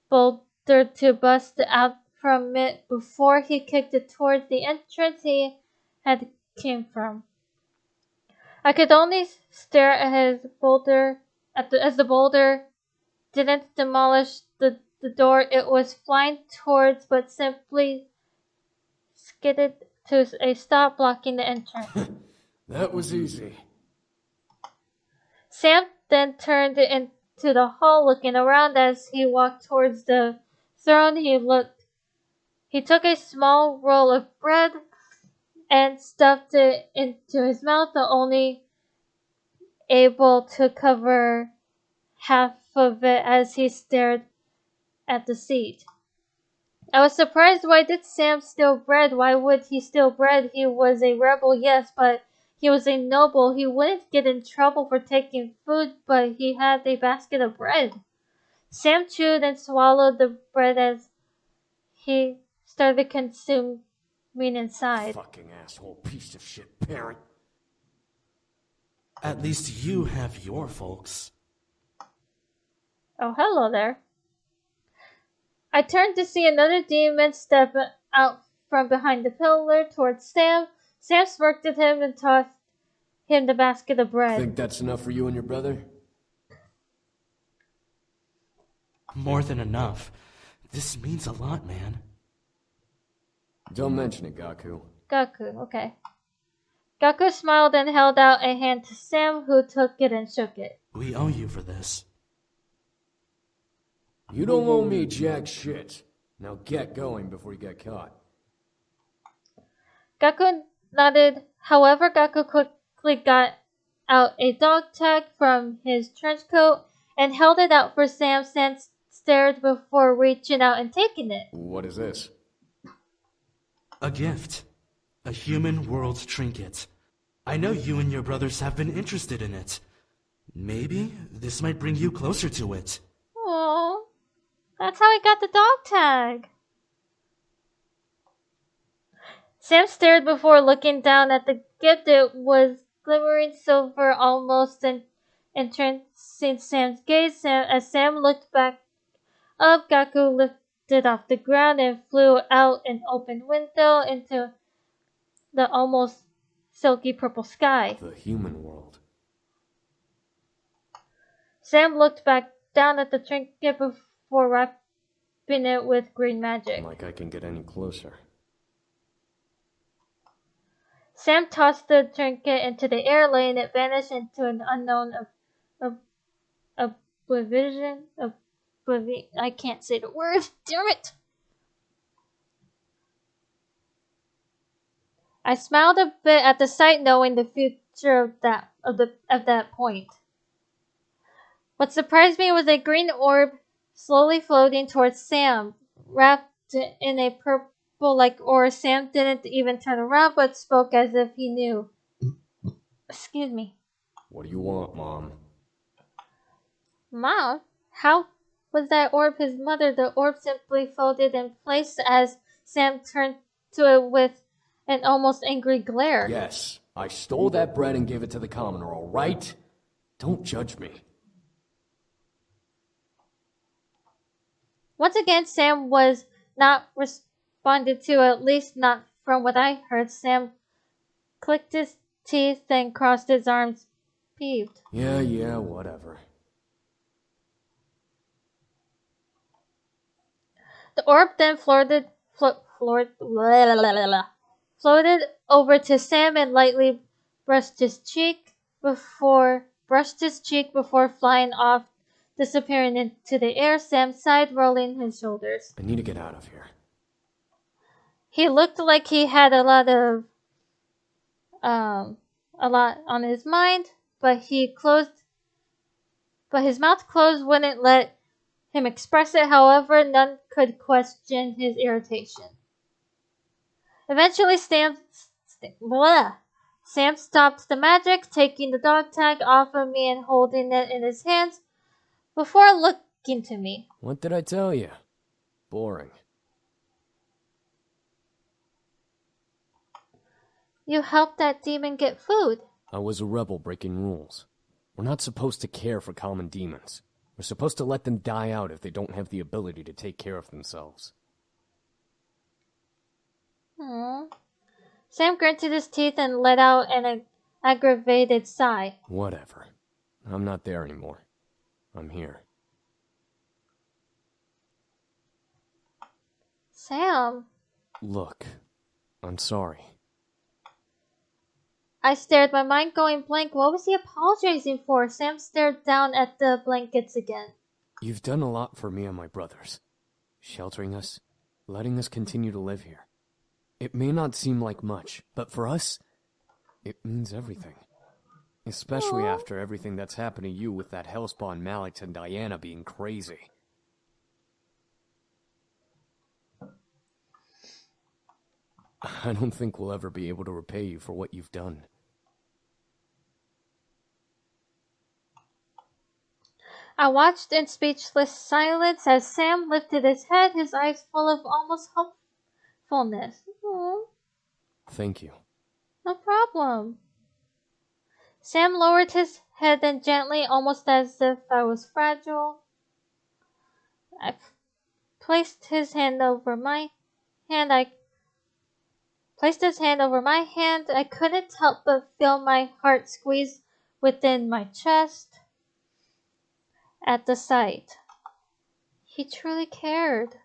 boulder to bust out from it before he kicked it towards the entrance he had came from. I could only stare at his boulder as the boulder didn't demolish the door it was flying towards, but simply skidded to a stop, blocking the entrance. That was easy. Sam then turned into the hall, looking around. As he walked towards the throne, he took a small roll of bread and stuffed it into his mouth, only able to cover half of it as he stared at the seat. I was surprised. Why did Sam steal bread? Why would he steal bread? He was a rebel, yes, but he was a noble. He wouldn't get in trouble for taking food, but he had a basket of bread. Sam chewed and swallowed the bread as he started consuming inside. Fucking asshole piece of shit parent. At least you have your folks. Oh, hello there. I turned to see another demon step out from behind the pillar towards Sam. Sam smirked at him and tossed him the basket of bread. Think that's enough for you and your brother? More than enough. This means a lot, man. Don't mention it, Gaku. Gaku, okay. Gaku smiled and held out a hand to Sam, who took it and shook it. We owe you for this. You don't owe me jack shit. Now get going before you get caught. Gaku nodded. However, Gaku quickly got out a dog tag from his trench coat and held it out for Sam. Sam stared before reaching out and taking it. What is this? A gift. A human world trinket. I know you and your brothers have been interested in it. Maybe this might bring you closer to it. Aww. That's how he got the dog tag. Sam stared before looking down at the gift. It was glimmering silver, almost entrancing Sam's gaze. As Sam looked back up, Gaku lifted off the ground and flew out an open window into the almost silky purple sky. The human world. Sam looked back down at the trinket before wrapping it with green magic. Like I can get any closer. Sam tossed the trinket into the air, letting it vanish into an unknown oblivion. I can't say the word. Damn it! I smiled a bit at the sight, knowing the future of that point. What surprised me was a green orb slowly floating towards Sam, wrapped in a purple-like aura. Sam didn't even turn around, but spoke as if he knew. Excuse me. What do you want, Mom? Mom? How was that orb his mother? The orb simply folded in place as Sam turned to it with an almost angry glare. Yes, I stole that bread and gave it to the commoner, all right? Don't judge me. Once again, Sam was not responded to, at least not from what I heard. Sam clicked his teeth and crossed his arms, peeved. Yeah, whatever. The orb then floated over to Sam and lightly brushed his cheek before flying off, disappearing into the air. Sam sighed, rolling his shoulders. I need to get out of here. He looked like he had a lot on his mind, but his mouth closed wouldn't let him express it. However, none could question his irritation. Eventually, Sam stopped the magic, taking the dog tag off of me and holding it in his hands before looking to me. What did I tell you? Boring. You helped that demon get food. I was a rebel breaking rules. We're not supposed to care for common demons. We're supposed to let them die out if they don't have the ability to take care of themselves. Sam gritted his teeth and let out an aggravated sigh. Whatever. I'm not there anymore. I'm here. Sam. Look, I'm sorry. I stared, my mind going blank. What was he apologizing for? Sam stared down at the blankets again. You've done a lot for me and my brothers. Sheltering us, letting us continue to live here. It may not seem like much, but for us, it means everything. Especially after everything that's happened to you with that hellspawn Malix and Diana being crazy. I don't think we'll ever be able to repay you for what you've done. I watched in speechless silence as Sam lifted his head, his eyes full of almost hopefulness. Thank you. No problem. Sam lowered his head and gently, almost as if I was fragile, I placed his hand over my hand. I couldn't help but feel my heart squeeze within my chest at the sight. He truly cared.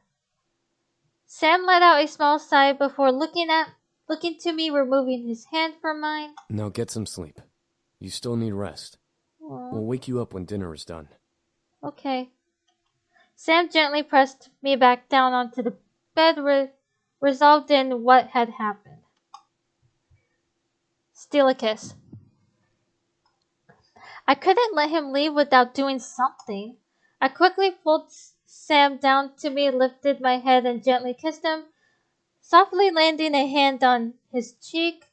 Sam let out a small sigh before looking to me, removing his hand from mine. Now get some sleep. You still need rest. We'll wake you up when dinner is done. Okay. Sam gently pressed me back down onto the bed, resolved in what had happened. Steal a kiss. I couldn't let him leave without doing something. I quickly pulled Sam down to me, lifted my head and gently kissed him, softly landing a hand on his cheek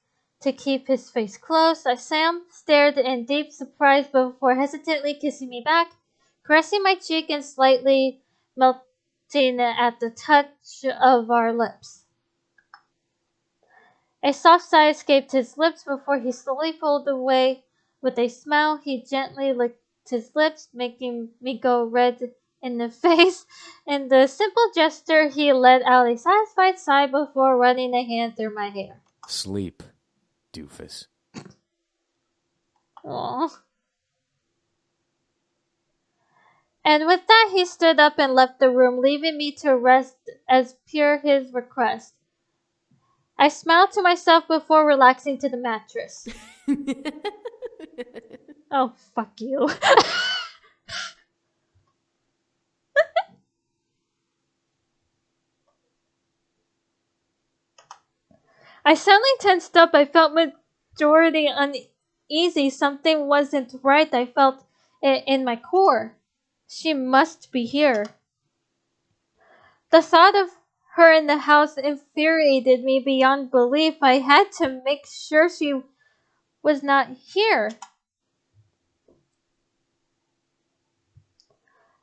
to keep his face close. Sam stared in deep surprise before hesitantly kissing me back, caressing my cheek and slightly melting at the touch of our lips. A soft sigh escaped his lips before he slowly pulled away. With a smile, he gently licked his lips, making me go red in the face. In the simple gesture, he let out a satisfied sigh before running a hand through my hair. Sleep, doofus. Aww. And with that, he stood up and left the room, leaving me to rest as per his request. I smiled to myself before relaxing to the mattress. Oh, fuck you. I suddenly tensed up. I felt majority uneasy. Something wasn't right. I felt it in my core. She must be here. The thought of her in the house infuriated me beyond belief. I had to make sure she was not here.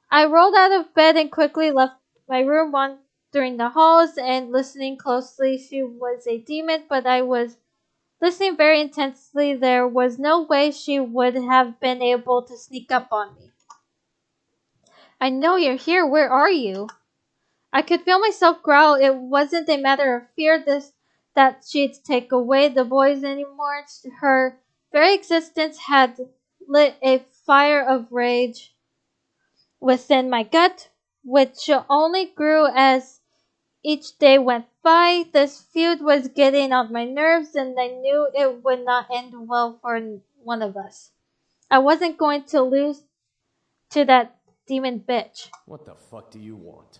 I rolled out of bed and quickly left my room, wandering the halls and listening closely. She was a demon, but I was listening very intensely. There was no way she would have been able to sneak up on me. I know you're here. Where are you? I could feel myself growl. It wasn't a matter of fear that she'd take away the boys anymore. Her very existence had lit a fire of rage within my gut, which only grew as each day went by. This feud was getting on my nerves, and I knew it would not end well for one of us. I wasn't going to lose to that demon bitch. What the fuck do you want?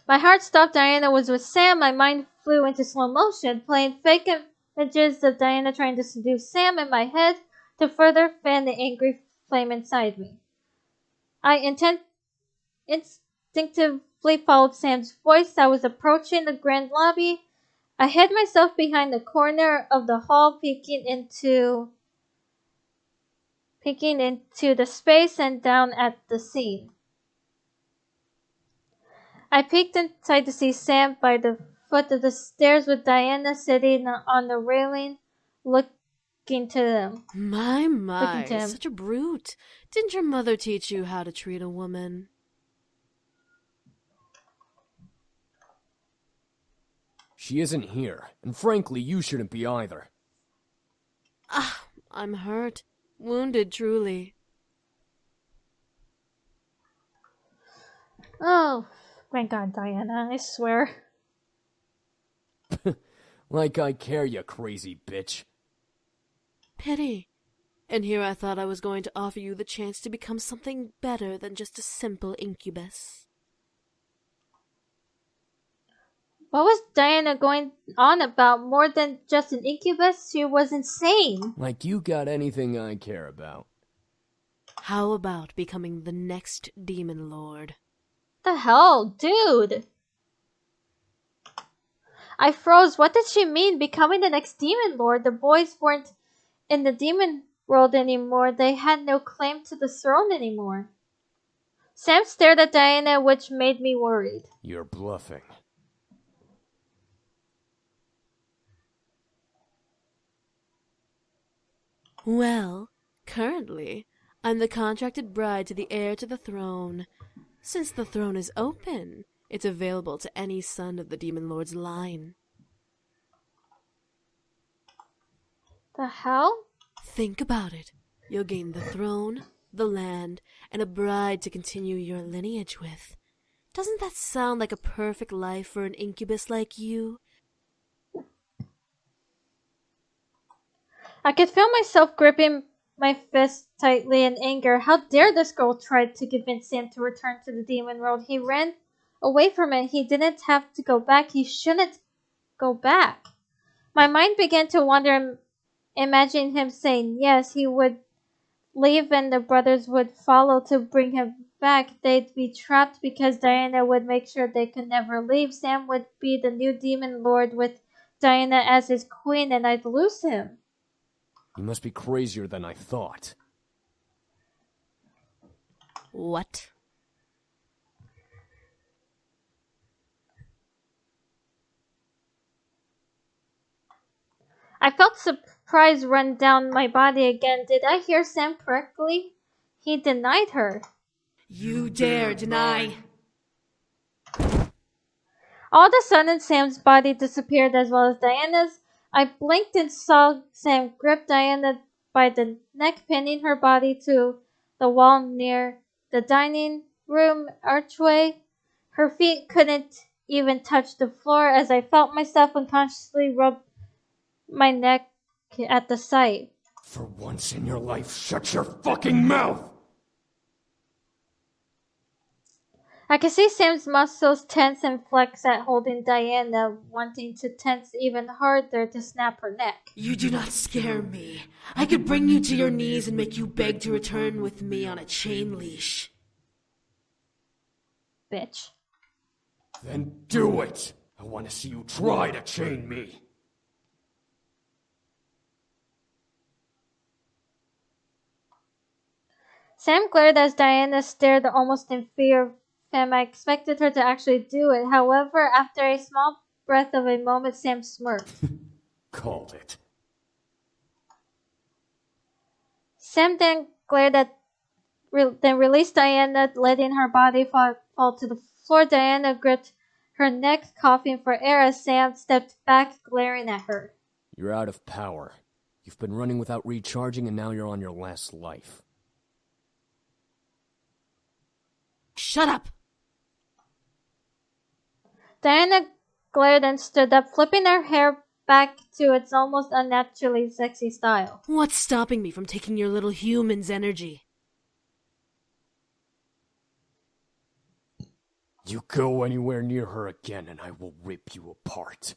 My heart stopped. Diana was with Sam. My mind flew into slow motion, playing fake images of Diana trying to seduce Sam in my head to further fan the angry flame inside me. I instinctively followed Sam's voice. I was approaching the grand lobby. I hid myself behind the corner of the hall, peeking into the space and down at the scene. I peeked inside to see Sam by the foot of the stairs with Diana sitting on the railing, looking to them. My, to him. such a brute. Didn't your mother teach you how to treat a woman? She isn't here, and frankly, you shouldn't be either. I'm hurt. Wounded, truly. Oh, thank God, Diana, I swear. Like I care, you crazy bitch. Pity. And here I thought I was going to offer you the chance to become something better than just a simple incubus. What was Diana going on about? More than just an incubus? She was insane. Like you got anything I care about. How about becoming the next demon lord? The hell, dude? I froze. What did she mean, becoming the next demon lord? The boys weren't in the demon world anymore. They had no claim to the throne anymore. Sam stared at Diana, which made me worried. You're bluffing. Well, currently, I'm the contracted bride to the heir to the throne. Since the throne is open, it's available to any son of the Demon Lord's line. The hell? Think about it. You'll gain the throne, the land, and a bride to continue your lineage with. Doesn't that sound like a perfect life for an incubus like you? I could feel myself gripping my fist tightly in anger. How dare this girl try to convince Sam to return to the demon world? He ran away from it. He didn't have to go back. He shouldn't go back. My mind began to wander, imagining him saying yes, he would leave and the brothers would follow to bring him back. They'd be trapped because Diana would make sure they could never leave. Sam would be the new demon lord with Diana as his queen, and I'd lose him. You must be crazier than I thought. What? I felt surprise run down my body again. Did I hear Sam correctly? He denied her. You dare deny? All of a sudden, Sam's body disappeared as well as Diana's. I blinked and saw Sam grip Diana by the neck, pinning her body to the wall near the dining room archway. Her feet couldn't even touch the floor as I felt myself unconsciously rub my neck at the sight. For once in your life, shut your fucking mouth! I could see Sam's muscles tense and flex at holding Diana, wanting to tense even harder to snap her neck. You do not scare me. I could bring you to your knees and make you beg to return with me on a chain leash. bitch. Then do it! I want to see you try to chain me. Sam glared as Diana stared almost in fear of him. I expected her to actually do it. However, after a small breath of a moment, Sam smirked. Called it. Sam then glared at, then released Diana, letting her body fall to the floor. Diana gripped her neck, coughing for air as Sam stepped back, glaring at her. You're out of power. You've been running without recharging, and now you're on your last life. Shut up! Diana glared and stood up, flipping her hair back to its almost unnaturally sexy style. What's stopping me from taking your little human's energy? You go anywhere near her again, and I will rip you apart.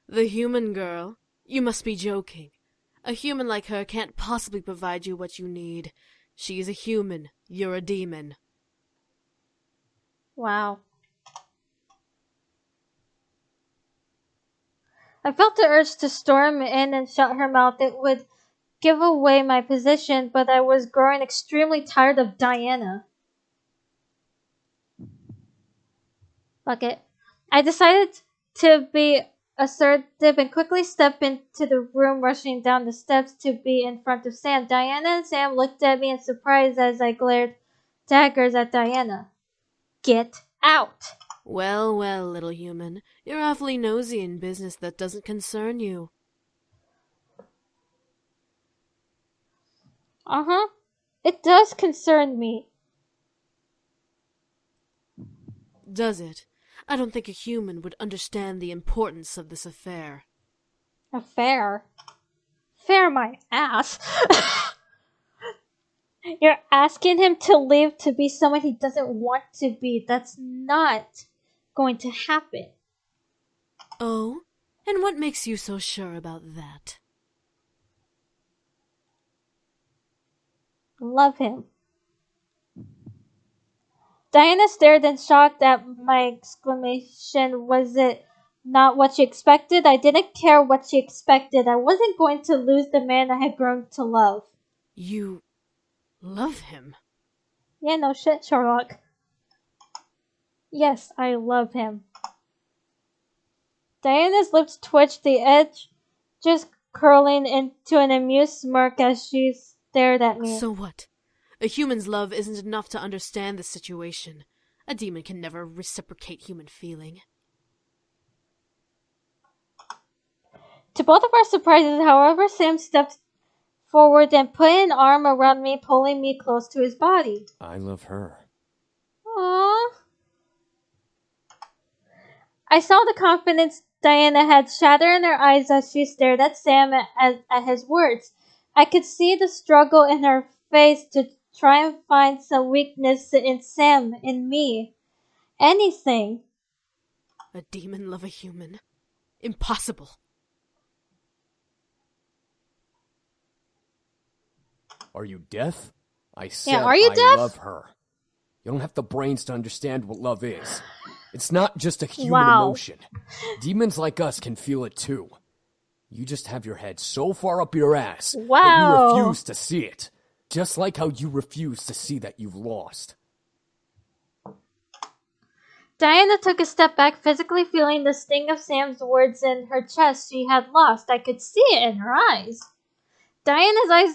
The human girl? You must be joking. A human like her can't possibly provide you what you need. She is a human. You're a demon. Wow. I felt the urge to storm in and shut her mouth. It would give away my position, but I was growing extremely tired of Diana. Fuck it. I decided to be assertive and quickly stepped into the room, rushing down the steps to be in front of Sam. Diana and Sam looked at me in surprise as I glared daggers at Diana. Get out! Well, well, little human. You're awfully nosy in business that doesn't concern you. Uh-huh. It does concern me. Does it? I don't think a human would understand the importance of this affair. Affair? Fair my ass. You're asking him to leave to be someone he doesn't want to be. That's not going to happen. Oh? And what makes you so sure about that? Love him. Diana stared in shock at my exclamation. Was it not what she expected? I didn't care what she expected. I wasn't going to lose the man I had grown to love. You love him? Yeah, no shit, Sherlock. Yes, I love him. Diana's lips twitched, the edge just curling into an amused smirk as she stared at me. So what? A human's love isn't enough to understand the situation. A demon can never reciprocate human feeling. To both of our surprises, however, Sam stepped forward and put an arm around me, pulling me close to his body. I love her. Aww. I saw the confidence Diana had shatter in her eyes as she stared at Sam at his words. I could see the struggle in her face to try and find some weakness in Sam, in me. Anything. A demon love a human? Impossible. Are you deaf? I said yeah, are you I deaf? love her. You don't have the brains to understand what love is. It's not just a human emotion. Demons like us can feel it too. You just have your head so far up your ass that you refuse to see it. Just like how you refuse to see that you've lost. Diana took a step back, physically feeling the sting of Sam's words in her chest. She had lost. I could see it in her eyes. Diana's eyes...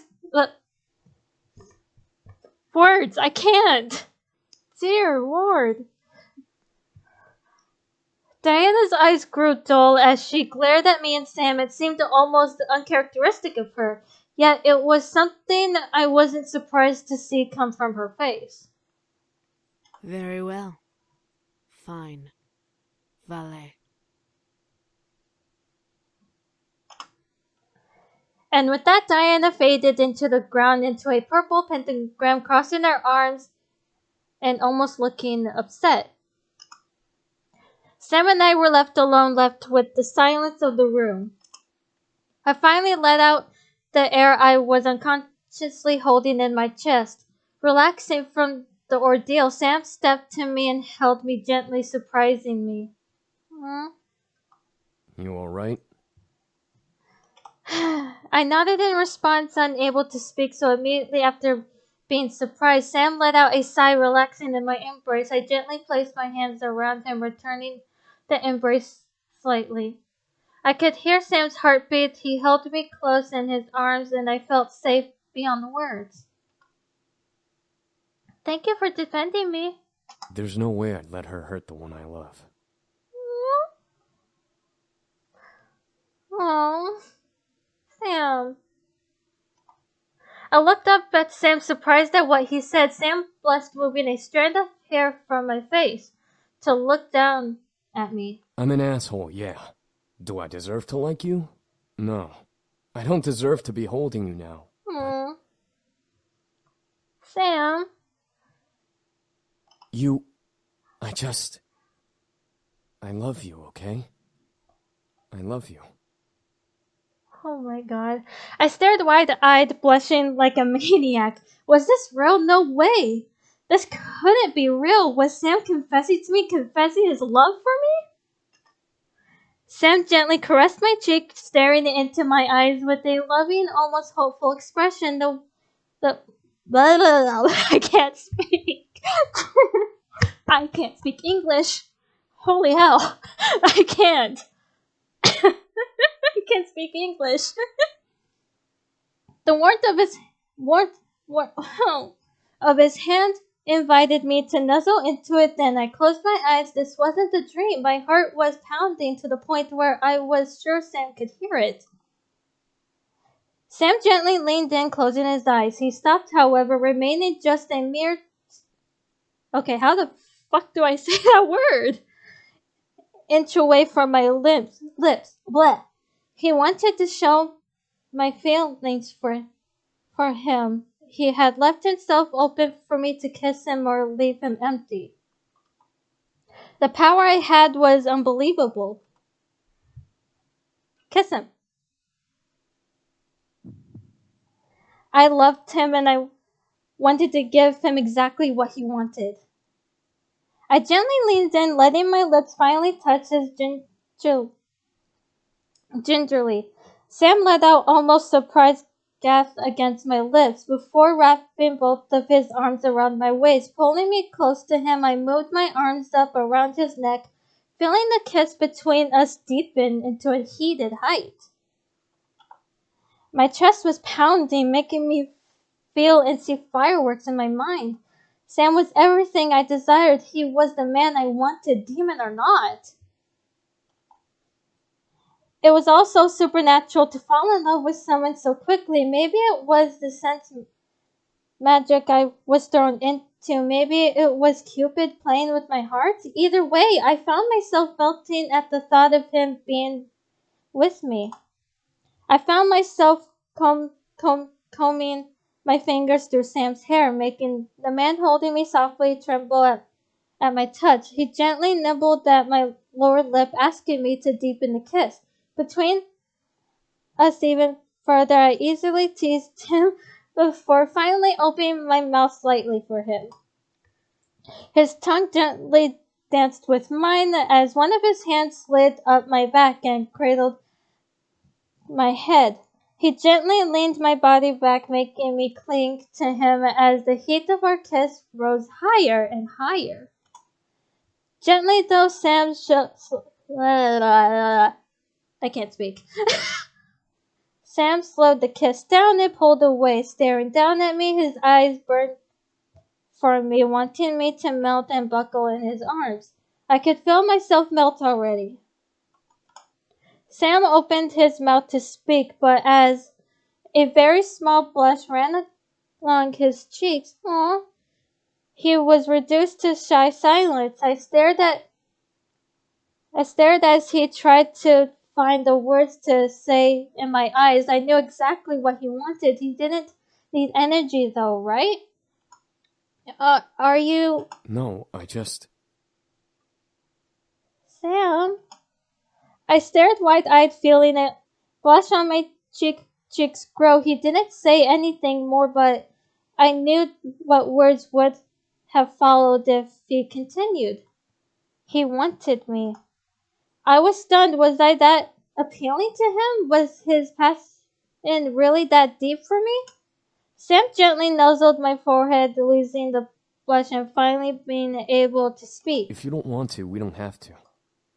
words, I can't. Dear Lord. Diana's eyes grew dull as she glared at me and Sam. It seemed almost uncharacteristic of her. Yet it was something I wasn't surprised to see come from her face. Very well. Fine. Valet. And with that, Diana faded into the ground into a purple pentagram, crossing her arms and almost looking upset. Sam and I were left alone, left with the silence of the room. I finally let out the air I was anxiously holding in my chest. Relaxing from the ordeal, Sam stepped to me and held me gently, surprising me. You alright? I nodded in response, unable to speak, so immediately after being surprised, Sam let out a sigh, relaxing in my embrace. I gently placed my hands around him, returning the embrace slightly. I could hear Sam's heartbeat. He held me close in his arms, and I felt safe beyond words. Thank you for defending me. There's no way I'd let her hurt the one I love. Oh, Sam. I looked up at Sam, surprised at what he said. Sam blushed, moving a strand of hair from my face to look down at me. I'm an asshole, yeah. Do I deserve to like you? No. I don't deserve to be holding you now. Sam. I love you, okay? I love you. Oh my god. I stared wide-eyed, blushing like a maniac. Was this real? No way. This couldn't be real. Was Sam confessing to me, confessing his love for me? Sam gently caressed my cheek, staring into my eyes with a loving, almost hopeful expression. I can't speak. I can't speak English. Holy hell. I can't. I can't speak English. The warmth of his hand invited me to nuzzle into it. Then I closed my eyes. This wasn't a dream. My heart was pounding to the point where I was sure Sam could hear it. Sam gently leaned in, closing his eyes. He stopped, however, remaining just a mere... Okay, how the fuck do I say that word? Inch away from my lips. Bleh. He wanted to show my feelings for him. He had left himself open for me to kiss him or leave him empty. The power I had was unbelievable. Kiss him. I loved him and I wanted to give him exactly what he wanted. I gently leaned in, letting my lips finally touch his gingerly. Sam let out almost surprised gasp against my lips before wrapping both of his arms around my waist. Pulling me close to him, I moved my arms up around his neck, feeling the kiss between us deepen into a heated height. My chest was pounding, making me feel and see fireworks in my mind. Sam was everything I desired. He was the man I wanted, demon or not. It was all so supernatural to fall in love with someone so quickly. Maybe it was the sense magic I was thrown into. Maybe it was Cupid playing with my heart. Either way, I found myself melting at the thought of him being with me. I found myself combing my fingers through Sam's hair, making the man holding me softly tremble at my touch. He gently nibbled at my lower lip, asking me to deepen the kiss. Between us even further, I easily teased him before finally opening my mouth slightly for him. His tongue gently danced with mine as one of his hands slid up my back and cradled my head. He gently leaned my body back, making me cling to him as the heat of our kiss rose higher and higher. Gently though, Sam I can't speak. Sam slowed the kiss down and pulled away, staring down at me. His eyes burned for me, wanting me to melt and buckle in his arms. I could feel myself melt already. Sam opened his mouth to speak, but as a very small blush ran along his cheeks, he was reduced to shy silence. I stared as he tried to find the words to say in my eyes. I knew exactly what he wanted. He didn't need energy though, right? Are you... No, I just... Sam? I stared wide-eyed, feeling a blush on my cheek cheeks grow. He didn't say anything more, but I knew what words would have followed if he continued. He wanted me. I was stunned. Was I that appealing to him? Was his passion really that deep for me? Sam gently nuzzled my forehead, losing the blush and finally being able to speak. If you don't want to, we don't have to.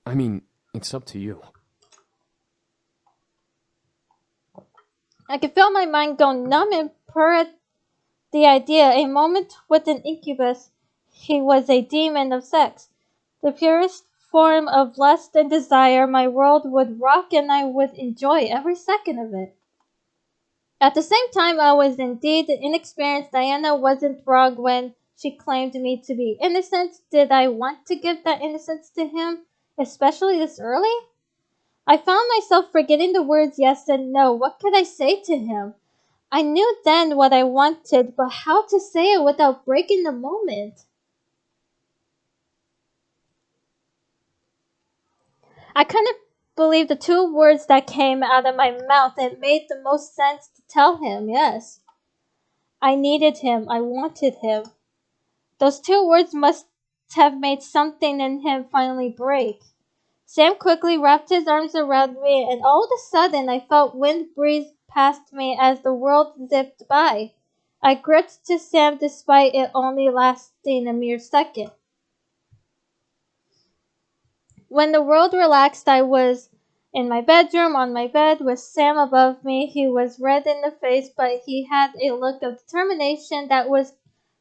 I mean, it's up to you. I could feel my mind go numb and purr at the idea. A moment with an incubus. He was a demon of sex. The purest form of lust and desire. My world would rock and I would enjoy every second of it. At the same time, I was indeed inexperienced. Diana wasn't wrong when she claimed me to be innocent. Did I want to give that innocence to him, especially this early? I found myself forgetting the words yes and no. What could I say to him? I knew then what I wanted, but how to say it without breaking the moment? I couldn't believe the two words that came out of my mouth. It made the most sense to tell him yes. I needed him. I wanted him. Those two words must have made something in him finally break. Sam quickly wrapped his arms around me, and all of a sudden I felt wind breeze past me as the world zipped by. I gripped to Sam despite it only lasting a mere second. When the world relaxed, I was in my bedroom on my bed with Sam above me. He was red in the face, but he had a look of determination that was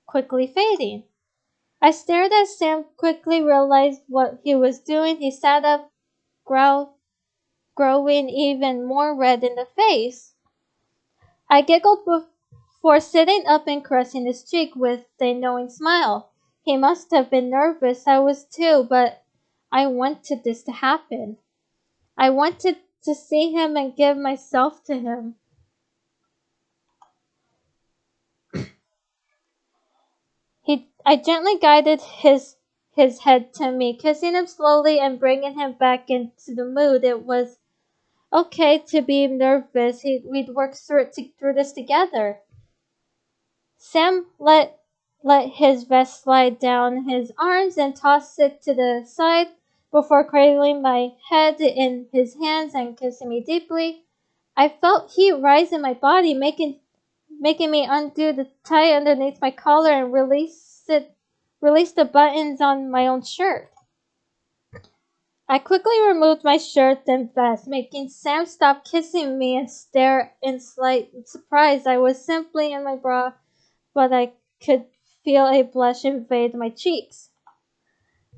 quickly fading. I stared as Sam quickly realized what he was doing. He sat up, growing even more red in the face. I giggled before sitting up and caressing his cheek with a knowing smile. He must have been nervous. I was too, but I wanted this to happen. I wanted to see him and give myself to him. I gently guided his head to me, kissing him slowly and bringing him back into the mood. It was okay to be nervous. We'd work through this together. Sam let his vest slide down his arms and tossed it to the side before cradling my head in his hands and kissing me deeply. I felt heat rise in my body, making me undo the tie underneath my collar and release the buttons on my own shirt. I quickly removed my shirt and vest, making Sam stop kissing me and stare in slight surprise. I was simply in my bra, but I could feel a blush invade my cheeks.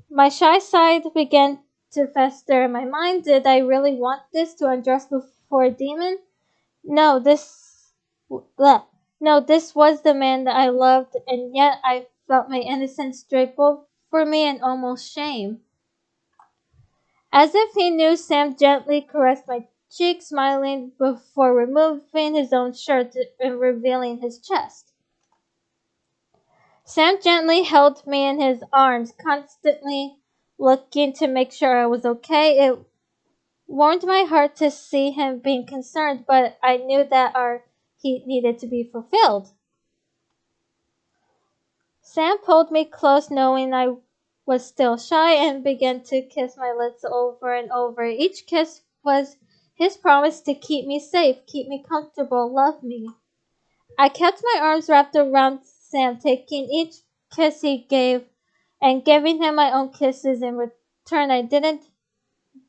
My shy side began to fester in my mind. Did I really want this, to undress before a demon? No, this was the man that I loved, and yet I felt my innocence drape over me in almost shame. As if he knew, Sam gently caressed my cheek, smiling before removing his own shirt and revealing his chest. Sam gently held me in his arms, constantly looking to make sure I was okay. It warmed my heart to see him being concerned, but I knew that our heat needed to be fulfilled. Sam pulled me close, knowing I was still shy, and began to kiss my lips over and over. Each kiss was his promise to keep me safe, keep me comfortable, love me. I kept my arms wrapped around Sam, taking each kiss he gave and giving him my own kisses in return. I didn't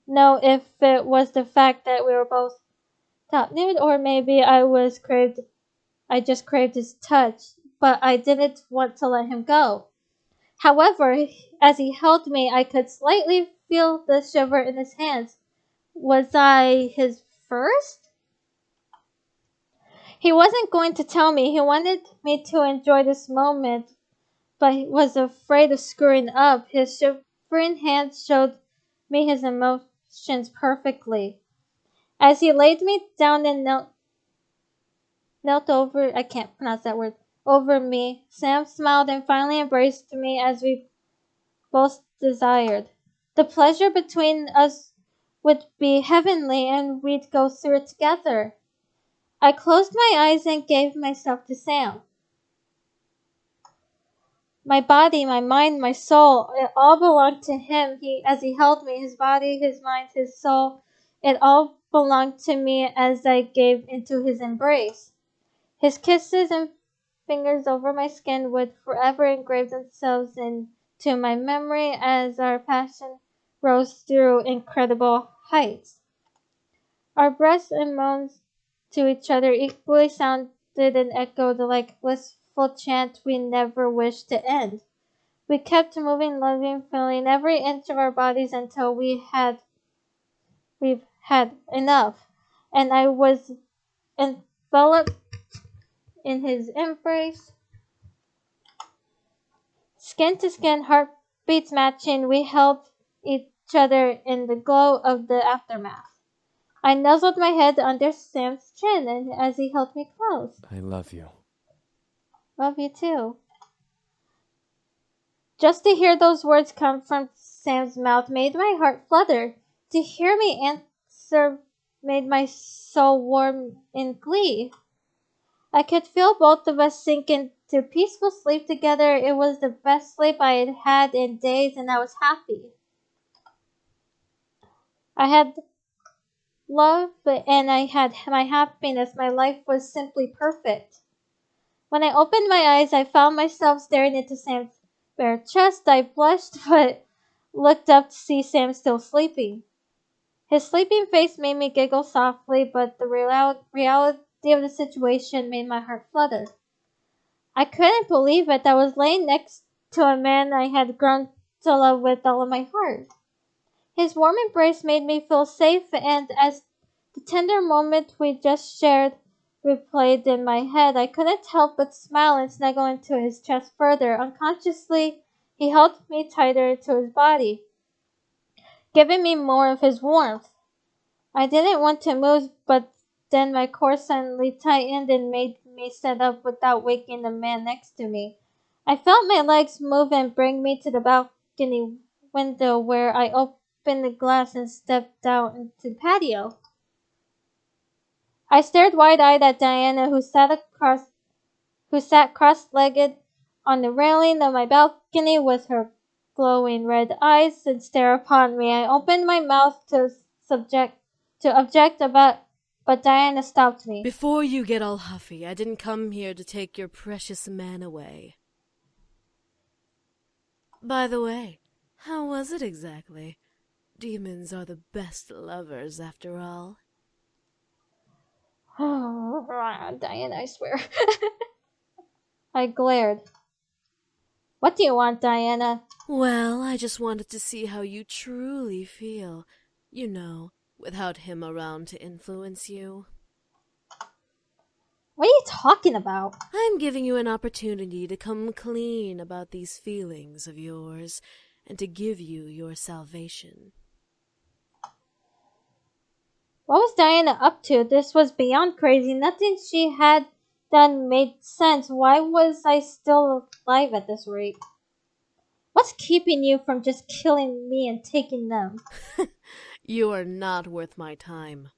know if it was the fact that we were both top nude, or maybe I just craved his touch, but I didn't want to let him go. However, as he held me, I could slightly feel the shiver in his hands. Was I his first? He wasn't going to tell me. He wanted me to enjoy this moment, but he was afraid of screwing up. His shivering hands showed me his emotions perfectly. As he laid me down and knelt over, I can't pronounce that word, over me, Sam smiled and finally embraced me as we both desired. The pleasure between us would be heavenly and we'd go through it together. I closed my eyes and gave myself to Sam. My body, my mind, my soul, it all belonged to him. As he held me, his body, his mind, his soul, it all belonged to me as I gave into his embrace. His kisses and fingers over my skin would forever engrave themselves into my memory as our passion rose through incredible heights. Our breaths and moans to each other equally sounded and echoed like blissful chant we never wished to end. We kept moving, loving, feeling every inch of our bodies until we've had enough, and I was enveloped in his embrace. Skin to skin, heartbeats matching, we held each other in the glow of the aftermath. I nuzzled my head under Sam's chin and as he held me close. I love you. Love you too. Just to hear those words come from Sam's mouth made my heart flutter. To hear me answer made my soul warm in glee. I could feel both of us sink into peaceful sleep together. It was the best sleep I had had in days, and I was happy. I had love, and I had my happiness. My life was simply perfect. When I opened my eyes, I found myself staring into Sam's bare chest. I blushed, but looked up to see Sam still sleeping. His sleeping face made me giggle softly, but the reality of the situation made my heart flutter. I couldn't believe it. I was laying next to a man I had grown to love with all of my heart. His warm embrace made me feel safe, and as the tender moment we just shared replayed in my head, I couldn't help but smile and snuggle into his chest further. Unconsciously, he held me tighter to his body, giving me more of his warmth. I didn't want to move, but then my core suddenly tightened and made me sit up without waking the man next to me. I felt my legs move and bring me to the balcony window where I opened the glass and stepped out into the patio. I stared wide-eyed at Diana, who sat cross-legged on the railing of my balcony with her glowing red eyes and stare upon me. I opened my mouth to object about, but Diana stopped me. Before you get all huffy, I didn't come here to take your precious man away. By the way, how was it exactly? Demons are the best lovers, after all. Oh, Diana, I swear. I glared. What do you want, Diana? Well, I just wanted to see how you truly feel. You know, without him around to influence you. What are you talking about? I'm giving you an opportunity to come clean about these feelings of yours and to give you your salvation. What was Diana up to? This was beyond crazy. Nothing she had done made sense. Why was I still alive at this rate? What's keeping you from just killing me and taking them? You are not worth my time.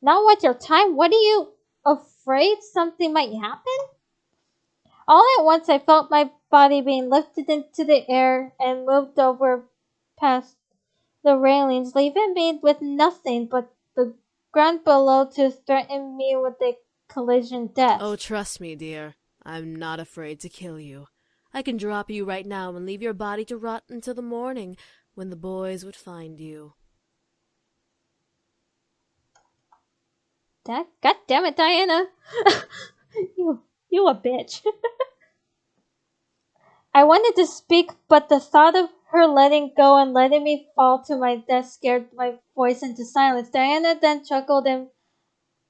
Not worth your time? What are you afraid something might happen? All at once I felt my body being lifted into the air and moved over past the railings, leaving me with nothing but the ground below to threaten me with a collision death. Oh, trust me, dear. I'm not afraid to kill you. I can drop you right now and leave your body to rot until the morning, when the boys would find you. God damn it, Diana. you a bitch. I wanted to speak, but the thought of her letting go and letting me fall to my death scared my voice into silence. Diana then chuckled and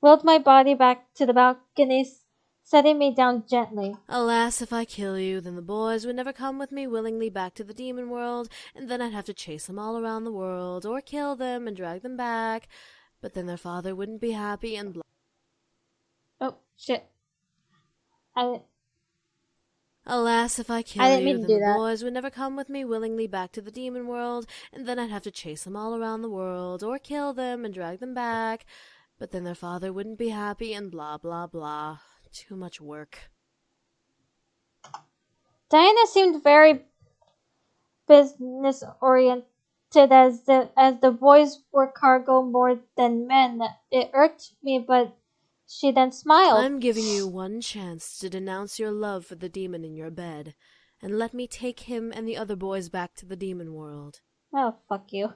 wheeled my body back to the balcony, setting me down gently. Alas, if I kill you, then the boys would never come with me willingly back to the demon world, and then I'd have to chase them all around the world, or kill them and drag them back. But then their father wouldn't be happy and Oh, shit. Alas, if I kill I didn't you, mean to then do the that. boys would never come with me willingly back to the demon world, and then I'd have to chase them all around the world, or kill them and drag them back. But then their father wouldn't be happy, and blah blah blah. Too much work. Diana seemed very business oriented as the boys were cargo more than men. It irked me, but she then smiled. I'm giving you one chance to denounce your love for the demon in your bed, and let me take him and the other boys back to the demon world. Oh, fuck you.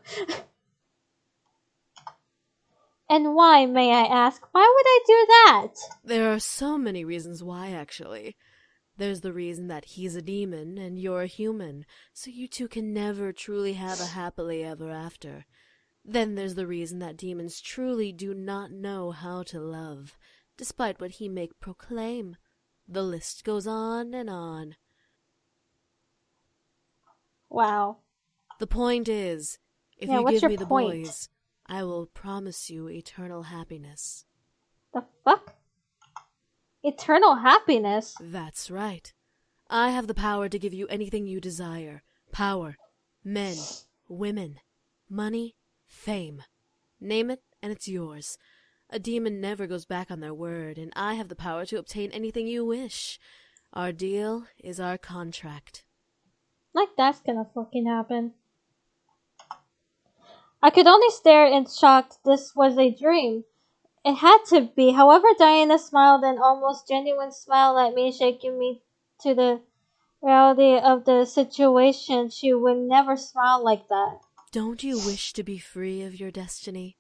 And why, may I ask? Why would I do that? There are so many reasons why, actually. There's the reason that he's a demon and you're a human, so you two can never truly have a happily ever after. Then there's the reason that demons truly do not know how to love, despite what he may proclaim. The list goes on and on. Wow. The point is, if Yeah, you what's give your me the point? boys, I will promise you eternal happiness. The fuck? Eternal happiness? That's right. I have the power to give you anything you desire. Power, men, women, money, fame. Name it, and it's yours. A demon never goes back on their word, and I have the power to obtain anything you wish. Our deal is our contract. Like that's gonna fucking happen. I could only stare in shock. This was a dream. It had to be. However, Diana smiled an almost genuine smile at me, shaking me to the reality of the situation. She would never smile like that. Don't you wish to be free of your destiny?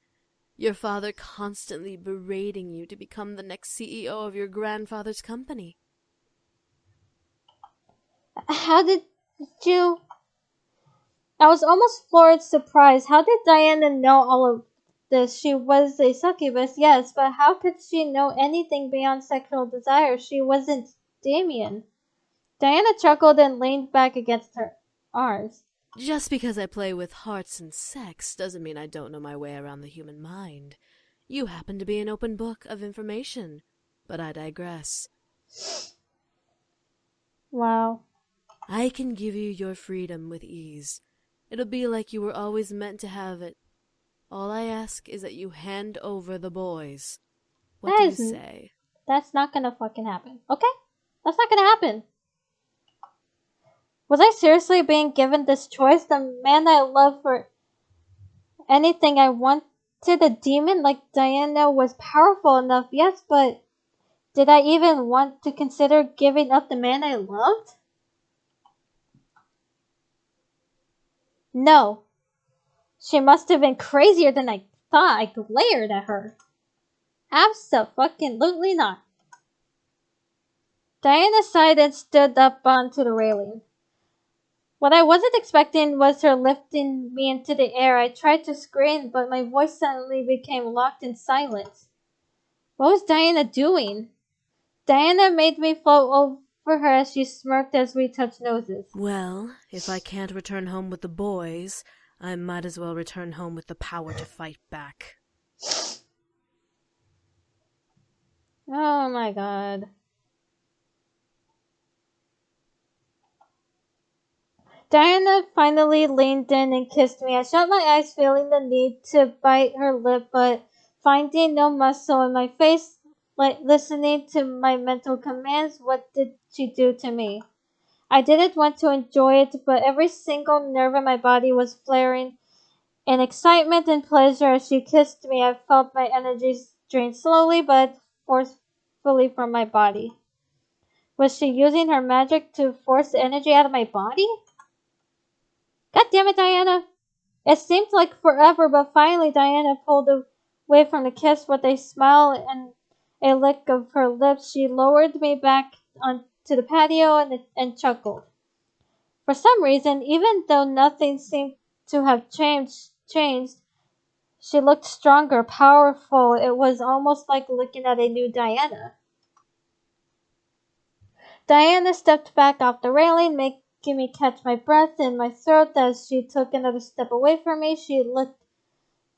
Your father constantly berating you to become the next CEO of your grandfather's company. How did you... I was almost floored surprised. How did Diana know all of this? She was a succubus, yes, but how could she know anything beyond sexual desire? She wasn't Damien. Diana chuckled and leaned back against her arms. Just because I play with hearts and sex doesn't mean I don't know my way around the human mind. You happen to be an open book of information, but I digress. Wow. I can give you your freedom with ease. It'll be like you were always meant to have it. All I ask is that you hand over the boys. What do you say? That's not gonna fucking happen. Okay? That's not gonna happen. Was I seriously being given this choice? The man I love for anything I wanted, a demon like Diana, was powerful enough, yes, but did I even want to consider giving up the man I loved? No. She must have been crazier than I thought. I glared at her. Abso-fucking-lutely not. Diana sighed and stood up onto the railing. What I wasn't expecting was her lifting me into the air. I tried to scream, but my voice suddenly became locked in silence. What was Diana doing? Diana made me float over her as she smirked as we touched noses. Well, if I can't return home with the boys, I might as well return home with the power to fight back. Oh my god. Diana finally leaned in and kissed me. I shut my eyes, feeling the need to bite her lip, but finding no muscle in my face, listening to my mental commands. What did she do to me? I didn't want to enjoy it, but every single nerve in my body was flaring in excitement and pleasure as she kissed me. I felt my energy drain slowly but forcefully from my body. Was she using her magic to force the energy out of my body? God damn it, Diana! It seemed like forever, but finally Diana pulled away from the kiss with a smile and a lick of her lips. She lowered me back onto the patio and chuckled. For some reason, even though nothing seemed to have changed, she looked stronger, powerful. It was almost like looking at a new Diana. Diana stepped back off the railing, making me catch my breath in my throat as she took another step away from me. She looked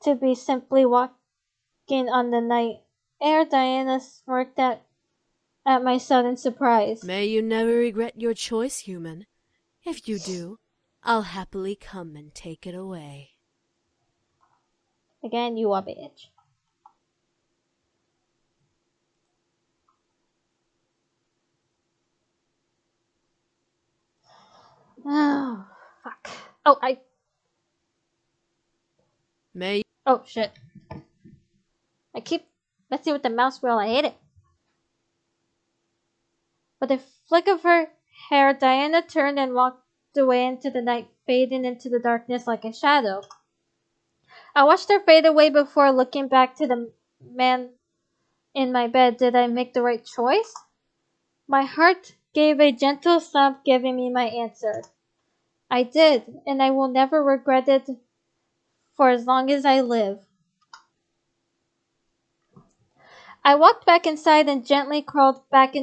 to be simply walking on the night air. Diana smirked at at my sudden surprise. May you never regret your choice, human. If you do, I'll happily come and take it away. Again, you a bitch. Oh, fuck. Oh, May. Oh, shit. I keep messing with the mouse wheel. I hate it. With a flick of her hair, Diana turned and walked away into the night, fading into the darkness like a shadow. I watched her fade away before looking back to the man in my bed. Did I make the right choice? My heart gave a gentle thump, giving me my answer. I did, and I will never regret it for as long as I live. I walked back inside and gently crawled back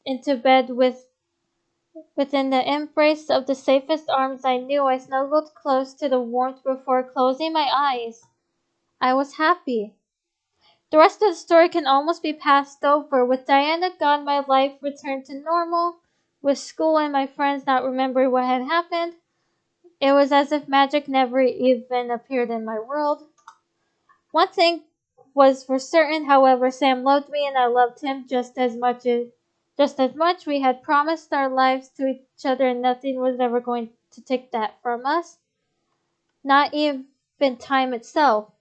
into bed within the embrace of the safest arms I knew. I snuggled close to the warmth before closing my eyes. I was happy. The rest of the story can almost be passed over. With Diana gone, my life returned to normal. With school and my friends not remembering what had happened, it was as if magic never even appeared in my world. One thing was for certain, however, Sam loved me and I loved him just as much. We had promised our lives to each other and nothing was ever going to take that from us. Not even time itself.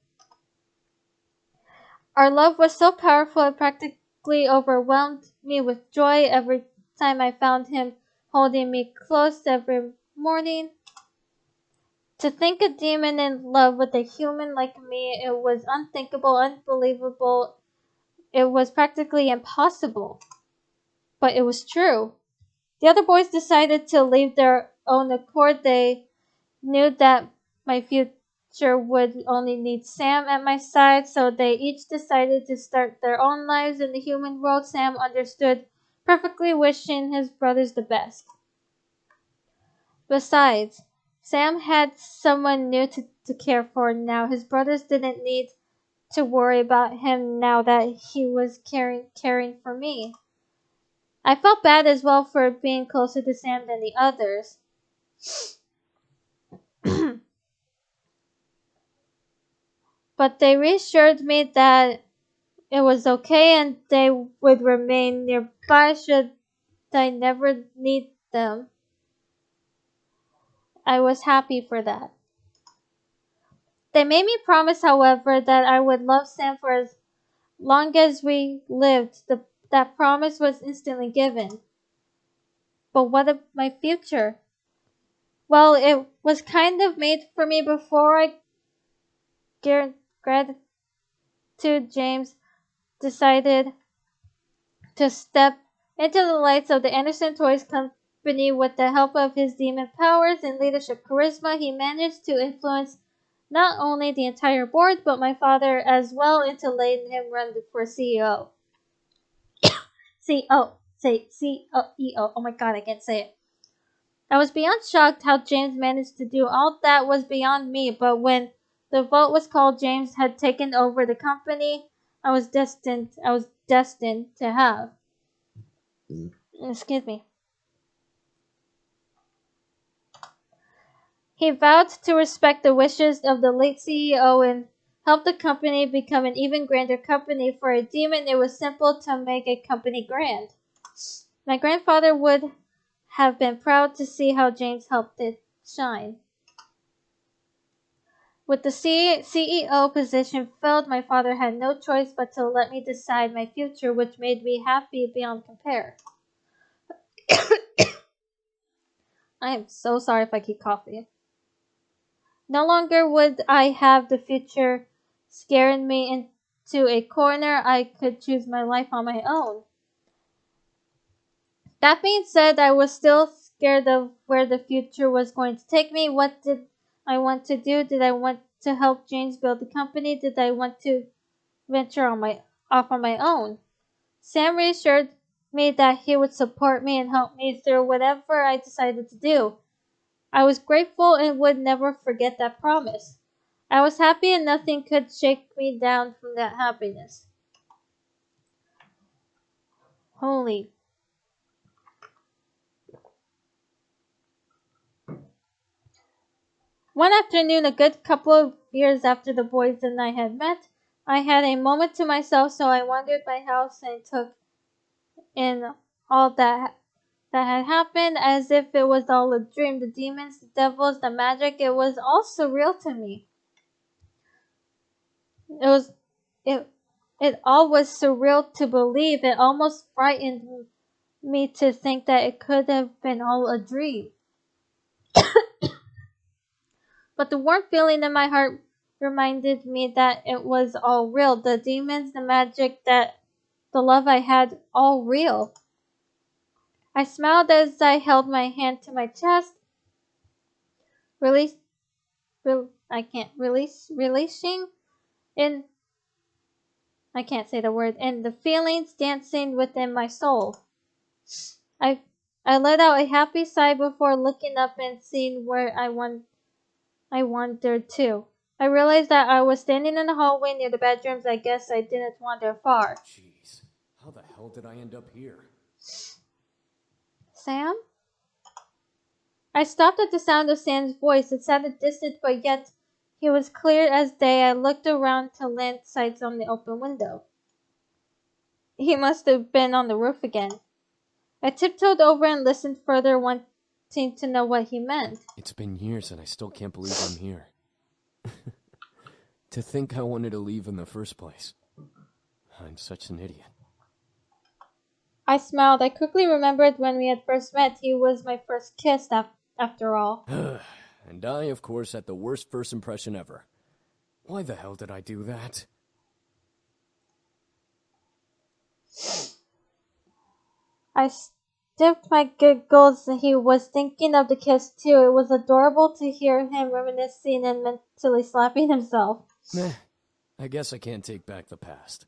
Our love was so powerful it practically overwhelmed me with joy every time I found him holding me close every morning. To think a demon in love with a human like me, it was unthinkable, unbelievable. It was practically impossible. But it was true. The other boys decided to leave their own accord. They knew that my future would only need Sam at my side, so they each decided to start their own lives in the human world. Sam understood perfectly, wishing his brothers the best. Besides, Sam had someone new to care for now. His brothers didn't need to worry about him now that he was caring for me. I felt bad as well for being closer to Sam than the others. But they reassured me that it was okay and they would remain nearby should I never need them. I was happy for that. They made me promise, however, that I would love Sam for as long as we lived. That promise was instantly given. But what of my future? Well, it was kind of made for me before I gratitude. James decided to step into the lights of the Anderson Toys Company. With the help of his demon powers and leadership charisma, he managed to influence not only the entire board, but my father as well into letting him run for CEO. CEO. Oh my god, I can't say it. I was beyond shocked how James managed to do all that was beyond me, but when the vote was called, James had taken over the company I was destined to have. Excuse me. He vowed to respect the wishes of the late CEO and help the company become an even grander company. For a demon, it was simple to make a company grand. My grandfather would have been proud to see how James helped it shine. With the CEO position filled, my father had no choice but to let me decide my future, which made me happy beyond compare. I am so sorry if I keep coughing. No longer would I have the future scaring me into a corner. I could choose my life on my own. That being said, I was still scared of where the future was going to take me. What did I want to do? Did I want to help James build the company? Did I want to venture off on my own? Sam reassured me that he would support me and help me through whatever I decided to do. I was grateful and would never forget that promise. I was happy and nothing could shake me down from that happiness. Holy. One afternoon, a good couple of years after the boys and I had met, I had a moment to myself, so I wandered my house and took in all that had happened as if it was all a dream. The demons, the devils, the magic, it was all surreal to me. It all was surreal to believe. It almost frightened me to think that it could have been all a dream. But the warm feeling in my heart reminded me that it was all real. The demons, the magic, that the love I had, all real. I smiled as I held my hand to my chest, releasing in I can't say the word, and the feelings dancing within my soul. I let out a happy sigh before looking up and seeing where I wandered to. I realized that I was standing in the hallway near the bedrooms. I guess I didn't wander far. Jeez, how the hell did I end up here? Sam? I stopped at the sound of Sam's voice. It sounded distant, but yet he was clear as day. I looked around to land sights on the open window. He must have been on the roof again. I tiptoed over and listened further, wanting to know what he meant. It's been years and I still can't believe I'm here. To think I wanted to leave in the first place. I'm such an idiot. I smiled. I quickly remembered when we had first met. He was my first kiss, after all. And I, of course, had the worst first impression ever. Why the hell did I do that? I stiffed my giggles. He was thinking of the kiss too. It was adorable to hear him reminiscing and mentally slapping himself. Meh, I guess I can't take back the past.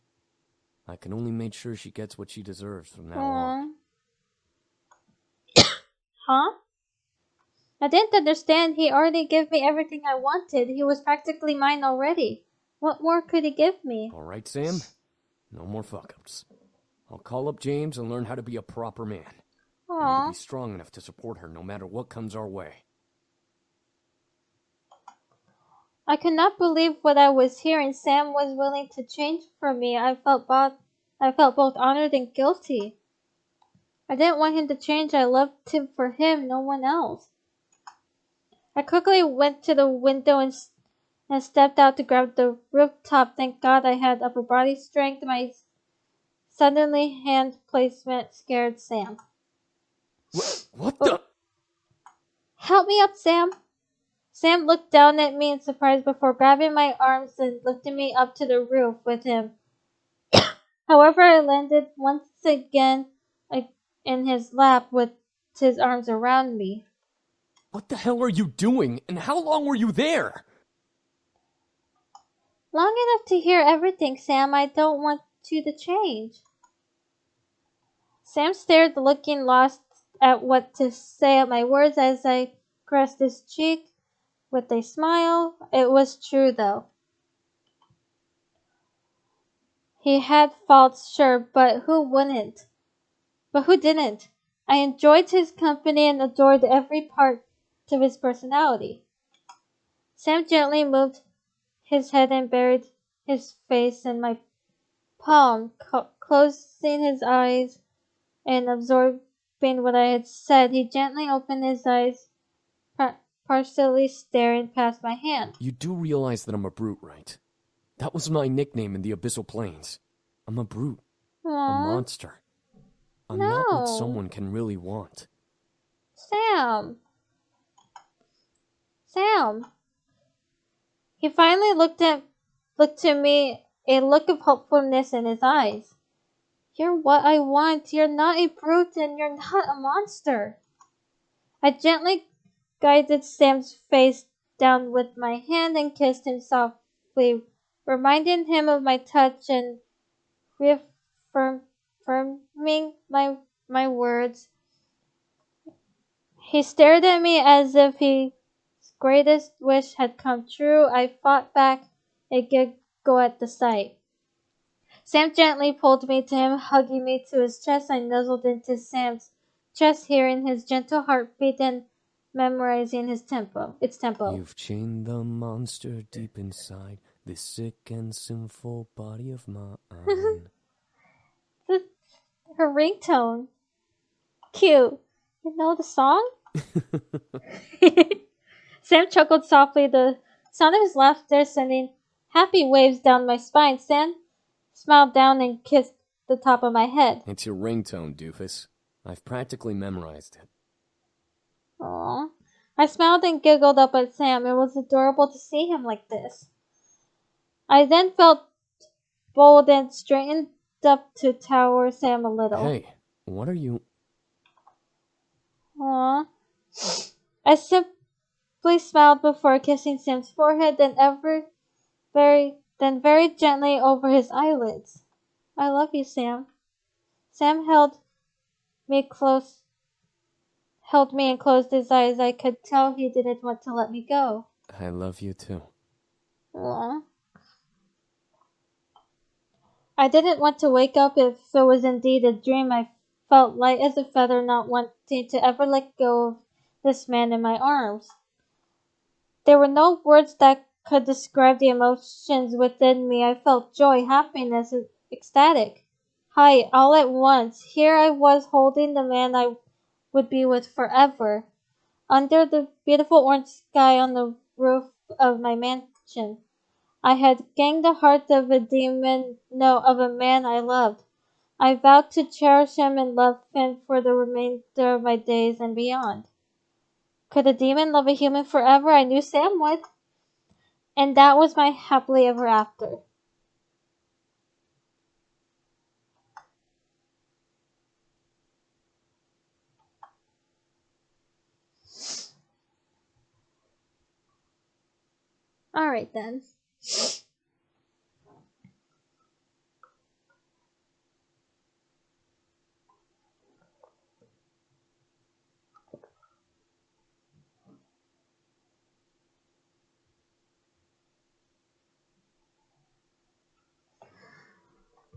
I can only make sure she gets what she deserves from now on. Huh? I didn't understand. He already gave me everything I wanted. He was practically mine already. What more could he give me? All right, Sam. No more fuck-ups. I'll call up James and learn how to be a proper man. I need to be strong enough to support her no matter what comes our way. I could not believe what I was hearing. Sam was willing to change for me. I felt both honored and guilty. I didn't want him to change. I loved him for him, no one else. I quickly went to the window and stepped out to grab the rooftop. Thank God I had upper body strength. My suddenly hand placement scared Sam. What the? Help me up, Sam. Sam looked down at me in surprise before grabbing my arms and lifting me up to the roof with him. However, I landed once again in his lap with his arms around me. What the hell are you doing? And how long were you there? Long enough to hear everything, Sam. I don't want you to change. Sam stared, looking lost at what to say at my words as I caressed his cheek with a smile. It was true, though. He had faults, sure, but who wouldn't? But who didn't? I enjoyed his company and adored every part of his personality. Sam gently moved his head and buried his face in my palm, closing his eyes and absorbing what I had said. He gently opened his eyes, partially staring past my hand. You do realize that I'm a brute, right? That was my nickname in the Abyssal Plains. I'm a brute. Aww. A monster. I'm not what someone can really want. Sam. He finally looked to me, a look of hopefulness in his eyes. You're what I want. You're not a brute and you're not a monster. I gently guided Sam's face down with my hand and kissed him softly, reminding him of my touch and reaffirming my words. He stared at me as if his greatest wish had come true. I fought back a giggle at the sight. Sam gently pulled me to him, hugging me to his chest. I nuzzled into Sam's chest, hearing his gentle heartbeat and memorizing its tempo. You've chained the monster deep inside this sick and sinful body of mine. Her ringtone. Cute. You know the song? Sam chuckled softly, the sound of his laughter sending happy waves down my spine. Sam smiled down and kissed the top of my head. It's your ringtone, doofus. I've practically memorized it. Aww. I smiled and giggled up at Sam. It was adorable to see him like this. I then felt bold and straightened up to tower Sam a little. Hey, what are you... Aww. I simply smiled before kissing Sam's forehead, then very gently over his eyelids. I love you, Sam. Sam held me and closed his eyes. I could tell he didn't want to let me go. I love you too. Aww. I didn't want to wake up if it was indeed a dream. I felt light as a feather, not wanting to ever let go of this man in my arms. There were no words that could describe the emotions within me. I felt joy, happiness, ecstatic. Hi, all at once. Here I was holding the man I would be with forever, under the beautiful orange sky on the roof of my mansion. I had gained the heart of a demon, no, of a man I loved. I vowed to cherish him and love him for the remainder of my days and beyond. Could a demon love a human forever? I knew Sam would. And that was my happily ever after. Alright then.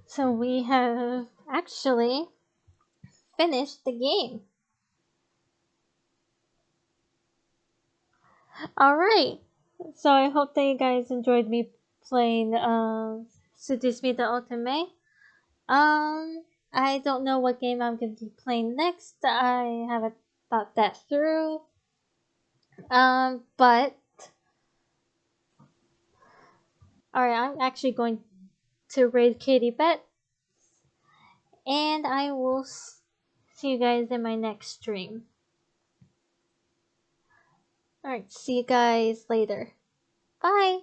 So we have actually finished the game. Alright. So I hope that you guys enjoyed me playing Seduce Me The Otome. I don't know what game I'm going to be playing next. I haven't thought that through. But alright, I'm actually going to raid Katie Bet. And I will see you guys in my next stream. Alright, see you guys later. Bye!